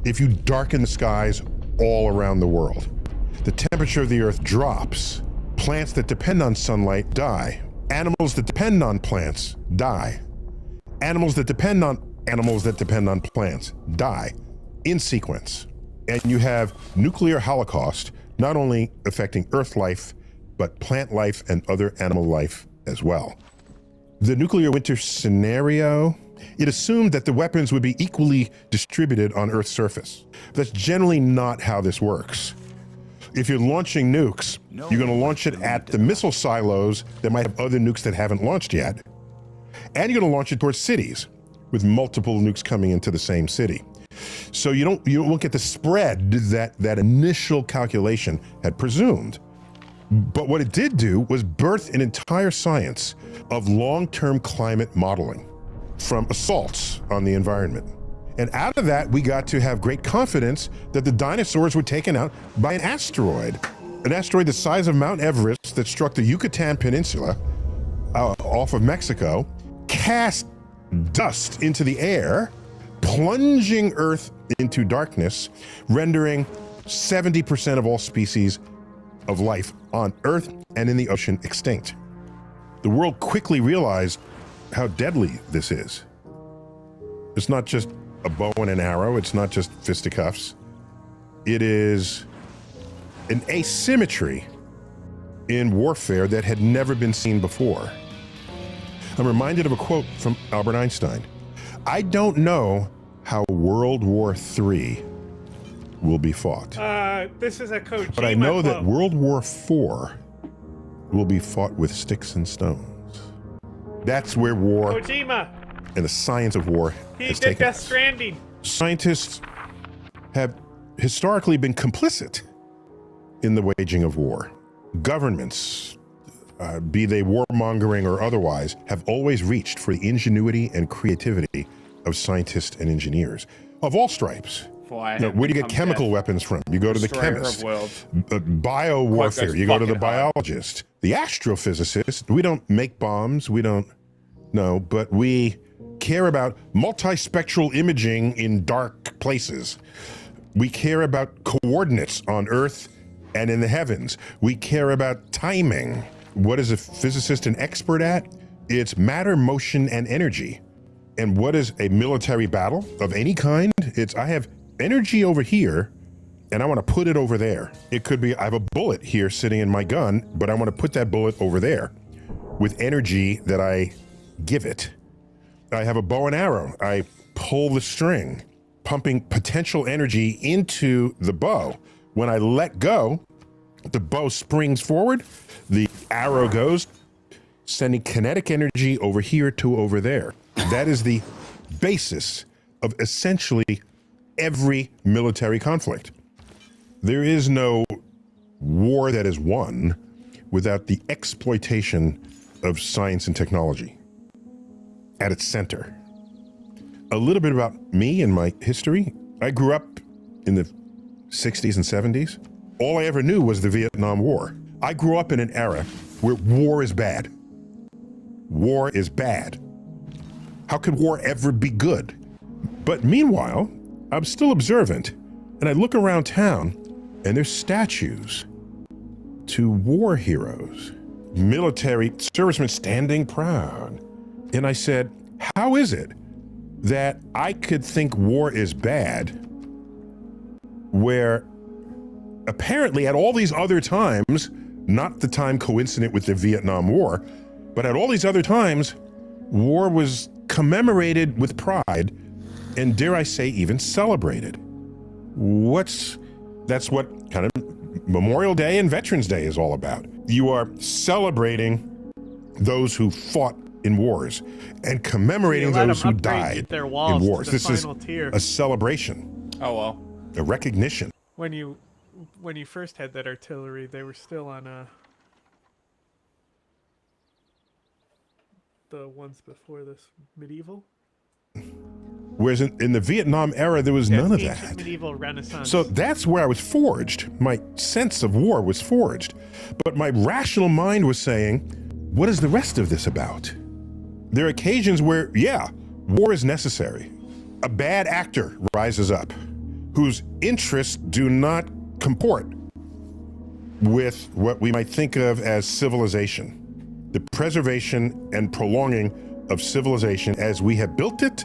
if you darken the skies all around the world. The temperature of the earth drops. Plants that depend on sunlight die. Animals that depend on plants die. Animals that depend on plants die in sequence. And you have nuclear holocaust, not only affecting earth life, but plant life and other animal life as well. The nuclear winter scenario, it assumed that the weapons would be equally distributed on Earth's surface. That's generally not how this works. If you're launching nukes, you're going to launch it at the missile silos that might have other nukes that haven't launched yet. And you're going to launch it towards cities with multiple nukes coming into the same city. So you won't get the spread that initial calculation had presumed. But what it did do was birth an entire science of long-term climate modeling from assaults on the environment. And out of that, we got to have great confidence that the dinosaurs were taken out by an asteroid the size of Mount Everest that struck the Yucatan Peninsula off of Mexico, cast dust into the air, plunging Earth into darkness, rendering 70% of all species of life on Earth and in the ocean extinct. The world quickly realized how deadly this is. It's not just a bow and an arrow, it's not just fisticuffs. It is an asymmetry in warfare that had never been seen before. I'm reminded of a quote from Albert Einstein. I don't know how World War III will be fought. This is a Kojima But I know that quote. World War IV will be fought with sticks and stones. That's where war Kojima. and the science of war He has did taken Death us. Stranding. Scientists have historically been complicit in the waging of war. Governments, be they warmongering or otherwise, have always reached for the ingenuity and creativity of scientists and engineers of all stripes. Where do you get chemical weapons from? You go to the chemist. Bio warfare, you go to the biologist. The astrophysicist, we don't make bombs, we don't know, but we care about multispectral imaging in dark places. We care about coordinates on Earth and in the heavens. We care about timing. What is a physicist an expert at? It's matter, motion, and energy. And what is a military battle of any kind? It's I have energy over here, and I want to put it over there. It could be I have a bullet here sitting in my gun, but I want to put that bullet over there with energy that I give it. I have a bow and arrow. I pull the string, pumping potential energy into the bow. When I let go, the bow springs forward, the arrow goes, sending kinetic energy over here to over there. That is the basis of essentially every military conflict. There is no war that is won without the exploitation of science and technology at its center. A little bit about me and my history. I grew up in the 60s and 70s. All I ever knew was the Vietnam War. I grew up in an era where war is bad. War is bad. How could war ever be good? But meanwhile, I'm still observant, and I look around town, and there's statues to war heroes, military servicemen standing proud. And I said, how is it that I could think war is bad, where apparently at all these other times, not the time coincident with the Vietnam War, but at all these other times, war was commemorated with pride, and dare I say, even celebrated. That's what kind of Memorial Day and Veterans Day is all about. You are celebrating those who fought in wars and commemorating those who died in wars. This is a celebration. Oh, well. A recognition. When you first had that artillery, they were still on the ones before this, medieval. Whereas in the Vietnam era, there was none of that. Medieval Renaissance. So that's where I was forged. My sense of war was forged. But my rational mind was saying, what is the rest of this about? There are occasions where, yeah, war is necessary. A bad actor rises up whose interests do not comport with what we might think of as civilization. The preservation and prolonging of civilization as we have built it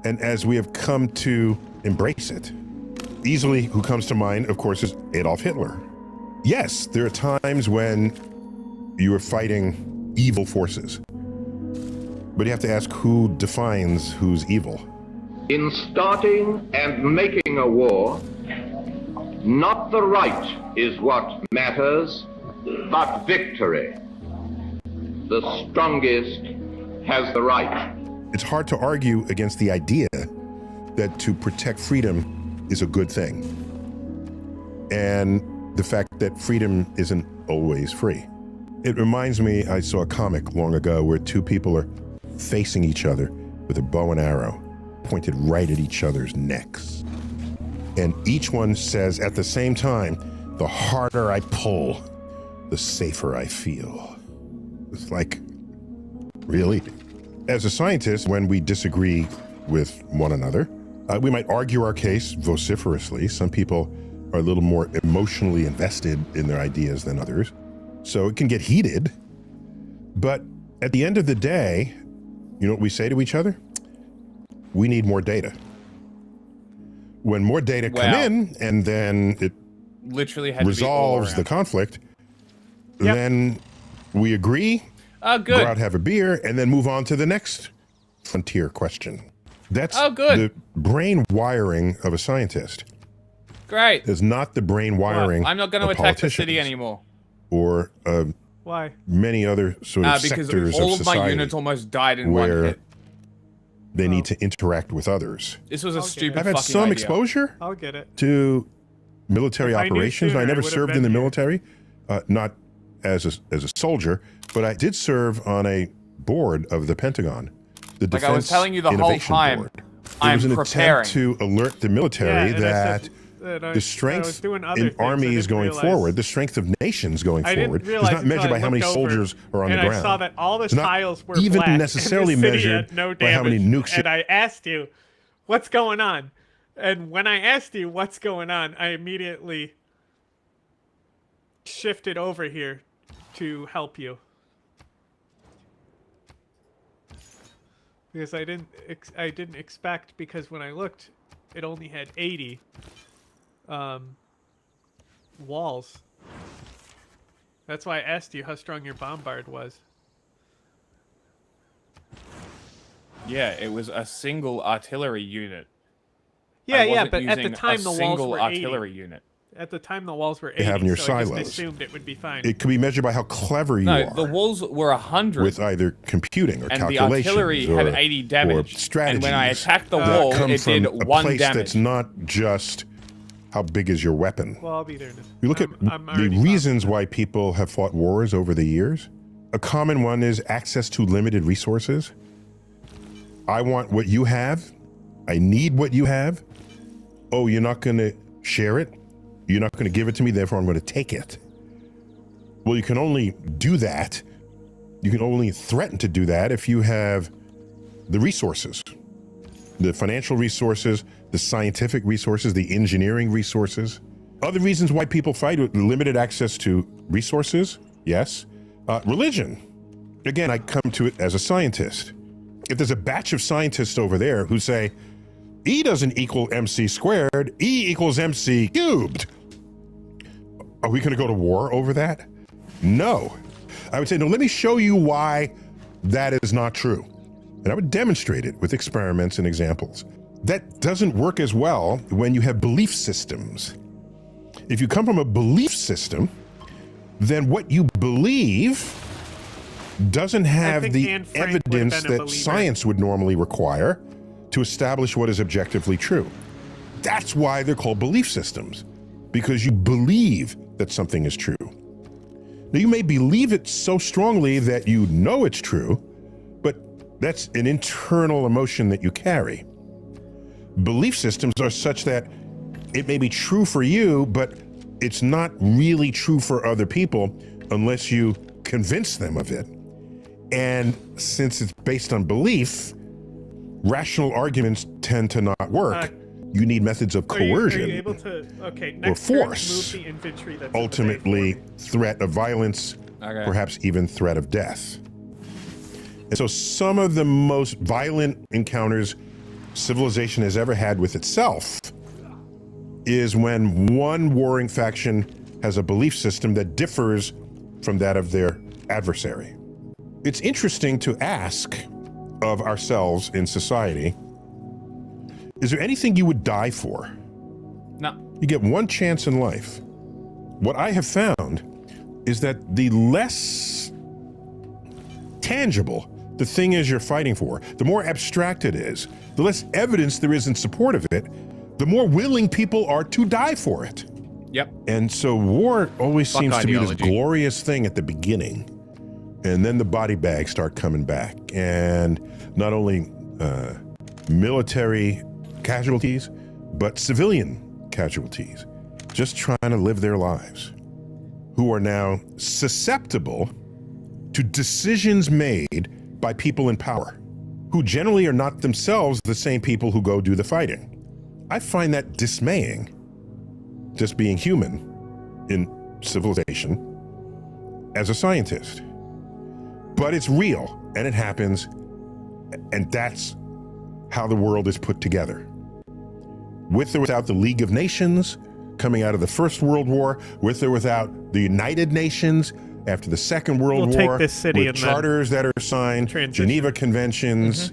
and as we have come to embrace it. Easily, who comes to mind, of course, is Adolf Hitler. Yes, there are times when you are fighting evil forces, but you have to ask who defines who's evil. In starting and making a war, not the right is what matters, but victory. The strongest has the right. It's hard to argue against the idea that to protect freedom is a good thing, and the fact that freedom isn't always free. It reminds me, I saw a comic long ago where two people are facing each other with a bow and arrow pointed right at each other's necks. And each one says at the same time, the harder I pull, the safer I feel. It's like, really? As a scientist, when we disagree with one another, we might argue our case vociferously. Some people are a little more emotionally invested in their ideas than others. So it can get heated. But at the end of the day, you know what we say to each other? We need more data. When more data come in and then it literally had resolves to be the conflict, then we agree, go out, have a beer, and then move on to the next frontier question. That's the brain wiring of a scientist. Great. Is not the brain wiring I'm not going to of attack the city politicians anymore. or Why? many other sort of Because sectors all of of my society units almost died in one where hit. they need to interact with others. This was a stupid I've had fucking some idea. exposure I'll get it. to military If I knew operations. sooner, I I never would've served been in the here. military, not as a soldier, but I did serve on a board of the Pentagon, the Like I was Defense telling you the whole Innovation time, Board. There I'm was an preparing. attempt to alert the military Yeah, and I that said that I the was strength doing other in things. I armies didn't going realize- forward, the strength of nations going I didn't forward, is realize not until measured I by how many looked over, soldiers are on the and ground. I saw that all the It's not tiles were even black, and necessarily the city measured had no by how many damage. nukes. And I asked you, "What's going on?" And when I asked you what's going on, I immediately shifted over here to help you. Because I didn't expect, because when I looked, it only had 80 walls. That's why I asked you how strong your bombard was. Yeah, it was a single artillery unit. Yeah, but at the time the walls single were artillery 80. unit. At the time the walls were 80, have in your so I silos. just assumed it would be fine. It could be measured by how clever you No, are the walls were 100. with either computing or And the calculations artillery or, had 80 damage. or strategies And when I attacked the that wall, come it from did a 1 place damage. that's not just how big is your weapon. Well, I'll be there. You look at the reasons why people have fought wars over the years. A common one is access to limited resources. I want what you have. I need what you have. Oh, you're not going to share it? You're not going to give it to me, therefore I'm going to take it. Well, you can only do that. You can only threaten to do that if you have the resources, the financial resources, the scientific resources, the engineering resources. Other reasons why people fight with limited access to resources, yes. Religion. Again, I come to it as a scientist. If there's a batch of scientists over there who say, E doesn't equal MC squared, E equals MC cubed. Are we going to go to war over that? No. I would say, no, let me show you why that is not true. And I would demonstrate it with experiments and examples. That doesn't work as well when you have belief systems. If you come from a belief system, then what you believe doesn't have the evidence that science would normally require to establish what is objectively true. That's why they're called belief systems, because you believe that something is true. Now, you may believe it so strongly that you know it's true, but that's an internal emotion that you carry. Belief systems are such that it may be true for you, but it's not really true for other people unless you convince them of it. And since it's based on belief, rational arguments tend to not work. You need methods of coercion Are you able to, or force, move the infantry that's ultimately threat of violence, perhaps even threat of death. And so some of the most violent encounters civilization has ever had with itself is when one warring faction has a belief system that differs from that of their adversary. It's interesting to ask of ourselves in society, is there anything you would die for? No. You get one chance in life. What I have found is that the less tangible the thing is you're fighting for, the more abstract it is, the less evidence there is in support of it, the more willing people are to die for it. Yep. And so war always Fuck seems to be this ideology. glorious thing at the beginning. And then the body bags start coming back. And not only military casualties, but civilian casualties, just trying to live their lives, who are now susceptible to decisions made by people in power, who generally are not themselves the same people who go do the fighting. I find that dismaying, just being human in civilization as a scientist. But it's real, and it happens, and that's how the world is put together. With or without the League of Nations coming out of the First World War, with or without the United Nations after the Second World We'll War, take this city with and then charters that are signed, transition. Geneva Conventions.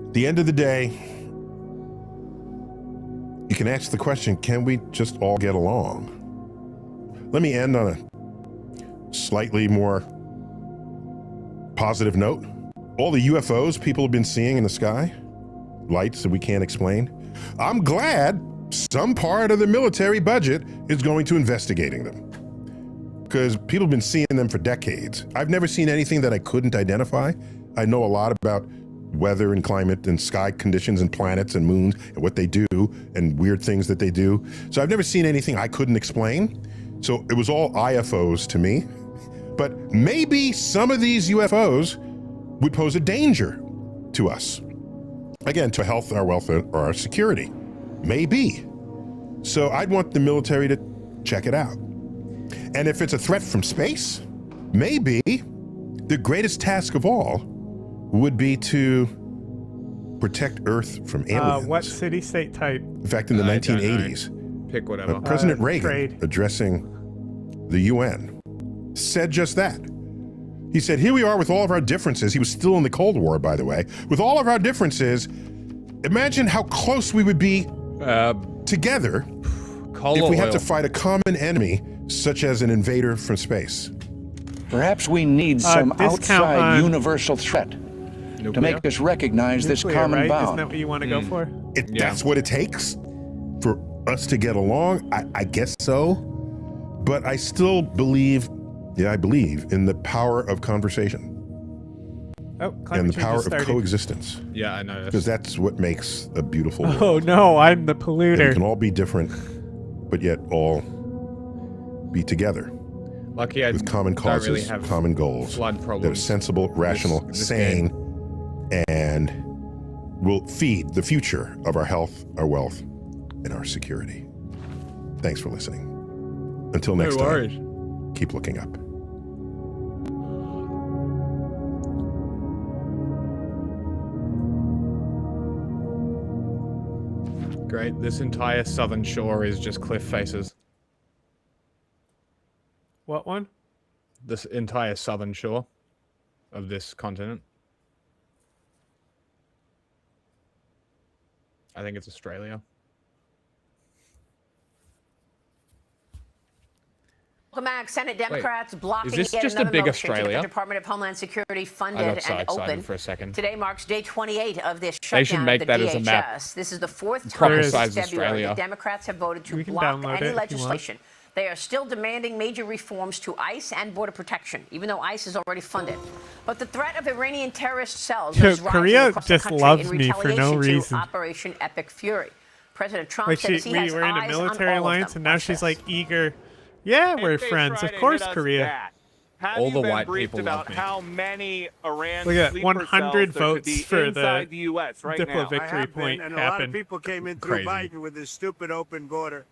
At the end of the day, you can ask the question, can we just all get along? Let me end on a slightly more positive note. All the UFOs people have been seeing in the sky, lights that we can't explain, I'm glad some part of the military budget is going to investigating them, because people have been seeing them for decades. I've never seen anything that I couldn't identify. I know a lot about weather and climate and sky conditions and planets and moons and what they do and weird things that they do. So I've never seen anything I couldn't explain. So it was all IFOs to me. But maybe some of these UFOs would pose a danger to us. Again, to health, our welfare, or our security. Maybe. So I'd want the military to check it out. And if it's a threat from space, maybe the greatest task of all would be to protect Earth from aliens. What city-state type? In fact, in the 1980s, pick whatever. President Reagan, trade. addressing the UN, said just that. He said, here we are with all of our differences. He was still in the Cold War, by the way. With all of our differences, imagine how close we would be together if we had to fight a common enemy, such as an invader from space. Perhaps we need some outside universal threat to make us recognize this common right? bound. Isn't that what you want to go for? That's what it takes for us to get along? I guess so. But I still believe, I believe in the power of conversation. And the power of coexistence. Yeah, I know. Because that's what makes a beautiful world. Oh no, I'm the And polluter. we can all be different, but yet all be together. Lucky I with common don't causes, really have common goals flood that are problems sensible, rational, this sane, and will feed the future of our health, our wealth, and our security. Thanks for listening. Until next time, keep looking up. Great. This entire southern shore is just cliff faces. What one? This entire southern shore of this continent. I think it's Australia. Welcome back. Senate Democrats blocking is this yet just a another big motion to get Australia? the Department of Homeland Security I funded got so and excited open. for a second. Today marks day 28 of this They should shutdown make at the that as a DHS. map. This is the fourth Proper time since size February Australia. the Democrats have voted to We can block download any it if you want. legislation. They are still demanding major reforms to ICE and border protection, even though ICE is already funded. But the threat of Iranian terrorist cells Yo, is rising Korea across just the country loves in me for no retaliation to reason. Operation Epic Fury. President Trump Like said he we has were in a eyes on military all of alliance, them. and now she's like eager. Yeah, we're friends. Of course, Korea. All the white people love me. How many Iran Look at that, sleeper 100 cells there could votes be for inside the US right Diplo now. victory point And a lot of happened. people came in through Crazy. Biden with this stupid open border.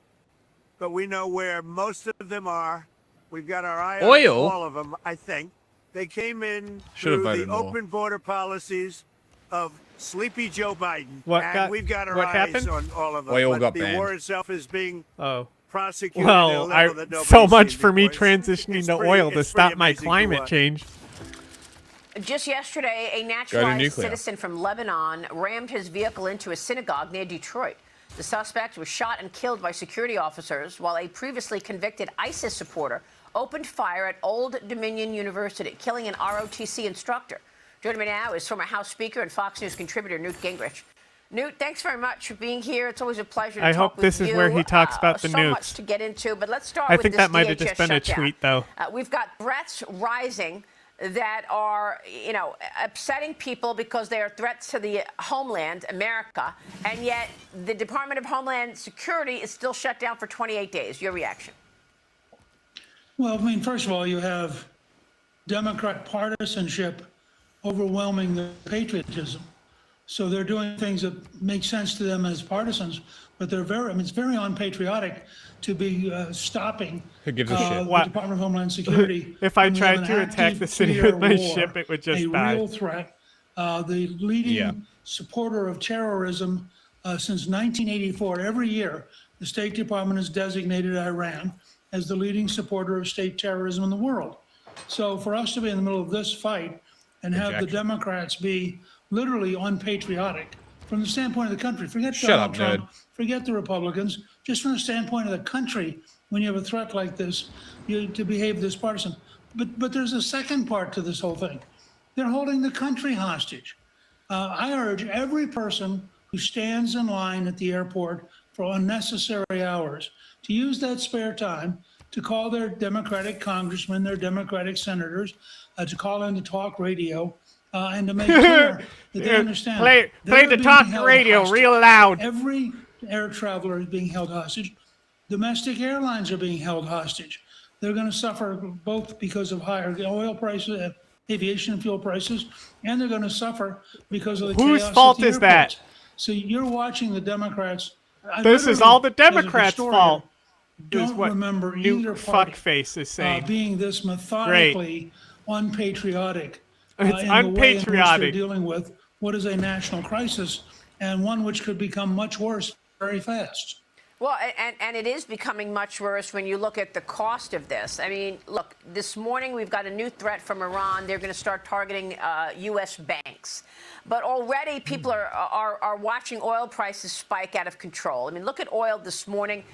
But we know where most of them are. We've got our eye Oil? on all of them, I think. They came in Should've through voted the more. open border policies of sleepy Joe Biden. What and got- we've got our what eyes happened? on all of them. Oil but got the banned. war itself is being prosecuted at a Well, level that nobody's so much seen for me before. transitioning to oil to it's stop pretty my amazing to climate watch. change. Just yesterday, a naturalized nuclear. citizen from Lebanon rammed his vehicle into a synagogue near Detroit. The suspect was shot and killed by security officers, while a previously convicted ISIS supporter opened fire at Old Dominion University, killing an ROTC instructor. Joining me now is former House Speaker and Fox News contributor Newt Gingrich. Newt, thanks very much for being here. It's always a pleasure to I talk hope this with is you. where he talks about the so nukes. much to get into, but let's start I with think this that might have DHS just been a shutdown. tweet, though. We've got threats rising that are, upsetting people because they are threats to the homeland, America, and yet the Department of Homeland Security is still shut down for 28 days. Your reaction? Well, I mean, first of all, you have Democrat partisanship overwhelming the patriotism. So they're doing things that make sense to them as partisans, but they're it's very unpatriotic to be stopping Who gives a shit? the What? Department of Homeland Security. If I when we tried have to an attack active the city two-year with my war, ship, it would just a die. real threat. The leading supporter of terrorism since 1984. Every year, the State Department has designated Iran as the leading supporter of state terrorism in the world. So for us to be in the middle of this fight and have the Democrats be literally unpatriotic from the standpoint of the country, forget Shut Donald up, Trump, nerd. forget the Republicans, just from the standpoint of the country, when you have a threat like this, to behave this partisan. But there's a second part to this whole thing. They're holding the country hostage. I urge every person who stands in line at the airport for unnecessary hours to use that spare time to call their Democratic congressmen, their Democratic senators, to call in to talk radio, and to make clear that they understand. Play they're the being talk held radio hostage. real loud. Every air traveler is being held hostage. Domestic airlines are being held hostage. They're going to suffer both because of higher oil prices, aviation fuel prices, and they're going to suffer because of the Whose chaos at fault the is that? airports. So you're watching the Democrats. This is all the as a Democrats' historian, fault. don't remember either party fuckface is saying. being this methodically unpatriotic It's in the way in which they're unpatriotic. dealing with what is a national crisis and one which could become much worse very fast. Well, and it is becoming much worse when you look at the cost of this. I mean, look, this morning we've got a new threat from Iran. They're going to start targeting U.S. banks. But already people are watching oil prices spike out of control. I mean, look at oil this morning,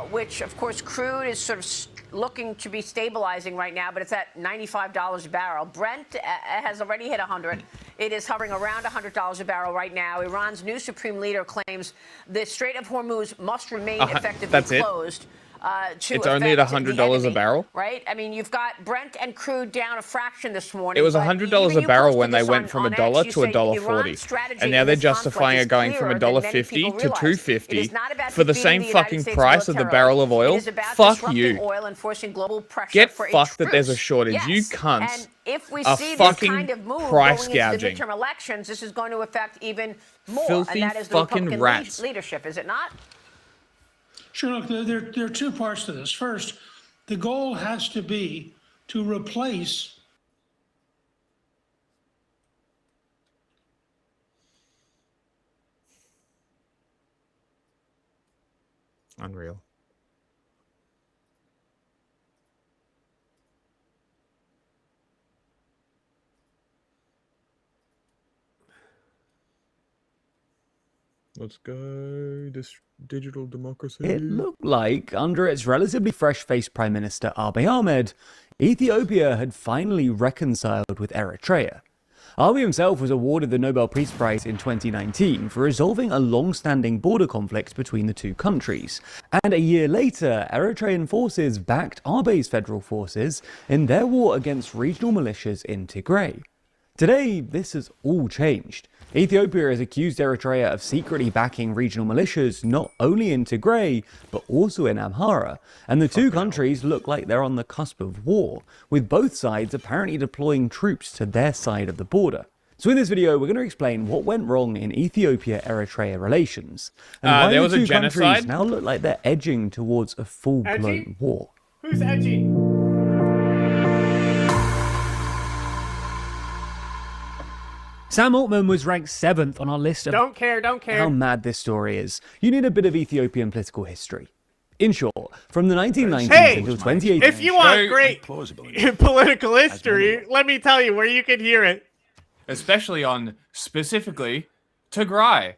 which, of course, crude is sort of looking to be stabilizing right now, but it's at $95 a barrel. Brent has already hit 100. It is hovering around $100 a barrel right now. Iran's new supreme leader claims the Strait of Hormuz must remain effectively that's it? closed. It's only at $100 a barrel. Right? I mean, you've got Brent and crude down a fraction this morning. It was but $100 even a you barrel posted when they this went on- from on $1 X, to you say $1.40, Iran's strategy and now in they're this conflict justifying is it going from clearer than many $1.50 people to realize. It $2.50 is not about for the defeating same the United fucking States price of the militarily. barrel of oil. It is about Fuck disrupting you. oil and forcing global pressure Get for a fucked that there's a truce. shortage. Yes. You cunts And if we are see this fucking kind of move price going into gouging. the midterm elections, this is going to affect even more. Filthy and that is the fucking Republican rats. leadership, is it not? Sure, look, there are two parts to this. First, the goal has to be to replace Unreal. Let's go. This digital democracy. It looked like, under its relatively fresh-faced Prime Minister Abiy Ahmed, Ethiopia had finally reconciled with Eritrea. Abiy himself was awarded the Nobel Peace Prize in 2019 for resolving a long-standing border conflict between the two countries. And a year later, Eritrean forces backed Abiy's federal forces in their war against regional militias in Tigray. Today, this has all changed. Ethiopia has accused Eritrea of secretly backing regional militias not only in Tigray, but also in Amhara, and the two countries look like they're on the cusp of war, with both sides apparently deploying troops to their side of the border. So in this video, we're going to explain what went wrong in Ethiopia-Eritrea relations, and why there the was a two countries genocide? now look like they're edging towards a full-blown Edging? war. Who's edgy? Sam Altman was ranked 7th on our list of Don't care. how mad this story is. You need a bit of Ethiopian political history. In short, from the 1990s Hey, until 2018... if you want great political history, let me tell you where you can hear it. Especially on, specifically, Tigray.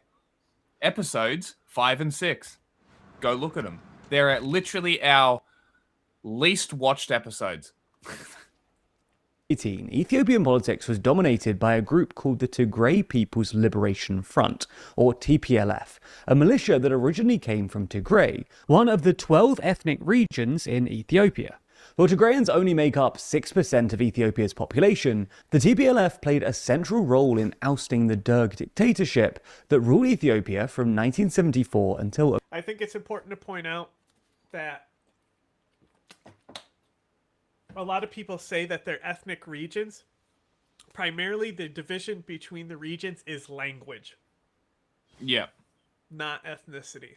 Episodes 5 and 6. Go look at them. They're literally our least watched episodes. Ethiopian politics was dominated by a group called the Tigray People's Liberation Front, or TPLF, a militia that originally came from Tigray, one of the 12 ethnic regions in Ethiopia. While Tigrayans only make up 6% of Ethiopia's population, the TPLF played a central role in ousting the Derg dictatorship that ruled Ethiopia from 1974 until... I think it's important to point out that a lot of people say that they're ethnic regions. Primarily, the division between the regions is language, Yeah. not ethnicity.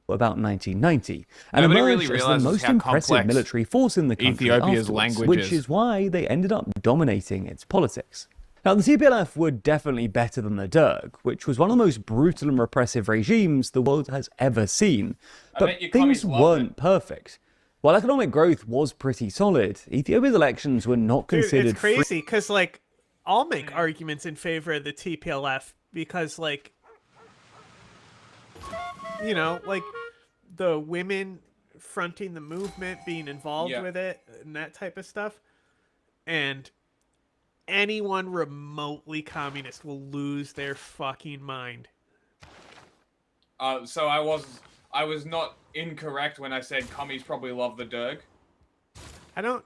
About 1990, and Nobody emerged really as the realizes most how impressive complex military force in the country Ethiopia's afterwards, language which is. is why they ended up dominating its politics. Now, the TPLF were definitely better than the Derg, which was one of the most brutal and repressive regimes the world has ever seen. I But bet you things commies loved weren't perfect. While economic growth was pretty solid, Ethiopia's elections were not Dude, considered it's crazy because, like, I'll make arguments in favor of the TPLF because, like, you know, like the women fronting the movement, being involved Yeah. with it, and that type of stuff. And anyone remotely communist will lose their fucking mind. So I was not incorrect when I said commies probably love the Derg.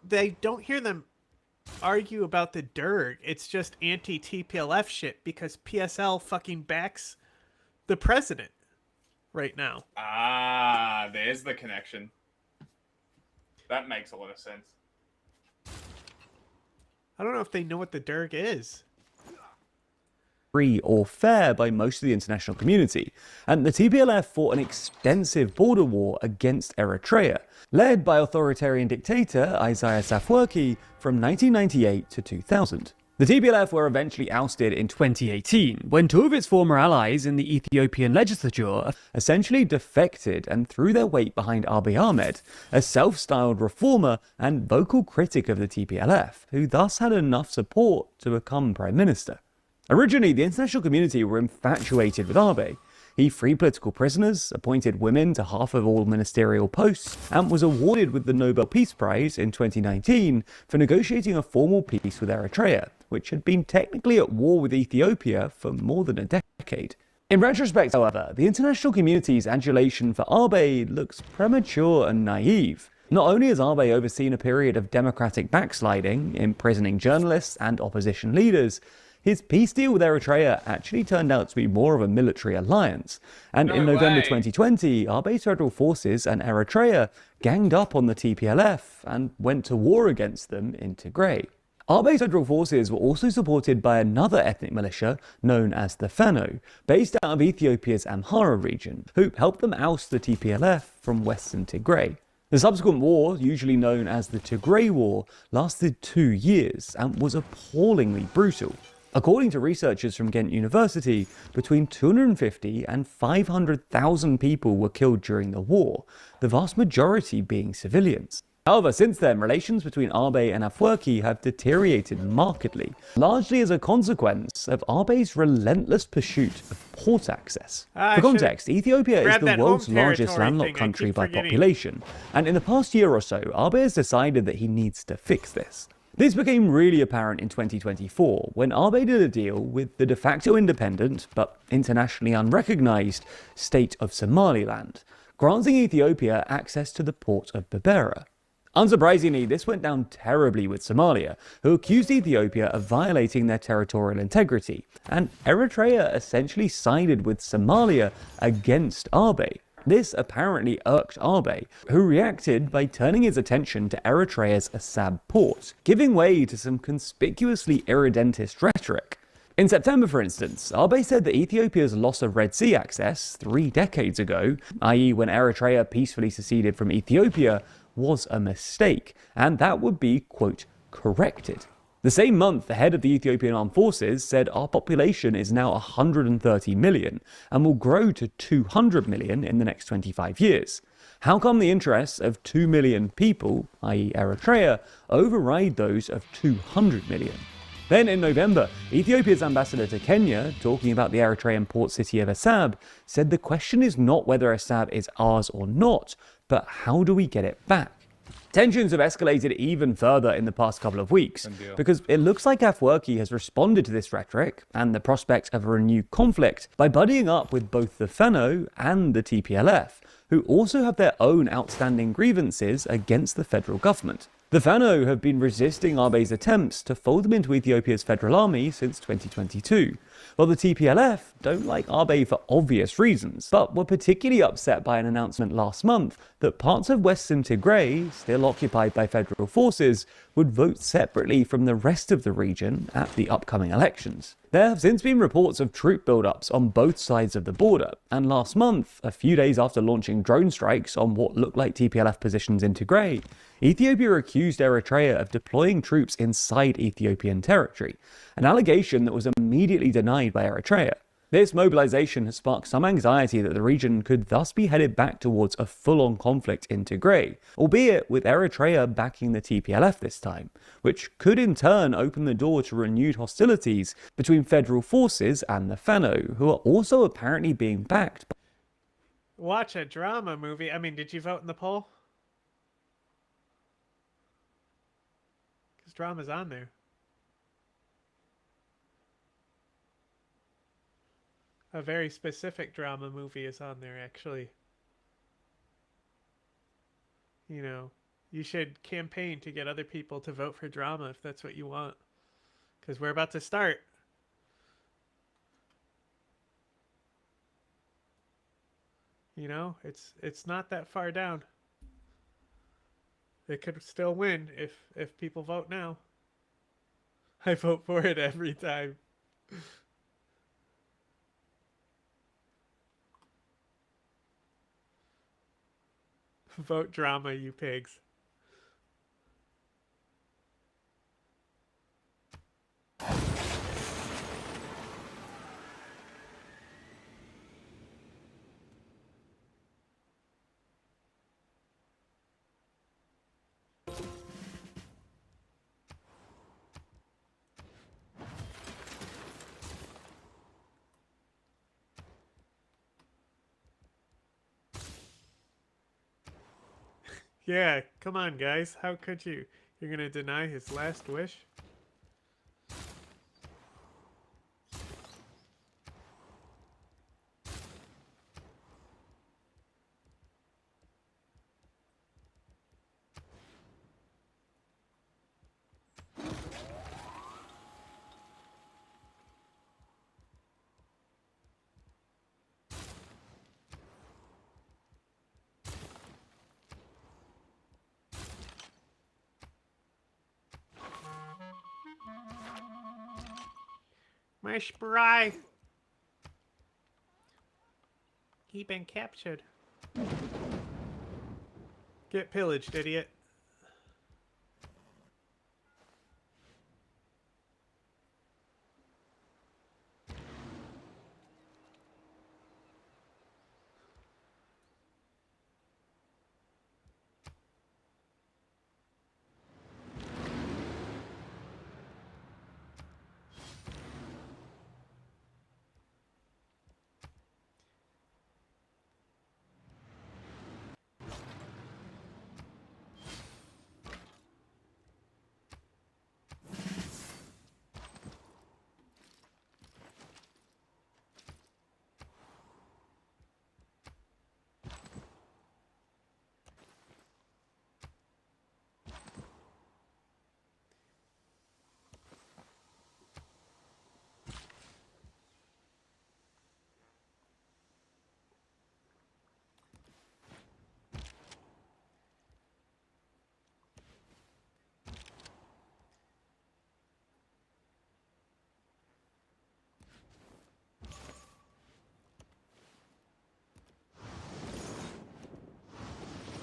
They don't hear them argue about the Derg. It's just anti-TPLF shit because PSL fucking backs the president right now. Ah, there's the connection. That makes a lot of sense. I don't know if they know what the Derg is. free or fair by most of the international community, and the TPLF fought an extensive border war against Eritrea, led by authoritarian dictator Isaias Afwerki from 1998 to 2000. The TPLF were eventually ousted in 2018, when two of its former allies in the Ethiopian legislature essentially defected and threw their weight behind Abiy Ahmed, a self-styled reformer and vocal critic of the TPLF, who thus had enough support to become prime minister. Originally, the international community were infatuated with Abiy. He freed political prisoners, appointed women to half of all ministerial posts, and was awarded with the Nobel Peace Prize in 2019 for negotiating a formal peace with Eritrea, which had been technically at war with Ethiopia for more than a decade. In retrospect, however, the international community's adulation for Abiy looks premature and naive. Not only has Abiy overseen a period of democratic backsliding, imprisoning journalists and opposition leaders, his peace deal with Eritrea actually turned out to be more of a military alliance, and in November 2020, Abiy's federal forces and Eritrea ganged up on the TPLF and went to war against them in Tigray. Abiy's federal forces were also supported by another ethnic militia known as the Fano, based out of Ethiopia's Amhara region, who helped them oust the TPLF from western Tigray. The subsequent war, usually known as the Tigray War, lasted 2 years and was appallingly brutal. According to researchers from Ghent University, between 250 and 500,000 people were killed during the war, the vast majority being civilians. However, since then, relations between Abiy and Afwerki have deteriorated markedly, largely as a consequence of Abiy's relentless pursuit of port access. For context, Ethiopia is the world's largest landlocked country by population, and in the past year or so, Abiy has decided that he needs to fix this. This became really apparent in 2024 when Abiy did a deal with the de facto independent, but internationally unrecognized, state of Somaliland, granting Ethiopia access to the port of Berbera. Unsurprisingly, this went down terribly with Somalia, who accused Ethiopia of violating their territorial integrity, and Eritrea essentially sided with Somalia against Abiy. This apparently irked Abiy, who reacted by turning his attention to Eritrea's Assab port, giving way to some conspicuously irredentist rhetoric. In September, for instance, Abiy said that Ethiopia's loss of Red Sea access 3 decades ago, i.e. when Eritrea peacefully seceded from Ethiopia, was a mistake, and that would be, quote, corrected. The same month, the head of the Ethiopian Armed Forces said our population is now 130 million and will grow to 200 million in the next 25 years. How come the interests of 2 million people, i.e. Eritrea, override those of 200 million? Then in November, Ethiopia's ambassador to Kenya, talking about the Eritrean port city of Assab, said the question is not whether Assab is ours or not, but how do we get it back? Tensions have escalated even further in the past couple of weeks, because it looks like Afwerki has responded to this rhetoric and the prospect of a renewed conflict by buddying up with both the Fano and the TPLF, who also have their own outstanding grievances against the federal government. The Fano have been resisting Abiy's attempts to fold them into Ethiopia's federal army since 2022, while the TPLF don't like Abiy for obvious reasons, but were particularly upset by an announcement last month that parts of western Tigray, still occupied by federal forces, would vote separately from the rest of the region at the upcoming elections. There have since been reports of troop buildups on both sides of the border, and last month, a few days after launching drone strikes on what looked like TPLF positions in Tigray, Ethiopia accused Eritrea of deploying troops inside Ethiopian territory, an allegation that was immediately denied by Eritrea. This mobilization has sparked some anxiety that the region could thus be headed back towards a full-on conflict in Tigray, albeit with Eritrea backing the TPLF this time, which could in turn open the door to renewed hostilities between federal forces and the Fano, who are also apparently being backed. Watch a drama movie. I mean, did you vote in the poll? Because drama's on there. A very specific drama movie is on there, actually. You know, you should campaign to get other people to vote for drama if that's what you want. Because we're about to start. You know, it's not that far down. It could still win if people vote now. I vote for it every time. Vote drama, you pigs. Yeah, come on, guys. How could you? You're gonna deny his last wish? My spry! He been captured. Get pillaged, idiot.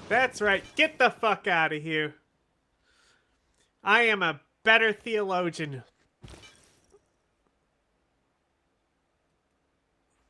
That's right. Get the fuck out of here. I am a better theologian.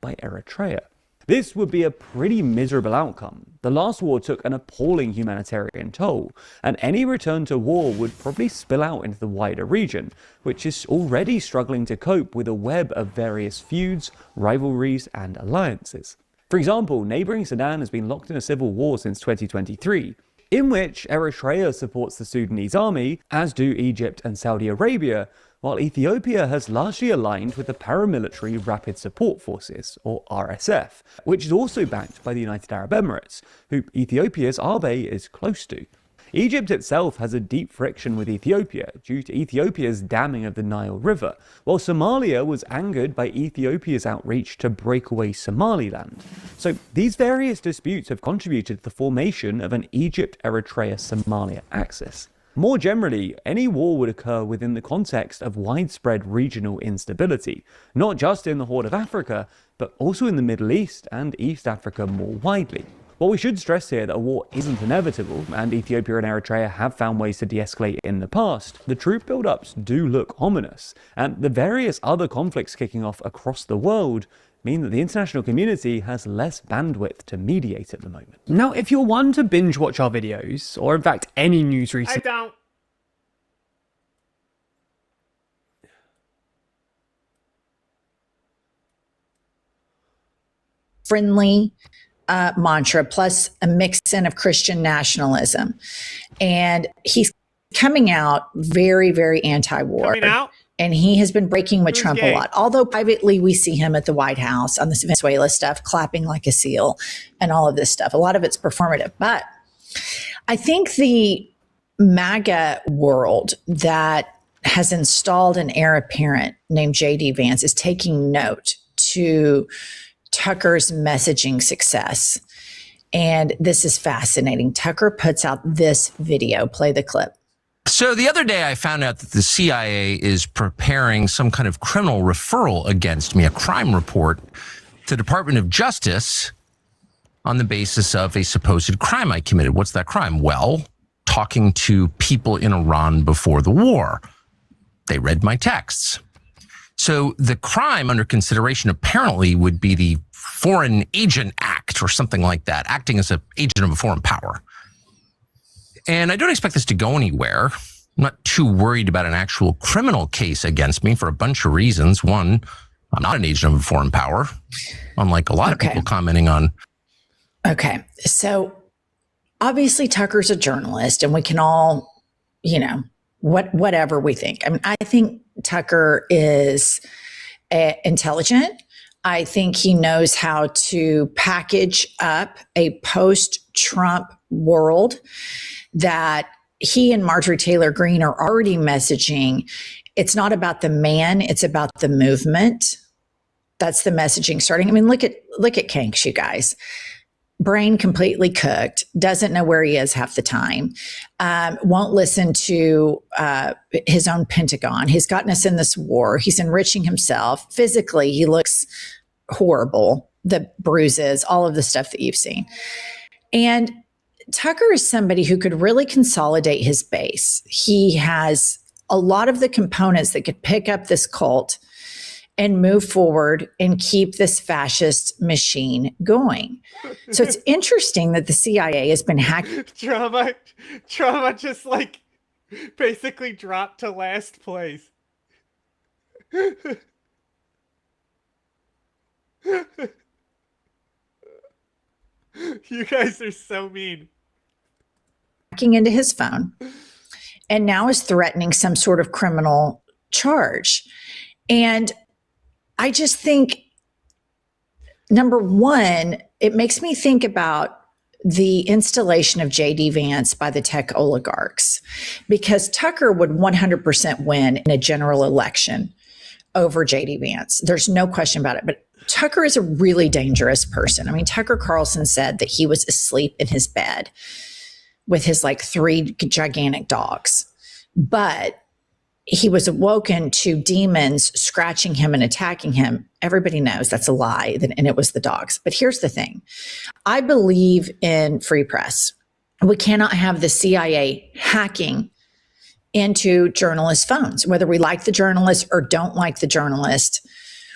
By Eritrea. This would be a pretty miserable outcome. The last war took an appalling humanitarian toll, and any return to war would probably spill out into the wider region, which is already struggling to cope with a web of various feuds, rivalries, and alliances. For example, neighbouring Sudan has been locked in a civil war since 2023, in which Eritrea supports the Sudanese army, as do Egypt and Saudi Arabia, while Ethiopia has largely aligned with the Paramilitary Rapid Support Forces, or RSF, which is also backed by the United Arab Emirates, who Ethiopia's Abiy is close to. Egypt itself has a deep friction with Ethiopia due to Ethiopia's damming of the Nile River, while Somalia was angered by Ethiopia's outreach to break away Somaliland. So these various disputes have contributed to the formation of an Egypt-Eritrea-Somalia axis. More generally, any war would occur within the context of widespread regional instability, not just in the Horn of Africa, but also in the Middle East and East Africa more widely. While we should stress here that a war isn't inevitable, and Ethiopia and Eritrea have found ways to de-escalate in the past, the troop build-ups do look ominous, and the various other conflicts kicking off across the world mean that the international community has less bandwidth to mediate at the moment. Now, if you're one to binge watch our videos, or in fact any news recently... I don't. Friendly mantra plus a mix in of Christian nationalism. And he's coming out very, very anti-war. And he has been breaking with Trump a lot. Although privately we see him at the White House on this Venezuela stuff, clapping like a seal and all of this stuff. A lot of it's performative. But I think the MAGA world that has installed an heir apparent named J.D. Vance is taking note to Tucker's messaging success. And this is fascinating. Tucker puts out this video. Play the clip. So the other day I found out that the CIA is preparing some kind of criminal referral against me, a crime report to the Department of Justice on the basis of a supposed crime I committed. What's that crime? Well, talking to people in Iran before the war. They read my texts. So the crime under consideration apparently would be the Foreign Agent Act or something like that, acting as an agent of a foreign power. And I don't expect this to go anywhere. I'm not too worried about an actual criminal case against me for a bunch of reasons. One, I'm not an agent of a foreign power, unlike a lot of people commenting on. Okay. So obviously Tucker's a journalist and we can all, whatever we think. I mean, I think Tucker is intelligent. I think he knows how to package up a post-Trump world that he and Marjorie Taylor Greene are already messaging. It's not about the man, it's about the movement. That's the messaging starting. I mean, look at Kanks, you guys. Brain completely cooked, doesn't know where he is half the time, won't listen to his own Pentagon. He's gotten us in this war. He's enriching himself. Physically, he looks horrible, the bruises, all of the stuff that you've seen. And Tucker is somebody who could really consolidate his base. He has a lot of the components that could pick up this cult and move forward and keep this fascist machine going. So it's interesting that the CIA has been hacked. Drama just like basically dropped to last place. You guys are so mean. Hacking into his phone and now is threatening some sort of criminal charge. And I just think, number one, it makes me think about the installation of J.D. Vance by the tech oligarchs, because Tucker would 100% win in a general election over J.D. Vance. There's no question about it. But Tucker is a really dangerous person. I mean, Tucker Carlson said that he was asleep in his bed with his 3 gigantic dogs, but he was awoken to demons scratching him and attacking him. Everybody knows that's a lie, and it was the dogs. But here's the thing. I believe in free press. We cannot have the CIA hacking into journalists' phones. Whether we like the journalist or don't like the journalist,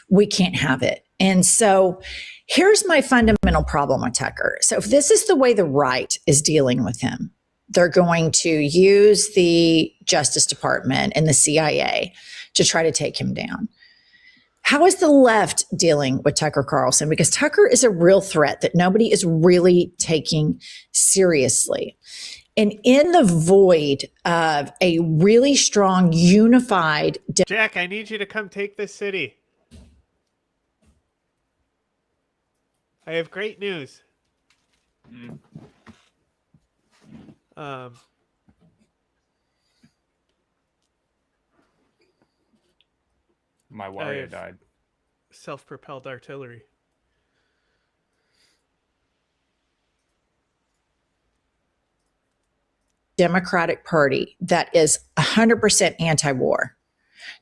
we can't have it. And so here's my fundamental problem with Tucker. So if this is the way the right is dealing with him, they're going to use the Justice Department and the CIA to try to take him down. How is the left dealing with Tucker Carlson? Because Tucker is a real threat that nobody is really taking seriously. And in the void of a really strong, unified... Jack, I need you to come take this city. I have great news. My warrior died. Self-propelled artillery. Democratic Party that is 100% anti-war,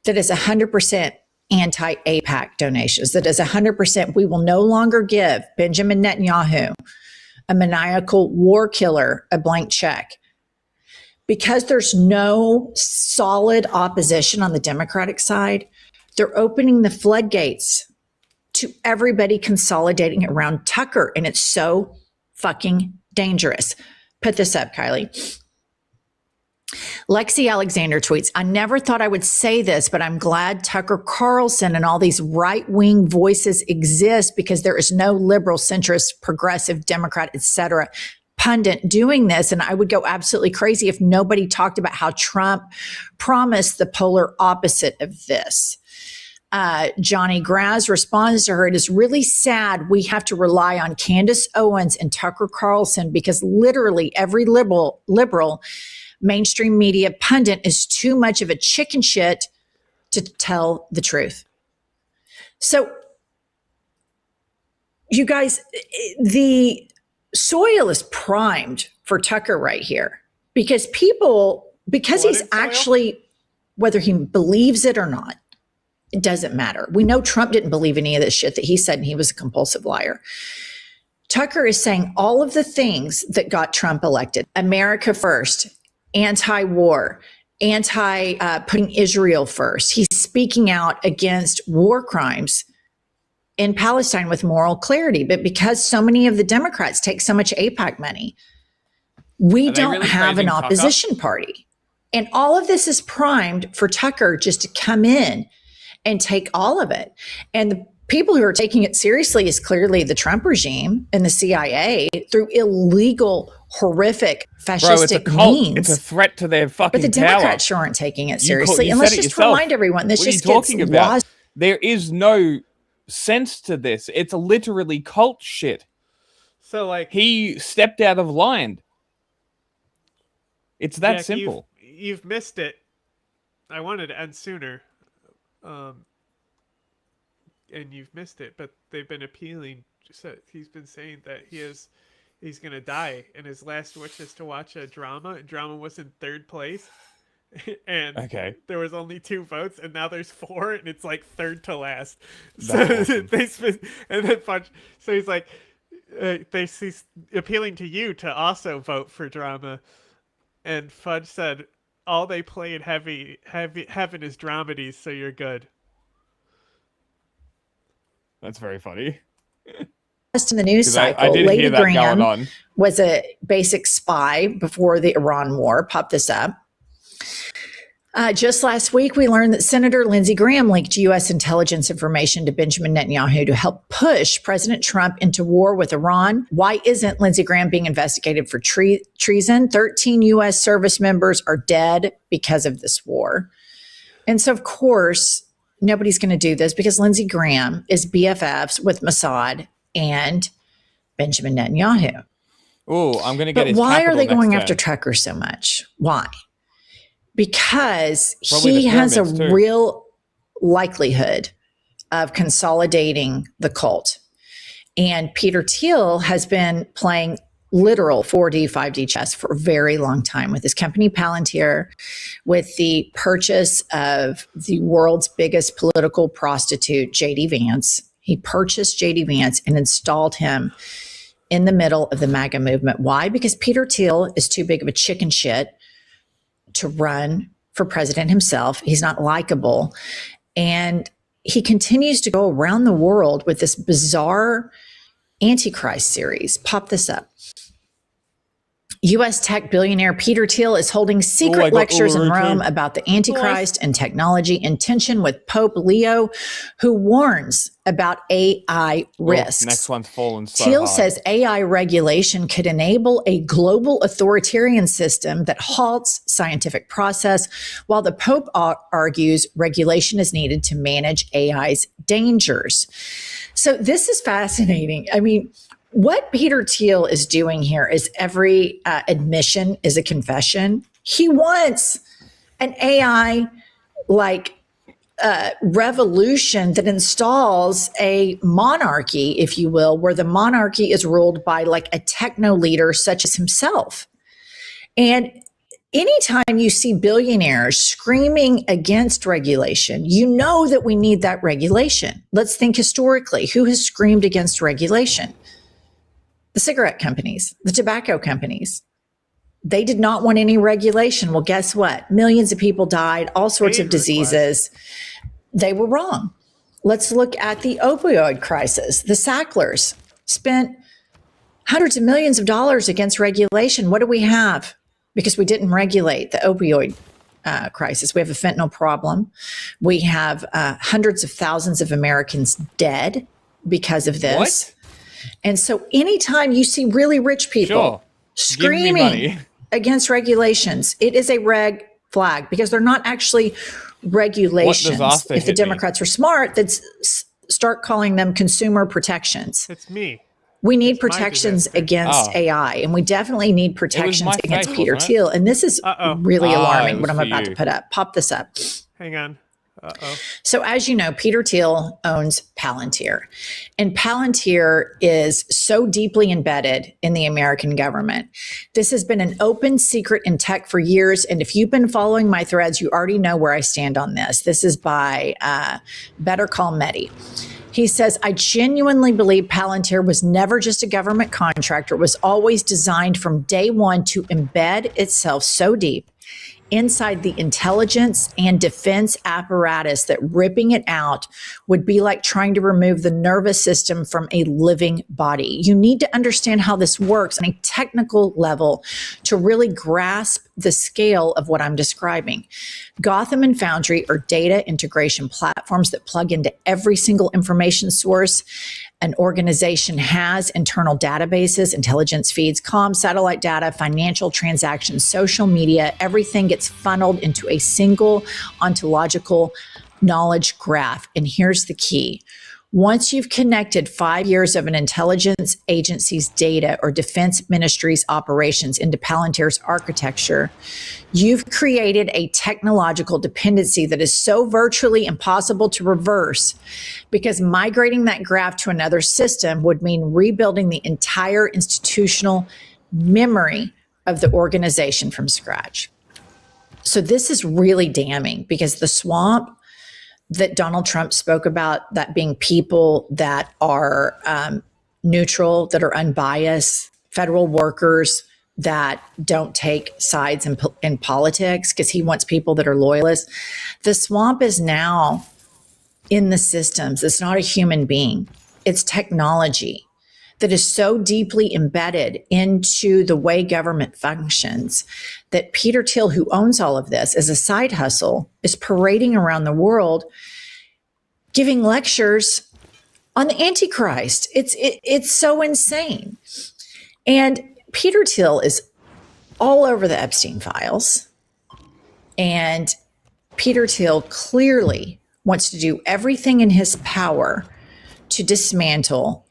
that is 100% anti-AIPAC donations, that is 100% we will no longer give Benjamin Netanyahu, a maniacal war killer, a blank check. Because there's no solid opposition on the Democratic side, they're opening the floodgates to everybody consolidating around Tucker, and it's so fucking dangerous. Put this up, Kylie. Lexi Alexander tweets, I never thought I would say this, but I'm glad Tucker Carlson and all these right-wing voices exist because there is no liberal, centrist, progressive, Democrat, etc. pundit doing this. And I would go absolutely crazy if nobody talked about how Trump promised the polar opposite of this. Johnny Graz responds to her, it is really sad we have to rely on Candace Owens and Tucker Carlson because literally every liberal mainstream media pundit is too much of a chicken shit to tell the truth. So, you guys, the soil is primed for Tucker right here because he's actually, whether he believes it or not, it doesn't matter. We know Trump didn't believe any of this shit that he said, and he was a compulsive liar. Tucker is saying all of the things that got Trump elected. America first, anti-war, putting Israel first. He's speaking out against war crimes in Palestine with moral clarity. But because so many of the Democrats take so much AIPAC money, we don't really have an opposition party. And all of this is primed for Tucker just to come in and take all of it. And the people who are taking it seriously is clearly the Trump regime and the CIA through illegal, horrific, fascistic means. It's a threat to their fucking power. But the Democrats sure aren't taking it seriously. And let's just remind everyone, this just gets lost. There is no sense to this. It's literally cult shit. So, like, he stepped out of line. It's that Jack, simple. You've missed it. I wanted to end sooner. And you've missed it, but they've been appealing. He's been saying that he's going to die, and his last wish is to watch a drama. Drama was in 3rd place, and there was only 2 votes, and now there's 4, and it's like 3rd to last. So so he's like, he's appealing to you to also vote for drama, and Fudge said, all they play in heaven is dramedies, so you're good. That's very funny. Just in the news cycle, Lady Graham was a basic spy before the Iran war. Pop this up. Just last week, we learned that Senator Lindsey Graham leaked U.S. intelligence information to Benjamin Netanyahu to help push President Trump into war with Iran. Why isn't Lindsey Graham being investigated for treason? 13 U.S. service members are dead because of this war. And so, of course, nobody's going to do this because Lindsey Graham is BFFs with Mossad and Benjamin Netanyahu. Oh, I'm going to get his why are they going turn. After Tucker so much? Why? Because he has a real likelihood of consolidating the cult. And Peter Thiel has been playing literal 4D, 5D chess for a very long time with his company Palantir, with the purchase of the world's biggest political prostitute, J.D. Vance. He purchased J.D. Vance and installed him in the middle of the MAGA movement. Why? Because Peter Thiel is too big of a chicken shit to run for president himself. He's not likable. And he continues to go around the world with this bizarre Antichrist series. Pop this up. U.S. tech billionaire Peter Thiel is holding secret lectures in Rome about the Antichrist and technology in tension with Pope Leo, who warns about AI risks. Next one's fallen so Thiel hard. says AI regulation could enable a global authoritarian system that halts scientific process, while the Pope argues regulation is needed to manage AI's dangers. So this is fascinating. I mean, what Peter Thiel is doing here is every admission is a confession. He wants an AI revolution that installs a monarchy, if you will, where the monarchy is ruled by like a techno leader such as himself. And anytime you see billionaires screaming against regulation, you know that we need that regulation. Let's think historically. Who has screamed against regulation? The cigarette companies, the tobacco companies. They did not want any regulation. Well, guess what? Millions of people died, all sorts of diseases. They were wrong. Let's look at the opioid crisis. The Sacklers spent hundreds of millions of dollars against regulation. What do we have? Because we didn't regulate the opioid crisis. We have a fentanyl problem. We have hundreds of thousands of Americans dead because of this. What? And so anytime you see really rich people screaming against regulations, it is a red flag because they're not actually regulations. If the Democrats are smart, they'd start calling them consumer protections. It's me. We need protections against AI, and we definitely need protections against Peter Thiel. And this is really alarming, what I'm about to put up. Pop this up. Hang on. So as you know, Peter Thiel owns Palantir, and Palantir is so deeply embedded in the American government. This has been an open secret in tech for years. And if you've been following my threads, you already know where I stand on this. This is by Better Call Mehdi. He says, I genuinely believe Palantir was never just a government contractor. It was always designed from day one to embed itself so deep inside the intelligence and defense apparatus that ripping it out would be like trying to remove the nervous system from a living body. You need to understand how this works on a technical level to really grasp the scale of what I'm describing. Gotham and Foundry are data integration platforms that plug into every single information source an organization has: internal databases, intelligence feeds, comms, satellite data, financial transactions, social media. Everything gets funneled into a single ontological knowledge graph. And here's the key. Once you've connected 5 years of an intelligence agency's data or defense ministry's operations into Palantir's architecture, you've created a technological dependency that is so virtually impossible to reverse, because migrating that graph to another system would mean rebuilding the entire institutional memory of the organization from scratch. So this is really damning, because the swamp that Donald Trump spoke about, that being people that are neutral, that are unbiased, federal workers that don't take sides in politics, because he wants people that are loyalists. The swamp is now in the systems. It's not a human being. It's technology that is so deeply embedded into the way government functions that Peter Thiel, who owns all of this as a side hustle, is parading around the world giving lectures on the Antichrist. It's so insane. And Peter Thiel is all over the Epstein files. And Peter Thiel clearly wants to do everything in his power to dismantle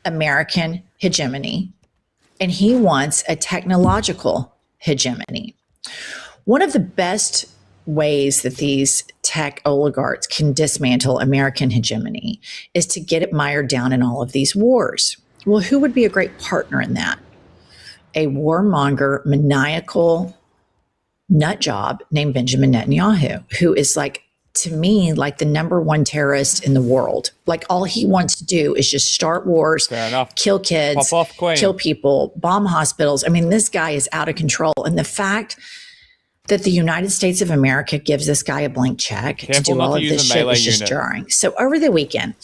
American hegemony, and he wants a technological hegemony. One of the best ways that these tech oligarchs can dismantle American hegemony is to get it mired down in all of these wars. Well, who would be a great partner in that? A warmonger, maniacal nut job named Benjamin Netanyahu, who is like, to me, like the number one terrorist in the world. Like, all he wants to do is just start wars, kill kids, kill people, bomb hospitals. I mean, this guy is out of control. And the fact that the United States of America gives this guy a blank check to do all of this shit is just jarring. So over the weekend,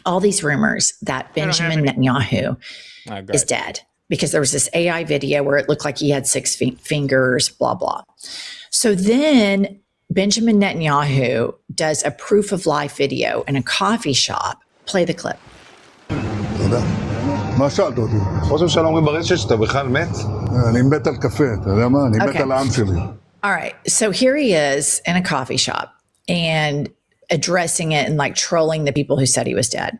all these rumors that Benjamin Netanyahu is dead, because there was this AI video where it looked like he had 6 fingers, blah, blah. So then Benjamin Netanyahu does a proof of life video in a coffee shop. Play the clip. מה שאלת אותי? חוסר שלום מברד שאתה בכלל מת? אני מת על קפה, אתה יודע מה? אני מת על העם שלי. All right, so here he is in a coffee shop and addressing it and like trolling the people who said he was dead.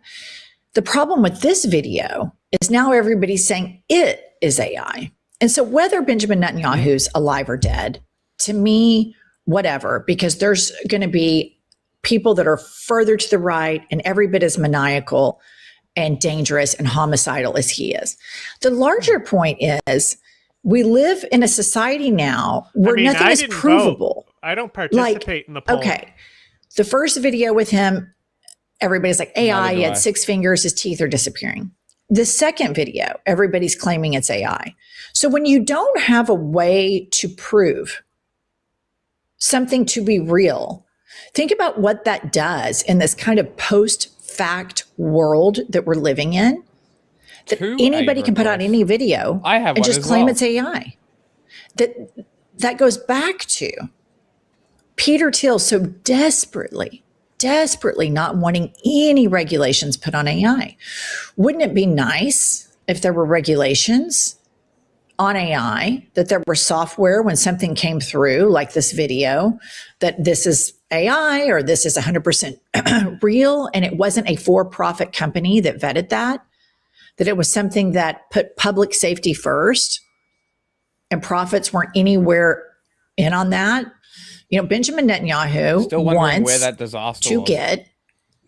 The problem with this video is now everybody's saying it is AI. And so whether Benjamin Netanyahu's alive or dead, to me, whatever, because there's going to be people that are further to the right and every bit as maniacal and dangerous and homicidal as he is. The larger point is, we live in a society now where nothing is provable. I don't participate in the poll. Okay. The first video with him, everybody's like, AI, he had 6 fingers, his teeth are disappearing. The second video, everybody's claiming it's AI. So when you don't have a way to prove something to be real, think about what that does in this kind of post-fact world that we're living in. That anybody can put out any video and just claim it's AI. That goes back to Peter Thiel so desperately not wanting any regulations put on AI. Wouldn't it be nice if there were regulations on AI, that there were software when something came through, like this video, that this is AI or this is 100% real, and it wasn't a for-profit company that vetted that it was something that put public safety first and profits weren't anywhere in on that? You know, Benjamin Netanyahu wants to get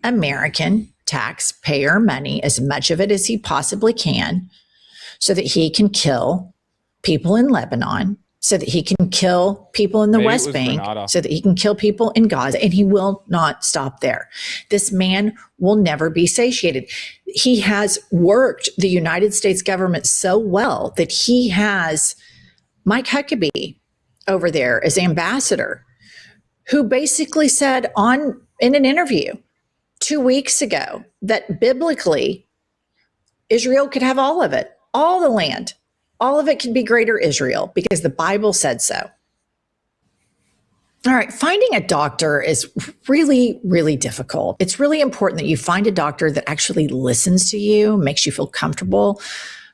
American taxpayer money, as much of it as he possibly can, so that he can kill people in Lebanon so that he can kill people in the Maybe it West was Bank, Grenada. so that he can kill people in Gaza, and he will not stop there. This man will never be satiated. He has worked the United States government so well that he has Mike Huckabee over there as ambassador, who basically said in an interview 2 weeks ago that biblically Israel could have all of it, all the land, all of it could be greater Israel because the Bible said so. All right, finding a doctor is really, really difficult. It's really important that you find a doctor that actually listens to you, makes you feel comfortable,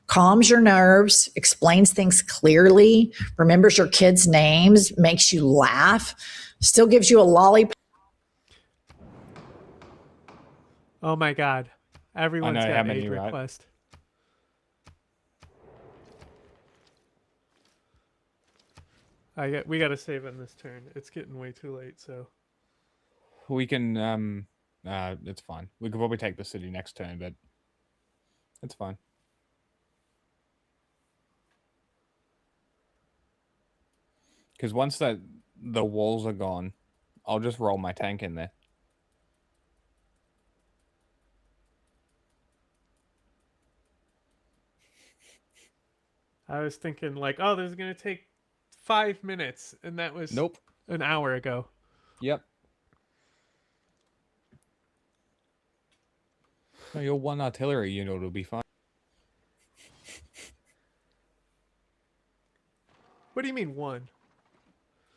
calms your nerves, explains things clearly, remembers your kids' names, makes you laugh, still gives you a lollipop. Oh my God. Everyone's I know, got how an many, aid right? request. We gotta save on this turn. It's getting way too late, so. We can, it's fine. We could probably take the city next turn, but it's fine. Because once the walls are gone, I'll just roll my tank in there. I was thinking like, oh, this is gonna take 5 minutes, and that was Nope. an hour ago. Yep. No, your one artillery unit will be fine. What do you mean one?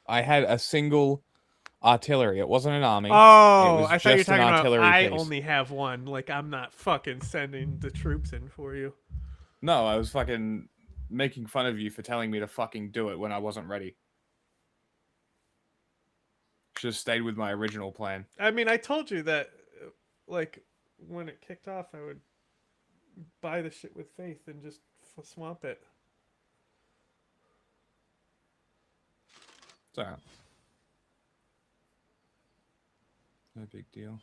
I had a single artillery. It wasn't an army. Oh, it was I thought you were just an talking about artillery I piece. only have one. Like, I'm not fucking sending the troops in for you. No, I was fucking making fun of you for telling me to fucking do it when I wasn't ready. Should have stayed with my original plan. I mean, I told you that, like, when it kicked off, I would buy the shit with faith and just swamp it. It's alright. No big deal.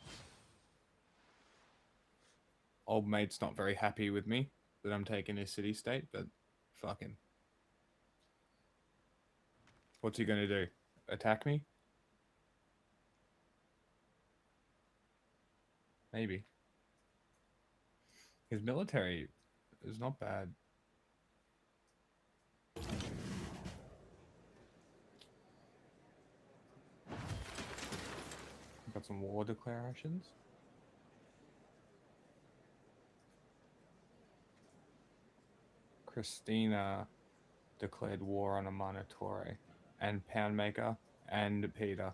Old mate's not very happy with me that I'm taking his city state, but fucking. What's he gonna do? Attack me? Maybe. His military is not bad. Got some war declarations. Christina declared war on Amanatore and Poundmaker and Peter.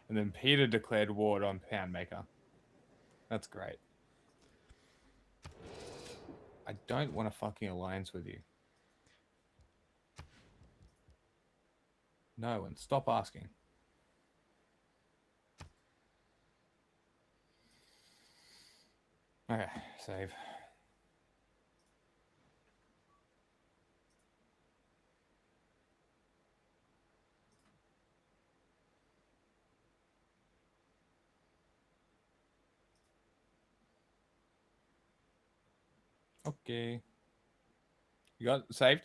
And then Peter declared war on Poundmaker. That's great. I don't want a fucking alliance with you. No, and stop asking. Okay, save. Okay. You got it saved?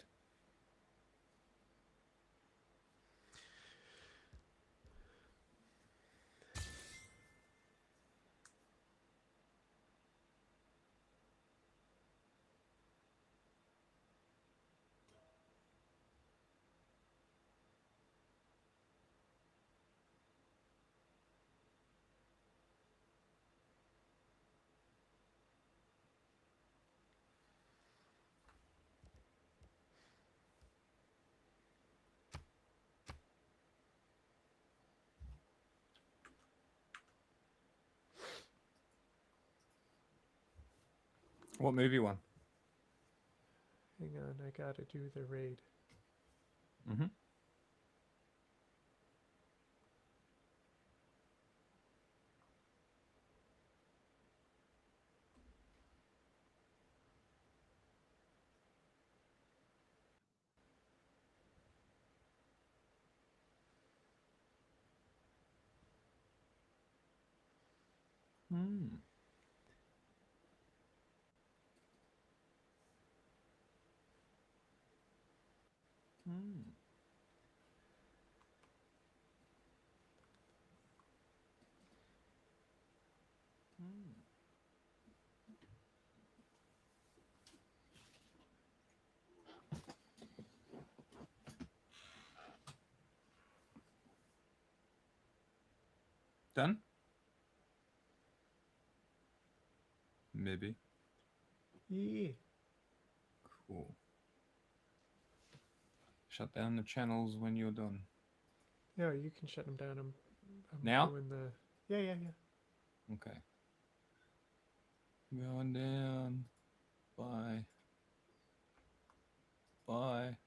What movie one? Hang on, I gotta do the raid. Mm-hmm. Hmm. Done? Maybe. Yeah. Cool. Shut down the channels when you're done. No, you can shut them down. I'm Now? doing the. Yeah. Okay. Going down. Bye. Bye.